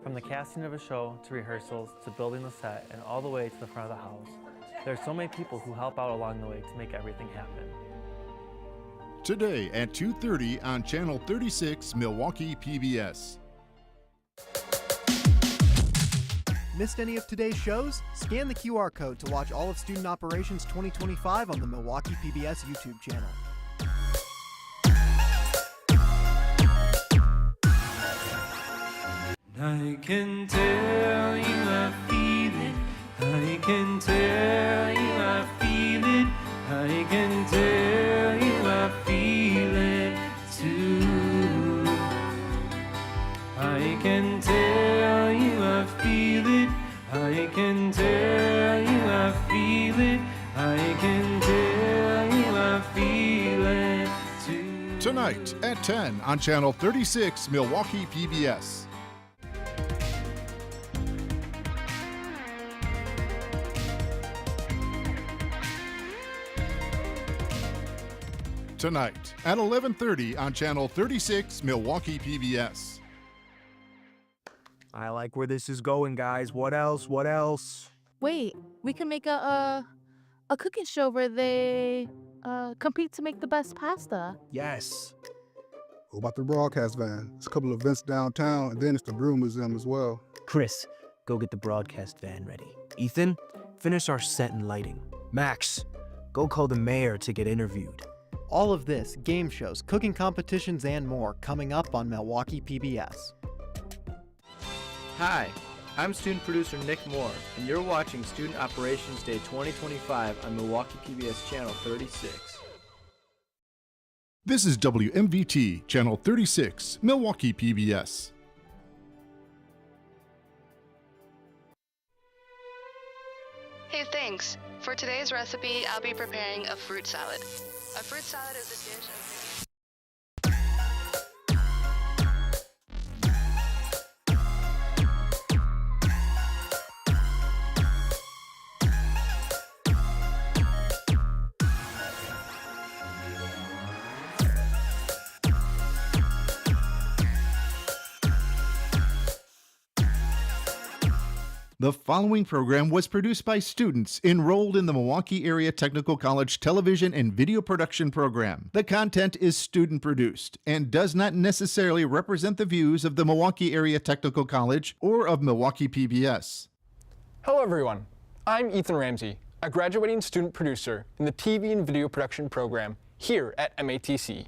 From the casting of a show, to rehearsals, to building the set, and all the way to the front of the house. There are so many people who help out along the way to make everything happen. Today at 2:30 on Channel 36, Milwaukee PBS. Missed any of today's shows? Scan the QR code to watch all of Student Operations 2025 on the Milwaukee PBS YouTube channel. I can tell you I feel it. I can tell you I feel it. I can tell you I feel it too. I can tell you I feel it. I can tell you I feel it. I can tell you I feel it too. Tonight at 10 on Channel 36, Milwaukee PBS. Tonight at 11:30 on Channel 36, Milwaukee PBS. I like where this is going, guys. What else? What else? Wait, we can make a cooking show where they compete to make the best pasta. Yes. What about the broadcast van? It's a couple of events downtown, and then it's the Brew Museum as well. Chris, go get the broadcast van ready. Ethan, finish our set and lighting. Max, go call the mayor to get interviewed. All of this, game shows, cooking competitions, and more coming up on Milwaukee PBS. Hi, I'm student producer Nick Moore, and you're watching Student Operations Day 2025 on Milwaukee PBS Channel 36. This is WMVT, Channel 36, Milwaukee PBS. Hey, thanks. For today's recipe, I'll be preparing a fruit salad. A fruit salad is a dish of... The following program was produced by students enrolled in the Milwaukee Area Technical College Television and Video Production Program. The content is student-produced and does not necessarily represent the views of the Milwaukee Area Technical College or of Milwaukee PBS. Hello everyone, I'm Ethan Ramsey, a graduating student producer in the TV and Video Production Program here at MATC.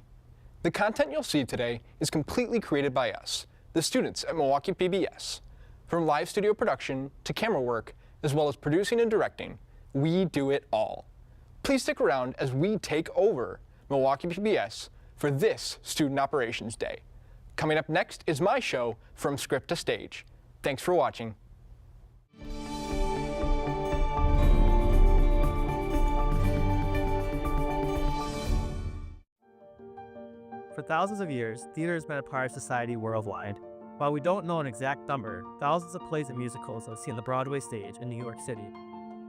The content you'll see today is completely created by us, the students at Milwaukee PBS. From live studio production to camera work, as well as producing and directing, we do it all. Please stick around as we take over Milwaukee PBS for this Student Operations Day. Coming up next is my show, From Script to Stage. Thanks for watching. For thousands of years, theater has been a part of society worldwide. While we don't know an exact number, thousands of plays and musicals have seen the Broadway stage in New York City.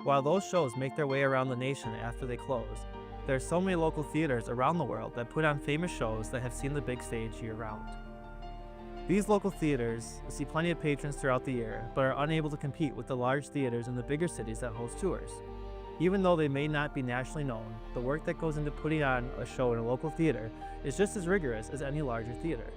While those shows make their way around the nation after they close, there are so many local theaters around the world that put on famous shows that have seen the big stage year-round. These local theaters see plenty of patrons throughout the year, but are unable to compete with the large theaters in the bigger cities that host tours. Even though they may not be nationally known, the work that goes into putting on a show in a local theater is just as rigorous as any larger theater.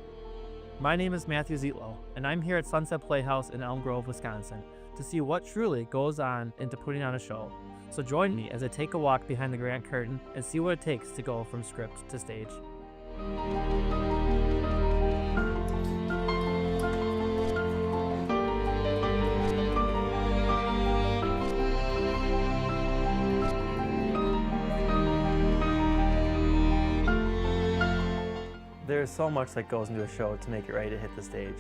My name is Matthew Zietlow, and I'm here at Sunset Playhouse in Elm Grove, Wisconsin, to see what truly goes on into putting on a show. So join me as I take a walk behind the Grand Curtain and see what it takes to go from script to stage. There is so much that goes into a show to make it ready to hit the stage.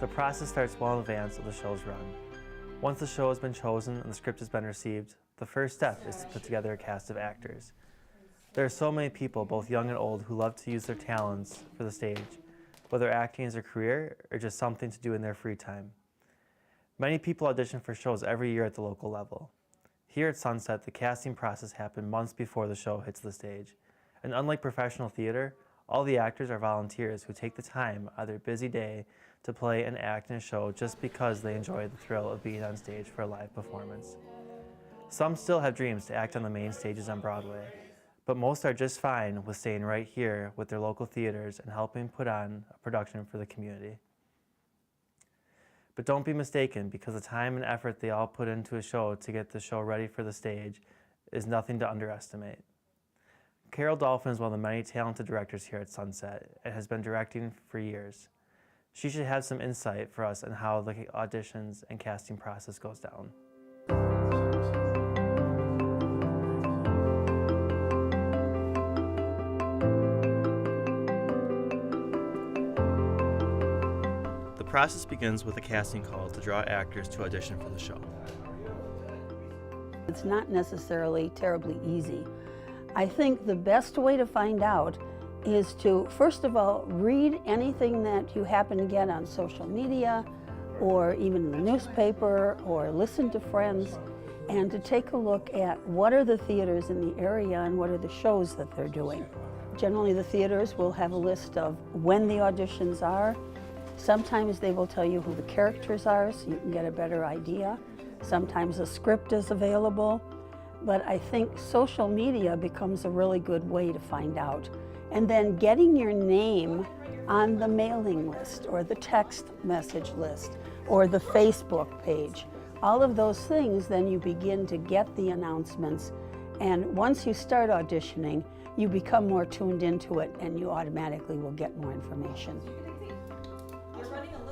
The process starts well in advance of the show's run. Once the show has been chosen and the script has been received, the first step is to put together a cast of actors. There are so many people, both young and old, who love to use their talents for the stage, whether acting is their career or just something to do in their free time. Many people audition for shows every year at the local level. Here at Sunset, the casting process happened months before the show hits the stage. And unlike professional theater, all the actors are volunteers who take the time out of their busy day to play and act in a show just because they enjoy the thrill of being on stage for a live performance. Some still have dreams to act on the main stages on Broadway, but most are just fine with staying right here with their local theaters and helping put on a production for the community. But don't be mistaken, because the time and effort they all put into a show to get the show ready for the stage is nothing to underestimate. Carol Dolphin is one of the many talented directors here at Sunset and has been directing for years. She should have some insight for us on how the auditions and casting process goes down. The process begins with a casting call to draw actors to audition for the show. It's not necessarily terribly easy. I think the best way to find out is to, first of all, read anything that you happen to get on social media or even in the newspaper, or listen to friends, and to take a look at what are the theaters in the area and what are the shows that they're doing. Generally, the theaters will have a list of when the auditions are. Sometimes they will tell you who the characters are so you can get a better idea. Sometimes a script is available. But I think social media becomes a really good way to find out. And then getting your name on the mailing list or the text message list or the Facebook page. All of those things, then you begin to get the announcements. And once you start auditioning, you become more tuned into it and you automatically will get more information.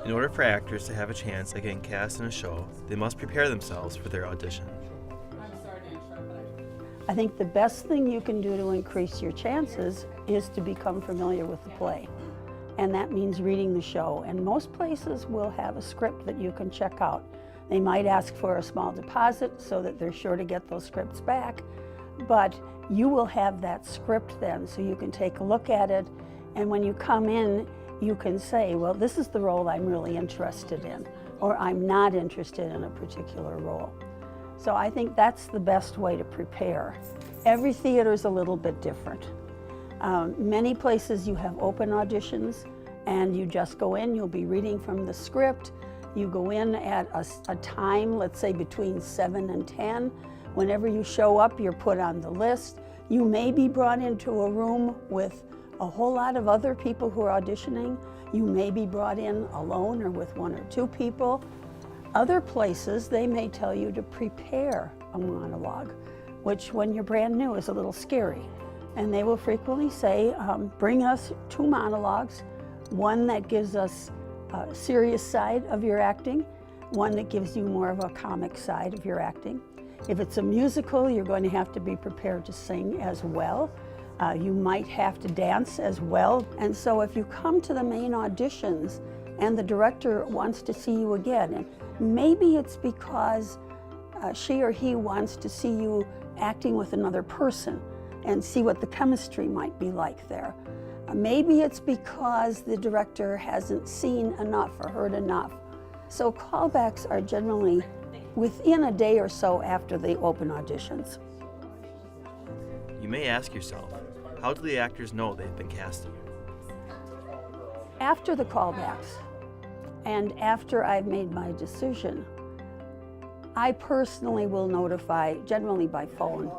In order for actors to have a chance at getting cast in a show, they must prepare themselves for their audition. I think the best thing you can do to increase your chances is to become familiar with the play. And that means reading the show. And most places will have a script that you can check out. They might ask for a small deposit so that they're sure to get those scripts back. But you will have that script then, so you can take a look at it. And when you come in, you can say, well, this is the role I'm really interested in, or I'm not interested in a particular role. So I think that's the best way to prepare. Every theater is a little bit different. Many places you have open auditions and you just go in, you'll be reading from the script, You go in at a time, let's say between 7 and 10. Whenever you show up, you're put on the list. You may be brought into a room with a whole lot of other people who are auditioning. You may be brought in alone or with 1 or 2 people. Other places, they may tell you to prepare a monologue, which when you're brand new is a little scary. And they will frequently say, bring us 2 monologues, one that gives us a serious side of your acting, one that gives you more of a comic side of your acting. If it's a musical, you're going to have to be prepared to sing as well. You might have to dance as well. And so if you come to the main auditions and the director wants to see you again, and maybe it's because she or he wants to see you acting with another person and see what the chemistry might be like there. Maybe it's because the director hasn't seen enough or heard enough. So callbacks are generally within a day or so after the open auditions. You may ask yourself, how do the actors know they've been casted? After the callbacks and after I've made my decision, I personally will notify, generally by phone,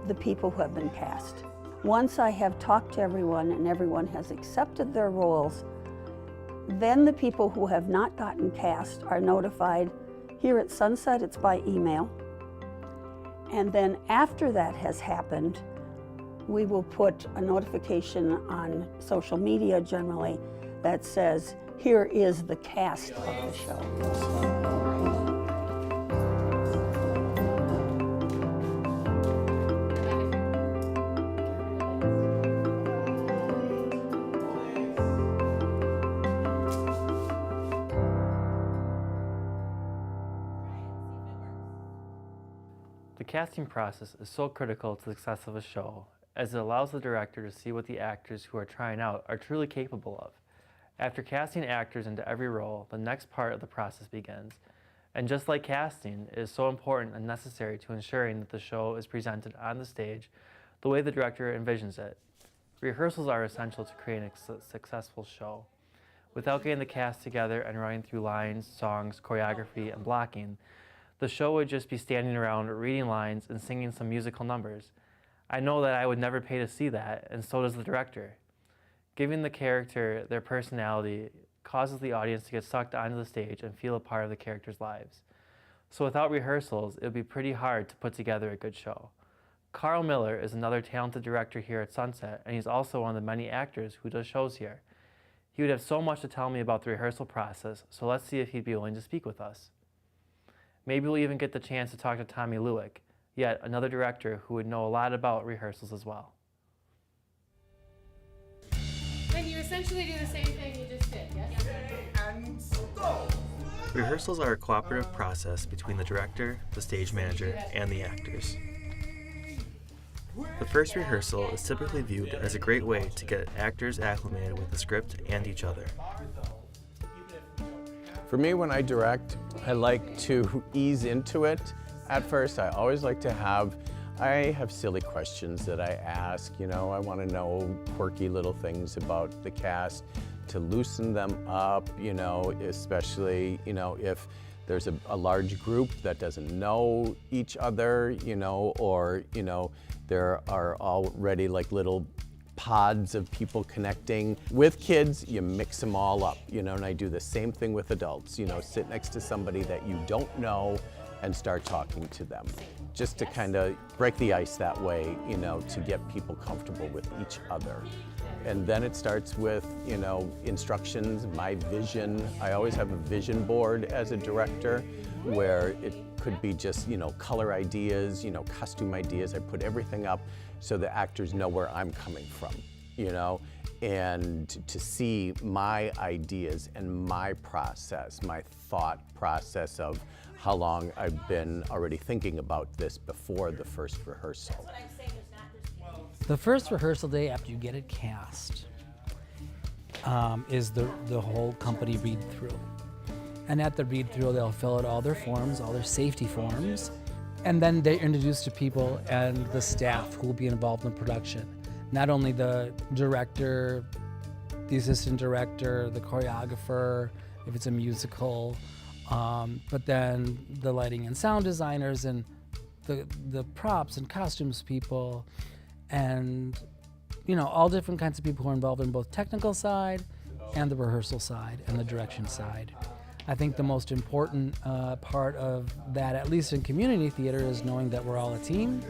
the people who have been cast. Once I have talked to everyone and everyone has accepted their roles, then the people who have not gotten cast are notified. Here at Sunset, it's by email. And then after that has happened, we will put a notification on social media generally that says, here is the cast of the show. The casting process is so critical to the success of a show, as it allows the director to see what the actors who are trying out are truly capable of. After casting actors into every role, the next part of the process begins. And just like casting, it is so important and necessary to ensuring that the show is presented on the stage the way the director envisions it. Rehearsals are essential to creating a successful show. Without getting the cast together and running through lines, songs, choreography, and blocking, the show would just be standing around reading lines and singing some musical numbers. I know that I would never pay to see that, and so does the director. Giving the character their personality causes the audience to get sucked onto the stage and feel a part of the characters' lives. So without rehearsals, it would be pretty hard to put together a good show. Carl Miller is another talented director here at Sunset, and he's also one of the many actors who does shows here. He would have so much to tell me about the rehearsal process, so let's see if he'd be willing to speak with us. Maybe we'll even get the chance to talk to Tommy Lewick, yet another director who would know a lot about rehearsals as well. And you essentially do the same thing you just did, yes? And go! Rehearsals are a cooperative process between the director, the stage manager, and the actors. The first rehearsal is typically viewed as a great way to get actors acclimated with the script and each other. For me, when I direct, I like to ease into it. At first, I always like to I have silly questions that I ask. You know, I want to know quirky little things about the cast to loosen them up, you know, especially, you know, if there's a large group that doesn't know each other, you know, or, you know, there are already like little pods of people connecting. With kids, you mix them all up, you know, and I do the same thing with adults, you know, sit next to somebody that you don't know and start talking to them, just to kind of break the ice that way, you know, to get people comfortable with each other. And then it starts with, you know, instructions, my vision. I always have a vision board as a director where it could be just, you know, color ideas, you know, costume ideas. I put everything up so the actors know where I'm coming from, you know, and to see my ideas and my process, my thought process of how long I've been already thinking about this before the first rehearsal. The first rehearsal day after you get it cast is the whole company read through. And at the read through, they'll fill out all their forms, all their safety forms, and then they're introduced to people and the staff who will be involved in production. Not only the director, the assistant director, the choreographer, if it's a musical, but then the lighting and sound designers and the props and costumes people, and all different kinds of people who are involved in both technical side and the rehearsal side and the direction side. I think the most important part of that, at least in community theater, is knowing that we're all a team,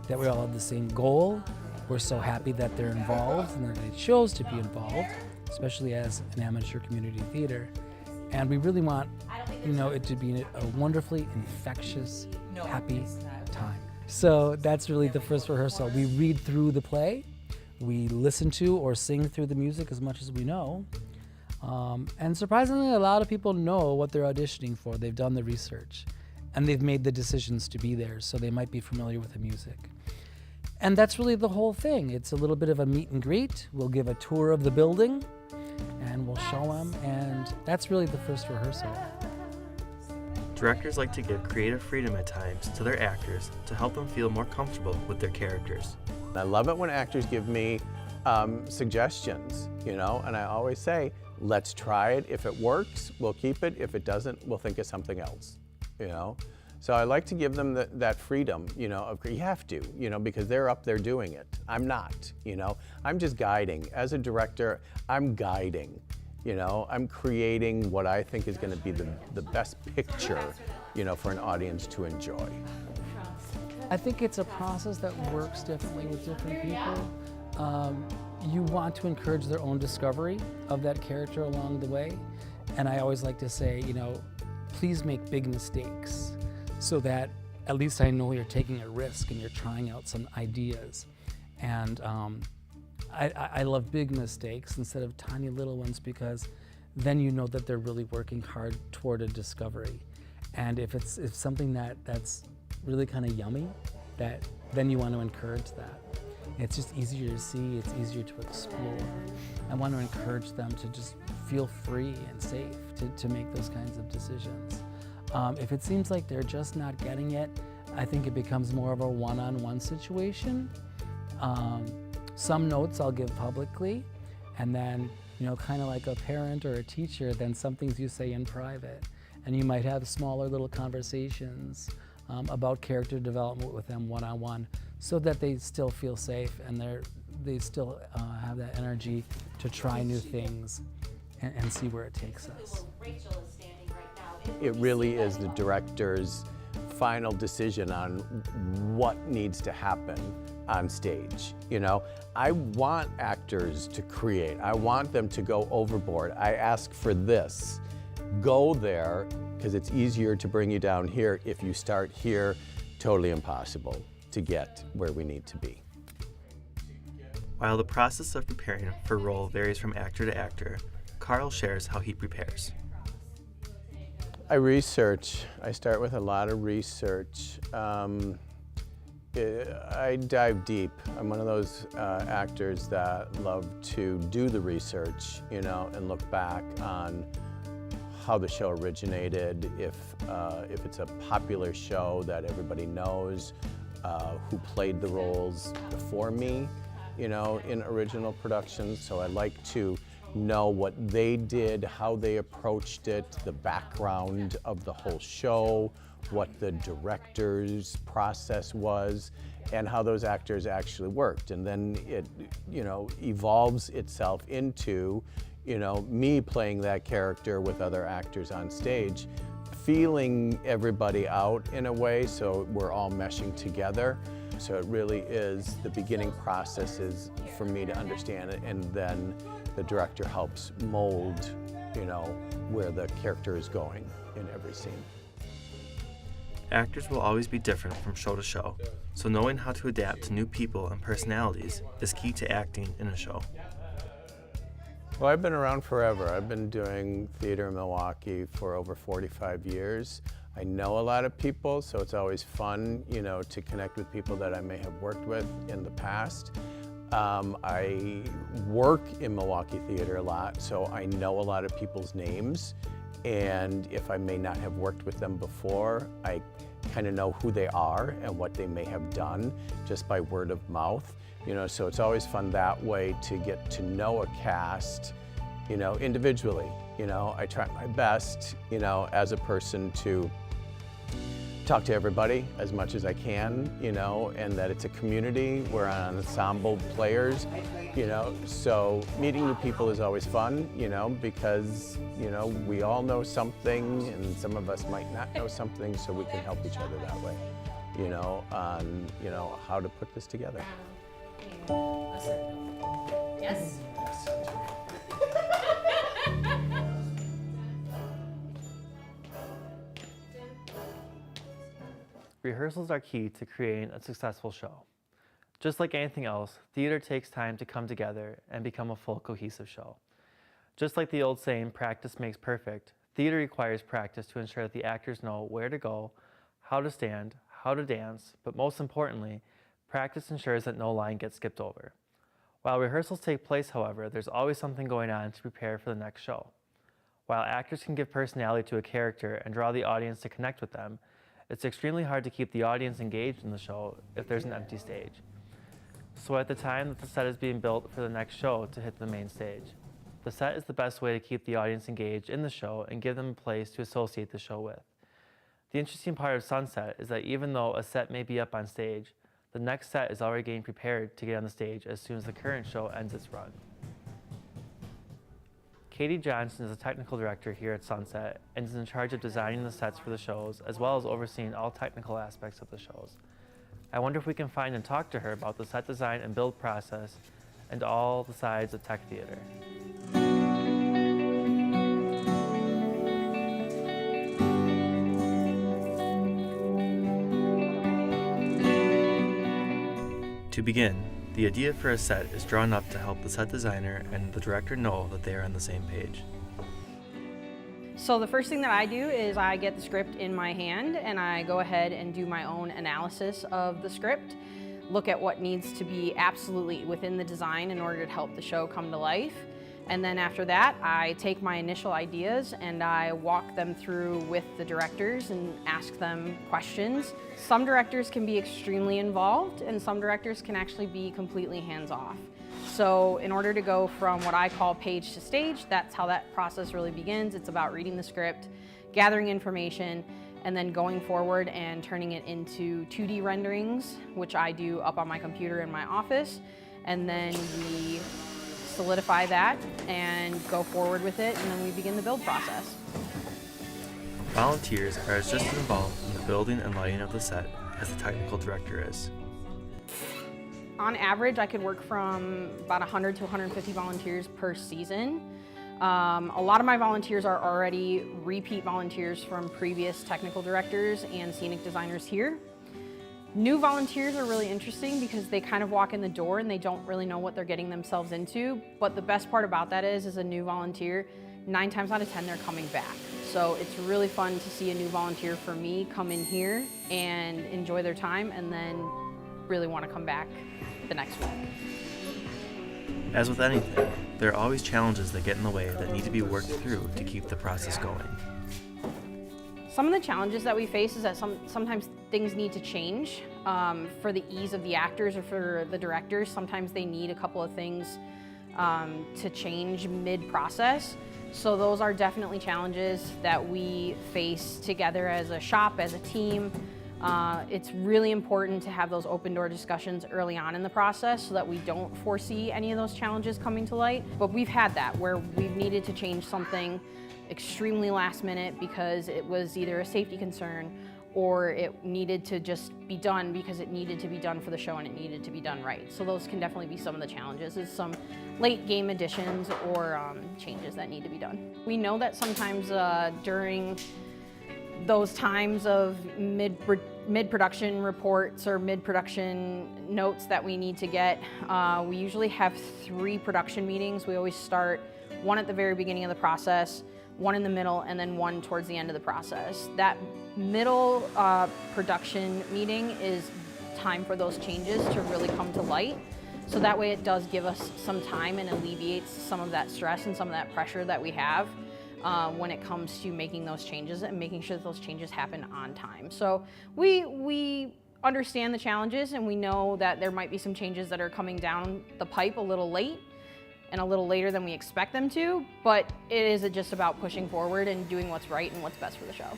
that we all have the same goal. We're so happy that they're involved and that they chose to be involved, especially as an amateur community theater. And we really want, it to be a wonderfully infectious, happy time. So that's really the first rehearsal. We read through the play, we listen to or sing through the music as much as we know. And surprisingly, a lot of people know what they're auditioning for. They've done the research and they've made the decisions to be there, so they might be familiar with the music. And that's really the whole thing. It's a little bit of a meet and greet. We'll give a tour of the building and we'll show them, and that's really the first rehearsal. Directors like to give creative freedom at times to their actors to help them feel more comfortable with their characters. I love it when actors give me suggestions, and I always say, let's try it. If it works, we'll keep it. If it doesn't, we'll think of something else, So I like to give them that freedom, of you have to, because they're up there doing it. I'm not, I'm just guiding. As a director, I'm guiding, I'm creating what I think is going to be the best picture, for an audience to enjoy. I think it's a process that works differently with different people. You want to encourage their own discovery of that character along the way. And I always like to say, please make big mistakes so that at least I know you're taking a risk and you're trying out some ideas. And I love big mistakes instead of tiny little ones, because then you know that they're really working hard toward a discovery. And if it's something that's really kind of yummy, then you want to encourage that. It's just easier to see, it's easier to explore. I want to encourage them to just feel free and safe to make those kinds of decisions. If it seems like they're just not getting it, I think it becomes more of a one-on-one situation. Some notes I'll give publicly, and then, kind of like a parent or a teacher, then some things you say in private. And you might have smaller little conversations about character development with them one-on-one, so that they still feel safe and they still have that energy to try new things and see where it takes us. It really is the director's final decision on what needs to happen on stage. I want actors to create. I want them to go overboard. I ask for this. Go there, because it's easier to bring you down here. If you start here, totally impossible to get where we need to be. While the process of preparing for a role varies from actor to actor, Carl shares how he prepares. I research. I start with a lot of research. I dive deep. I'm one of those actors that love to do the research, and look back on how the show originated, if it's a popular show that everybody knows, who played the roles before me, in original productions. So I like to know what they did, how they approached it, the background of the whole show, what the director's process was, and how those actors actually worked. And then it, evolves itself into, me playing that character with other actors on stage, feeling everybody out in a way so we're all meshing together. So it really is, the beginning process is for me to understand it, and then the director helps mold, where the character is going in every scene. Actors will always be different from show to show, so knowing how to adapt to new people and personalities is key to acting in a show. Well, I've been around forever. I've been doing theater in Milwaukee for over 45 years. I know a lot of people, so it's always fun, to connect with people that I may have worked with in the past. I work in Milwaukee theater a lot, so I know a lot of people's names. And if I may not have worked with them before, I kind of know who they are and what they may have done just by word of mouth. So it's always fun that way to get to know a cast, individually. I try my best, as a person to talk to everybody as much as I can, and that it's a community. We're an ensemble players, so meeting new people is always fun, because, we all know something and some of us might not know something, so we can help each other that way, on, how to put this together. Yes? Rehearsals are key to creating a successful show. Just like anything else, theater takes time to come together and become a full cohesive show. Just like the old saying, practice makes perfect, theater requires practice to ensure that the actors know where to go, how to stand, how to dance, but most importantly, practice ensures that no line gets skipped over. While rehearsals take place, however, there's always something going on to prepare for the next show. While actors can give personality to a character and draw the audience to connect with them, it's extremely hard to keep the audience engaged in the show if there's an empty stage. So at the time that the set is being built for the next show to hit the main stage, the set is the best way to keep the audience engaged in the show and give them a place to associate the show with. The interesting part of Sunset is that even though a set may be up on stage, the next set is already getting prepared to get on the stage as soon as the current show ends its run. Katie Johnson is a technical director here at Sunset and is in charge of designing the sets for the shows as well as overseeing all technical aspects of the shows. I wonder if we can find and talk to her about the set design and build process and all the sides of tech theater. To begin, the idea for a set is drawn up to help the set designer and the director know that they are on the same page. So the first thing that I do is I get the script in my hand and I go ahead and do my own analysis of the script, look at what needs to be absolutely within the design in order to help the show come to life. And then after that, I take my initial ideas and I walk them through with the directors and ask them questions. Some directors can be extremely involved and some directors can actually be completely hands-off. So in order to go from what I call page to stage, that's how that process really begins. It's about reading the script, gathering information, and then going forward and turning it into 2D renderings, which I do up on my computer in my office. And then we solidify that and go forward with it, and then we begin the build process. Volunteers are just as involved in the building and lighting of the set as the technical director is. On average, I could work from about 100 to 150 volunteers per season. A lot of my volunteers are already repeat volunteers from previous technical directors and scenic designers here. New volunteers are really interesting because they kind of walk in the door and they don't really know what they're getting themselves into. But the best part about that is a new volunteer, 9 times out of 10, they're coming back. So it's really fun to see a new volunteer for me come in here and enjoy their time and then really want to come back the next week. As with anything, there are always challenges that get in the way that need to be worked through to keep the process going. Some of the challenges that we face is that sometimes things need to change for the ease of the actors or for the directors. Sometimes they need a couple of things to change mid-process. So those are definitely challenges that we face together as a shop, as a team. It's really important to have those open door discussions early on in the process so that we don't foresee any of those challenges coming to light. But we've had that where we've needed to change something extremely last minute because it was either a safety concern or it needed to just be done because it needed to be done for the show and it needed to be done right. So those can definitely be some of the challenges, is some late game additions or changes that need to be done. We know that sometimes during those times of mid-production reports or mid-production notes that we need to get, we usually have 3 production meetings. We always start one at the very beginning of the process, one in the middle, and then one towards the end of the process. That middle production meeting is time for those changes to really come to light. So that way it does give us some time and alleviates some of that stress and some of that pressure that we have when it comes to making those changes and making sure that those changes happen on time. So we understand the challenges, and we know that there might be some changes that are coming down the pipe a little late and a little later than we expect them to, but it is just about pushing forward and doing what's right and what's best for the show.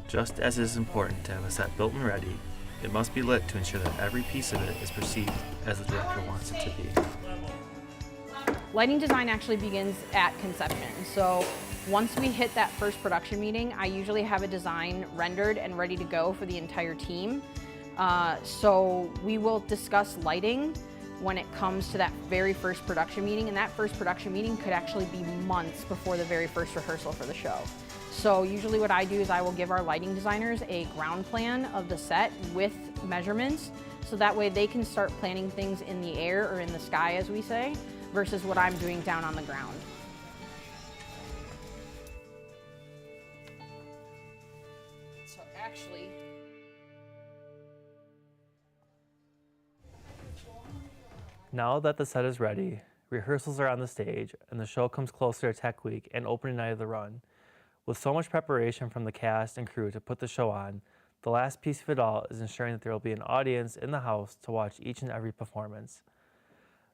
Just as it is important to have a set built and ready, it must be lit to ensure that every piece of it is perceived as the director wants it to be. Lighting design actually begins at conception. So once we hit that first production meeting, I usually have a design rendered and ready to go for the entire team. So we will discuss lighting when it comes to that very first production meeting, and that first production meeting could actually be months before the very first rehearsal for the show. So usually what I do is I will give our lighting designers a ground plan of the set with measurements, so that way they can start planning things in the air or in the sky, as we say, versus what I'm doing down on the ground. So actually, now that the set is ready, rehearsals are on the stage, and the show comes closer to Tech Week and opening night of the run. With so much preparation from the cast and crew to put the show on, the last piece of it all is ensuring that there will be an audience in the house to watch each and every performance.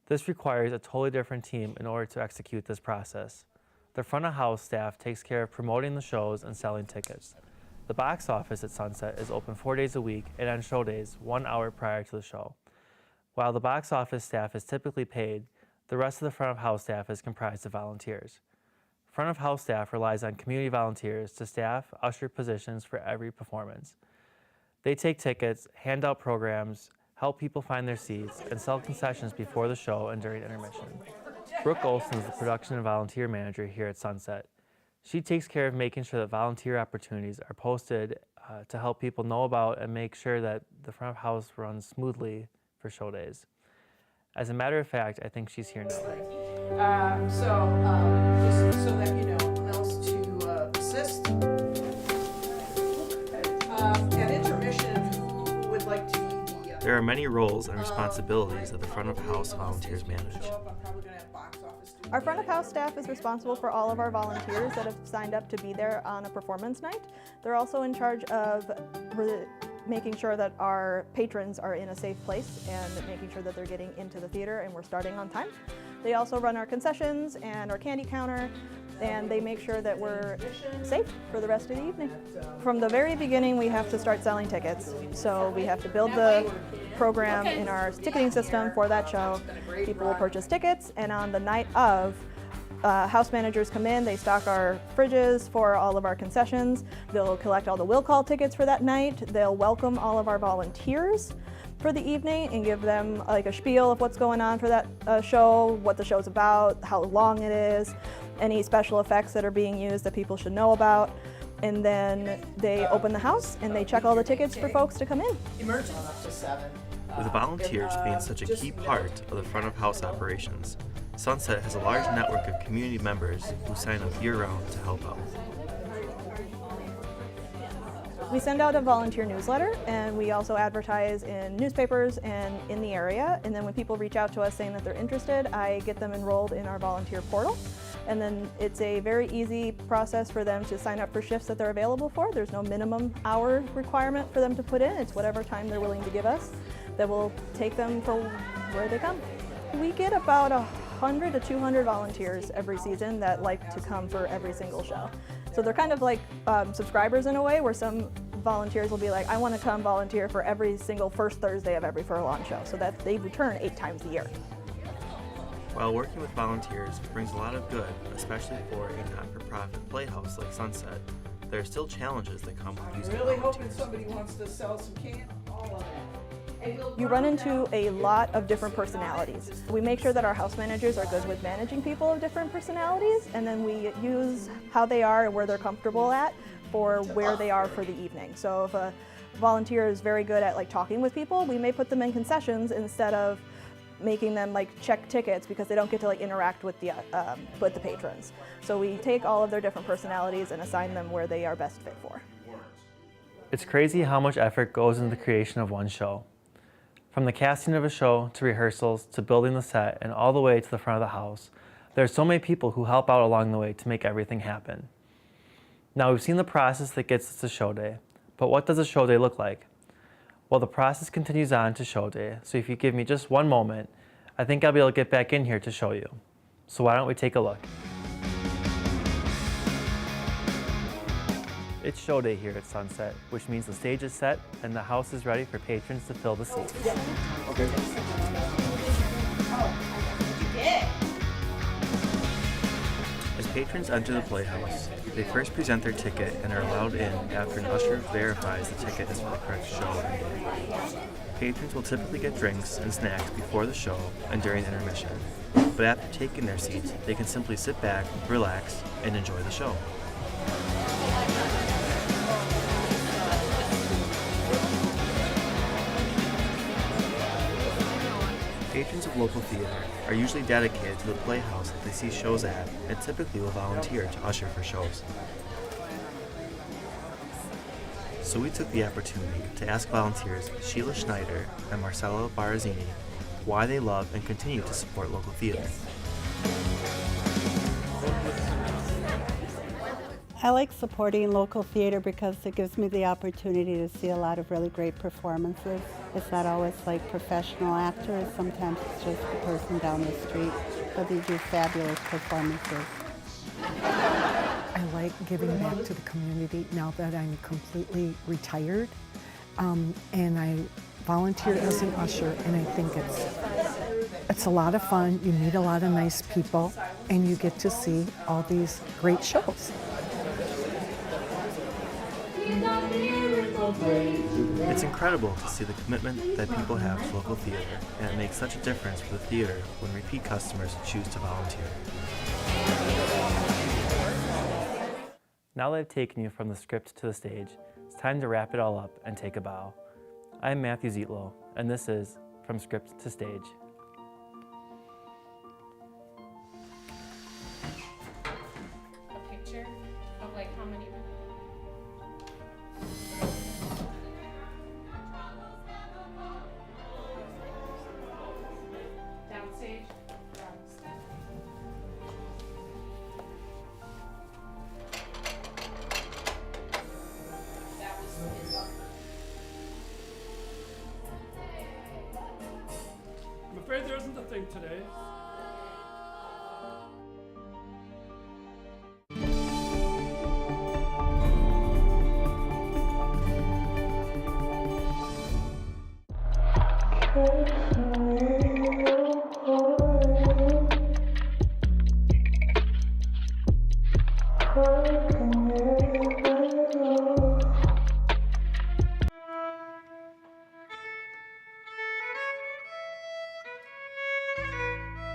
This requires a totally different team in order to execute this process. The front of house staff takes care of promoting the shows and selling tickets. The box office at Sunset is open 4 days a week and on show days 1 hour prior to the show. While the box office staff is typically paid, the rest of the front of house staff is comprised of volunteers. Front of house staff relies on community volunteers to staff usher positions for every performance. They take tickets, hand out programs, help people find their seats, and sell concessions before the show and during intermission. Brooke Olson is the production and volunteer manager here at Sunset. She takes care of making sure that volunteer opportunities are posted to help people know about and make sure that the front of house runs smoothly for show days. As a matter of fact, I think she's here now. Just so that you know, who else to assist. At intermission, who would like to be the... There are many roles and responsibilities that the front of house volunteers manage. Our front of house staff is responsible for all of our volunteers that have signed up to be there on a performance night. They're also in charge of making sure that our patrons are in a safe place and making sure that they're getting into the theater and we're starting on time. They also run our concessions and our candy counter, and they make sure that we're safe for the rest of the evening. From the very beginning, we have to start selling tickets. So we have to build the program in our ticketing system for that show. People will purchase tickets, and on the night of, house managers come in, they stock our fridges for all of our concessions. They'll collect all the will call tickets for that night. They'll welcome all of our volunteers for the evening and give them like a spiel of what's going on for that show, what the show's about, how long it is, any special effects that are being used that people should know about. And then they open the house and they check all the tickets for folks to come in. Emerging up to 7. With volunteers being such a key part of the front of house operations, Sunset has a large network of community members who sign up year-round to help out. We send out a volunteer newsletter, and we also advertise in newspapers and in the area. And then when people reach out to us saying that they're interested, I get them enrolled in our volunteer portal. And then it's a very easy process for them to sign up for shifts that they're available for. There's no minimum hour requirement for them to put in. It's whatever time they're willing to give us that will take them for where they come. We get about 100 to 200 volunteers every season that like to come for every single show. So they're kind of like subscribers in a way, where some volunteers will be like, I want to come volunteer for every single first Thursday of every furlong show, so that they return 8 times a year. While working with volunteers brings a lot of good, especially for a not-for-profit playhouse like Sunset, there are still challenges that come with using Really volunteers. hoping somebody wants to sell some candy. All of that. You run into a lot of different personalities. We make sure that our house managers are good with managing people of different personalities, and then we use how they are and where they're comfortable at for where they are for the evening. So if a volunteer is very good at like talking with people, we may put them in concessions instead of making them like check tickets, because they don't get to like interact with the patrons. So we take all of their different personalities and assign them where they are best fit for. It's crazy how much effort goes into the creation of one show. From the casting of a show, to rehearsals, to building the set, and all the way to the front of the house, there are so many people who help out along the way to make everything happen. Now, we've seen the process that gets us to show day, but what does a show day look like? Well, the process continues on to show day, so if you give me just one moment, I think I'll be able to get back in here to show you. So why don't we take a look? It's show day here at Sunset, which means the stage is set and the house is ready for patrons to fill the seats. Okay. As patrons enter the Playhouse, they first present their ticket and are allowed in after an usher verifies the ticket is for the correct show and day. Patrons will typically get drinks and snacks before the show and during intermission, but after taking their seats, they can simply sit back, relax, and enjoy the show. Patrons of local theater are usually dedicated to the Playhouse that they see shows at and typically will volunteer to usher for shows. So we took the opportunity to ask volunteers Sheila Schneider and Marcella Barazzini why they love and continue to support local theater. I like supporting local theater because it gives me the opportunity to see a lot of really great performances. It's not always like professional actors, sometimes it's just the person down the street, but they do fabulous performances. I like giving back to the community now that I'm completely retired, and I volunteer as an usher, and I think it's a lot of fun. You meet a lot of nice people, and you get to see all these great shows. It's incredible to see the commitment that people have to local theater, and it makes such a difference for the theater when repeat customers choose to volunteer. Now that I've taken you from the script to the stage, it's time to wrap it all up and take a bow. I'm Matthew Zietlow, and this is From Script to Stage. A picture of like how many. Downstage. That was his one. I'm afraid there isn't a thing today.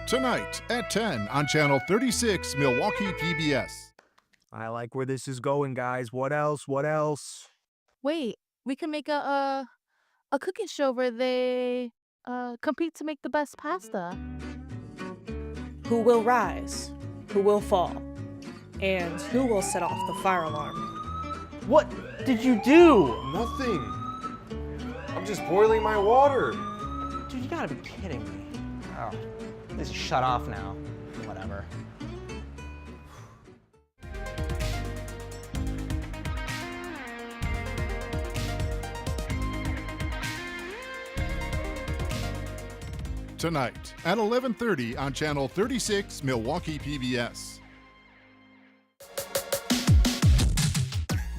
Tonight at 10 on Channel 36, Milwaukee PBS. I like where this is going, guys. What else? What else? Wait, we can make a cooking show where they compete to make the best pasta. Who will rise? Who will fall? And who will set off the fire alarm? What did you do? Nothing. I'm just boiling my water. Dude, you gotta be kidding me. Oh, this is shut off now. Whatever. Tonight at 11:30 on Channel 36, Milwaukee PBS.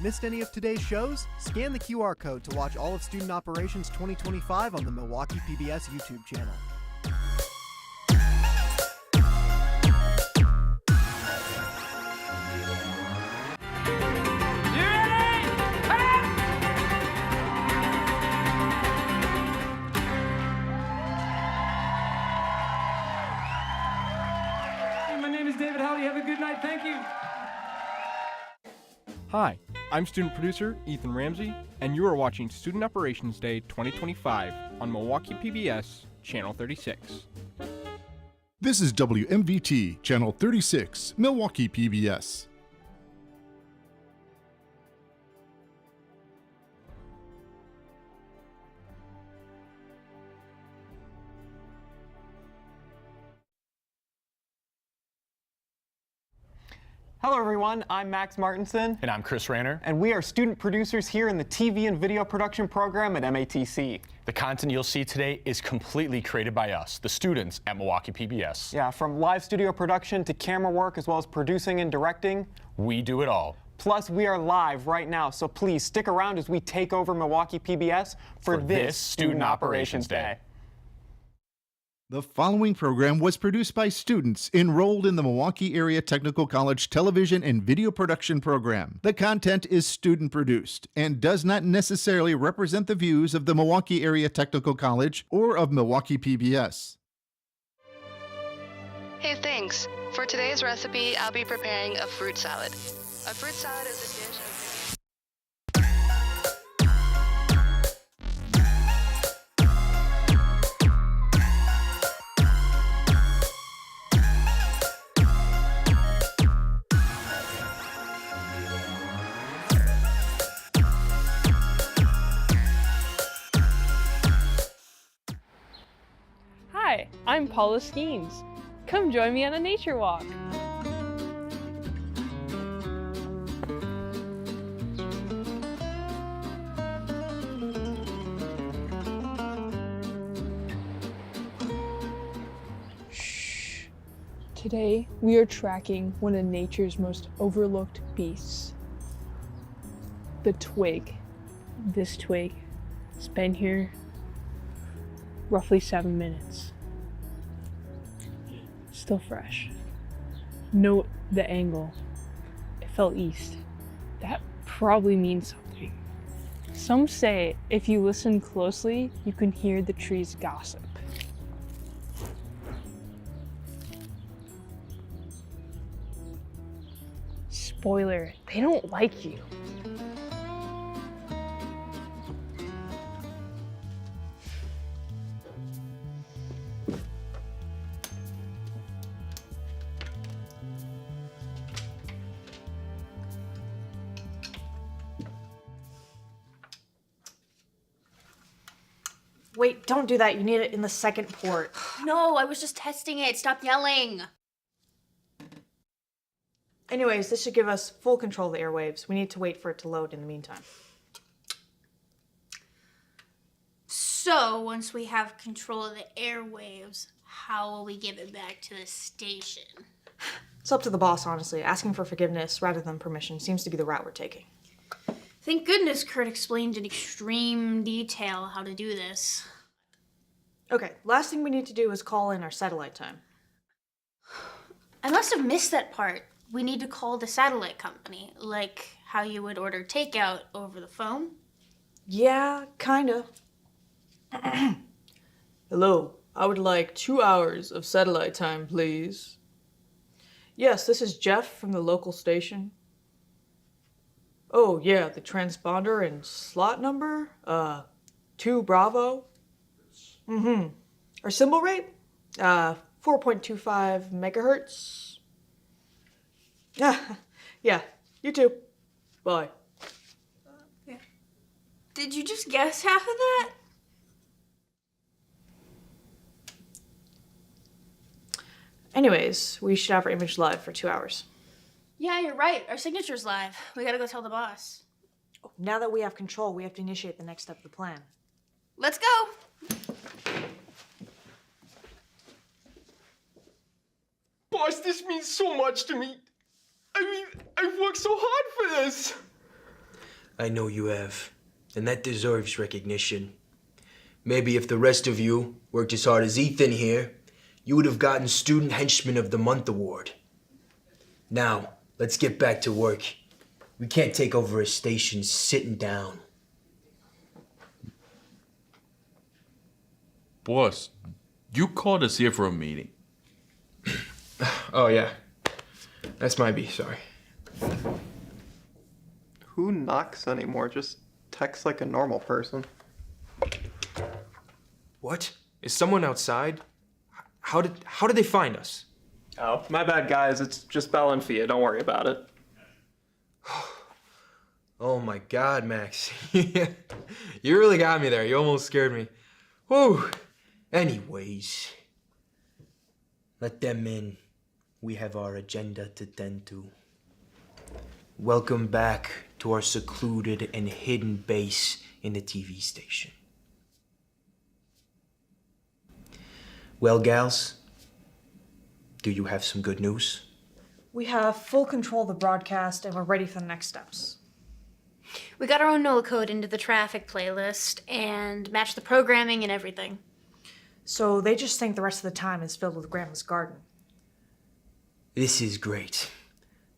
Missed any of today's shows? Scan the QR code to watch all of Student Operations 2025 on the Milwaukee PBS YouTube channel. My name is David Howley. Have a good night. Thank you. Hi, I'm student producer Ethan Ramsey, and you are watching Student Operations Day 2025 on Milwaukee PBS, Channel 36. This is WMVT, Channel 36, Milwaukee PBS. Hello everyone, I'm Max Martinson. And I'm Chris Rayner. And we are student producers here in the TV and video production program at MATC. The content you'll see today is completely created by us, the students at Milwaukee PBS. Yeah, from live studio production to camera work as well as producing and directing. We do it all. Plus, we are live right now, so please stick around as we take over Milwaukee PBS for this Student Operations Day. The following program was produced by students enrolled in the Milwaukee Area Technical College Television and Video Production Program. The content is student produced and does not necessarily represent the views of the Milwaukee Area Technical College or of Milwaukee PBS. Hey, thanks. For today's recipe, I'll be preparing a fruit salad. A fruit salad is a dish of... Hi, I'm Paula Skeens. Come join me on a nature walk. Shh. Today, we are tracking one of nature's most overlooked beasts. The twig. This twig has been here roughly 7 minutes. Still fresh. Note the angle. It fell east. That probably means something. Some say if you listen closely, you can hear the trees gossip. Spoiler, they don't like you. Wait, don't do that. You need it in the second port. No, I was just testing it. Stop yelling. Anyways, this should give us full control of the airwaves. We need to wait for it to load in the meantime. So, once we have control of the airwaves, how will we give it back to the station? It's up to the boss, honestly. Asking for forgiveness rather than permission seems to be the route we're taking. Thank goodness Kurt explained in extreme detail how to do this. Okay, last thing we need to do is call in our satellite time. I must have missed that part. We need to call the satellite company, like how you would order takeout over the phone. Yeah, kinda. Hello, I would like 2 hours of satellite time, please. Yes, this is Jeff from the local station. Oh, yeah, the transponder and slot number? 2 Bravo? Mm-hmm. Our symbol rate? 4.25 megahertz. Yeah, you too. Bye. Did you just guess half of that? Anyways, we should have our image live for 2 hours. Yeah, you're right. Our signature's live. We gotta go tell the boss. Now that we have control, we have to initiate the next step of the plan. Let's go! Boss, this means so much to me. I mean, I've worked so hard for this. I know you have, and that deserves recognition. Maybe if the rest of you worked as hard as Ethan here, you would have gotten Student Henchman of the Month award. Now, let's get back to work. We can't take over a station sitting down. Boss, you called us here for a meeting. Oh, yeah. That's my B, sorry. Who knocks anymore? Just text like a normal person. What? Is someone outside? How did they find us? Oh, my bad, guys. It's just Belle and Fia. Don't worry about it. Oh my God, Max. You really got me there. You almost scared me. Whew. Anyways, let them in. We have our agenda to tend to. Welcome back to our secluded and hidden base in the TV station. Well, gals, do you have some good news? We have full control of the broadcast and we're ready for the next steps. We got our own NOLA code into the traffic playlist and matched the programming and everything. So they just think the rest of the time is filled with Grandma's garden. This is great.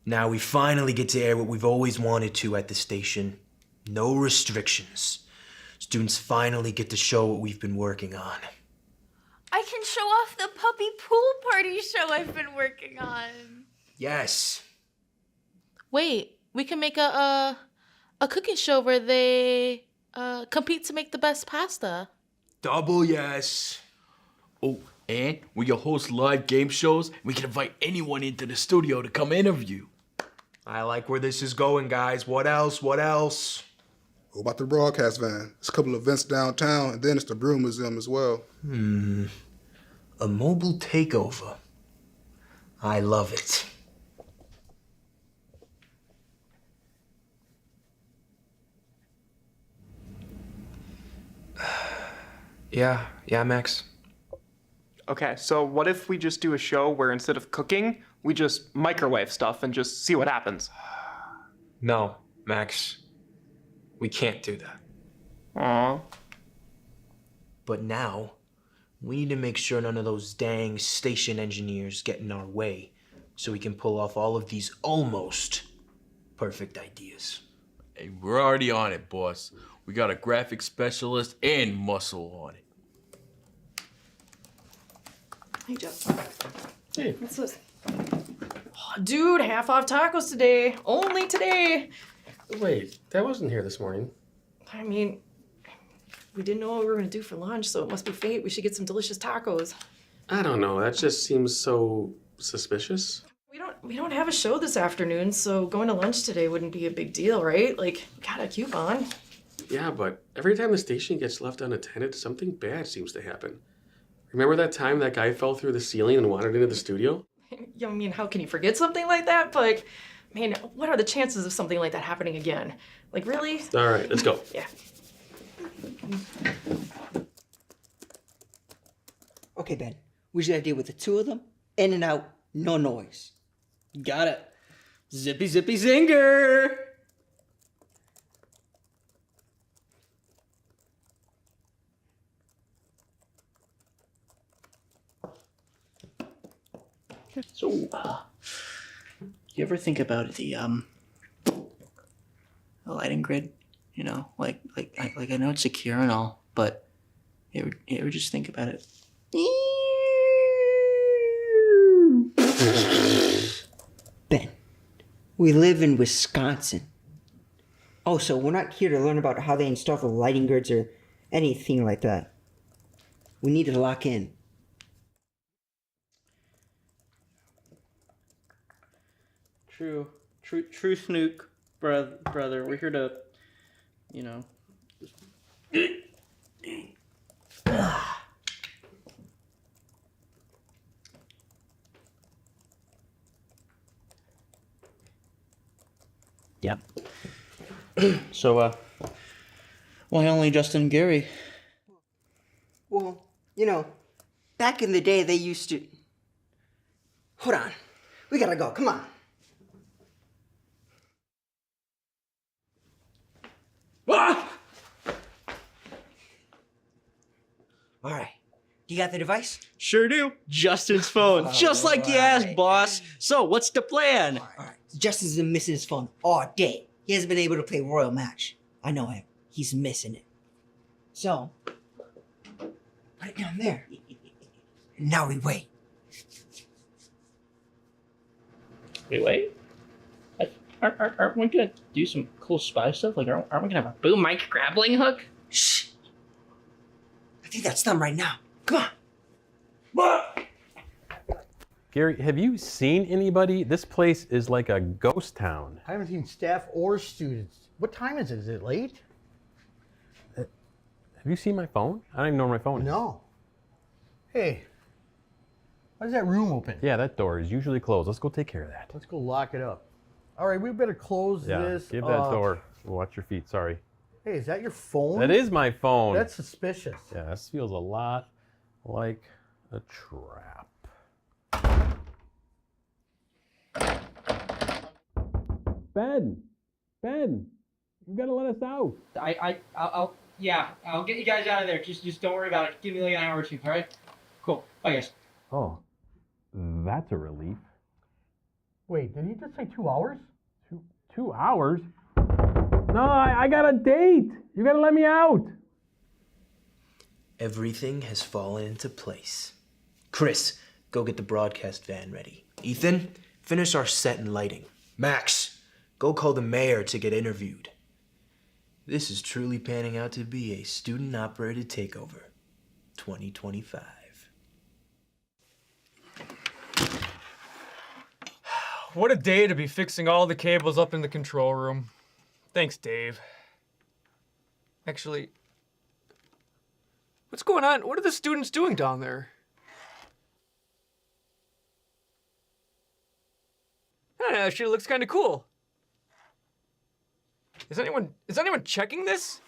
Now we finally get to air what we've always wanted to at the station. No restrictions. Students finally get to show what we've been working on. I can show off the puppy pool party show I've been working on. Yes. Wait, we can make a cooking show where they compete to make the best pasta. Double yes. Oh, and we can host live game shows. We can invite anyone into the studio to come interview. I like where this is going, guys. What else? What else? What about the broadcast van? There's a couple of events downtown, and then it's the Brew Museum as well. A mobile takeover. I love it. Yeah, Max. Okay, so what if we just do a show where instead of cooking, we just microwave stuff and just see what happens? No, Max. We can't do that. Aww. But now, we need to make sure none of those dang station engineers get in our way so we can pull off all of these almost perfect ideas. Hey, we're already on it, boss. We got a graphic specialist and muscle on it. Hey, Jeff. Hey. What's this? Oh, dude, half off tacos today. Only today. Wait, that wasn't here this morning. I mean, we didn't know what we were gonna do for lunch, so it must be fate. We should get some delicious tacos. I don't know. That just seems so suspicious. We don't have a show this afternoon, so going to lunch today wouldn't be a big deal, right? Like, we got a coupon. Yeah, but every time the station gets left unattended, something bad seems to happen. Remember that time that guy fell through the ceiling and wandered into the studio? I mean, how can you forget something like that? But, man, what are the chances of something like that happening again? Like, really? All right, let's go. Yeah. Okay, Ben. We should deal with the two of them. In and out, no noise. Got it. Zippy, zippy, zinger! So, you ever think about the lighting grid? You know, like I know it's secure and all, but you ever just think about it? Ben, we live in Wisconsin. Oh, so we're not here to learn about how they install the lighting grids or anything like that. We need to lock in. True snook, brother. We're here to, you know. Yep. So, why only Justin and Gary? Well, you know, back in the day they used to... Hold on. We gotta go. Come on. Ah! All right. You got the device? Sure do. Justin's phone. Just like you asked, boss. So, what's the plan? All right. Justin's been missing his phone all day. He hasn't been able to play Royal Match. I know him. He's missing it. So, put it down there. Now we wait. We wait? Aren't we gonna do some cool spy stuff? Like, aren't we gonna have a boom mic grappling hook? Shh. I think that's them right now. Come on. Gary, have you seen anybody? This place is like a ghost town. I haven't seen staff or students. What time is it? Is it late? Have you seen my phone? I don't even know where my phone is. No. Hey, why is that room open? Yeah, that door is usually closed. Let's go take care of that. Let's go lock it up. All right, we better close this. Give that door. Watch your feet. Sorry. Hey, is that your phone? That is my phone. That's suspicious. Yeah, this feels a lot like a trap. Ben, you gotta let us out. I'll get you guys out of there. Just don't worry about it. Give me like an hour or two, all right? Cool. Bye, guys. Oh, that's a relief. Wait, did he just say 2 hours? 2 hours? No, I got a date. You gotta let me out. Everything has fallen into place. Chris, go get the broadcast van ready. Ethan, finish our set and lighting. Max, go call the mayor to get interviewed. This is truly panning out to be a student-operated takeover. 2025. What a day to be fixing all the cables up in the control room. Thanks, Dave. Actually, what's going on? What are the students doing down there? That actually looks kind of cool. Is anyone checking this?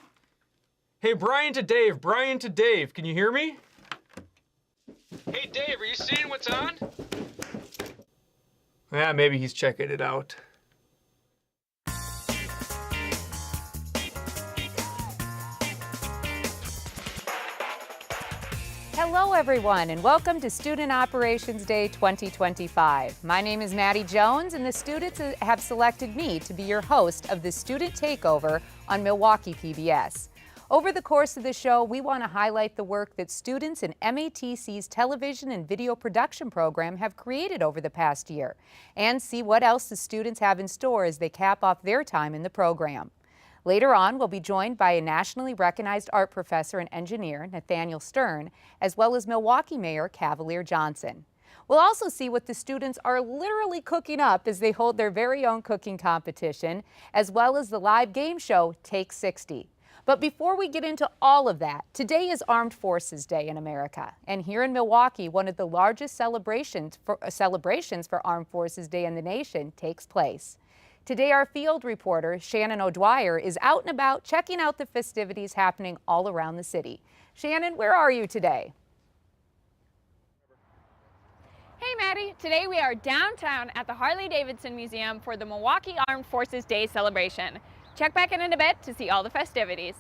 Hey, Brian to Dave, can you hear me? Hey, Dave, are you seeing what's on? Yeah, maybe he's checking it out. Hello, everyone, and welcome to Student Operations Day 2025. My name is Maddie Jones, and the students have selected me to be your host of the Student Takeover on Milwaukee PBS. Over the course of the show, we want to highlight the work that students in MATC's television and video production program have created over the past year, and see what else the students have in store as they cap off their time in the program. Later on, we'll be joined by a nationally recognized art professor and engineer, Nathaniel Stern, as well as Milwaukee Mayor Cavalier Johnson. We'll also see what the students are literally cooking up as they hold their very own cooking competition, as well as the live game show Take 60. But before we get into all of that, today is Armed Forces Day in America. And here in Milwaukee, one of the largest celebrations for Armed Forces Day in the nation takes place. Today, our field reporter, Shannon O'Dwyer, is out and about checking out the festivities happening all around the city. Shannon, where are you today? Hey Maddie, today we are downtown at the Harley-Davidson Museum for the Milwaukee Armed Forces Day celebration. Check back in a bit to see all the festivities.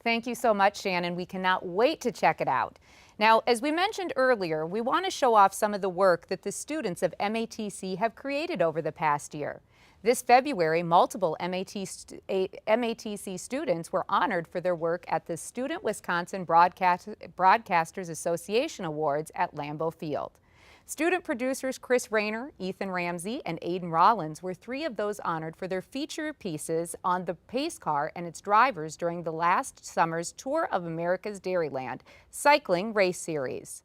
Thank you so much, Shannon. We cannot wait to check it out. Now, as we mentioned earlier, we want to show off some of the work that the students of MATC have created over the past year. This February, multiple MATC students were honored for their work at the Student Wisconsin Broadcasters Association Awards at Lambeau Field. Student producers Chris Rayner, Ethan Ramsey, and Aiden Rollins were three of those honored for their feature pieces on the pace car and its drivers during the last summer's Tour of America's Dairyland cycling race series.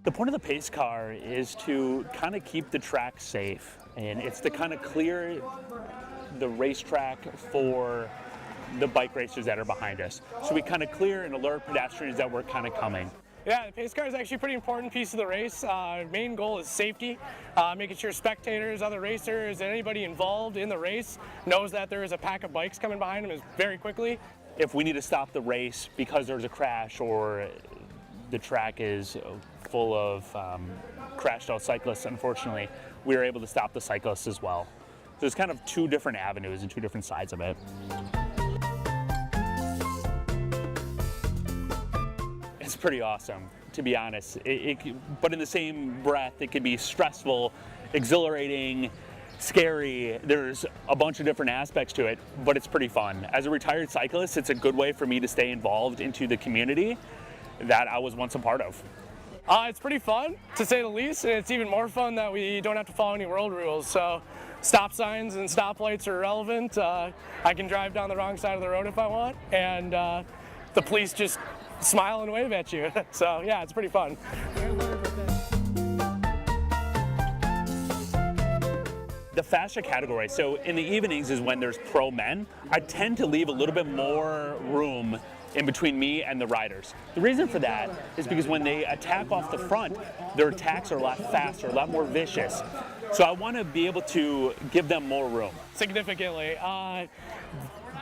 The point of the pace car is to kind of keep the track safe, and it's to kind of clear the racetrack for the bike racers that are behind us. So we kind of clear and alert pedestrians that we're kind of coming. Yeah, the pace car is actually a pretty important piece of the race. Main goal is safety, making sure spectators, other racers, and anybody involved in the race knows that there is a pack of bikes coming behind them very quickly. If we need to stop the race because there's a crash or the track is full of crashed out cyclists, unfortunately, we were able to stop the cyclists as well. There's kind of two different avenues and two different sides of it. It's pretty awesome, to be honest. But in the same breath, it can be stressful, exhilarating, scary. There's a bunch of different aspects to it, but it's pretty fun. As a retired cyclist, it's a good way for me to stay involved into the community that I was once a part of. It's pretty fun, to say the least, and it's even more fun that we don't have to follow any road rules. So stop signs and stoplights are irrelevant. I can drive down the wrong side of the road if I want, and the police just smile and wave at you. So yeah, it's pretty fun. the faster category. So in the evenings is when there's pro men. I tend to leave a little bit more room in between me and the riders. The reason for that is because when they attack off the front, their attacks are a lot faster, a lot more vicious. So I want to be able to give them more room. Significantly.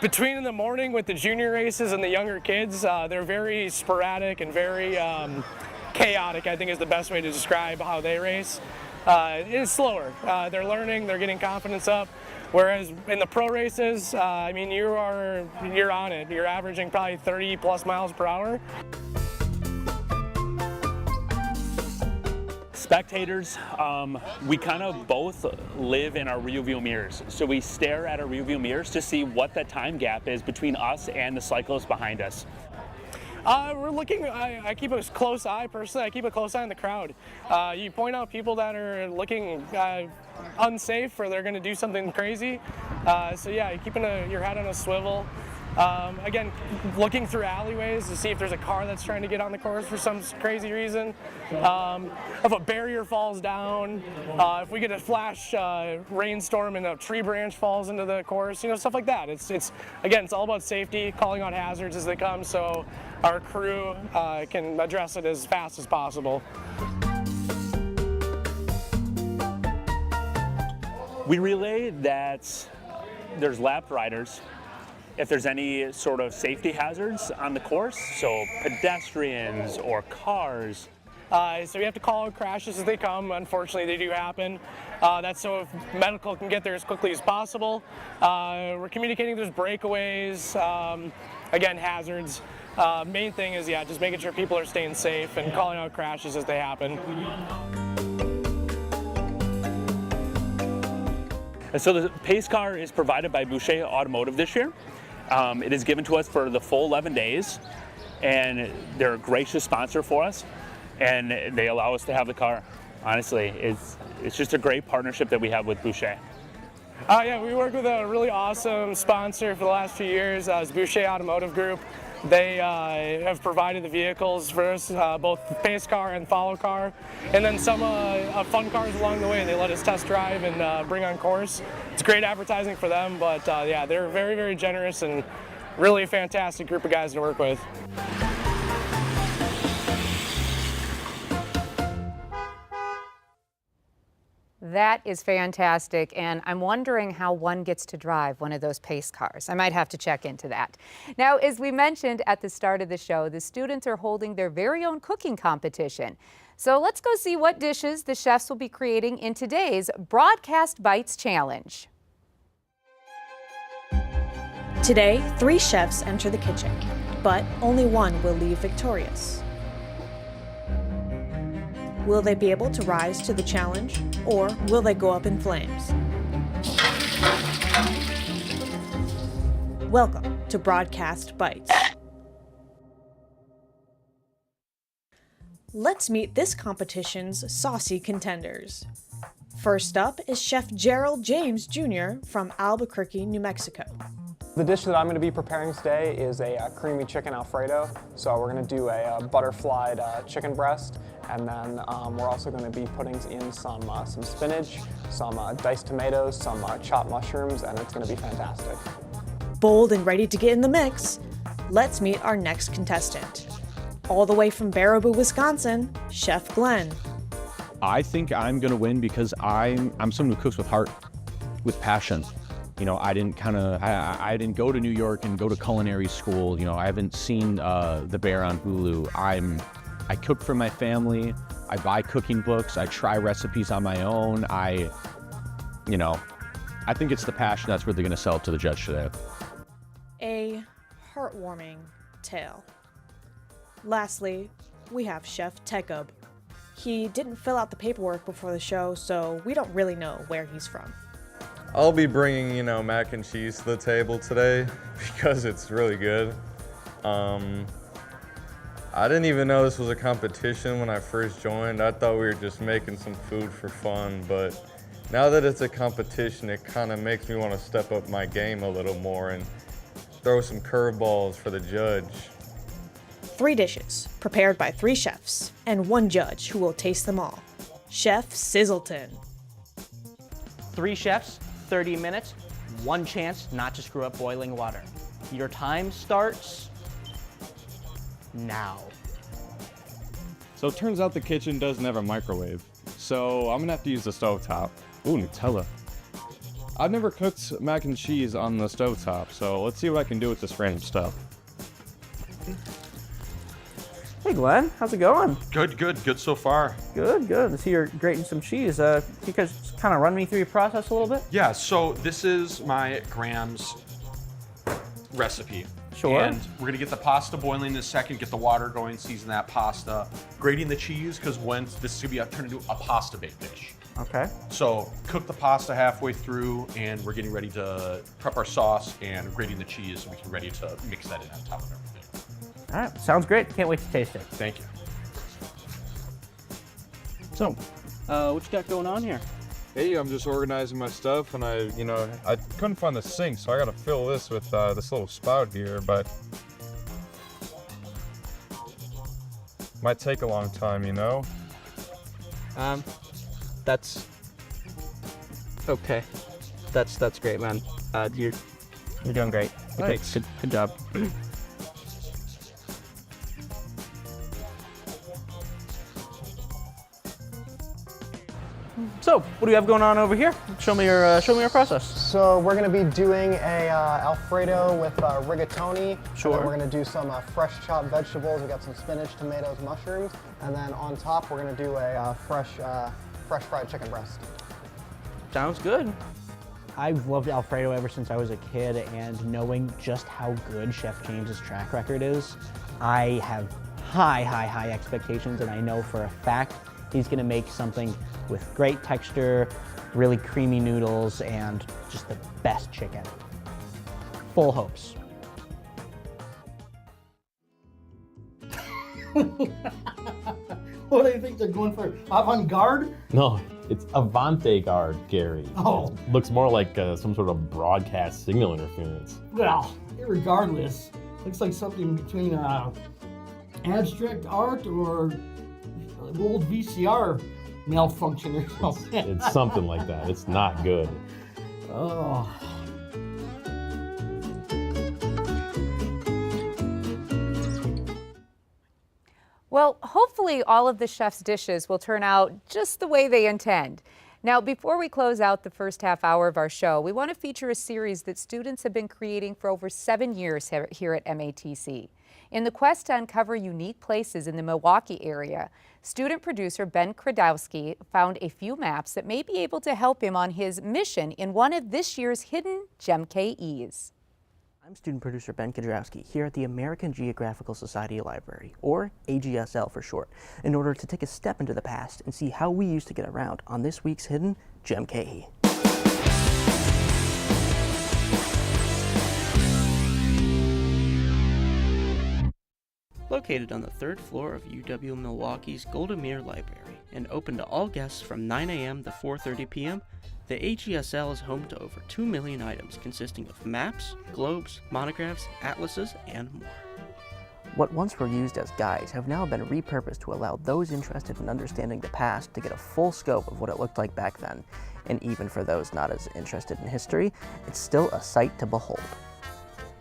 Between in the morning with the junior races and the younger kids, they're very sporadic and very chaotic, I think is the best way to describe how they race. It's slower. They're learning, they're getting confidence up. Whereas in the pro races, I mean, you're on it. You're averaging probably 30 plus miles per hour. Spectators, we kind of both live in our rear view mirrors. So we stare at our rear view mirrors to see what the time gap is between us and the cyclists behind us. We're looking, I keep a close eye, personally, I keep a close eye on the crowd. You point out people that are looking unsafe or they're going to do something crazy. So yeah, you're keeping your head on a swivel. Again, looking through alleyways to see if there's a car that's trying to get on the course for some crazy reason. If a barrier falls down, if we get a flash rainstorm and a tree branch falls into the course, you know, stuff like that. It's all about safety, calling out hazards as they come, so our crew can address it as fast as possible. We relay that there's lap riders. If there's any sort of safety hazards on the course, so pedestrians or cars. So we have to call out crashes as they come. Unfortunately, they do happen. That's so if medical can get there as quickly as possible. We're communicating there's breakaways, again, hazards. Main thing is, yeah, just making sure people are staying safe and calling out crashes as they happen. And so the pace car is provided by Boucher Automotive this year. It is given to us for the full 11 days, and they're a gracious sponsor for us, and they allow us to have the car. Honestly, it's just a great partnership that we have with Boucher. Yeah, we work with a really awesome sponsor for the last few years, Boucher Automotive Group. They have provided the vehicles for us, both pace car and follow car, and then some fun cars along the way. They let us test drive and bring on course. It's great advertising for them, but yeah, they're very, very generous and really a fantastic group of guys to work with. That is fantastic, and I'm wondering how one gets to drive one of those pace cars. I might have to check into that. Now, as we mentioned at the start of the show, the students are holding their very own cooking competition. So let's go see what dishes the chefs will be creating in today's Broadcast Bites Challenge. Today, 3 chefs enter the kitchen, but only one will leave victorious. Will they be able to rise to the challenge, or will they go up in flames? Welcome to Broadcast Bites. Let's meet this competition's saucy contenders. First up is Chef Gerald James Jr. from Albuquerque, New Mexico. The dish that I'm going to be preparing today is a creamy chicken Alfredo. So we're going to do a butterflied chicken breast, and then we're also going to be putting in some spinach, some diced tomatoes, some chopped mushrooms, and it's going to be fantastic. Bold and ready to get in the mix, let's meet our next contestant. All the way from Baraboo, Wisconsin, Chef Glenn. I think I'm going to win because I'm someone who cooks with heart, with passion. You know, I didn't go to New York and go to culinary school. You know, I haven't seen The Bear on Hulu. I cook for my family. I buy cooking books. I try recipes on my own. I think it's the passion that's really going to sell to the judge today. A heartwarming tale. Lastly, we have Chef Takeover. He didn't fill out the paperwork before the show, so we don't really know where he's from. I'll be bringing, mac and cheese to the table today because it's really good. I didn't even know this was a competition when I first joined. I thought we were just making some food for fun, but now that it's a competition, it kind of makes me want to step up my game a little more and throw some curveballs for the judge. 3 dishes, prepared by 3 chefs, and 1 judge who will taste them all. Chef Sizzleton. 3 chefs, 30 minutes, 1 chance not to screw up boiling water. Your time starts now. So it turns out the kitchen doesn't have a microwave, so I'm gonna have to use the stovetop. Ooh, Nutella. I've never cooked mac and cheese on the stovetop, so let's see what I can do with this random stuff. Hey Glenn, how's it going? Good so far. Good. I see you're grating some cheese. Can you guys just kind of run me through your process a little bit? Yeah, so this is my Graham's recipe. Sure. And we're gonna get the pasta boiling in a second, get the water going, season that pasta, grating the cheese, because this is gonna be turned into a pasta baked dish. Okay. So cook the pasta halfway through, and we're getting ready to prep our sauce and grating the cheese so we can ready to mix that in on top of everything. All right, sounds great. Can't wait to taste it. Thank you. So, what you got going on here? Hey, I'm just organizing my stuff, and I couldn't find the sink, so I gotta fill this with this little spout here, but might take a long time, you know? That's okay. That's great, man. You're doing great. Okay, Thanks. good job. So, what do you have going on over here? Show me your process. So we're going to be doing a Alfredo with rigatoni. Sure. And then we're going to do some fresh chopped vegetables. We got some spinach, tomatoes, mushrooms, and then on top we're going to do a fresh fried chicken breast. Sounds good. I've loved Alfredo ever since I was a kid, and knowing just how good Chef James's track record is, I have high expectations, and I know for a fact he's gonna make something with great texture, really creamy noodles, and just the best chicken. Full hopes. What do you think they're going for? Avant-garde? No, it's Avant-garde, Gary. Oh. It looks more like some sort of broadcast signal interference. Well, regardless, looks like something between abstract art or old VCR malfunction or something. It's something like that. It's not good. Oh. Well, hopefully all of the chef's dishes will turn out just the way they intend. Now, before we close out the first half hour of our show, we want to feature a series that students have been creating for over 7 years here at MATC. In the quest to uncover unique places in the Milwaukee area, student producer Ben Kradowski found a few maps that may be able to help him on his mission in one of this year's hidden gem KEs. I'm student producer Ben Kradowski here at the American Geographical Society Library, or AGSL for short, in order to take a step into the past and see how we used to get around on this week's hidden gem KE. Located on the 3rd floor of UW-Milwaukee's Golda-Meir Library and open to all guests from 9 a.m. to 4:30 p.m., the AGSL is home to over 2 million items consisting of maps, globes, monographs, atlases, and more. What once were used as guides have now been repurposed to allow those interested in understanding the past to get a full scope of what it looked like back then. And even for those not as interested in history, it's still a sight to behold.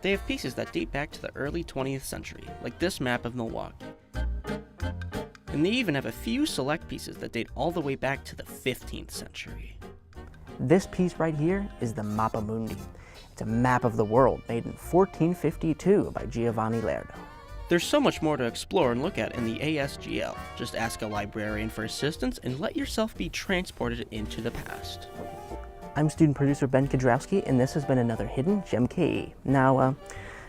They have pieces that date back to the early 20th century, like this map of Milwaukee. And they even have a few select pieces that date all the way back to the 15th century. This piece right here is the Mappa Mundi. It's a map of the world made in 1452 by Giovanni Lerdo. There's so much more to explore and look at in the ASGL. Just ask a librarian for assistance and let yourself be transported into the past. I'm student producer Ben Kradowski, and this has been another Hidden Gem KE. Now,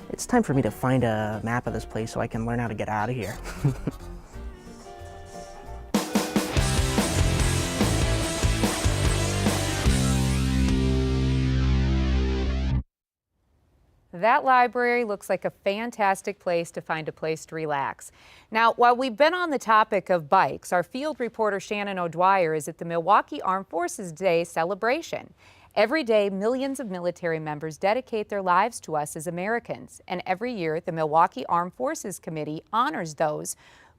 it's time for me to find a map of this place so I can learn how to get out of here. That library looks like a fantastic place to find a place to relax. Now, while we've been on the topic of bikes, our field reporter Shannon O'Dwyer is at the Milwaukee Armed Forces Day celebration. Every day, millions of military members dedicate their lives to us as Americans. And every year, the Milwaukee Armed Forces Committee honors those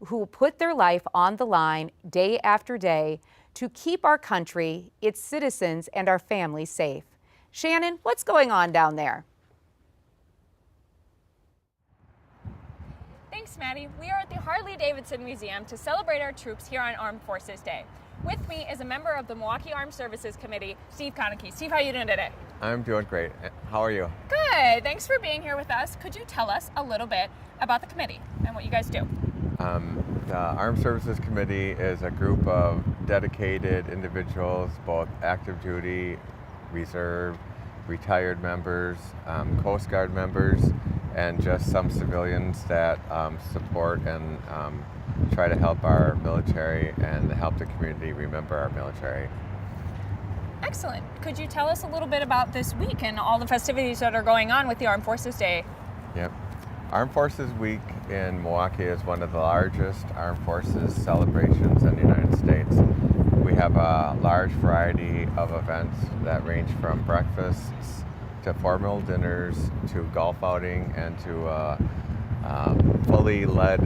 who put their life on the line day after day to keep our country, its citizens, and our families safe. Shannon, what's going on down there? Thanks, Maddie. We are at the Harley-Davidson Museum to celebrate our troops here on Armed Forces Day. With me is a member of the Milwaukee Armed Services Committee, Steve Konecki. Steve, how are you doing today? I'm doing great. How are you? Good. Thanks for being here with us. Could you tell us a little bit about the committee and what you guys do? The Armed Services Committee is a group of dedicated individuals, both active duty, reserve, retired members, Coast Guard members, and just some civilians that support and try to help our military and help the community remember our military. Excellent. Could you tell us a little bit about this week and all the festivities that are going on with the Armed Forces Day? Yep. Armed Forces Week in Milwaukee is one of the largest Armed Forces celebrations in the United States. We have a large variety of events that range from breakfasts to formal dinners to golf outing and to a fully led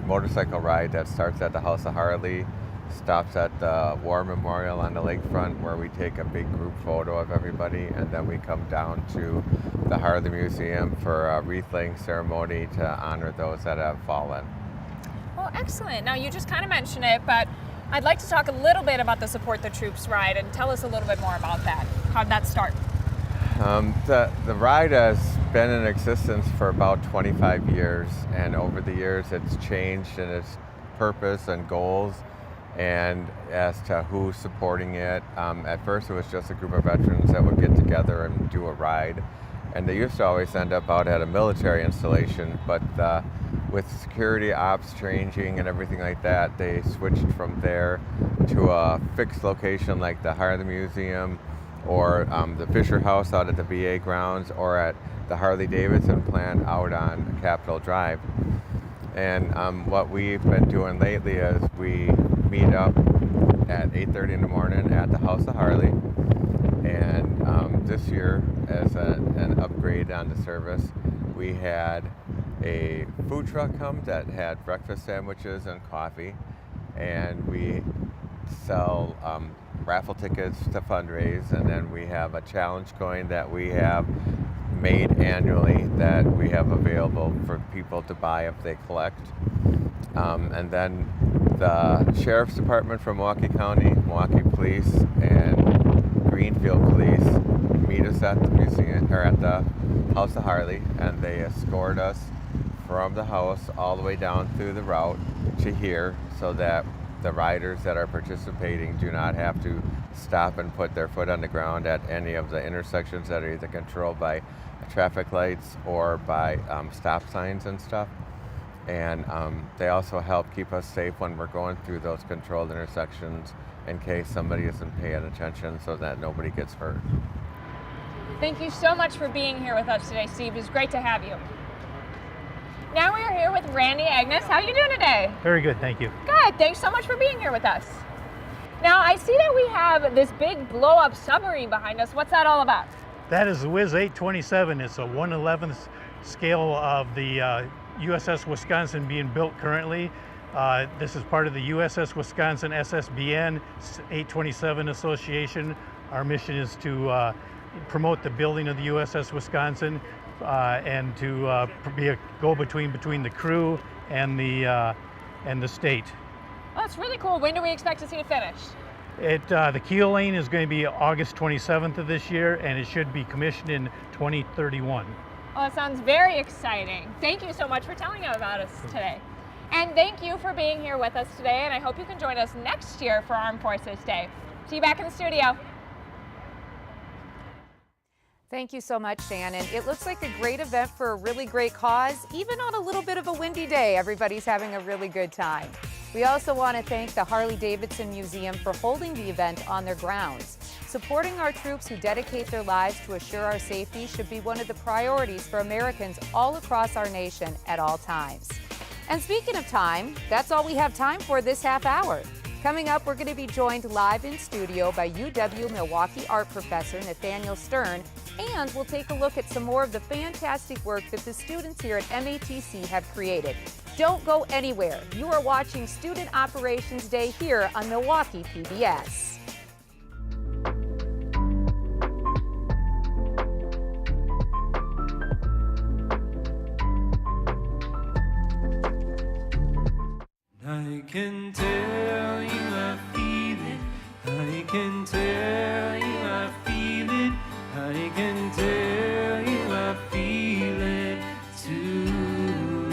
motorcycle ride that starts at the House of Harley, stops at the War Memorial on the lakefront where we take a big group photo of everybody, and then we come down to the Harley Museum for a wreath-laying ceremony to honor those that have fallen. Well, excellent. Now, you just kind of mentioned it, but I'd like to talk a little bit about the Support the Troops ride and tell us a little bit more about that. How'd that start? The ride has been in existence for about 25 years, and over the years it's changed in its purpose and goals and as to who's supporting it. At first it was just a group of veterans that would get together and do a ride, and they used to always end up out at a military installation, but with security ops changing and everything like that, they switched from there to a fixed location like the Harley Museum or the Fisher House out at the VA grounds or at the Harley-Davidson plant out on Capitol Drive. And what we've been doing lately is we meet up at 8:30 in the morning at the House of Harley. And this year, as an upgrade on the service, we had a food truck come that had breakfast sandwiches and coffee. And we sell raffle tickets to fundraise, and then we have a challenge coin that we have made annually that we have available for people to buy if they collect. And then the Sheriff's Department from Milwaukee County, Milwaukee Police, and Greenfield Police meet us at the museum or at the House of Harley, and they escort us from the house all the way down through the route to here so that the riders that are participating do not have to stop and put their foot on the ground at any of the intersections that are either controlled by traffic lights or by stop signs and stuff. And they also help keep us safe when we're going through those controlled intersections in case somebody isn't paying attention so that nobody gets hurt. Thank you so much for being here with us today, Steve. It's great to have you. Now we are here with Randy Agnes. How are you doing today? Very good, thank you. Good. Thanks so much for being here with us. Now, I see that we have this big blow-up submarine behind us. What's that all about? That is the Wiz 827. It's a 1/11th scale of the USS Wisconsin being built currently. This is part of the USS Wisconsin SSBN 827 Association. Our mission is to promote the building of the USS Wisconsin and to be a go-between between the crew and the state. Oh, that's really cool. When do we expect to see it finished? The keel lane is going to be August 27th of this year, and it should be commissioned in 2031. Well, that sounds very exciting. Thank you so much for telling us about us today. And thank you for being here with us today, and I hope you can join us next year for Armed Forces Day. See you back in the studio. Thank you so much, Shannon. It looks like a great event for a really great cause. Even on a little bit of a windy day, everybody's having a really good time. We also want to thank the Harley-Davidson Museum for holding the event on their grounds. Supporting our troops who dedicate their lives to assure our safety should be one of the priorities for Americans all across our nation at all times. And speaking of time, that's all we have time for this half hour. Coming up, we're going to be joined live in studio by UW Milwaukee art professor Nathaniel Stern And we'll take a look at some more of the fantastic work that the students here at MATC have created. Don't go anywhere. You are watching Student Operations Day here on Milwaukee PBS. I can tell you I feel it. I can tell you I feel it. I can tell you I feel it too.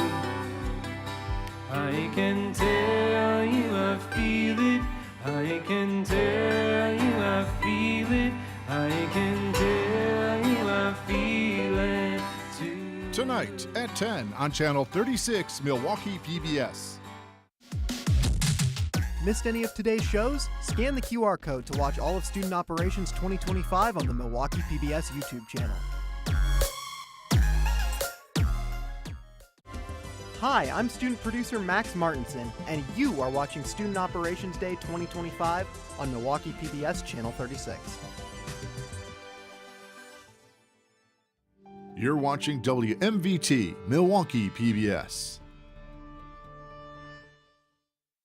I can tell you I feel it. I can tell you I feel it. I can tell you I feel it too. Tonight at 10 on Channel 36, Milwaukee PBS. Missed any of today's shows? Scan the QR code to watch all of Student Operations 2025 on the Milwaukee PBS YouTube channel. Hi, I'm student producer Max Martinson, and you are watching Student Operations Day 2025 on Milwaukee PBS Channel 36. You're watching WMVT, Milwaukee PBS.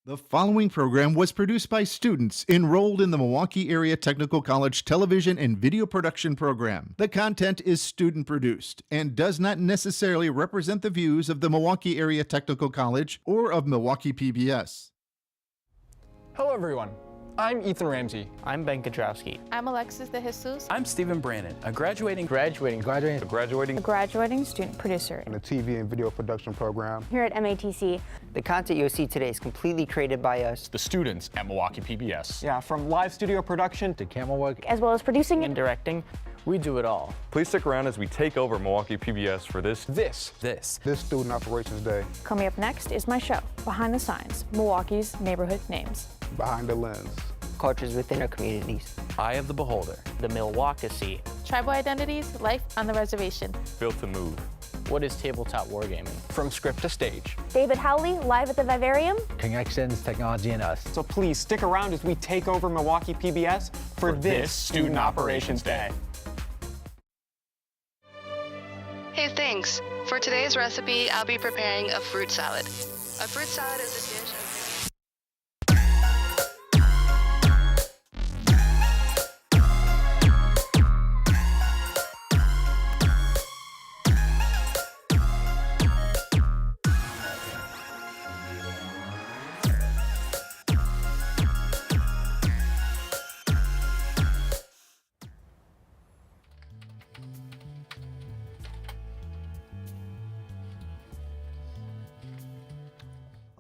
The following program was produced by students enrolled in the Milwaukee Area Technical College television and video production program. The content is student-produced and does not necessarily represent the views of the Milwaukee Area Technical College or of Milwaukee PBS. Hello, everyone. I'm Ethan Ramsey. I'm Ben Kudrowski. I'm Alexis De Jesus. I'm Stephen Brannon, a graduating student producer in the TV and video production program here at MATC. The content you'll see today is completely created by us, the students at Milwaukee PBS. Yeah, from live studio production to camera work, as well as producing and directing. We do it all. Please stick around as we take over Milwaukee PBS for this Student Operations Day. Coming up next is my show, Behind the Signs, Milwaukee's Neighborhood Names. Behind the Lens. cultures within our communities. Eye of the Beholder. The Milwaukyssey. Tribal Identities, Life on the Reservation. Built to Move. What is tabletop wargaming? From script to stage. David Howley, live at the Vivarium. Connections, technology, and us. So please stick around as we take over Milwaukee PBS for this Student Operations Day. Hey, thanks. For today's recipe, I'll be preparing a fruit salad. A fruit salad is a dish of...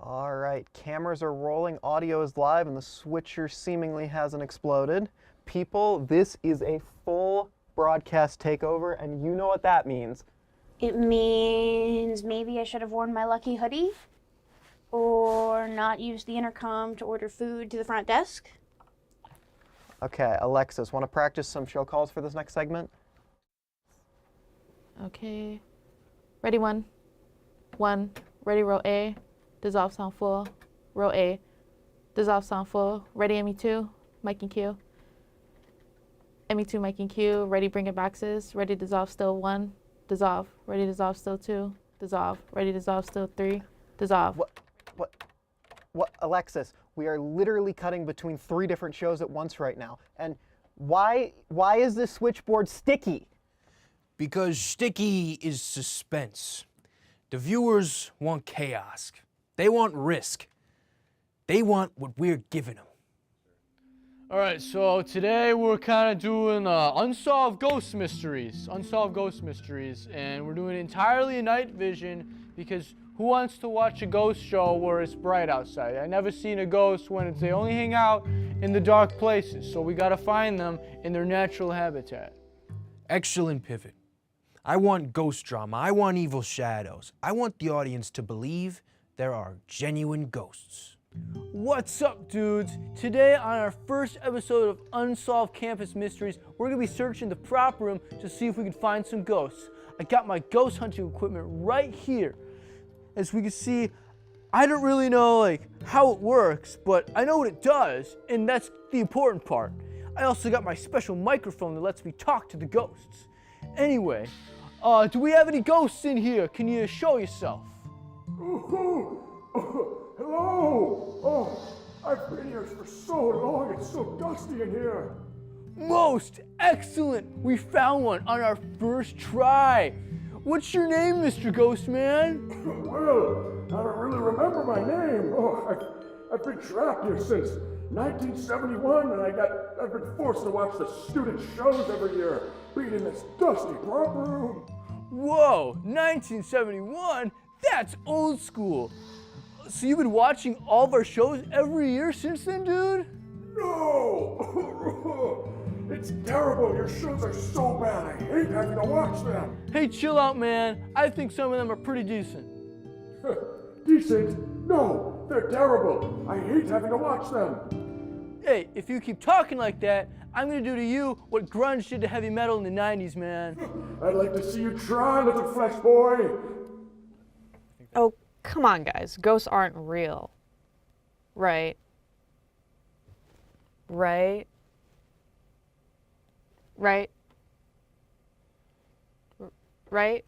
All right, cameras are rolling, audio is live, and the switcher seemingly hasn't exploded. People, this is a full broadcast takeover, and you know what that means. It means maybe I should have worn my lucky hoodie, or not used the intercom to order food to the front desk. Okay, Alexis, want to practice some show calls for this next segment? Okay. Ready, one. Ready, roll A. Dissolve sound full. Roll A. Dissolve sound full. Ready, ME2. Mic and Q. ME2, mic and Q. Ready, bring it boxes. Ready, dissolve still 1. Dissolve. Ready, dissolve still 2. Dissolve. Ready, dissolve still 3. Dissolve. What, Alexis? We are literally cutting between 3 different shows at once right now. And why is this switchboard sticky? Because sticky is suspense. The viewers want chaos. They want risk. They want what we're giving them. All right, so today we're kind of doing unsolved ghost mysteries, and we're doing it entirely in night vision because who wants to watch a ghost show where it's bright outside? I've never seen a ghost when they only hang out in the dark places, so we got to find them in their natural habitat. Excellent pivot. I want ghost drama. I want evil shadows. I want the audience to believe there are genuine ghosts. What's up, dudes? Today on our first episode of Unsolved Campus Mysteries, we're gonna be searching the prop room to see if we can find some ghosts. I got my ghost hunting equipment right here. As we can see, I don't really know how it works, but I know what it does, and that's the important part. I also got my special microphone that lets me talk to the ghosts. Anyway, do we have any ghosts in here? Can you show yourself? Hello! Oh, I've been here for so long, it's so dusty in here. Most excellent! We found one on our first try. What's your name, Mr. Ghostman? Well, I don't really remember my name. Oh, I've been trapped here since 1971, and I've been forced to watch the student shows every year, being in this dusty prop room. Whoa, 1971? That's old school. So you've been watching all of our shows every year since then, dude? No! It's terrible. Your shows are so bad. I hate having to watch them. Hey, chill out, man. I think some of them are pretty decent. Decent? No, they're terrible. I hate having to watch them. Hey, if you keep talking like that, I'm gonna do to you what grunge did to heavy metal in the 90s, man. I'd like to see you try, little flesh boy. Oh, come on, guys. Ghosts aren't real. Right? Right? Right? Right?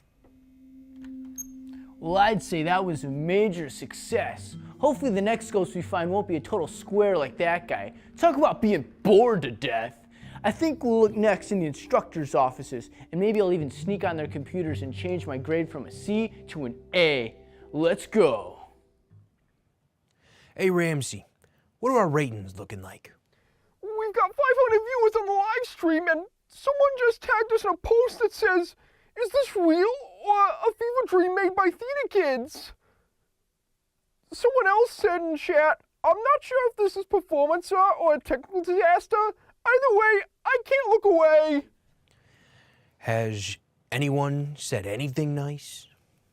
Well, I'd say that was a major success. Hopefully the next ghost we find won't be a total square like that guy. Talk about being bored to death. I think we'll look next in the instructors' offices, and maybe I'll even sneak on their computers and change my grade from a C to an A. Let's go. Hey, Ramsey, what are our ratings looking like? We've got 500 viewers on the live stream, and someone just tagged us in a post that says, "Is this real or a fever dream made by theater kids?" Someone else said in chat, "I'm not sure if this is performance art or a technical disaster. Either way, I can't look away." Has anyone said anything nice?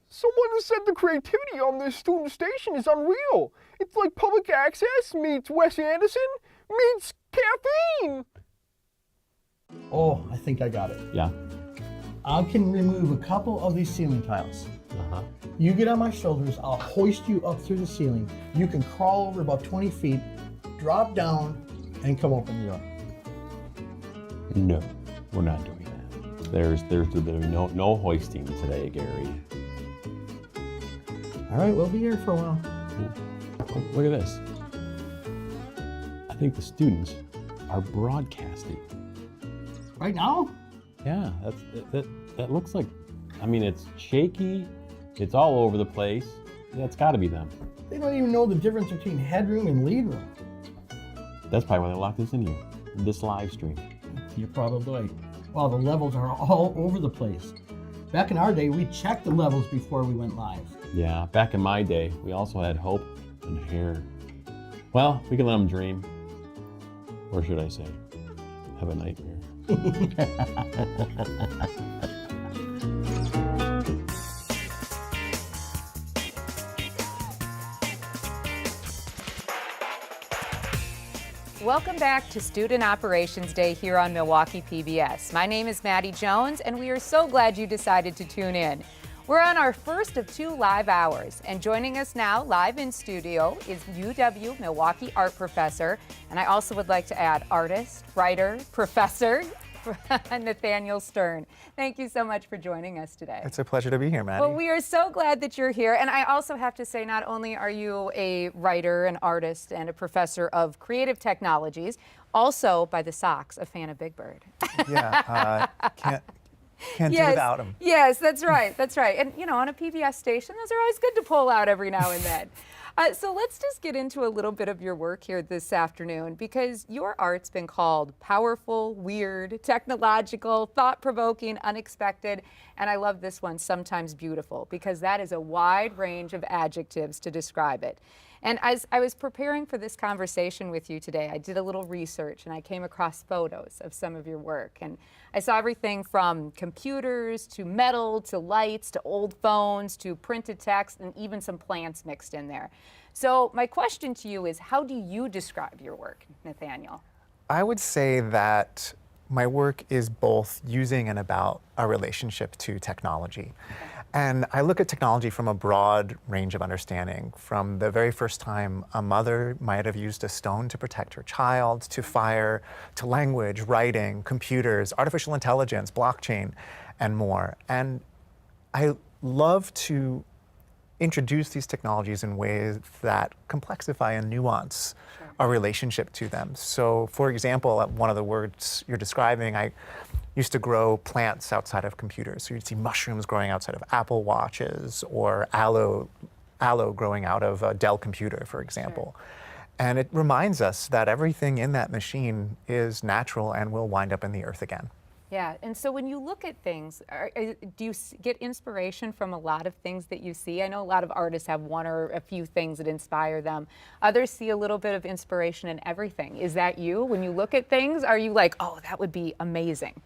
Someone has said the creativity on this student station is unreal. It's like public access meets Wes Anderson meets caffeine. Oh, I think I got it. Yeah. I can remove a couple of these ceiling tiles. Uh-huh. You get on my shoulders, I'll hoist you up through the ceiling. You can crawl over about 20 feet, drop down, and come open the door. No, we're not doing that. There's no hoisting today, Gary. All right, we'll be here for a while. Look at this. I think the students are broadcasting. Right now? Yeah, that looks like, I mean, it's shaky, it's all over the place. Yeah, it's gotta be them. They don't even know the difference between headroom and lead room. That's probably why they locked us in here, this live stream. You're probably right. Well, the levels are all over the place. Back in our day, we checked the levels before we went live. Yeah, back in my day, we also had hope and hair. Well, we can let them dream. Or should I say, have a nightmare. Welcome back to Student Operations Day here on Milwaukee PBS. My name is Maddie Jones, and we are so glad you decided to tune in. We're on our first of 2 live hours, and joining us now live in studio is UW Milwaukee art professor, and I also would like to add artist, writer, professor, Nathaniel Stern. Thank you so much for joining us today. It's a pleasure to be here, Maddie. Well, we are so glad that you're here. And I also have to say, not only are you a writer, an artist, and a professor of creative technologies, also, by the socks, a fan of Big Bird. Yeah, can't do without him. Yes, that's right, that's right. And you know, on a PBS station, those are always good to pull out every now and then. So let's just get into a little bit of your work here this afternoon, because your art's been called powerful, weird, technological, thought-provoking, unexpected, and I love this one, sometimes beautiful, because that is a wide range of adjectives to describe it. And as I was preparing for this conversation with you today, I did a little research and I came across photos of some of your work. And I saw everything from computers to metal to lights to old phones to printed text and even some plants mixed in there. So my question to you is, how do you describe your work, Nathaniel? I would say that my work is both using and about a relationship to technology. And I look at technology from a broad range of understanding. From the very first time a mother might have used a stone to protect her child, to fire, to language, writing, computers, artificial intelligence, blockchain, and more. And I love to introduce these technologies in ways that complexify and nuance our relationship to them. So, for example, one of the words you're describing, I used to grow plants outside of computers. So you'd see mushrooms growing outside of Apple Watches, or aloe growing out of a Dell computer, for example. And it reminds us that everything in that machine is natural and will wind up in the earth again. Yeah, and so when you look at things, do you get inspiration from a lot of things that you see? I know a lot of artists have one or a few things that inspire them. Others see a little bit of inspiration in everything. Is that you? When you look at things, are you like, oh, that would be amazing?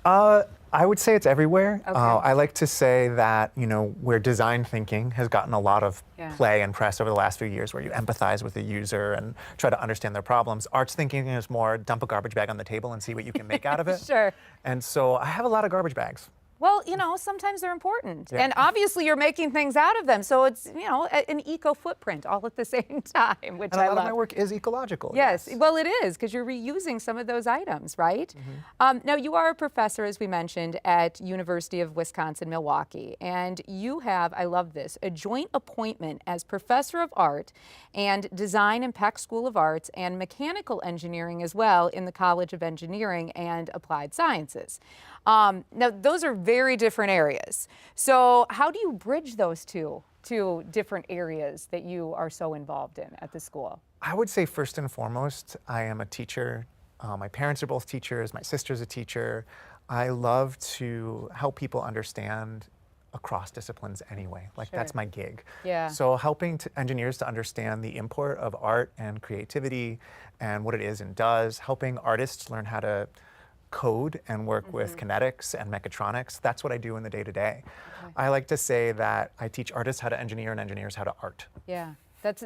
I would say it's everywhere. Okay. I like to say that, where design thinking has gotten a lot of play and press over the last few years, where you empathize with the user and try to understand their problems, arts thinking is more dump a garbage bag on the table and see what you can make out of it. Sure. And so I have a lot of garbage bags. Well, sometimes they're important. Yeah. And obviously you're making things out of them. So it's, an eco footprint all at the same time, which And I a lot love. of my work is ecological. Yes, well, it is, because you're reusing some of those items, right? Now, you are a professor, as we mentioned, at University of Wisconsin-Milwaukee, and you have, I love this, a joint appointment as professor of art and design in Peck School of Arts and mechanical engineering as well in the College of Engineering and Applied Sciences. Now, those are very different areas. So how do you bridge those two different areas that you are so involved in at the school? I would say first and foremost, I am a teacher. My parents are both teachers. My sister's a teacher. I love to help people understand across disciplines anyway. That's my gig. Yeah. So helping engineers to understand the import of art and creativity and what it is and does, helping artists learn how to code and work with kinetics and mechatronics. That's what I do in the day-to-day. I like to say that I teach artists how to engineer and engineers how to art. Yeah, that's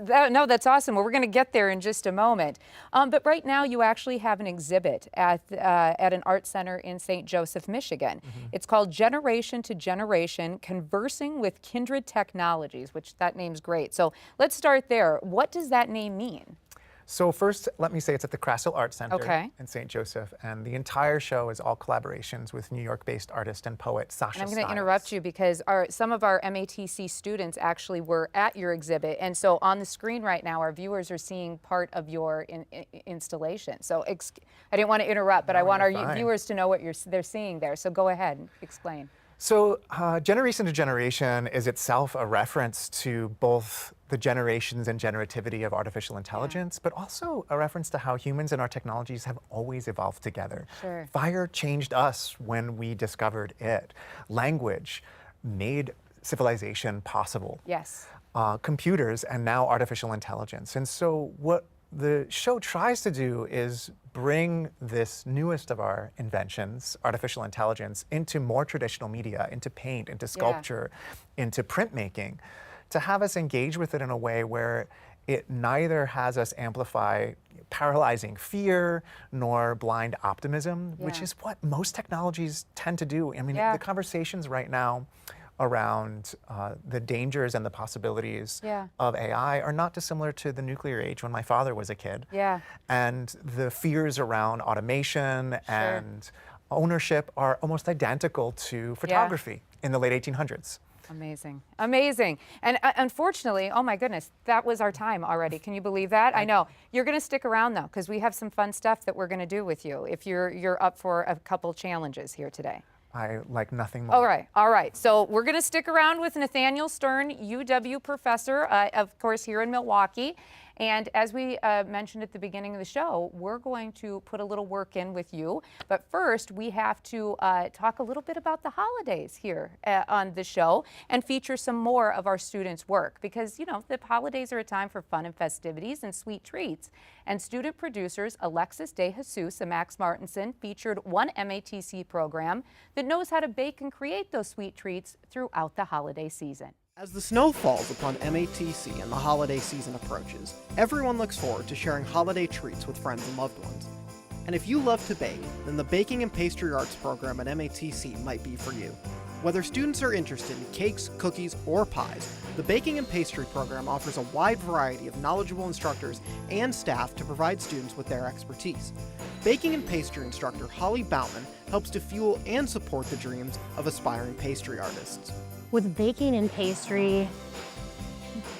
awesome. Well, we're going to get there in just a moment. But right now you actually have an exhibit at an art center in St. Joseph, Michigan. It's called Generation to Generation, Conversing with Kindred Technologies, which that name's great. So let's start there. What does that name mean? So first, let me say it's at the Crassell Art Center in St. Joseph, and the entire show is all collaborations with New York-based artist and poet Sasha And I'm going to Stiles. interrupt you because some of our MATC students actually were at your exhibit, and so on the screen right now, our viewers are seeing part of your installation. So I didn't want to interrupt, but I want our viewers to know what they're seeing there. So go ahead and explain. So Generation to Generation is itself a reference to both the generations and generativity of artificial intelligence, but also a reference to how humans and our technologies have always evolved together. Sure. Fire changed us when we discovered it. Language made civilization possible. Yes. Computers and now artificial intelligence. And so what the show tries to do is bring this newest of our inventions, artificial intelligence, into more traditional media, into paint, into sculpture, into printmaking, to have us engage with it in a way where it neither has us amplify paralyzing fear nor blind optimism, which is what most technologies tend to do. I mean, the conversations right now around the dangers and the possibilities of AI are not dissimilar to the nuclear age when my father was a kid. Yeah. And the fears around automation and ownership are almost identical to photography in the late 1800s. Amazing, amazing. And unfortunately, oh my goodness, that was our time already. Can you believe that? I know. You're going to stick around though, because we have some fun stuff that we're going to do with you if you're up for a couple challenges here today. I like nothing more. All right. So we're going to stick around with Nathaniel Stern, UW professor, of course, here in Milwaukee. And as we mentioned at the beginning of the show, we're going to put a little work in with you. But first, we have to talk a little bit about the holidays here on the show and feature some more of our students' work. Because, the holidays are a time for fun and festivities and sweet treats. And student producers Alexis De Jesus and Max Martinson featured one MATC program that knows how to bake and create those sweet treats throughout the holiday season. As the snow falls upon MATC and the holiday season approaches, everyone looks forward to sharing holiday treats with friends and loved ones. And if you love to bake, then the Baking and Pastry Arts program at MATC might be for you. Whether students are interested in cakes, cookies, or pies, the Baking and Pastry program offers a wide variety of knowledgeable instructors and staff to provide students with their expertise. Baking and Pastry instructor Howley helps to fuel and support the dreams of aspiring pastry artists. With baking and pastry,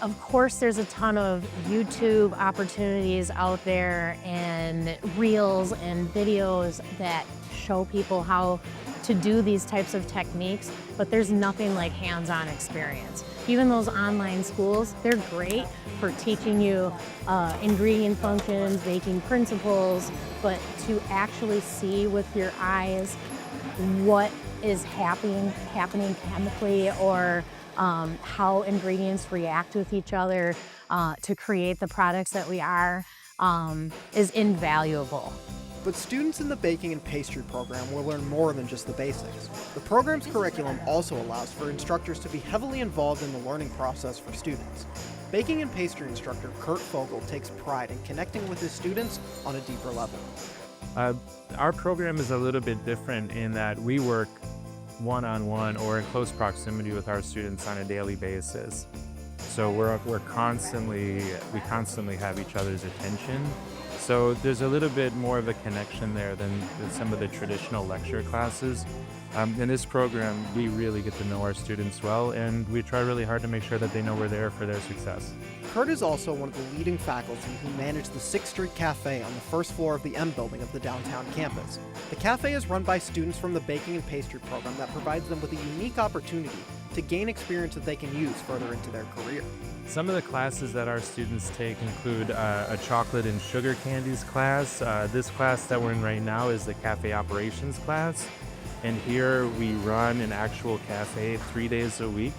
of course there's a ton of YouTube opportunities out there and reels and videos that show people how to do these types of techniques, but there's nothing like hands-on experience. Even those online schools, they're great for teaching you ingredient functions, baking principles, but to actually see with your eyes what is happening chemically, or how ingredients react with each other to create the products that we are, is invaluable. But students in the Baking and Pastry program will learn more than just the basics. The program's curriculum also allows for instructors to be heavily involved in the learning process for students. Baking and Pastry instructor Kurt Fogel takes pride in connecting with his students on a deeper level. Our program is a little bit different in that we work one-on-one or in close proximity with our students on a daily basis. So we constantly have each other's attention. So there's a little bit more of a connection there than some of the traditional lecture classes. In this program, we really get to know our students well, and we try really hard to make sure that they know we're there for their success. Kurt is also one of the leading faculty who manage the 6th Street Cafe on the first floor of the M building of the downtown campus. The cafe is run by students from the Baking and Pastry program that provides them with a unique opportunity to gain experience that they can use further into their career. Some of the classes that our students take include a chocolate and sugar candies class. This class that we're in right now is the cafe operations class. And here we run an actual cafe 3 days a week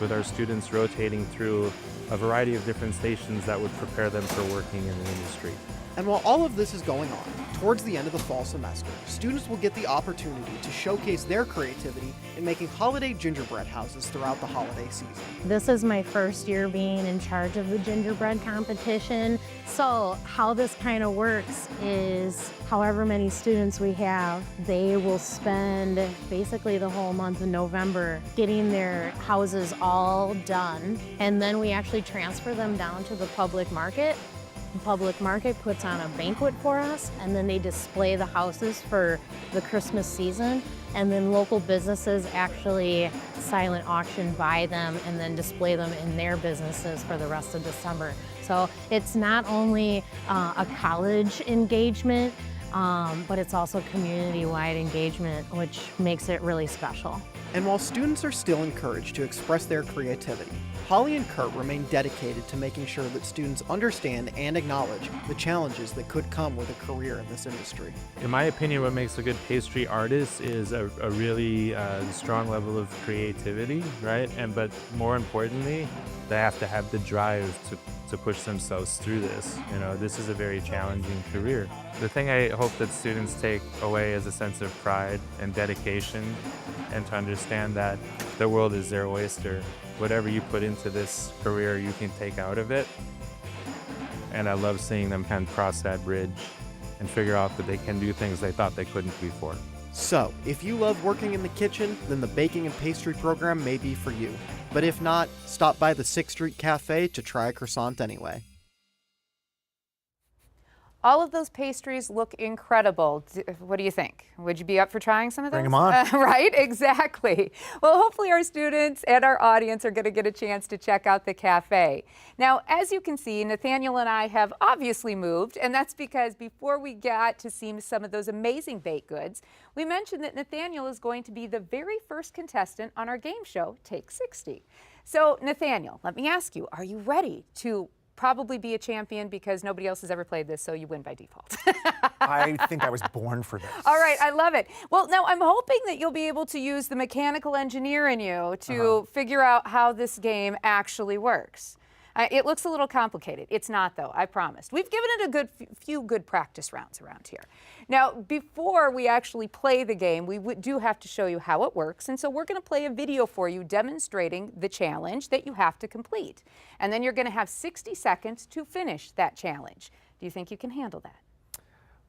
with our students rotating through a variety of different stations that would prepare them for working in the industry. And while all of this is going on, towards the end of the fall semester, students will get the opportunity to showcase their creativity in making holiday gingerbread houses throughout the holiday season. This is my first year being in charge of the gingerbread competition. So how this kind of works is however many students we have, they will spend basically the whole month of November getting their houses all done. And then we actually transfer them down to the public market. The public market puts on a banquet for us, and then they display the houses for the Christmas season, and then local businesses actually silent auction buy them and then display them in their businesses for the rest of December. So it's not only a college engagement, but it's also community-wide engagement, which makes it really special. And while students are still encouraged to express their creativity, Holly and Kurt remain dedicated to making sure that students understand and acknowledge the challenges that could come with a career in this industry. In my opinion, what makes a good pastry artist is a really strong level of creativity, right? But more importantly, they have to have the drive to push themselves through this. You know, this is a very challenging career. The thing I hope that students take away is a sense of pride and dedication, and to understand that the world is their oyster. Whatever you put into this career, you can take out of it. And I love seeing them kind of cross that bridge and figure out that they can do things they thought they couldn't before. So, if you love working in the kitchen, then the Baking and Pastry program may be for you. But if not, stop by the 6th Street Cafe to try a croissant anyway. All of those pastries look incredible. What do you think? Would you be up for trying some of those? Bring them on. Right? Exactly. Well, hopefully our students and our audience are going to get a chance to check out the cafe. Now, as you can see, Nathaniel and I have obviously moved, and that's because before we got to see some of those amazing baked goods, we mentioned that Nathaniel is going to be the very first contestant on our game show, Take 60. So, Nathaniel, let me ask you, are you ready to probably be a champion, because nobody else has ever played this, so you win by default? I think I was born for this. All right, I love it. Well, now I'm hoping that you'll be able to use the mechanical engineer in you to figure out how this game actually works. It looks a little complicated. It's not, though, I promised. We've given it a few good practice rounds around here. Now, before we actually play the game, we do have to show you how it works, and so we're going to play a video for you demonstrating the challenge that you have to complete. And then you're going to have 60 seconds to finish that challenge. Do you think you can handle that?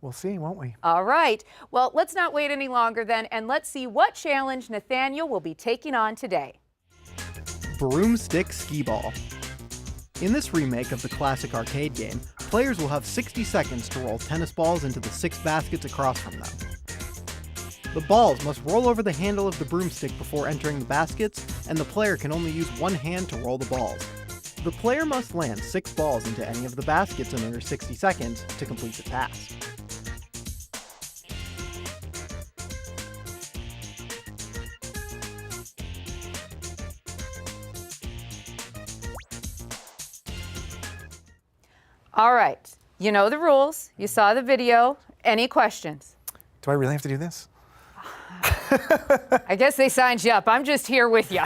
We'll see, won't we? All right. Well, let's not wait any longer then, and let's see what challenge Nathaniel will be taking on today. Broomstick Skee-Ball. In this remake of the classic arcade game, players will have 60 seconds to roll tennis balls into the 6 baskets across from them. The balls must roll over the handle of the broomstick before entering the baskets, and the player can only use one hand to roll the balls. The player must land 6 balls into any of the baskets in under 60 seconds to complete the task. All right. You know the rules. You saw the video. Any questions? Do I really have to do this? I guess they signed you up. I'm just here with you.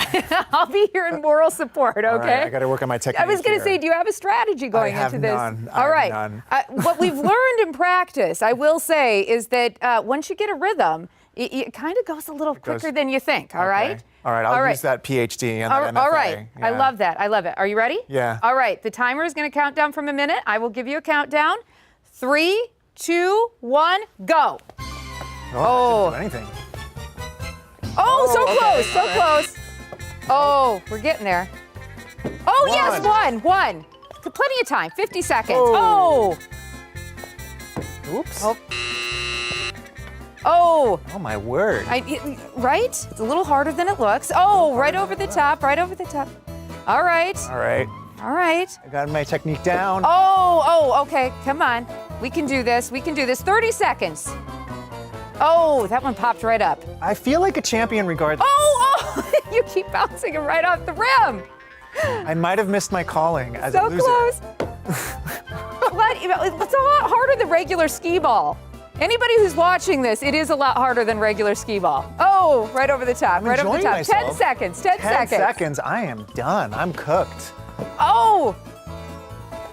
I'll be here in moral support, okay? All right, I got to work on my technique. I was going to here. say, do you have a strategy going I have into this? none. All right. I have none. What we've learned in practice, I will say, is that once you get a rhythm, it kind of goes a little quicker than you think, all right? All right, I'll use that PhD and that MFA. All right, Yeah. I love that. I love it. Are you ready? Yeah. All right, the timer is going to count down from a minute. I will give you a countdown. 3, 2, 1, go. Oh, I didn't do anything. Oh, so okay. close, so close. Oh, we're getting there. Oh, yes, one. Plenty of time, 50 seconds. Oh. Oops. Oh. Oh, my word. Right? It's a little harder than it looks. Oh, right over the top, right over the top. All right. All right. All right. I got my technique down. Oh, okay. Come on. We can do this. 30 seconds. Oh, that one popped right up. I feel like a champion regardless. Oh, you keep bouncing it right off the rim. I might have missed my calling as So a loser. close. But it's a lot harder than regular skee-ball. Anybody who's watching this, it is a lot harder than regular skee-ball. Oh, right over the top, right over the top. 10 seconds, 10 seconds. 10 seconds, I am done. I'm cooked. Oh!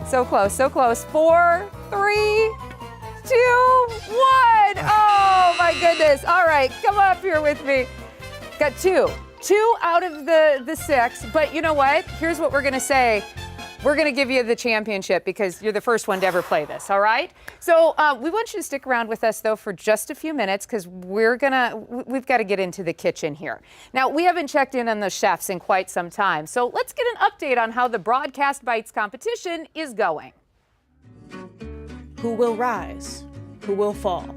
So close, so close. 4, 3, 2, 1. Oh my goodness. All right, come up here with me. Got 2. 2 out of the 6, but you know what? Here's what we're gonna say. We're gonna give you the championship because you're the first one to ever play this, all right? So we want you to stick around with us though for just a few minutes because we've got to get into the kitchen here. Now, we haven't checked in on the chefs in quite some time, so let's get an update on how the Broadcast Bites competition is going. Who will rise? Who will fall?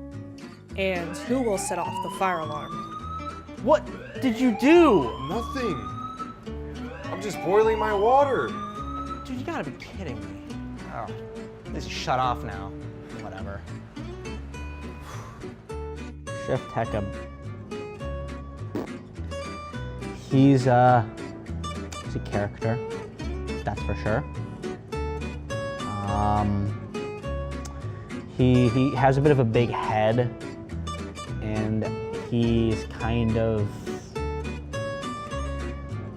And who will set off the fire alarm? What did you do? Nothing. I'm just boiling my water. Dude, you gotta be kidding me. Oh, this is shut off now. Whatever. Chef Tekka. He's a character, that's for sure. He has a bit of a big head, and he's kind of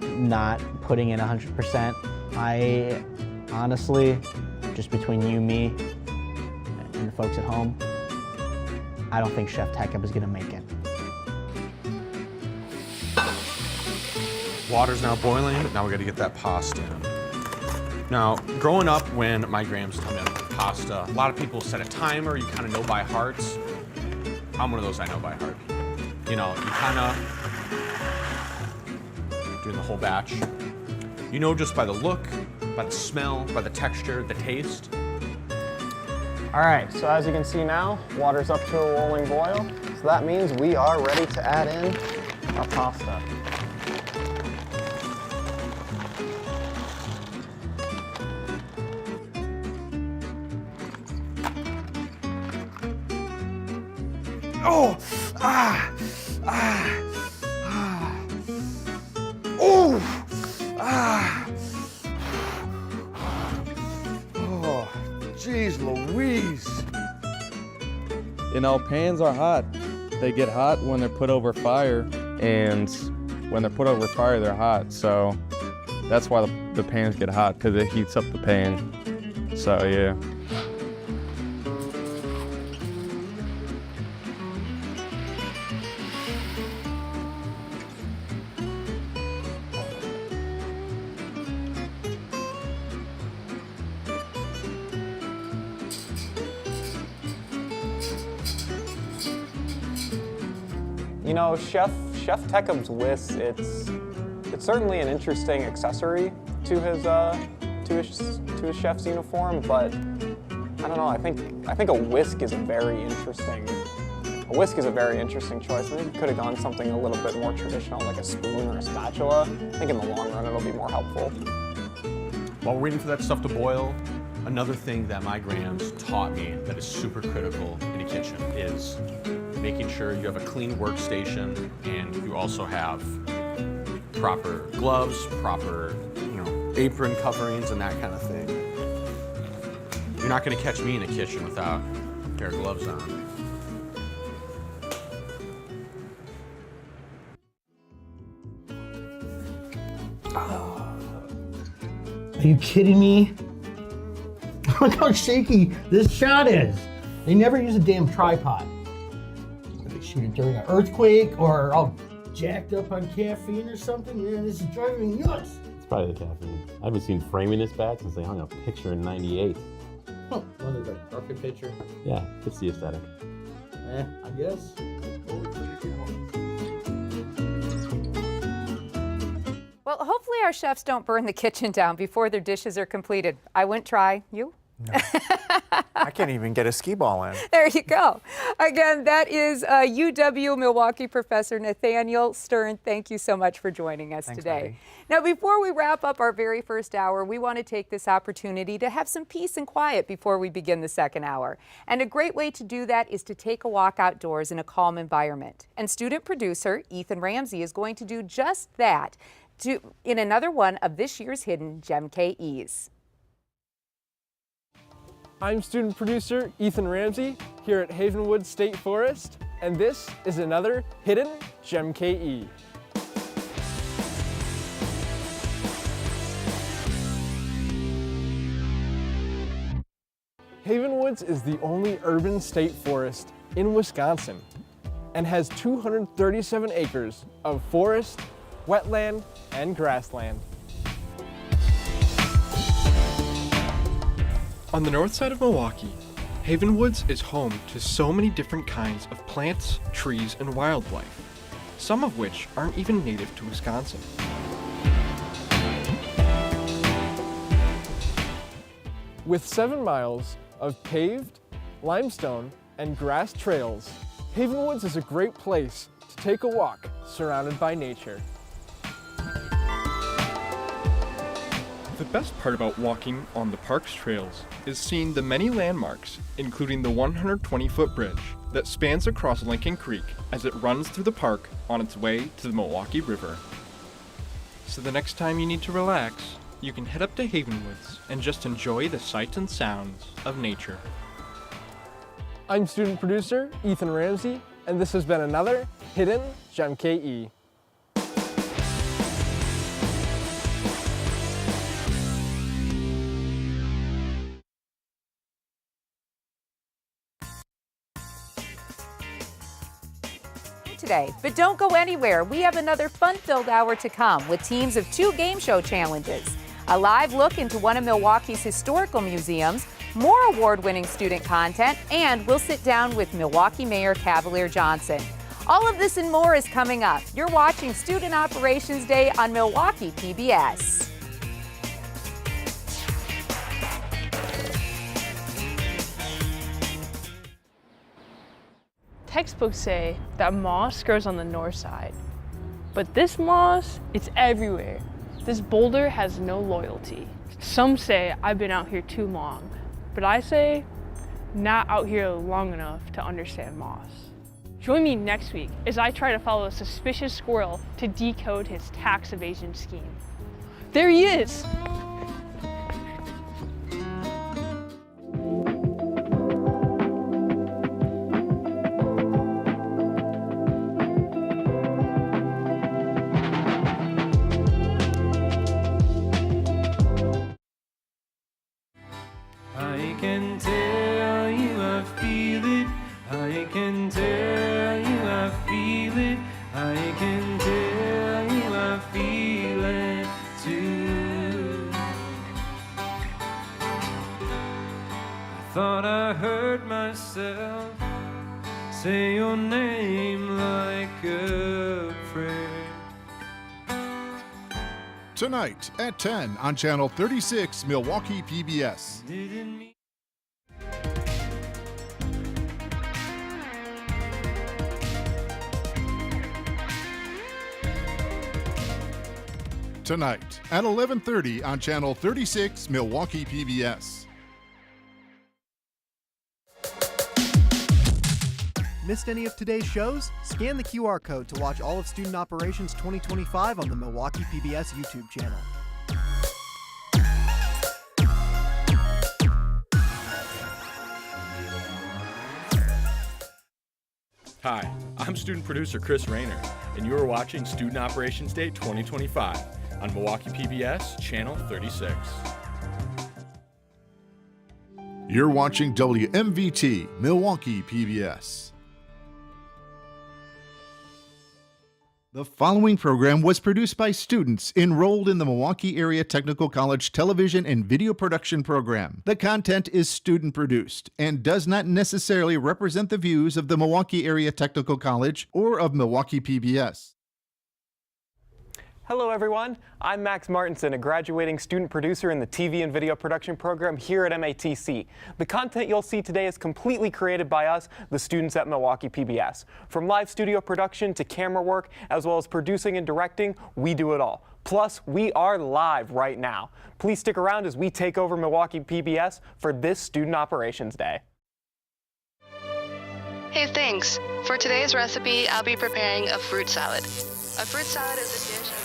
not putting in 100%. I honestly, just between you, me, and the folks at home, I don't think Chef Tekka is gonna make it. Water's now boiling, now we gotta get that pasta in. Now, growing up when my grams tell me how to cook pasta, a lot of people set a timer, you kind of know by heart. I'm one of those I know by heart. You know, you kind of, doing the whole batch, you know just by the look, by the smell, by the texture, the taste. All right, so as you can see now, water's up to a rolling boil. So that means we are ready to add in our pasta. Oh! Oh! Oh, jeez Louise. You know, pans are hot. They get hot when they're put over fire, and when they're put over fire, they're hot. So that's why the pans get hot, because it heats up the pan. So yeah. You know, Chef Tekob's whisk, it's certainly an interesting accessory to his chef's uniform, but I don't know. I think a whisk is a very interesting choice. I think you could have gone something a little bit more traditional, like a spoon or a spatula. I think in the long run it'll be more helpful. While we're waiting for that stuff to boil, another thing that my grams taught me that is super critical in a kitchen is making sure you have a clean workstation and you also have proper gloves, proper, apron coverings and that kind of thing. You're not going to catch me in the kitchen without a pair of gloves on. Are you kidding me? Look how shaky this shot is. They never use a damn tripod. They shoot it during an earthquake or all jacked up on caffeine or something. Man, this is driving me nuts. It's probably the caffeine. I haven't seen framing this bad since they hung a picture in '98. Huh. What is that, rocket picture? Yeah, it's the aesthetic. I guess. Well, hopefully our chefs don't burn the kitchen down before their dishes are completed. I wouldn't try. You? No. I can't even get a skee ball in. There you go. Again, that is UW Milwaukee professor Nathaniel Stern. Thank you so much for joining us today. Maddie. Now, before we wrap up our very first hour, we want to take this opportunity to have some peace and quiet before we begin the second hour. And a great way to do that is to take a walk outdoors in a calm environment. And student producer Ethan Ramsey is going to do just that in another one of this year's hidden Gem KEs. I'm student producer Ethan Ramsey here at Havenwood State Forest, and this is another hidden Gem KE. Havenwoods is the only urban state forest in Wisconsin and has 237 acres of forest, wetland, and grassland. On the north side of Milwaukee, Havenwoods is home to so many different kinds of plants, trees, and wildlife, some of which aren't even native to Wisconsin. With 7 miles of paved, limestone, and grass trails, Havenwoods is a great place to take a walk surrounded by nature. The best part about walking on the park's trails is seeing the many landmarks, including the 120-foot bridge that spans across Lincoln Creek as it runs through the park on its way to the Milwaukee River. So the next time you need to relax, you can head up to Havenwoods and just enjoy the sights and sounds of nature. I'm student producer Ethan Ramsey, and this has been another Hidden Gem KE. Today, but don't go anywhere. We have another fun-filled hour to come with teams of 2 game show challenges, a live look into one of Milwaukee's historical museums, more award-winning student content, and we'll sit down with Milwaukee Mayor Cavalier Johnson. All of this and more is coming up. You're watching Student Operations Day on Milwaukee PBS. Textbooks say that moss grows on the north side, but this moss, it's everywhere. This boulder has no loyalty. Some say I've been out here too long, but I say not out here long enough to understand moss. Join me next week as I try to follow a suspicious squirrel to decode his tax evasion scheme. There he is! say your name like a prayer. Tonight at 10 on Channel 36, Milwaukee PBS. Tonight at 11:30 on Channel 36, Milwaukee PBS. Missed any of today's shows? Scan the QR code to watch all of Student Operations 2025 on the Milwaukee PBS YouTube channel. Hi, I'm student producer Chris Rayner, and you are watching Student Operations Day 2025 on Milwaukee PBS, Channel 36. You're watching WMVT, Milwaukee PBS. The following program was produced by students enrolled in the Milwaukee Area Technical College television and video production program. The content is student-produced and does not necessarily represent the views of the Milwaukee Area Technical College or of Milwaukee PBS. Hello everyone, I'm Max Martinson, a graduating student producer in the TV and video production program here at MATC. The content you'll see today is completely created by us, the students at Milwaukee PBS. From live studio production to camera work, as well as producing and directing, we do it all. Plus, we are live right now. Please stick around as we take over Milwaukee PBS for this Student Operations Day. Hey, thanks. For today's recipe, I'll be preparing a fruit salad. A fruit salad is a dish of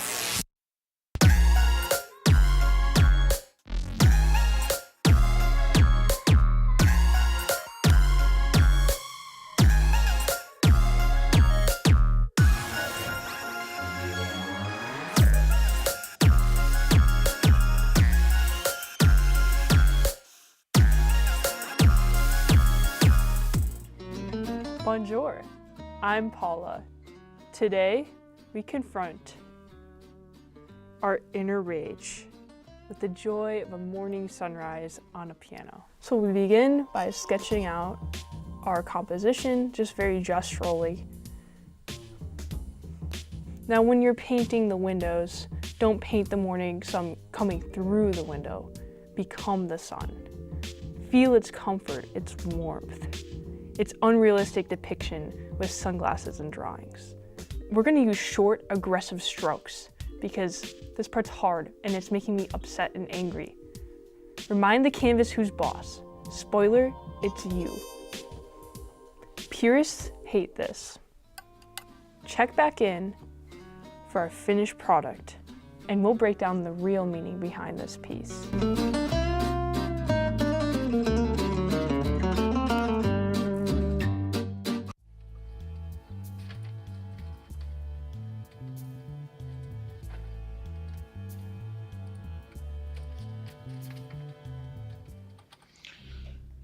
Bonjour, I'm Paula. Today, we confront our inner rage with the joy of a morning sunrise on a piano. So we begin by sketching out our composition, just very gesturally. Now when you're painting the windows, don't paint the morning sun coming through the window. Become the sun. Feel its comfort, its warmth. Its unrealistic depiction with sunglasses and drawings. We're gonna use short, aggressive strokes because this part's hard and it's making me upset and angry. Remind the canvas who's boss. Spoiler, it's you. Purists hate this. Check back in for our finished product and we'll break down the real meaning behind this piece.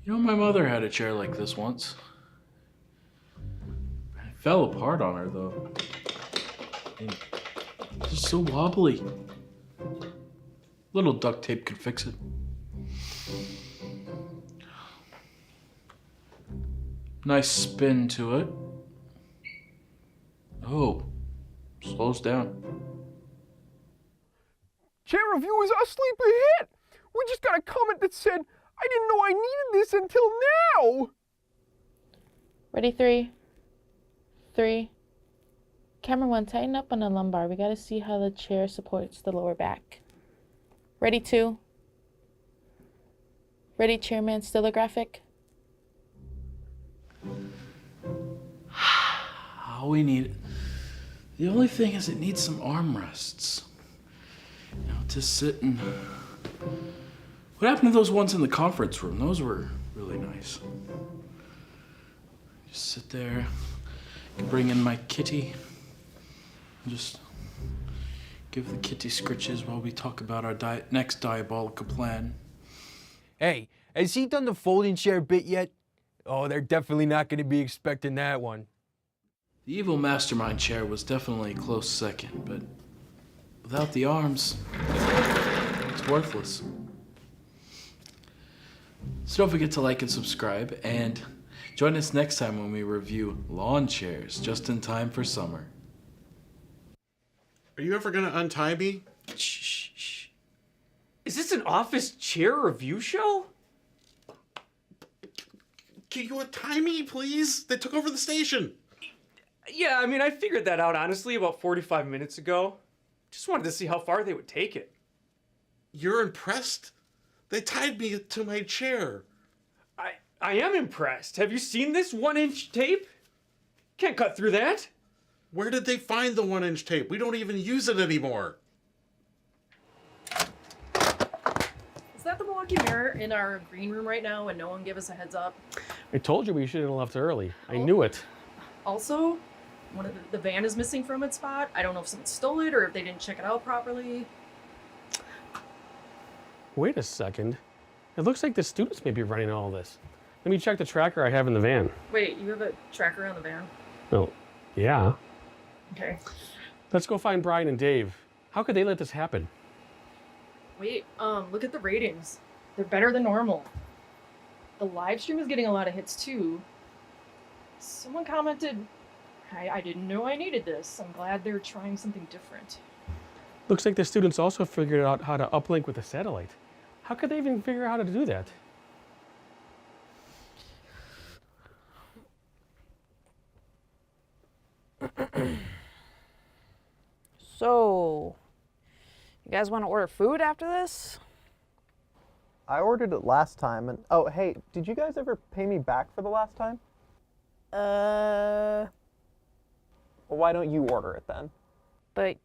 You know, my mother had a chair like this once. It fell apart on her, though. And it's just so wobbly. Little duct tape could fix it. Nice spin to it. Oh, slows down. Chair review is a sleeper hit! We just got a comment that said, I didn't know I needed this until now! Ready, three. Camera 1, tighten up on the lumbar. We gotta see how the chair supports the lower back. Ready, 2. Ready, chairman, stylographic. All we need, the only thing is it needs some armrests. You know, to sit and... What happened to those ones in the conference room? Those were really nice. Just sit there, I can bring in my kitty, and just give the kitty scritches while we talk about our next diabolical plan. Hey, has he done the folding chair bit yet? Oh, they're definitely not going to be expecting that one. The evil mastermind chair was definitely a close second, but without the arms, it's worthless. So don't forget to like and subscribe, and Join us next time when we review lawn chairs, just in time for summer. Are you ever gonna untie me? Shh. Is this an office chair review show? Can you untie me, please? They took over the station. Yeah, I mean, I figured that out, honestly, about 45 minutes ago. Just wanted to see how far they would take it. You're impressed? They tied me to my chair. I am impressed. Have you seen this 1-inch tape? Can't cut through that. Where did they find the 1-inch tape? We don't even use it anymore. Is that the Milwaukee Mirror in our green room right now and no one gave us a heads up? I told you we should have left early. I knew it. Also, one of the van is missing from its spot. I don't know if someone stole it or if they didn't check it out properly. Wait a second. It looks like the students may be running all this. Let me check the tracker I have in the van. Wait, you have a tracker on the van? Oh, yeah. Okay. Let's go find Brian and Dave. How could they let this happen? Wait, look at the ratings. They're better than normal. The live stream is getting a lot of hits too. Someone commented, I didn't know I needed this. I'm glad they're trying something different. Looks like the students also figured out how to uplink with a satellite. How could they even figure out how to do that? So, you guys want to order food after this? I ordered it last time, and oh, hey, did you guys ever pay me back for the last time? Well, why don't you order it then? But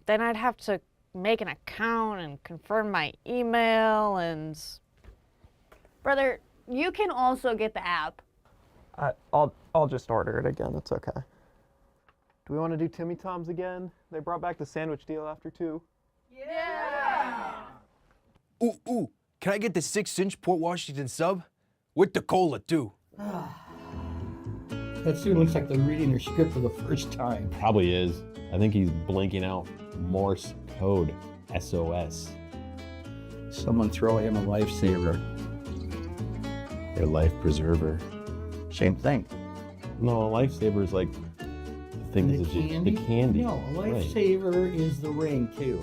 then I'd have to make an account and confirm my email and... Brother, you can also get the app. I'll just order it again. It's okay. Do we want to do Timmy Tom's again? They brought back the sandwich deal after 2. Ooh, can I get the 6-inch Port Washington sub? With the cola, too. That student looks like they're reading their script for the first time. Probably is. I think he's blinking out Morse code, SOS. Someone throw him a lifesaver. Their life preserver. Same thing. No, a lifesaver is like the thing The that's candy? the candy. No, a Right. lifesaver is the ring too.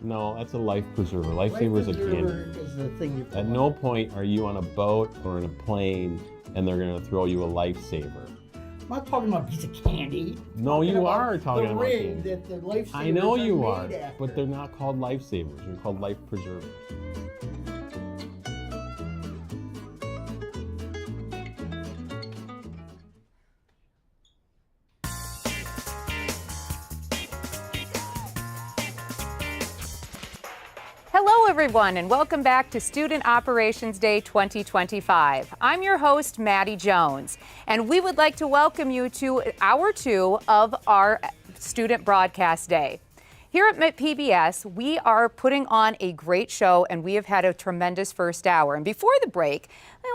No, that's a life preserver. Lifesaver is a Lifesaver candy. is the thing you put At on. no point are you on a boat or in a plane and they're gonna throw you a lifesaver. I'm not talking about a piece of candy. No, Talking you about are talking the about ring candy. that the lifesavers I know you are are, made after. but they're not called lifesavers. They're called life preservers. Hello, everyone, and welcome back to Student Operations Day 2025. I'm your host, Maddie Jones, and we would like to welcome you to hour 2 of our Student Broadcast Day. Here at MPBS, we are putting on a great show, and we have had a tremendous first hour. And before the break,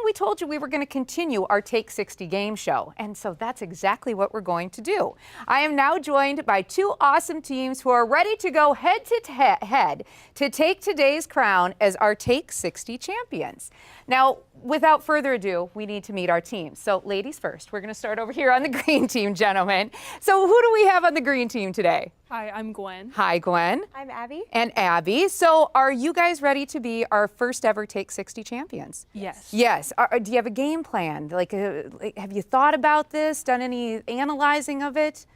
we told you we were going to continue our Take 60 game show, and so that's exactly what we're going to do. I am now joined by 2 awesome teams who are ready to go head to head to take today's crown as our Take 60 champions. Now, without further ado, we need to meet our teams. So, ladies first. We're going to start over here on the green team, gentlemen. So, who do we have on the green team today? Hi, I'm Gwen. Hi, Gwen. I'm Abby. And Abby. So, are you guys ready to be our first ever Take 60 champions? Yes. Yes. Do you have a game plan? Like, have you thought about this? Done any analyzing of it?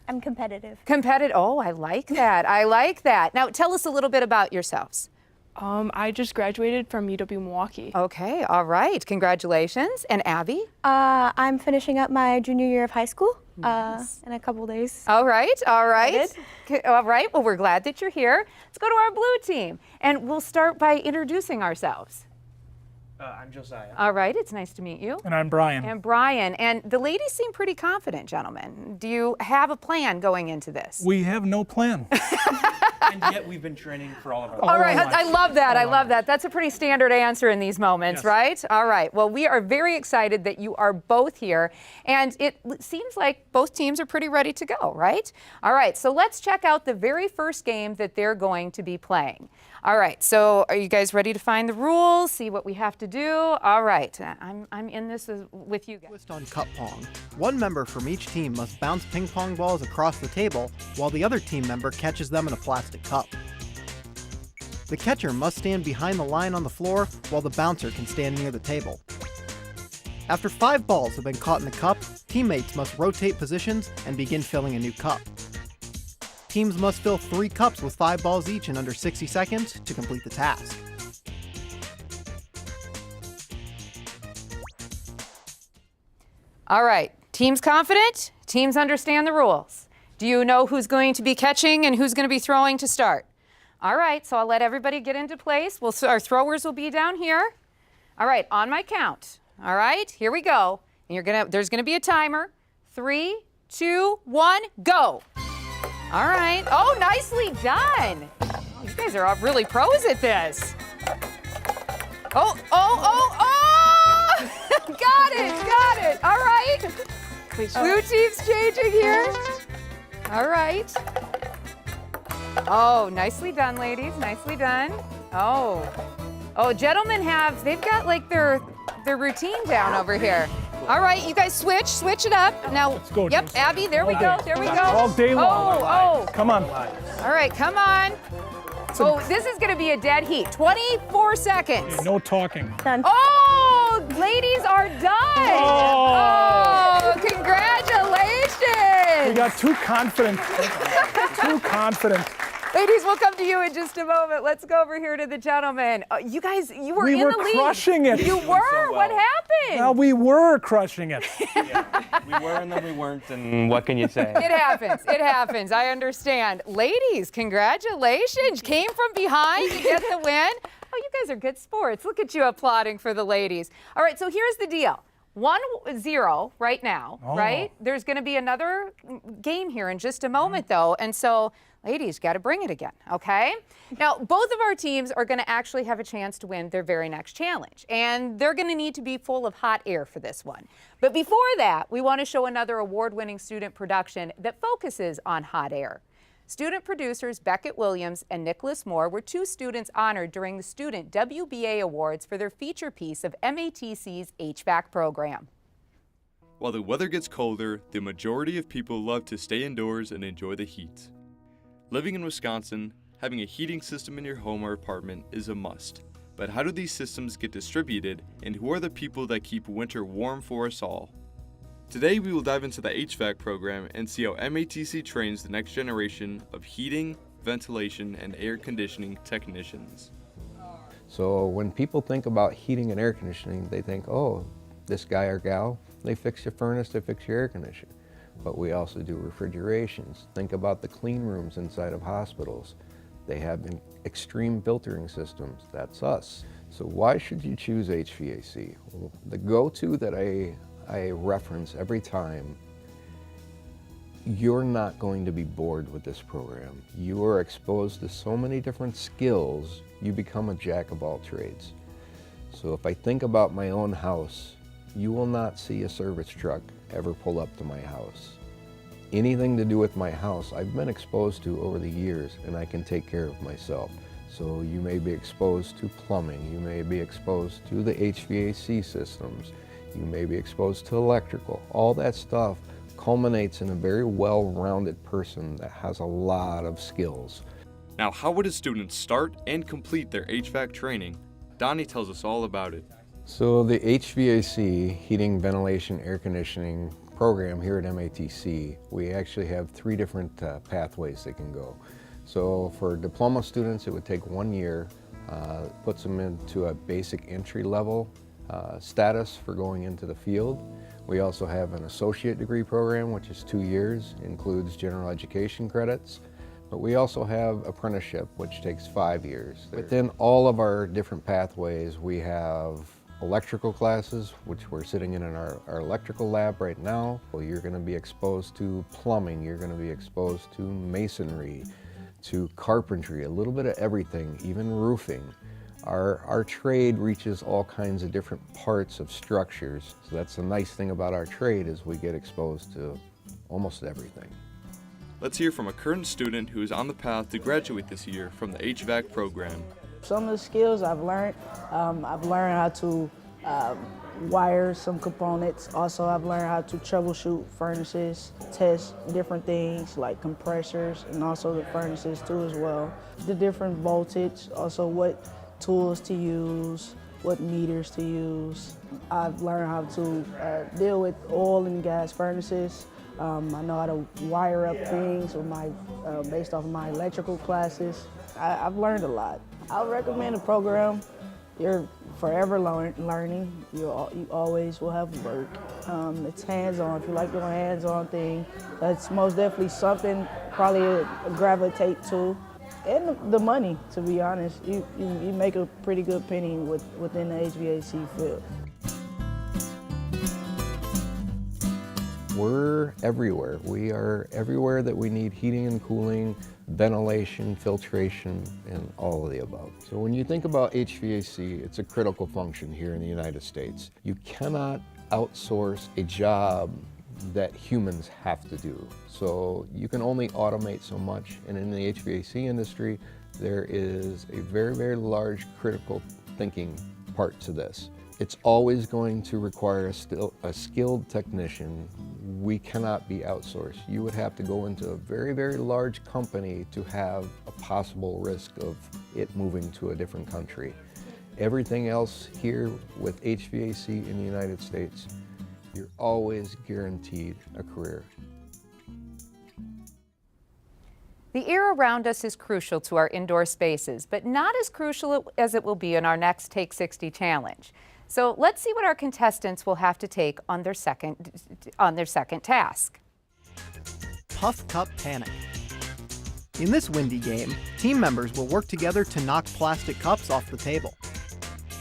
I'm competitive. Competitive. Oh, I like that. I like that. Now, tell us a little bit about yourselves. I just graduated from UW Milwaukee. Okay. All right. Congratulations. And Abby? I'm finishing up my junior year of high school in a couple days. All right. All right. Excited. All right. Well, we're glad that you're here. Let's go to our blue team, and we'll start by introducing ourselves. I'm Josiah. All right, it's nice to meet you. And I'm Brian. And Brian. And the ladies seem pretty confident, gentlemen. Do you have a plan going into this? We have no plan. And yet we've been training for all of our All right, I love that. I love that. That's a pretty standard answer in these moments, Yes. right? All right. Well, we are very excited that you are both here. And it seems like both teams are pretty ready to go, right? All right, so let's check out the very first game that they're going to be playing. All right, so are you guys ready to find the rules, see what we have to do? All right, I'm in this with you guys. Twist on cup pong. One member from each team must bounce ping pong balls across the table while the other team member catches them in a plastic cup. The catcher must stand behind the line on the floor while the bouncer can stand near the table. After 5 balls have been caught in the cup, teammates must rotate positions and begin filling a new cup. Teams must fill 3 cups with 5 balls each in under 60 seconds to complete the task. All right, teams confident? Teams understand the rules. Do you know who's going to be catching and who's going to be throwing to start? All right, so I'll let everybody get into place. Our throwers will be down here. All right, on my count. All right, here we go. And there's gonna be a timer. 3, 2, 1, go. All right. Oh, nicely done. Oh, you guys are all really pros at this. Oh. Got it. All right. Blue team's changing here. All right. Oh, nicely done, ladies. Nicely done. Oh, gentlemen they've got like their routine down over here. All right, you guys switch it up. Now, let's go, yep, Abby, there we go. All day long. Oh. Come on. All right, come on. Oh, this is gonna be a dead heat. 24 seconds. Okay, no talking. Done. Oh, ladies are done. Oh, congratulations. We got too confident. Ladies, we'll come to you in just a moment. Let's go over here to the gentlemen. You guys, you were in the lead. We were crushing it. You were? What happened? Well, we were crushing it. We were and then we weren't, and what can you say? It happens. I understand. Ladies, congratulations. Came from behind to get the win. Oh, you guys are good sports. Look at you applauding for the ladies. All right, so here's the deal. 1-0 right now, right? There's going to be another game here in just a moment, though. And so, ladies, got to bring it again, okay? Now, both of our teams are going to actually have a chance to win their very next challenge. And they're going to need to be full of hot air for this one. But before that, we want to show another award-winning student production that focuses on hot air. Student producers Beckett Williams and Nicholas Moore were 2 students honored during the Student WBA Awards for their feature piece of MATC's HVAC program. While the weather gets colder, the majority of people love to stay indoors and enjoy the heat. Living in Wisconsin, having a heating system in your home or apartment is a must. But how do these systems get distributed, and who are the people that keep winter warm for us all? Today we will dive into the HVAC program and see how MATC trains the next generation of heating, ventilation, and air conditioning technicians. So when people think about heating and air conditioning, they think, oh, this guy or gal, they fix your furnace, they fix your air conditioner. But we also do refrigerations. Think about the clean rooms inside of hospitals. They have extreme filtering systems. That's us. So why should you choose HVAC? Well, the go-to that I reference every time, you're not going to be bored with this program. You are exposed to so many different skills, you become a jack of all trades. So if I think about my own house, you will not see a service truck ever pull up to my house. Anything to do with my house, I've been exposed to over the years, and I can take care of myself. So you may be exposed to plumbing, you may be exposed to the HVAC systems, you may be exposed to electrical. All that stuff culminates in a very well-rounded person that has a lot of skills. Now, how would a student start and complete their HVAC training? Donnie tells us all about it. So the HVAC, heating, ventilation, air conditioning program here at MATC, we actually have 3 different pathways they can go. So for diploma students, it would take 1 year, puts them into a basic entry level status for going into the field. We also have an associate degree program, which is 2 years, includes general education credits. But we also have apprenticeship, which takes 5 years. Within all of our different pathways, we have electrical classes, which we're sitting in our electrical lab right now. Well, you're going to be exposed to plumbing, you're going to be exposed to masonry, to carpentry, a little bit of everything, even roofing. Our trade reaches all kinds of different parts of structures. So that's the nice thing about our trade, is we get exposed to almost everything. Let's hear from a current student who is on the path to graduate this year from the HVAC program. Some of the skills I've learned how to wire some components. Also, I've learned how to troubleshoot furnaces, test different things like compressors and also the furnaces too as well. The different voltage, also what tools to use, what meters to use. I've learned how to deal with oil and gas furnaces. I know how to wire up things with based off of my electrical classes. I've learned a lot. I would recommend the program. You're forever learning. You always will have work. It's hands-on. If you like doing a hands-on thing, that's most definitely something probably to gravitate to. And the money, to be honest. You make a pretty good penny within the HVAC field. We're everywhere. We are everywhere that we need heating and cooling, ventilation, filtration, and all of the above. So when you think about HVAC, it's a critical function here in the United States. You cannot outsource a job that humans have to do. So you can only automate so much, and in the HVAC industry, there is a very, very large critical thinking part to this. It's always going to require a skilled technician. We cannot be outsourced. You would have to go into a very, very large company to have a possible risk of it moving to a different country. Everything else here with HVAC in the United States, you're always guaranteed a career. The air around us is crucial to our indoor spaces, but not as crucial as it will be in our next Take 60 challenge. So let's see what our contestants will have to take on their second task. Puff Cup Panic. In this windy game, team members will work together to knock plastic cups off the table.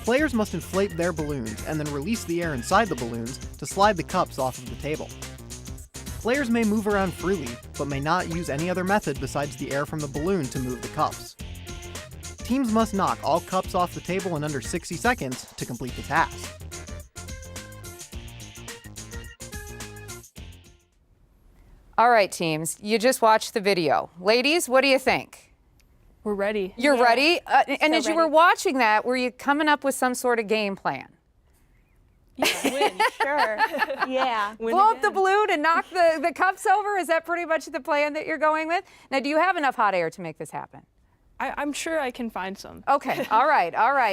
Players must inflate their balloons and then release the air inside the balloons to slide the cups off of the table. Players may move around freely, but may not use any other method besides the air from the balloon to move the cups. Teams must knock all cups off the table in under 60 seconds to complete the task. All right, teams, you just watched the video. Ladies, what do you think? We're ready. You're ready? And as you were watching that, were you coming up with some sort of game plan? Win, sure. Yeah. Blow up the balloon and knock the cups over? Is that pretty much the plan that you're going with? Now, do you have enough hot air to make this happen? I'm sure I can find some. Okay, all right.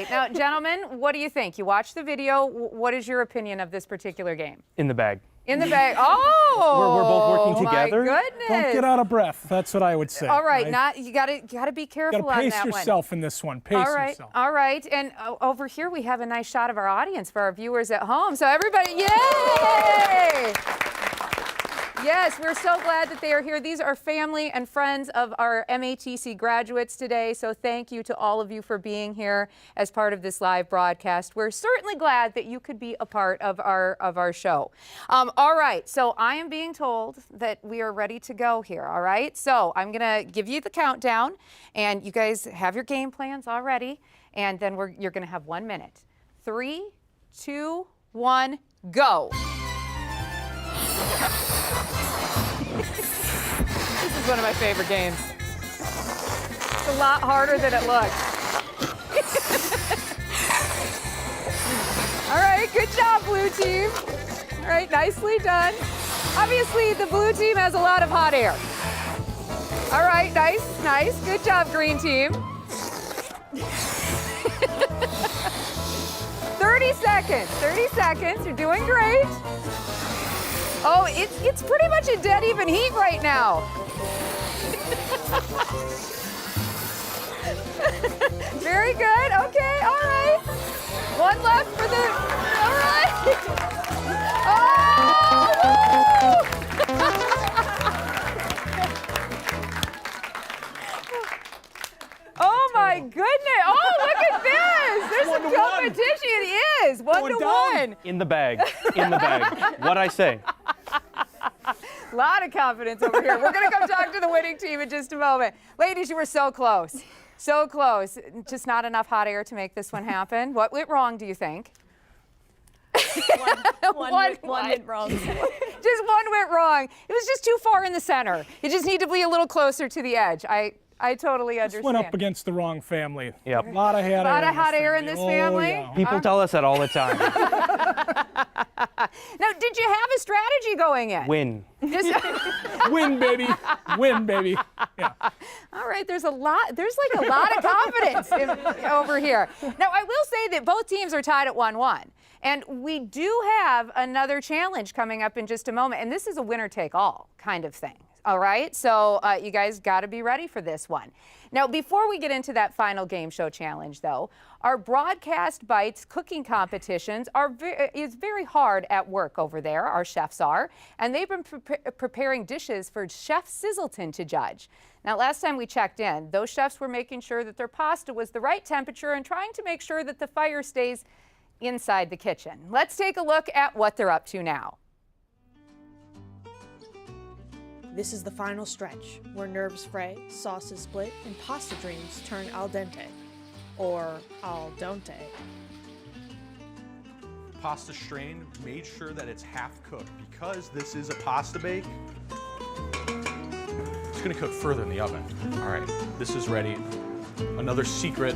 Now, gentlemen, what do you think? You watched the video. What is your opinion of this particular game? In the bag. In the bag. Oh! We're both working together. My goodness. Don't get out of breath. That's what I would say. All right, you gotta be careful on that one. Pace yourself in this one. Pace yourself. All right. And over here we have a nice shot of our audience for our viewers at home. So everybody, yay! Yes, we're so glad that they are here. These are family and friends of our MATC graduates today, so thank you to all of you for being here as part of this live broadcast. We're certainly glad that you could be a part of our show. All right, so I am being told that we are ready to go here, all right? So I'm going to give you the countdown, and you guys have your game plans already, and then you're going to have 1 minute. 3, 2, 1, go. This is one of my favorite games. It's a lot harder than it looks. All right, good job, blue team. All right, nicely done. Obviously, the blue team has a lot of hot air. All right, nice. Good job, green team. 30 seconds. You're doing great. Oh, it's pretty much a dead even heat right now. Very good. Okay, all right. One left for the. All right. Oh! Oh my goodness! Oh, look at this! There's some competition. It is 1-1. In the bag. What'd I say? A lot of confidence over here. We're going to come talk to the winning team in just a moment. Ladies, you were so close. So close. Just not enough hot air to make this one happen. What went wrong, do you think? One went wrong. Just one went wrong. It was just too far in the center. You just need to be a little closer to the edge. I totally understand. Went up against the wrong family. Yep. A lot of hot air in this family. Yeah. People tell us that all the time. Now, did you have a strategy going in? Win. Win, baby. Win, baby. Yeah. All right, there's like a lot of confidence over here. Now, I will say that both teams are tied at 1-1. And we do have another challenge coming up in just a moment. And this is a winner-take-all kind of thing. All right, so you guys got to be ready for this one. Now, before we get into that final game show challenge, though, our Broadcast Bites cooking competitions is very hard at work over there, our chefs are, and they've been preparing dishes for Chef Sizzleton to judge. Now, last time we checked in, those chefs were making sure that their pasta was the right temperature and trying to make sure that the fire stays inside the kitchen. Let's take a look at what they're up to now. This is the final stretch, where nerves fray, sauces split, and pasta dreams turn al dente, or al donte. Pasta strained, made sure that it's half cooked. Because this is a pasta bake, it's gonna cook further in the oven. All right, this is ready. Another secret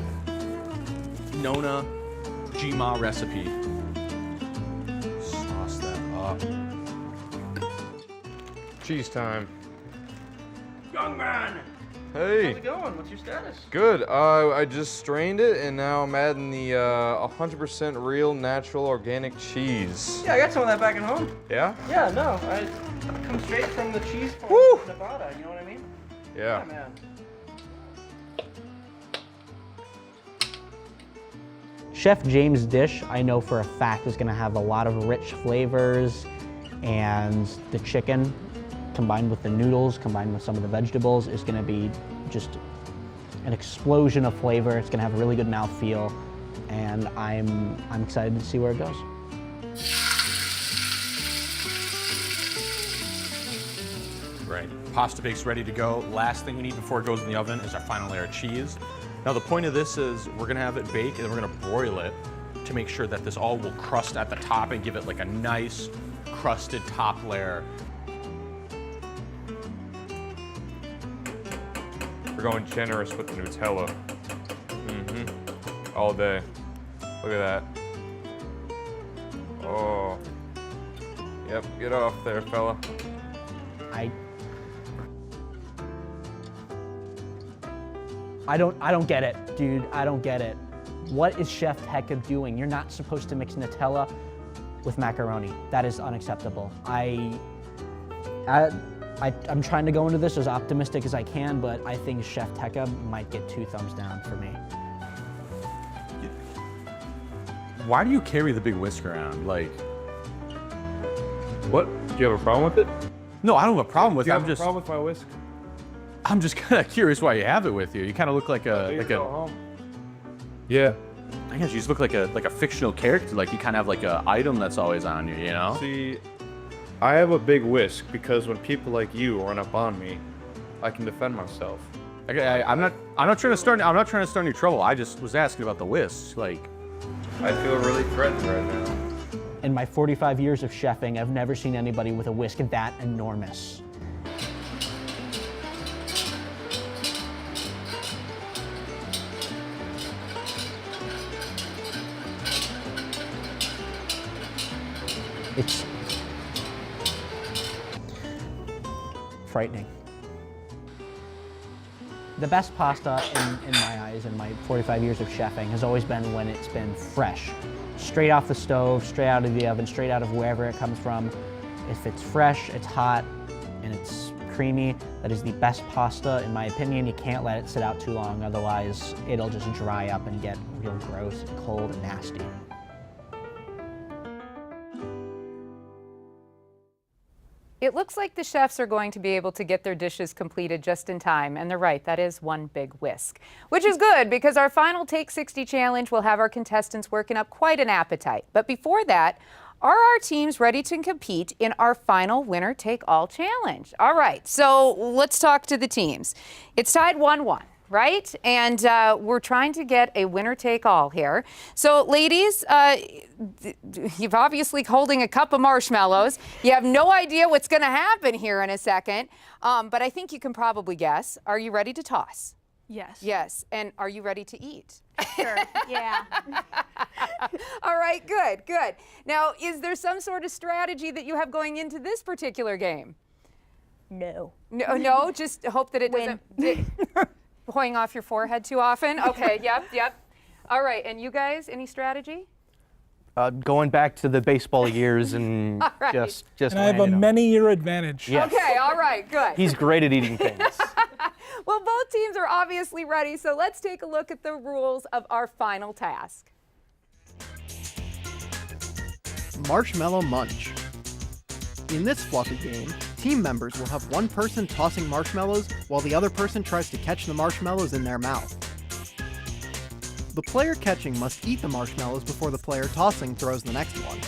Nona Gma recipe. Sauce that up. Cheese time. Young man! Hey. How's it going? What's your status? Good. I just strained it, and now I'm adding the 100% real, natural, organic cheese. Yeah, I got some of that back at home. Yeah? Yeah, no, I come straight from the cheese farm in Nevada, you know what I mean? Yeah. Man. Chef James' dish, I know for a fact, is going to have a lot of rich flavors, and the chicken combined with the noodles, combined with some of the vegetables, is going to be just an explosion of flavor. It's going to have a really good mouthfeel, and I'm excited to see where it goes. Right, pasta bake's ready to go. Last thing we need before it goes in the oven is our final layer of cheese. Now the point of this is we're gonna have it bake and then we're gonna broil it to make sure that this all will crust at the top and give it like a nice crusted top layer. We're going generous with the Nutella. All day. Look at that. Oh. Yep, get off there, fella. I don't get it, dude. I don't get it. What is Chef Hecka doing? You're not supposed to mix Nutella with macaroni. That is unacceptable. I'm trying to go into this as optimistic as I can, but I think Chef Hecka might get 2 thumbs down for me. Why do you carry the big whisk around? Like, what? Do you have a problem with it? No, I don't have a problem with it. Do you have a problem with my whisk? I'm just kind of curious why you have it with you. You kind of look like Yeah. I guess you just look like a fictional character. Like you kind of have like a item that's always on you, you know? See, I have a big whisk because when people like you run up on me, I can defend myself. Okay, I'm not trying to start any trouble. I just was asking about the whisk. Like, I feel really threatened right now. In my 45 years of chefing, I've never seen anybody with a whisk that enormous. It's frightening. The best pasta in my eyes in my 45 years of chefing has always been when it's been fresh. Straight off the stove, straight out of the oven, straight out of wherever it comes from. If it's fresh, it's hot, and it's creamy, that is the best pasta in my opinion. You can't let it sit out too long, otherwise it'll just dry up and get real gross, cold, and nasty. It looks like the chefs are going to be able to get their dishes completed just in time, and they're right, that is one big whisk. Which is good, because our final Take 60 challenge will have our contestants working up quite an appetite. But before that, are our teams ready to compete in our final winner-take-all challenge? All right, so let's talk to the teams. It's tied 1-1. right? And we're trying to get a winner take all here. So ladies, you've obviously holding a cup of marshmallows. You have no idea what's going to happen here in a second, but I think you can probably guess. Are you ready to toss? Yes. Yes. And are you ready to eat? Sure. Yeah. All right, good, good. Now, is there some sort of strategy that you have going into this particular game? No. No, just hope that it doesn't pouring off your forehead too often. Okay, yep. All right, and you guys, any strategy? Going back to the baseball years and All right. just And I have a landing 'em. many-year advantage. Yes. Okay, all right, good. He's great at eating things. Well, both teams are obviously ready, so let's take a look at the rules of our final task. Marshmallow Munch. In this fluffy game, team members will have one person tossing marshmallows while the other person tries to catch the marshmallows in their mouth. The player catching must eat the marshmallows before the player tossing throws the next one.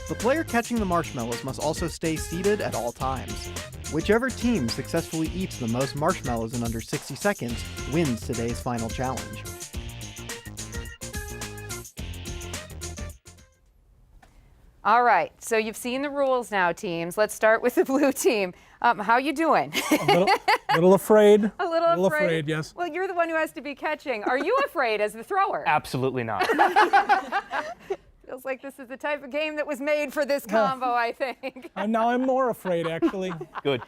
The player catching the marshmallows must also stay seated at all times. Whichever team successfully eats the most marshmallows in under 60 seconds wins today's final challenge. All right, so you've seen the rules now, teams. Let's start with the blue team. How you doing? A little afraid. A little afraid, yes. Well, you're the one who has to be catching. Are you afraid as the thrower? Absolutely not. Feels like this is the type of game that was made for this combo, I think. Now I'm more afraid, actually. Good.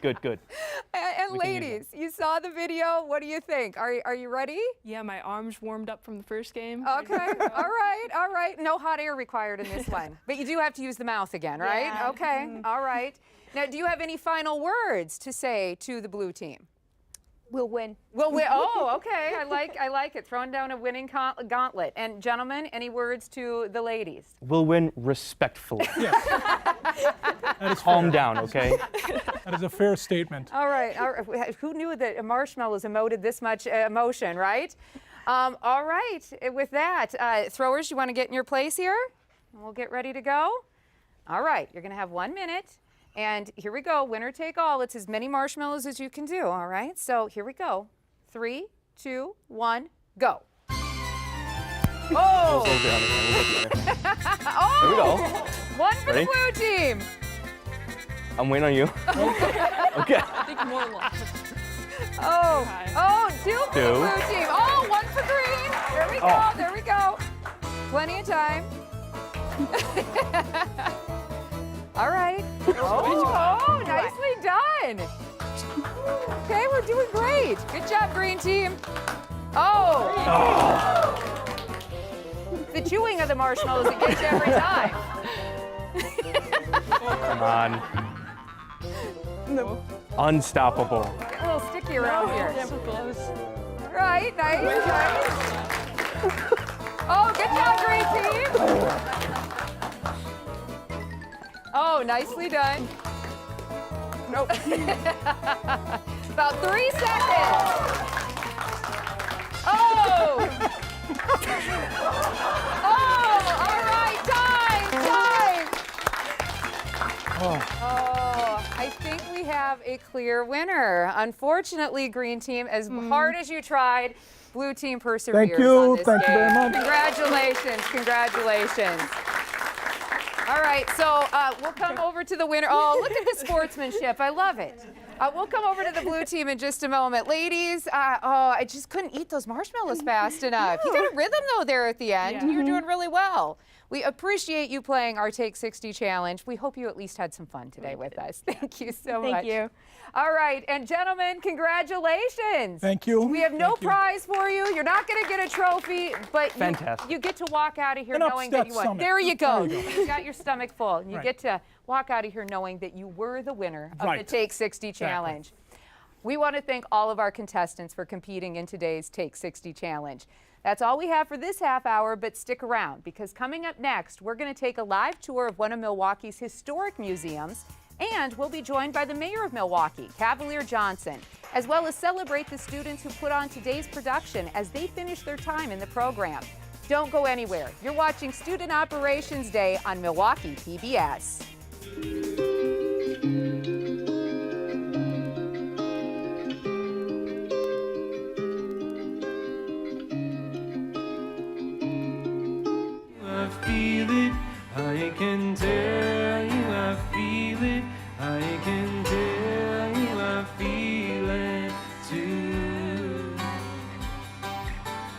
And ladies, you saw the video. What do you think? Are you ready? Yeah, my arms warmed up from the first game. Okay, all right. No hot air required in this one. But you do have to use the mouth again, right? Yeah. Okay, all right. Now, do you have any final words to say to the blue team? We'll win. Well, oh, okay. I like it. Throwing down a winning gauntlet. And gentlemen, any words to the ladies? We'll win respectfully. That is Calm fair. down, okay? That is a fair statement. All right. Who knew that marshmallows emoted this much emotion, right? All right. With that, throwers, you want to get in your place here? We'll get ready to go. All right. You're going to have 1 minute. And here we go. Winner take all. It's as many marshmallows as you can do. All right. So here we go. 3, 2, 1, go. Oh! Oh! Here we go. One for Ready? the blue team. I'm waiting on you. Okay. I think more love. Two for the blue team. Oh, one for green. There we go. There we go. Plenty of time. All right. Oh, nicely done. Okay, we're doing great. Good job, green team. Oh. The chewing of the marshmallows that gets you every time. Come on. No. Unstoppable. Get a little sticky around here. Close. Right, nice. Oh, good job, green team. Oh, nicely done. Nope. About 3 seconds. Oh! All right, time. I think we have a clear winner. Unfortunately, green team, as hard as you tried, blue team perseveres Thank you. on this Thank you game. very much. Congratulations. All right, so we'll come over to the winner. Oh, look at the sportsmanship. I love it. We'll come over to the blue team in just a moment. Ladies, I just couldn't eat those marshmallows fast enough. You got a rhythm, though, there at the end. Yeah. You're doing really well. We appreciate you playing our Take 60 challenge. We hope you at least had some fun today with us. Thank you so much. Thank you. All right, and gentlemen, congratulations. Thank you. We have no prize for you. You're not going to get a trophy, but Fantastic. you get to walk out of here An knowing that upset you won. stomach. There you go. There you go. You got your stomach full. And you Right. get to walk out of here knowing that you were the winner of the Right. Take 60 challenge. We want to thank all of our contestants for competing in today's Take 60 challenge. That's all we have for this half hour, but stick around because coming up next, we're going to take a live tour of one of Milwaukee's historic museums, and we'll be joined by the mayor of Milwaukee, Cavalier Johnson, as well as celebrate the students who put on today's production as they finish their time in the program. Don't go anywhere. You're watching Student Operations Day on Milwaukee PBS. I can tell you I feel it. I can tell you I feel it too.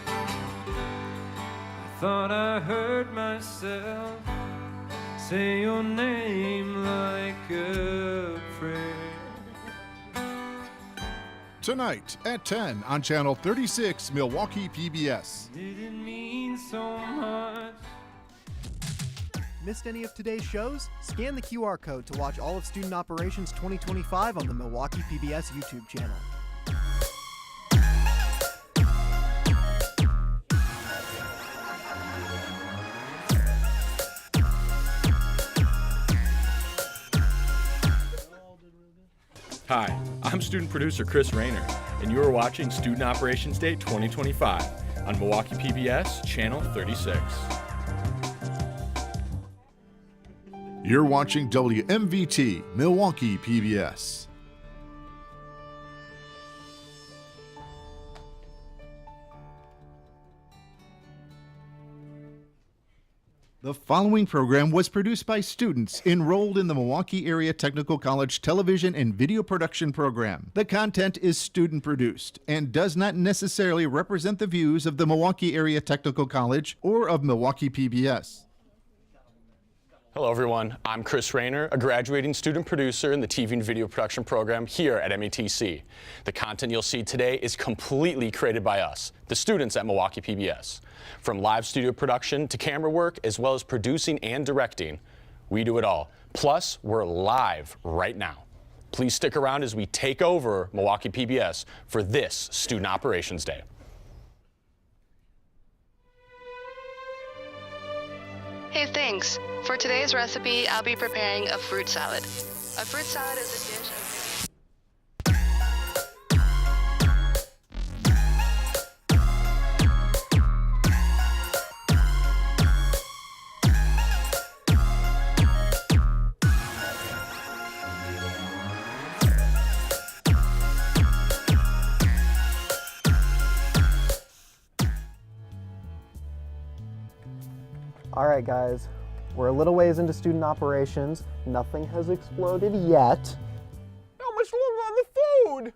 I thought I heard myself say your name like a prayer. Tonight at 10 on Channel 36, Milwaukee PBS. Didn't mean so much. Missed any of today's shows? Scan the QR code to watch all of Student Operations 2025 on the Milwaukee PBS YouTube channel. Hi, I'm student producer Chris Rayner, and you are watching Student Operations Day 2025 on Milwaukee PBS, Channel 36. You're watching WMVT, Milwaukee PBS. The following program was produced by students enrolled in the Milwaukee Area Technical College Television and Video Production Program. The content is student-produced and does not necessarily represent the views of the Milwaukee Area Technical College or of Milwaukee PBS. Hello everyone, I'm Chris Rayner, a graduating student producer in the TV and video production program here at MATC. The content you'll see today is completely created by us, the students at Milwaukee PBS. From live studio production to camera work, as well as producing and directing, we do it all. Plus, we're live right now. Please stick around as we take over Milwaukee PBS for this Student Operations Day. Hey, thanks. For today's recipe, I'll be preparing a fruit salad. A fruit salad is a dish of... All right, guys, we're a little ways into student operations. Nothing has exploded yet. How much longer on the food?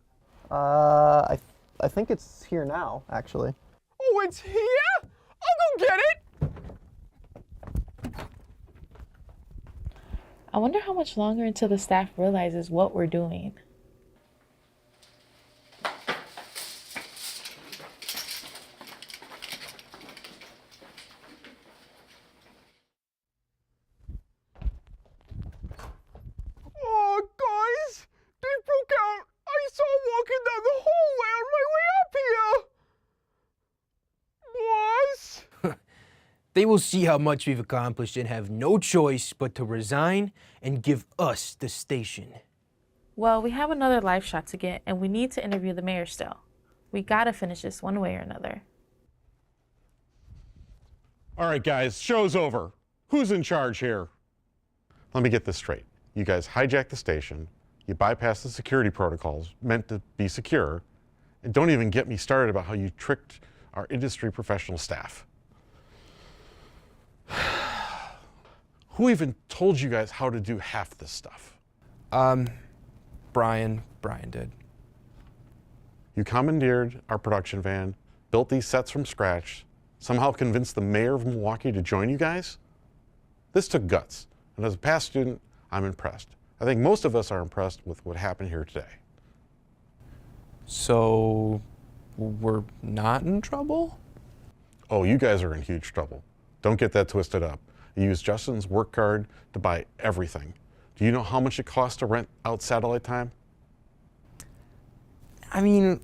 I think it's here now, actually. Oh, it's here? I'll go get it! I wonder how much longer until the staff realizes what we're doing. Oh, guys, they broke out. I saw walking down the hallway on my way up here. Boss? They will see how much we've accomplished and have no choice but to resign and give us the station. Well, we have another live shot to get, and we need to interview the mayor still. We gotta finish this one way or another. All right, guys, show's over. Who's in charge here? Let me get this straight. You guys hijacked the station, you bypassed the security protocols meant to be secure, and don't even get me started about how you tricked our industry professional staff. Who even told you guys how to do half this stuff? Brian did. You commandeered our production van, built these sets from scratch, somehow convinced the mayor of Milwaukee to join you guys? This took guts, and as a past student, I'm impressed. I think most of us are impressed with what happened here today. So, we're not in trouble? Oh, you guys are in huge trouble. Don't get that twisted up. You used Justin's work card to buy everything. Do you know how much it costs to rent out satellite time? I mean,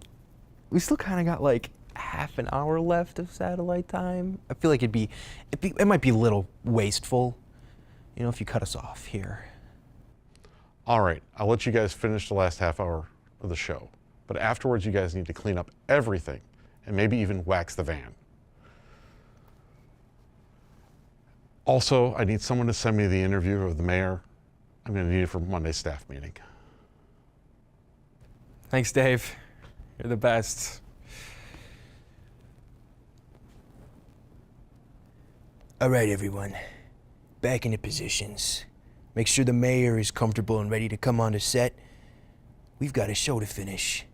we still kind of got like half an hour left of satellite time. I feel like it might be a little wasteful, you know, if you cut us off here. All right, I'll let you guys finish the last half hour of the show. But afterwards, you guys need to clean up everything and maybe even wax the van. Also, I need someone to send me the interview of the mayor. I'm going to need it for Monday's staff meeting. Thanks, Dave. You're the best. All right, everyone. back into positions. Make sure the mayor is comfortable and ready to come on to set. We've got a show to finish.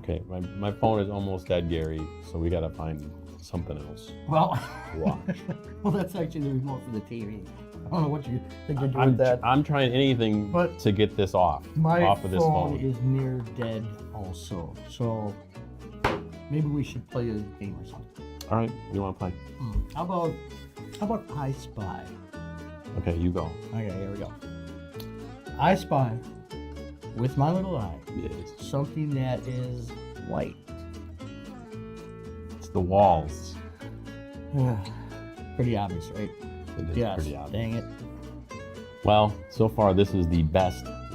Okay, my phone is almost dead, Gary, so we gotta find something else Well, to watch. well, that's actually the remote for the TV. I don't know what you think you're doing with that. I'm trying anything But to get this off of this phone phone. is near dead also, so maybe we should play a game or something. All right, you want to play? How about I Spy? Okay, you go. Okay, here we go. I spy with my little eye something that is white. It's the walls. Pretty obvious, right? It is Yes, pretty obvious. dang it. Well, so far this is the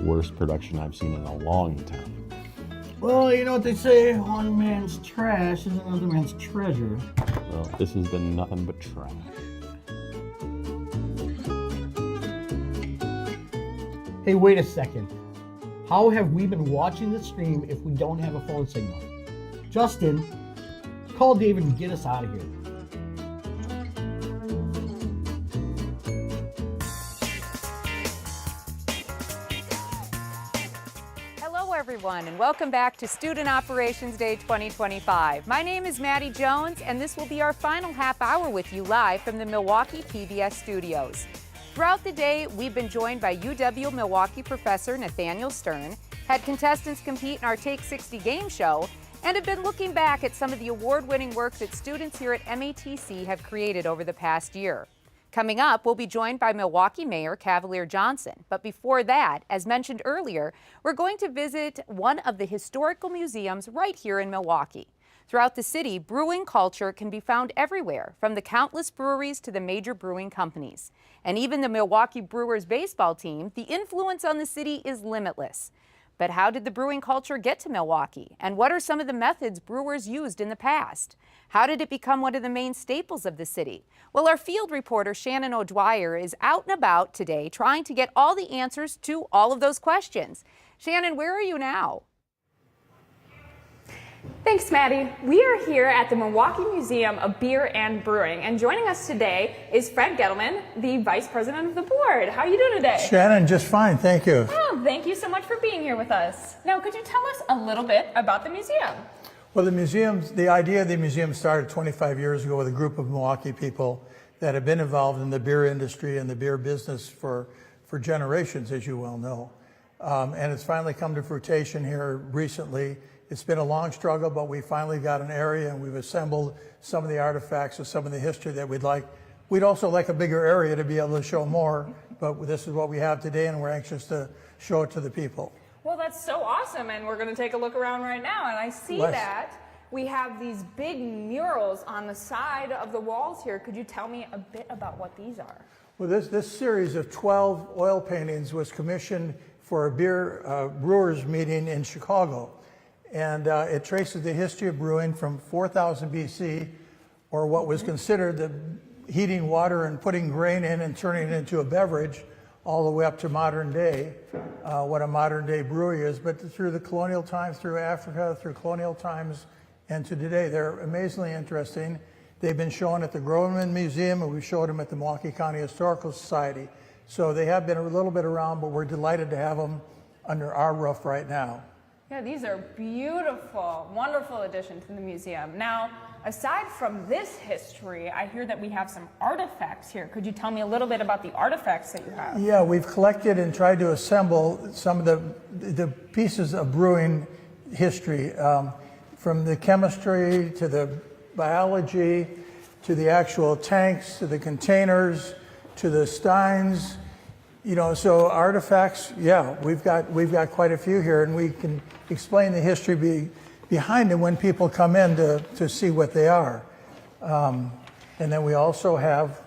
worst production I've seen in a long time. Well, you know what they say, one man's trash is another man's treasure. Well, this has been nothing but trash. Hey, wait a second. How have we been watching the stream if we don't have a phone signal? Justin, call David and get us out of here. Hello, everyone, and welcome back to Student Operations Day 2025. My name is Maddie Jones, and this will be our final half hour with you live from the Milwaukee PBS studios. Throughout the day, we've been joined by UW-Milwaukee professor Nathaniel Stern, had contestants compete in our Take 60 game show, and have been looking back at some of the award-winning work that students here at MATC have created over the past year. Coming up, we'll be joined by Milwaukee Mayor Cavalier Johnson. But before that, as mentioned earlier, we're going to visit one of the historical museums right here in Milwaukee. Throughout the city, brewing culture can be found everywhere, from the countless breweries to the major brewing companies. And even the Milwaukee Brewers baseball team, the influence on the city is limitless. But how did the brewing culture get to Milwaukee? And what are some of the methods brewers used in the past? How did it become one of the main staples of the city? Well, our field reporter Shannon O'Dwyer is out and about today trying to get all the answers to all of those questions. Shannon, where are you now? Thanks, Maddie. We are here at the Milwaukee Museum of Beer and Brewing, and joining us today is Fred Gettleman, the Vice President of the Board. How are you doing today? Shannon, just fine, thank you. Oh, thank you so much for being here with us. Now, could you tell us a little bit about the museum? Well, the idea of the museum started 25 years ago with a group of Milwaukee people that have been involved in the beer industry and the beer business for generations, as you well know. And it's finally come to fruition here recently. It's been a long struggle, but we finally got an area and we've assembled some of the artifacts of some of the history that we'd like. We'd also like a bigger area to be able to show more, but this is what we have today and we're anxious to show it to the people. Well, that's so awesome, and we're going to take a look around right now, and I see that we have these big murals on the side of the walls here. Could you tell me a bit about what these are? Well, this series of 12 oil paintings was commissioned for a brewers meeting in Chicago. And it traces the history of brewing from 4000 BC, or what was considered the heating water and putting grain in and turning it into a beverage, all the way up to modern day, what a modern day brewery is. But through the colonial times, through Africa, through colonial times, and to today, they're amazingly interesting. They've been shown at the Groveman Museum, and we showed them at the Milwaukee County Historical Society. So they have been a little bit around, but we're delighted to have them under our roof right now. Yeah, these are beautiful, wonderful addition to the museum. Now, aside from this history, I hear that we have some artifacts here. Could you tell me a little bit about the artifacts that you have? Yeah, we've collected and tried to assemble some of the pieces of brewing history, from the chemistry to the biology to the actual tanks to the containers to the steins. You know, so artifacts, yeah, we've got quite a few here, and we can explain the history behind them when people come in to see what they are. And then we also have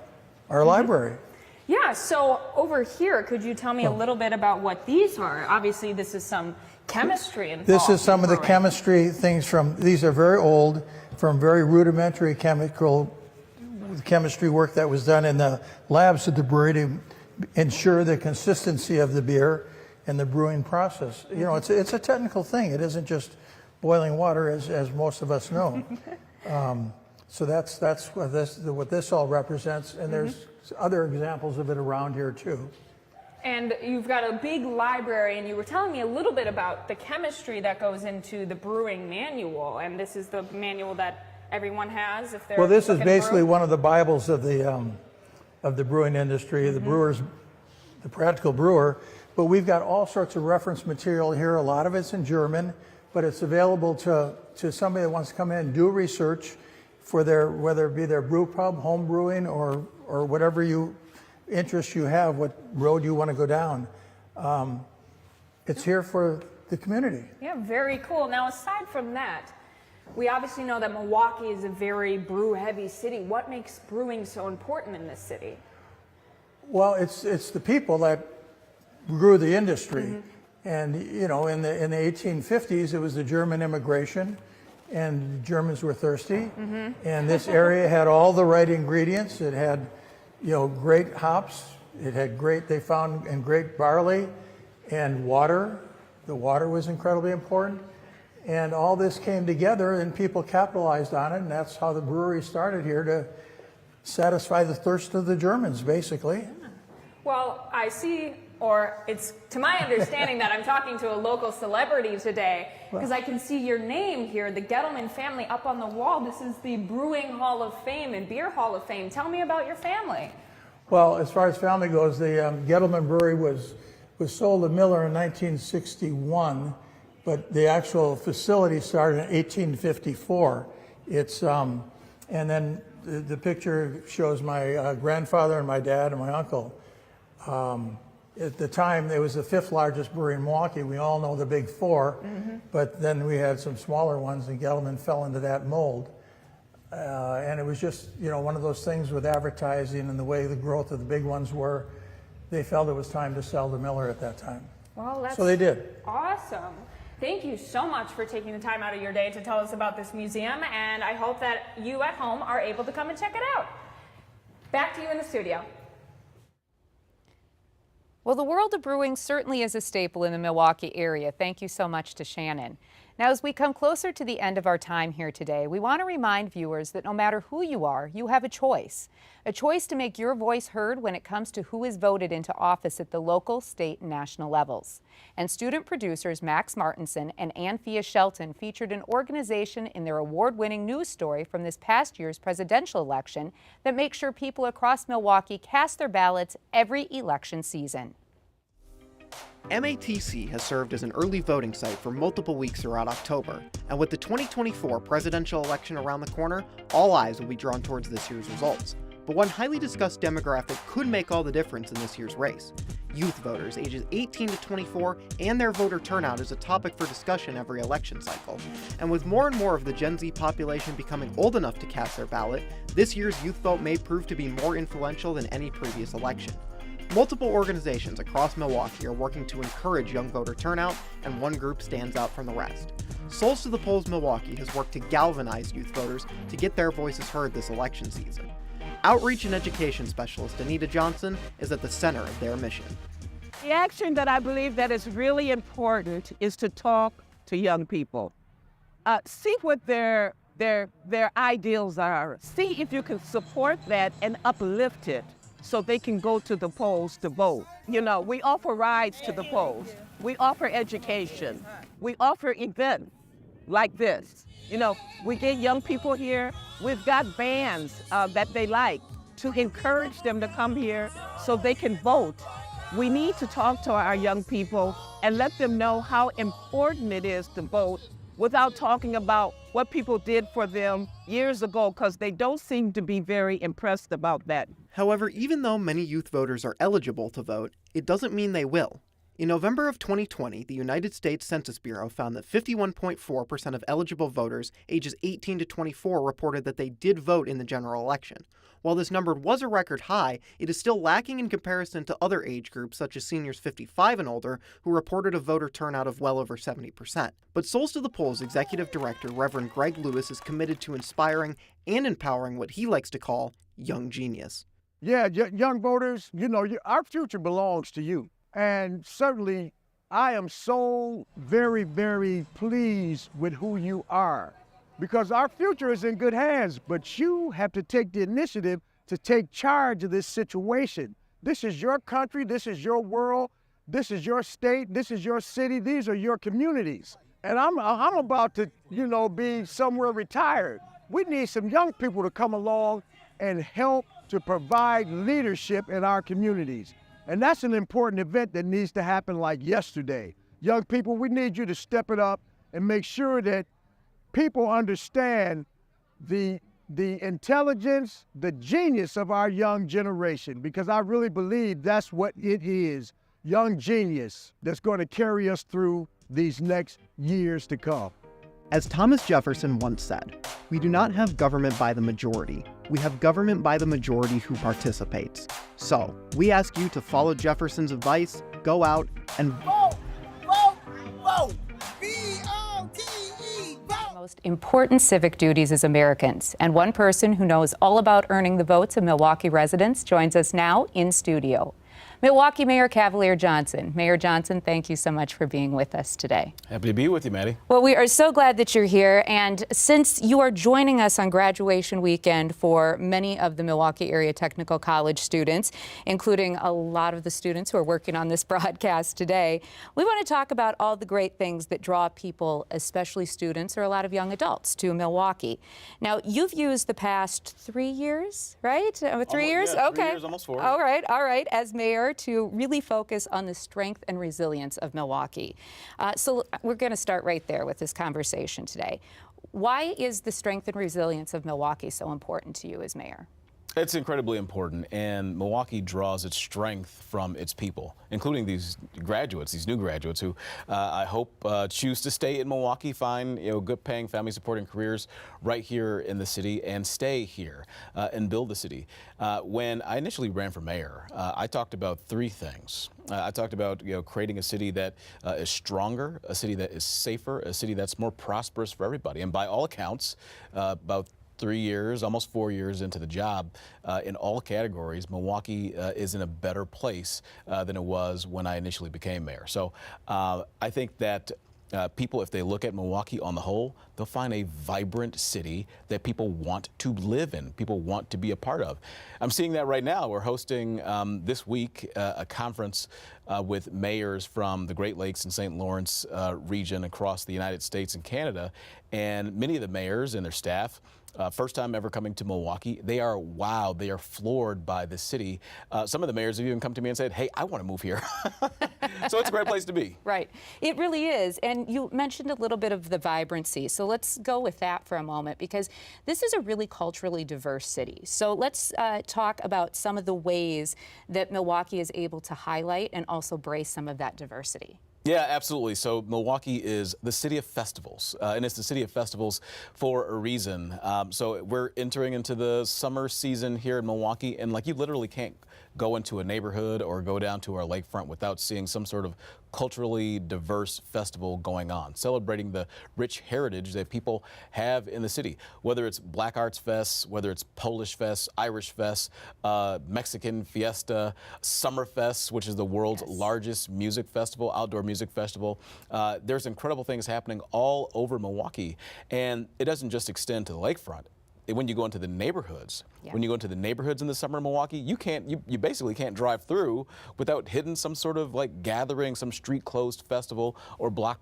our library. Yeah, so over here, could you tell me a little bit about what these are? Obviously, this is some chemistry involved. This is some of the chemistry things these are very old, from very rudimentary chemistry work that was done in the labs at the brewery to ensure the consistency of the beer and the brewing process. You know, it's a technical thing. It isn't just boiling water, as most of us know. So that's what this all represents, and there's other examples of it around here too. And you've got a big library, and you were telling me a little bit about the chemistry that goes into the brewing manual, and this is the manual that everyone has if they're Well, this is looking to basically brew? one of the Bibles of the brewing industry, the brewers, the practical brewer. But we've got all sorts of reference material here. A lot of it's in German, but it's available to somebody that wants to come in and do research for their, whether it be their brew pub, home brewing, or whatever interest you have, what road you want to go down. It's here for the community. Yeah, very cool. Now, aside from that, we obviously know that Milwaukee is a very brew-heavy city. What makes brewing so important in this city? Well, it's the people that grew the industry. And, you know, in the 1850s, it was the German immigration, and Germans were thirsty. And this area had all the right ingredients. It had, you know, great hops. It had they found great barley and water. The water was incredibly important. And all this came together, and people capitalized on it, and that's how the brewery started here, to satisfy the thirst of the Germans, basically. Well, I see, or it's to my understanding that I'm talking to a local celebrity today, because I can see your name here, the Gettleman family, up on the wall. This is the Brewing Hall of Fame and Beer Hall of Fame. Tell me about your family. Well, as far as family goes, the Gettleman Brewery was sold to Miller in 1961, but the actual facility started in 1854. It's and then the picture shows my grandfather and my dad and my uncle. At the time, it was the 5th largest brewery in Milwaukee. We all know the big 4, but then we had some smaller ones, and Gettleman fell into that mold. And it was just, you know, one of those things with advertising and the way the growth of the big ones were. They felt it was time to sell to Miller at that time. Well, that's so they did. Awesome. Thank you so much for taking the time out of your day to tell us about this museum, and I hope that you at home are able to come and check it out. Back to you in the studio. Well, the world of brewing certainly is a staple in the Milwaukee area. Thank you so much to Shannon. Now, as we come closer to the end of our time here today, we want to remind viewers that no matter who you are, you have a choice to make your voice heard when it comes to who is voted into office at the local, state, and national levels. And student producers Max Martinson and Anthea Shelton featured an organization in their award-winning news story from this past year's presidential election that makes sure people across Milwaukee cast their ballots every election season. MATC has served as an early voting site for multiple weeks throughout October, and with the 2024 presidential election around the corner, all eyes will be drawn towards this year's results. But one highly discussed demographic could make all the difference in this year's race. Youth voters ages 18 to 24 and their voter turnout is a topic for discussion every election cycle. And with more and more of the Gen Z population becoming old enough to cast their ballot, this year's youth vote may prove to be more influential than any previous election. Multiple organizations across Milwaukee are working to encourage young voter turnout, and one group stands out from the rest. Souls to the Polls Milwaukee has worked to galvanize youth voters to get their voices heard this election season. Outreach and education specialist Anita Johnson is at the center of their mission. The action that I believe that is really important is to talk to young people. See what their ideals are. See if you can support that and uplift it, so they can go to the polls to vote. You know, we offer rides to the polls. We offer education. We offer events like this. You know, we get young people here. We've got bands that they like to encourage them to come here so they can vote. We need to talk to our young people and let them know how important it is to vote without talking about what people did for them years ago, because they don't seem to be very impressed about that. However, even though many youth voters are eligible to vote, it doesn't mean they will. In November of 2020, the United States Census Bureau found that 51.4% of eligible voters ages 18 to 24 reported that they did vote in the general election. While this number was a record high, it is still lacking in comparison to other age groups such as seniors 55 and older, who reported a voter turnout of well over 70%. But Souls to the Polls Executive Director Reverend Greg Lewis is committed to inspiring and empowering what he likes to call young genius. Yeah, young voters, you know, our future belongs to you. And certainly, I am so very, very pleased with who you are. because our future is in good hands, but you have to take the initiative to take charge of this situation. This is your country, this is your world, this is your state, this is your city, these are your communities. And I'm about to, be somewhere retired. We need some young people to come along and help to provide leadership in our communities. And that's an important event that needs to happen like yesterday. Young people, we need you to step it up and make sure that people understand the intelligence, the genius of our young generation, because I really believe that's what it is, young genius that's going to carry us through these next years to come. As Thomas Jefferson once said, we do not have government by the majority. We have government by the majority who participates. So, we ask you to follow Jefferson's advice, go out and vote, vote, vote, V-O-T-E, vote! Most important civic duties as Americans, and one person who knows all about earning the votes of Milwaukee residents joins us now in studio. Milwaukee Mayor Cavalier Johnson. Mayor Johnson, thank you so much for being with us today. Happy to be with you, Maddie. Well, we are so glad that you're here, and since you are joining us on graduation weekend for many of the Milwaukee Area Technical College students, including a lot of the students who are working on this broadcast today, we want to talk about all the great things that draw people, especially students or a lot of young adults, to Milwaukee. Now, you've used the past 3 years, right? 3 years? Yeah, okay. 3 years, almost 4. All right, as mayor, to really focus on the strength and resilience of Milwaukee. So we're going to start right there with this conversation today. Why is the strength and resilience of Milwaukee so important to you as mayor? It's incredibly important, and Milwaukee draws its strength from its people, including these graduates, these new graduates who I hope choose to stay in Milwaukee, find good-paying, family-supporting careers right here in the city, and stay here and build the city. When I initially ran for mayor, I talked about 3 things. I talked about creating a city that is stronger, a city that is safer, a city that's more prosperous for everybody, and by all accounts, about 3 years, almost 4 years into the job, in all categories, Milwaukee is in a better place than it was when I initially became mayor. So I think that people, if they look at Milwaukee on the whole, they'll find a vibrant city that people want to live in, people want to be a part of. I'm seeing that right now. We're hosting this week a conference with mayors from the Great Lakes and St. Lawrence region across the United States and Canada, and many of the mayors and their staff, first time ever coming to Milwaukee, they are wowed, they are floored by the city. Some of the mayors have even come to me and said, hey, I want to move here. So it's a great place to be. Right, it really is. And you mentioned a little bit of the vibrancy. So let's go with that for a moment, because this is a really culturally diverse city. So let's talk about some of the ways that Milwaukee is able to highlight and also brace some of that diversity. Yeah, absolutely. So Milwaukee is the city of festivals, and it's the city of festivals for a reason. So we're entering into the summer season here in Milwaukee, and you literally can't go into a neighborhood or go down to our lakefront without seeing some sort of culturally diverse festival going on, celebrating the rich heritage that people have in the city, whether it's Black Arts Fest, whether it's Polish Fest, Irish Fest, Mexican Fiesta, Summer Fest, which is the world's largest music festival, outdoor music festival. There's incredible things happening all over Milwaukee, and it doesn't just extend to the lakefront. When you go into the neighborhoods, when you go into the neighborhoods in the summer in Milwaukee, you basically can't drive through without hitting some sort of gathering, some street closed festival or block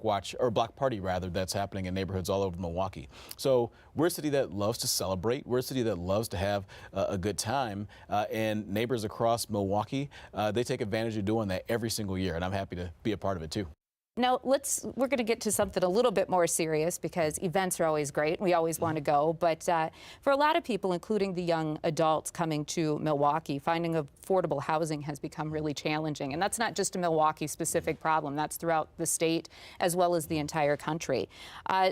party rather, that's happening in neighborhoods all over Milwaukee. So we're a city that loves to celebrate. We're a city that loves to have a good time, and neighbors across Milwaukee, they take advantage of doing that every single year, and I'm happy to be a part of it too. Now, we're going to get to something a little bit more serious, because events are always great. We always want to go. But for a lot of people, including the young adults coming to Milwaukee, finding affordable housing has become really challenging. And that's not just a Milwaukee-specific problem. That's throughout the state as well as the entire country.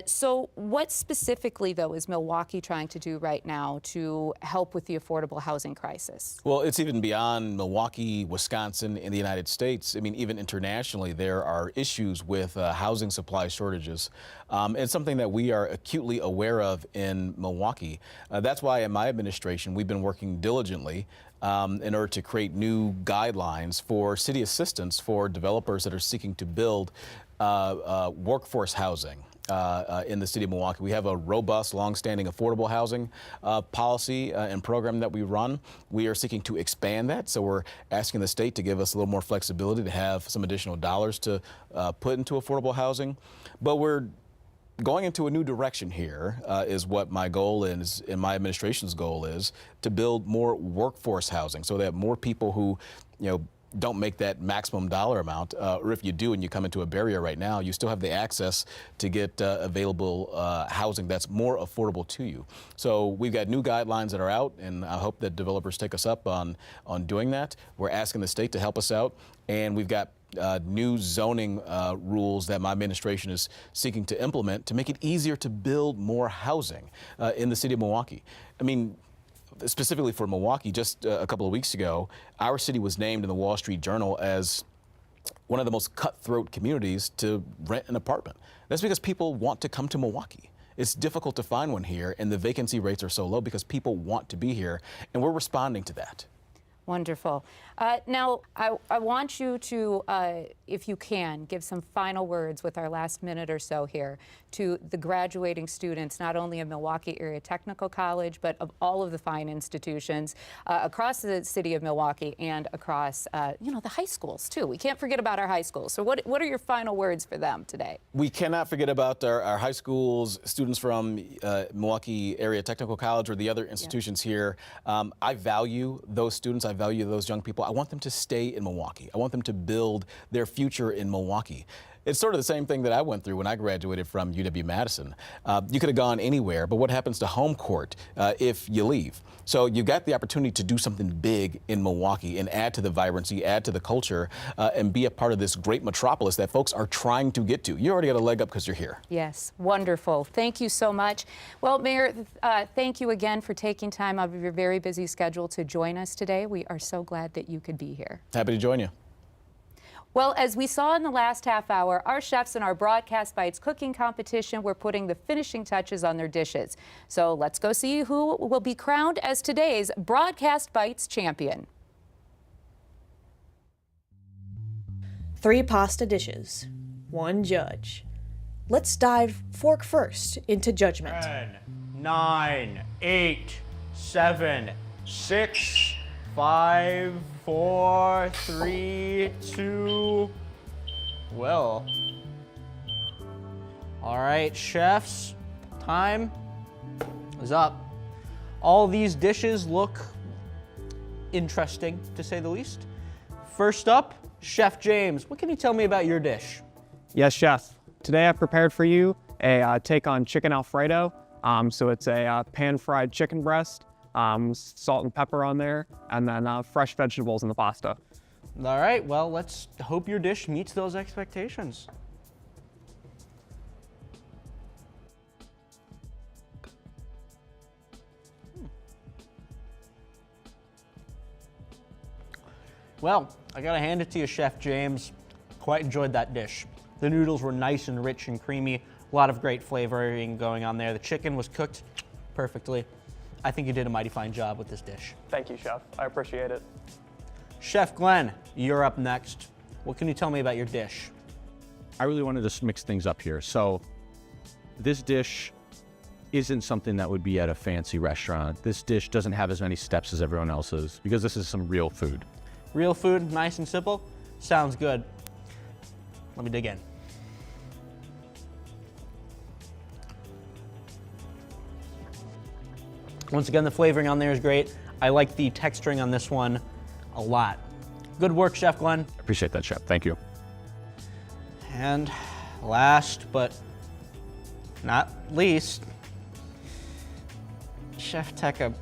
So what specifically, though, is Milwaukee trying to do right now to help with the affordable housing crisis? Well, it's even beyond Milwaukee, Wisconsin, in the United States. I mean, even internationally, there are issues with housing supply shortages. It's something that we are acutely aware of in Milwaukee. That's why in my administration, we've been working diligently in order to create new guidelines for city assistance for developers that are seeking to build workforce housing. in the city of Milwaukee. We have a robust, long-standing affordable housing policy and program that we run. We are seeking to expand that, so we're asking the state to give us a little more flexibility to have some additional dollars to put into affordable housing. But we're going into a new direction here is what my goal is, and my administration's goal is, to build more workforce housing so that more people who, don't make that maximum dollar amount, or if you do and you come into a barrier right now, you still have the access to get available housing that's more affordable to you. So we've got new guidelines that are out, and I hope that developers take us up on doing that. We're asking the state to help us out, and we've got new zoning rules that my administration is seeking to implement to make it easier to build more housing in the city of Milwaukee. I mean, specifically for Milwaukee, just a couple of weeks ago, our city was named in the Wall Street Journal as one of the most cutthroat communities to rent an apartment. That's because people want to come to Milwaukee. It's difficult to find one here, and the vacancy rates are so low because people want to be here, and we're responding to that. Wonderful. Now, I want you to, if you can, give some final words with our last minute or so here to the graduating students, not only of Milwaukee Area Technical College, but of all of the fine institutions across the city of Milwaukee and across, the high schools, too. We can't forget about our high schools. So what are your final words for them today? We cannot forget about our high schools, students from Milwaukee Area Technical College or the other institutions here. I value those students. I value those young people. I want them to stay in Milwaukee. I want them to build their future in Milwaukee. It's sort of the same thing that I went through when I graduated from UW-Madison. You could have gone anywhere, but what happens to home court if you leave? So you've got the opportunity to do something big in Milwaukee and add to the vibrancy, add to the culture, and be a part of this great metropolis that folks are trying to get to. You already got a leg up because you're here. Yes, wonderful. Thank you so much. Well, Mayor, thank you again for taking time out of your very busy schedule to join us today. We are so glad that you could be here. Happy to join you. Well, as we saw in the last half hour, our chefs in our Broadcast Bites cooking competition were putting the finishing touches on their dishes. So let's go see who will be crowned as today's Broadcast Bites champion. 3 pasta dishes, 1 judge. Let's dive fork first into judgment. 10, 9, 8, 7, 6, 5, 4, 3, 2. Well. All right, chefs, time is up. All these dishes look interesting, to say the least. First up, Chef James, what can you tell me about your dish? Yes, chef. Today I've prepared for you a take on chicken Alfredo. So it's a pan-fried chicken breast, salt and pepper on there, and then fresh vegetables in the pasta. All right, well, let's hope your dish meets those expectations. Well, I gotta hand it to you, Chef James. Quite enjoyed that dish. The noodles were nice and rich and creamy. A lot of great flavoring going on there. The chicken was cooked perfectly. I think you did a mighty fine job with this dish. Thank you, chef. I appreciate it. Chef Glenn, you're up next. What can you tell me about your dish? I really wanted to mix things up here. So this dish isn't something that would be at a fancy restaurant. This dish doesn't have as many steps as everyone else's because this is some real food. Real food, nice and simple? Sounds good. Let me dig in. Once again, the flavoring on there is great. I like the texturing on this one a lot. Good work, Chef Glenn. Appreciate that, Chef. Thank you. And last but not least, Chef Tekka.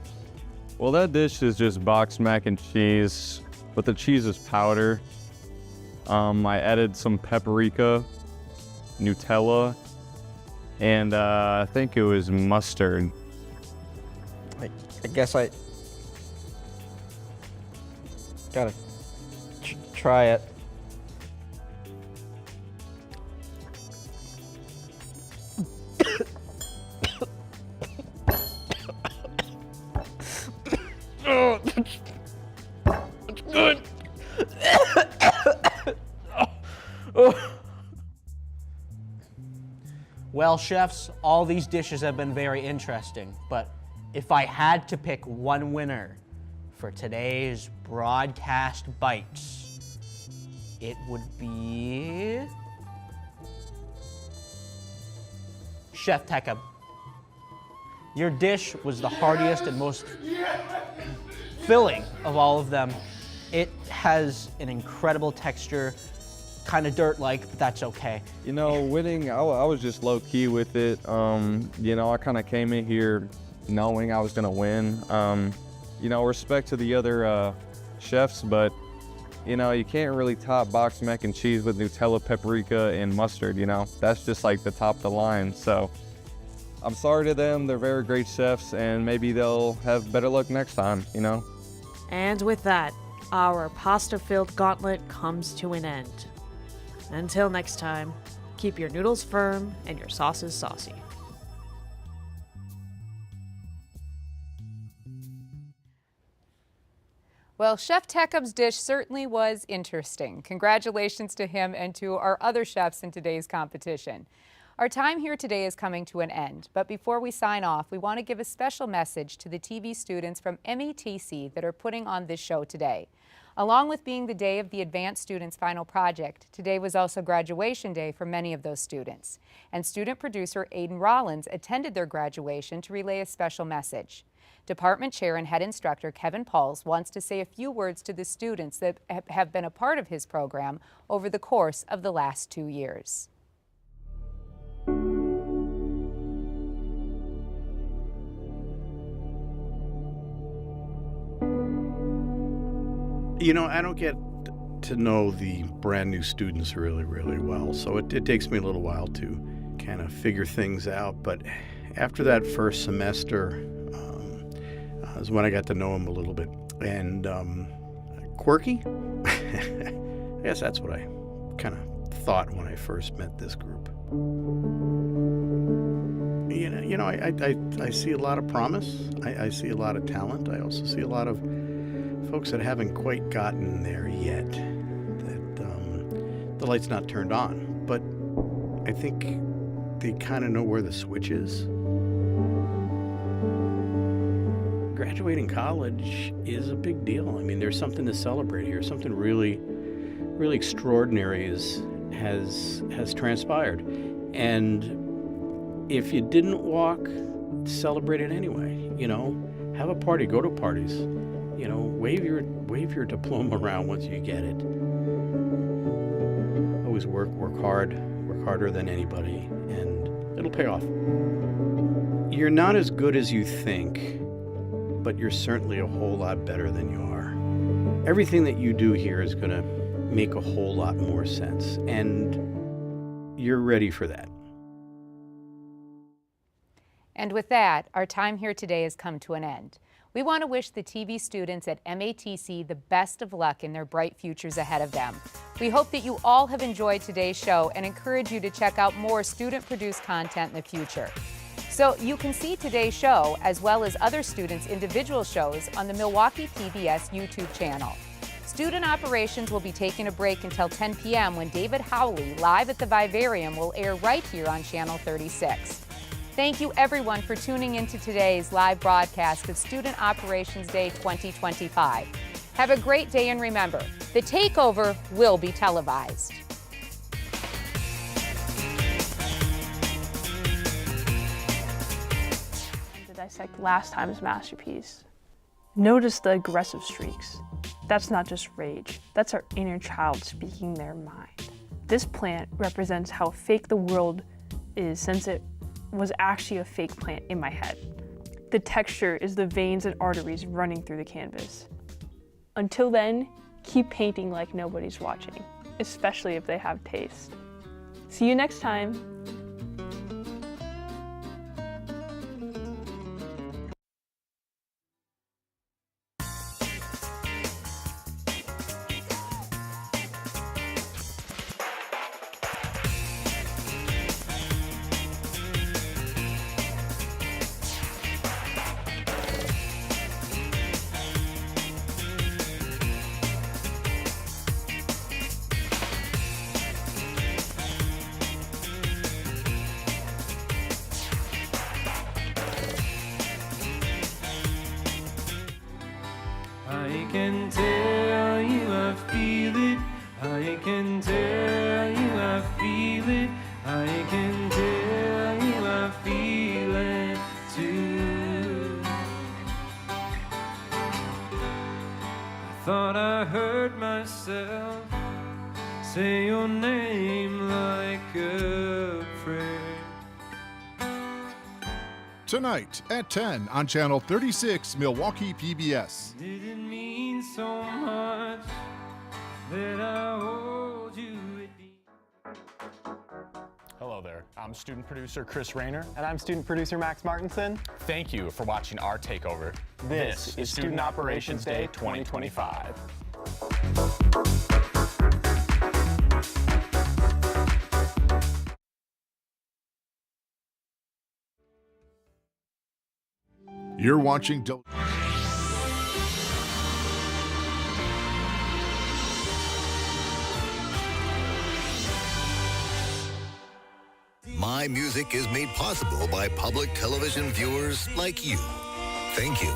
Well, that dish is just boxed mac and cheese, but the cheese is powder. I added some paprika, Nutella, and I think it was mustard. I guess I gotta try it. Oh, it's good. Well, chefs, all these dishes have been very interesting, but if I had to pick one winner for today's broadcast bites, it would be Chef Takeover. Your dish was the heartiest and most filling of all of them. It has an incredible texture, kind of dirt-like, but that's okay. You know, winning, I was just low-key with it. You know, I kind of came in here knowing I was gonna win. You know, respect to the other chefs, but you know, you can't really top boxed mac and cheese with Nutella, paprika, and mustard, you know? That's just like the top of the line, so. I'm sorry to them, they're very great chefs, and maybe they'll have better luck next time, you know? And with that, our pasta-filled gauntlet comes to an end. Until next time, keep your noodles firm and your sauces saucy. Well, Chef Takeover's dish certainly was interesting. Congratulations to him and to our other chefs in today's competition. Our time here today is coming to an end, but before we sign off, we want to give a special message to the TV students from MATC that are putting on this show today. Along with being the day of the advanced students' final project, today was also graduation day for many of those students. And student producer Aiden Rollins attended their graduation to relay a special message. Department Chair and Head Instructor Kevin Pauls wants to say a few words to the students that have been a part of his program over the course of the last 2 years. You know, I don't get to know the brand new students really, really well, so it takes me a little while to kind of figure things out. But after that first semester is when I got to know them a little bit. And quirky? I guess that's what I kind of thought when I first met this group. You know, I see a lot of promise. I see a lot of talent. I also see a lot of folks that haven't quite gotten there yet, that the light's not turned on, but I think they kind of know where the switch is. Graduating college is a big deal. I mean, there's something to celebrate here. Something really, really extraordinary has transpired. And if you didn't walk, celebrate it anyway. You know, have a party, go to parties. You know, wave your diploma around once you get it. Always work hard, work harder than anybody, and it'll pay off. You're not as good as you think, but you're certainly a whole lot better than you are. Everything that you do here is gonna make a whole lot more sense, and you're ready for that. And with that, our time here today has come to an end. We want to wish the TV students at MATC the best of luck in their bright futures ahead of them. We hope that you all have enjoyed today's show and encourage you to check out more student-produced content in the future. So you can see today's show, as well as other students' individual shows, on the Milwaukee PBS YouTube channel. Student Operations will be taking a break until 10 p.m. when David Howley, live at the Vivarium, will air right here on Channel 36. Thank you, everyone, for tuning into today's live broadcast of Student Operations Day 2025. Have a great day, and remember, the takeover will be televised. To dissect last time's masterpiece. Notice the aggressive streaks. That's not just rage, that's our inner child speaking their mind. This plant represents how fake the world is, since it was actually a fake plant in my head. The texture is the veins and arteries running through the canvas. Until then, keep painting like nobody's watching, especially if they have taste. See you next time. can tell you I feel it. I can tell you I feel it. I can tell you I feel it too. I thought I heard myself say your name like a prayer. Tonight at 10 on Channel 36, Milwaukee PBS. Did it mean so much that I hold you at the... Hello there, I'm student producer Chris Rayner. And I'm student producer Max Martinson. Thank you for watching our Takeover. This is Student Operations Day 2025. You're watching My music is made possible by public television viewers like you. Thank you.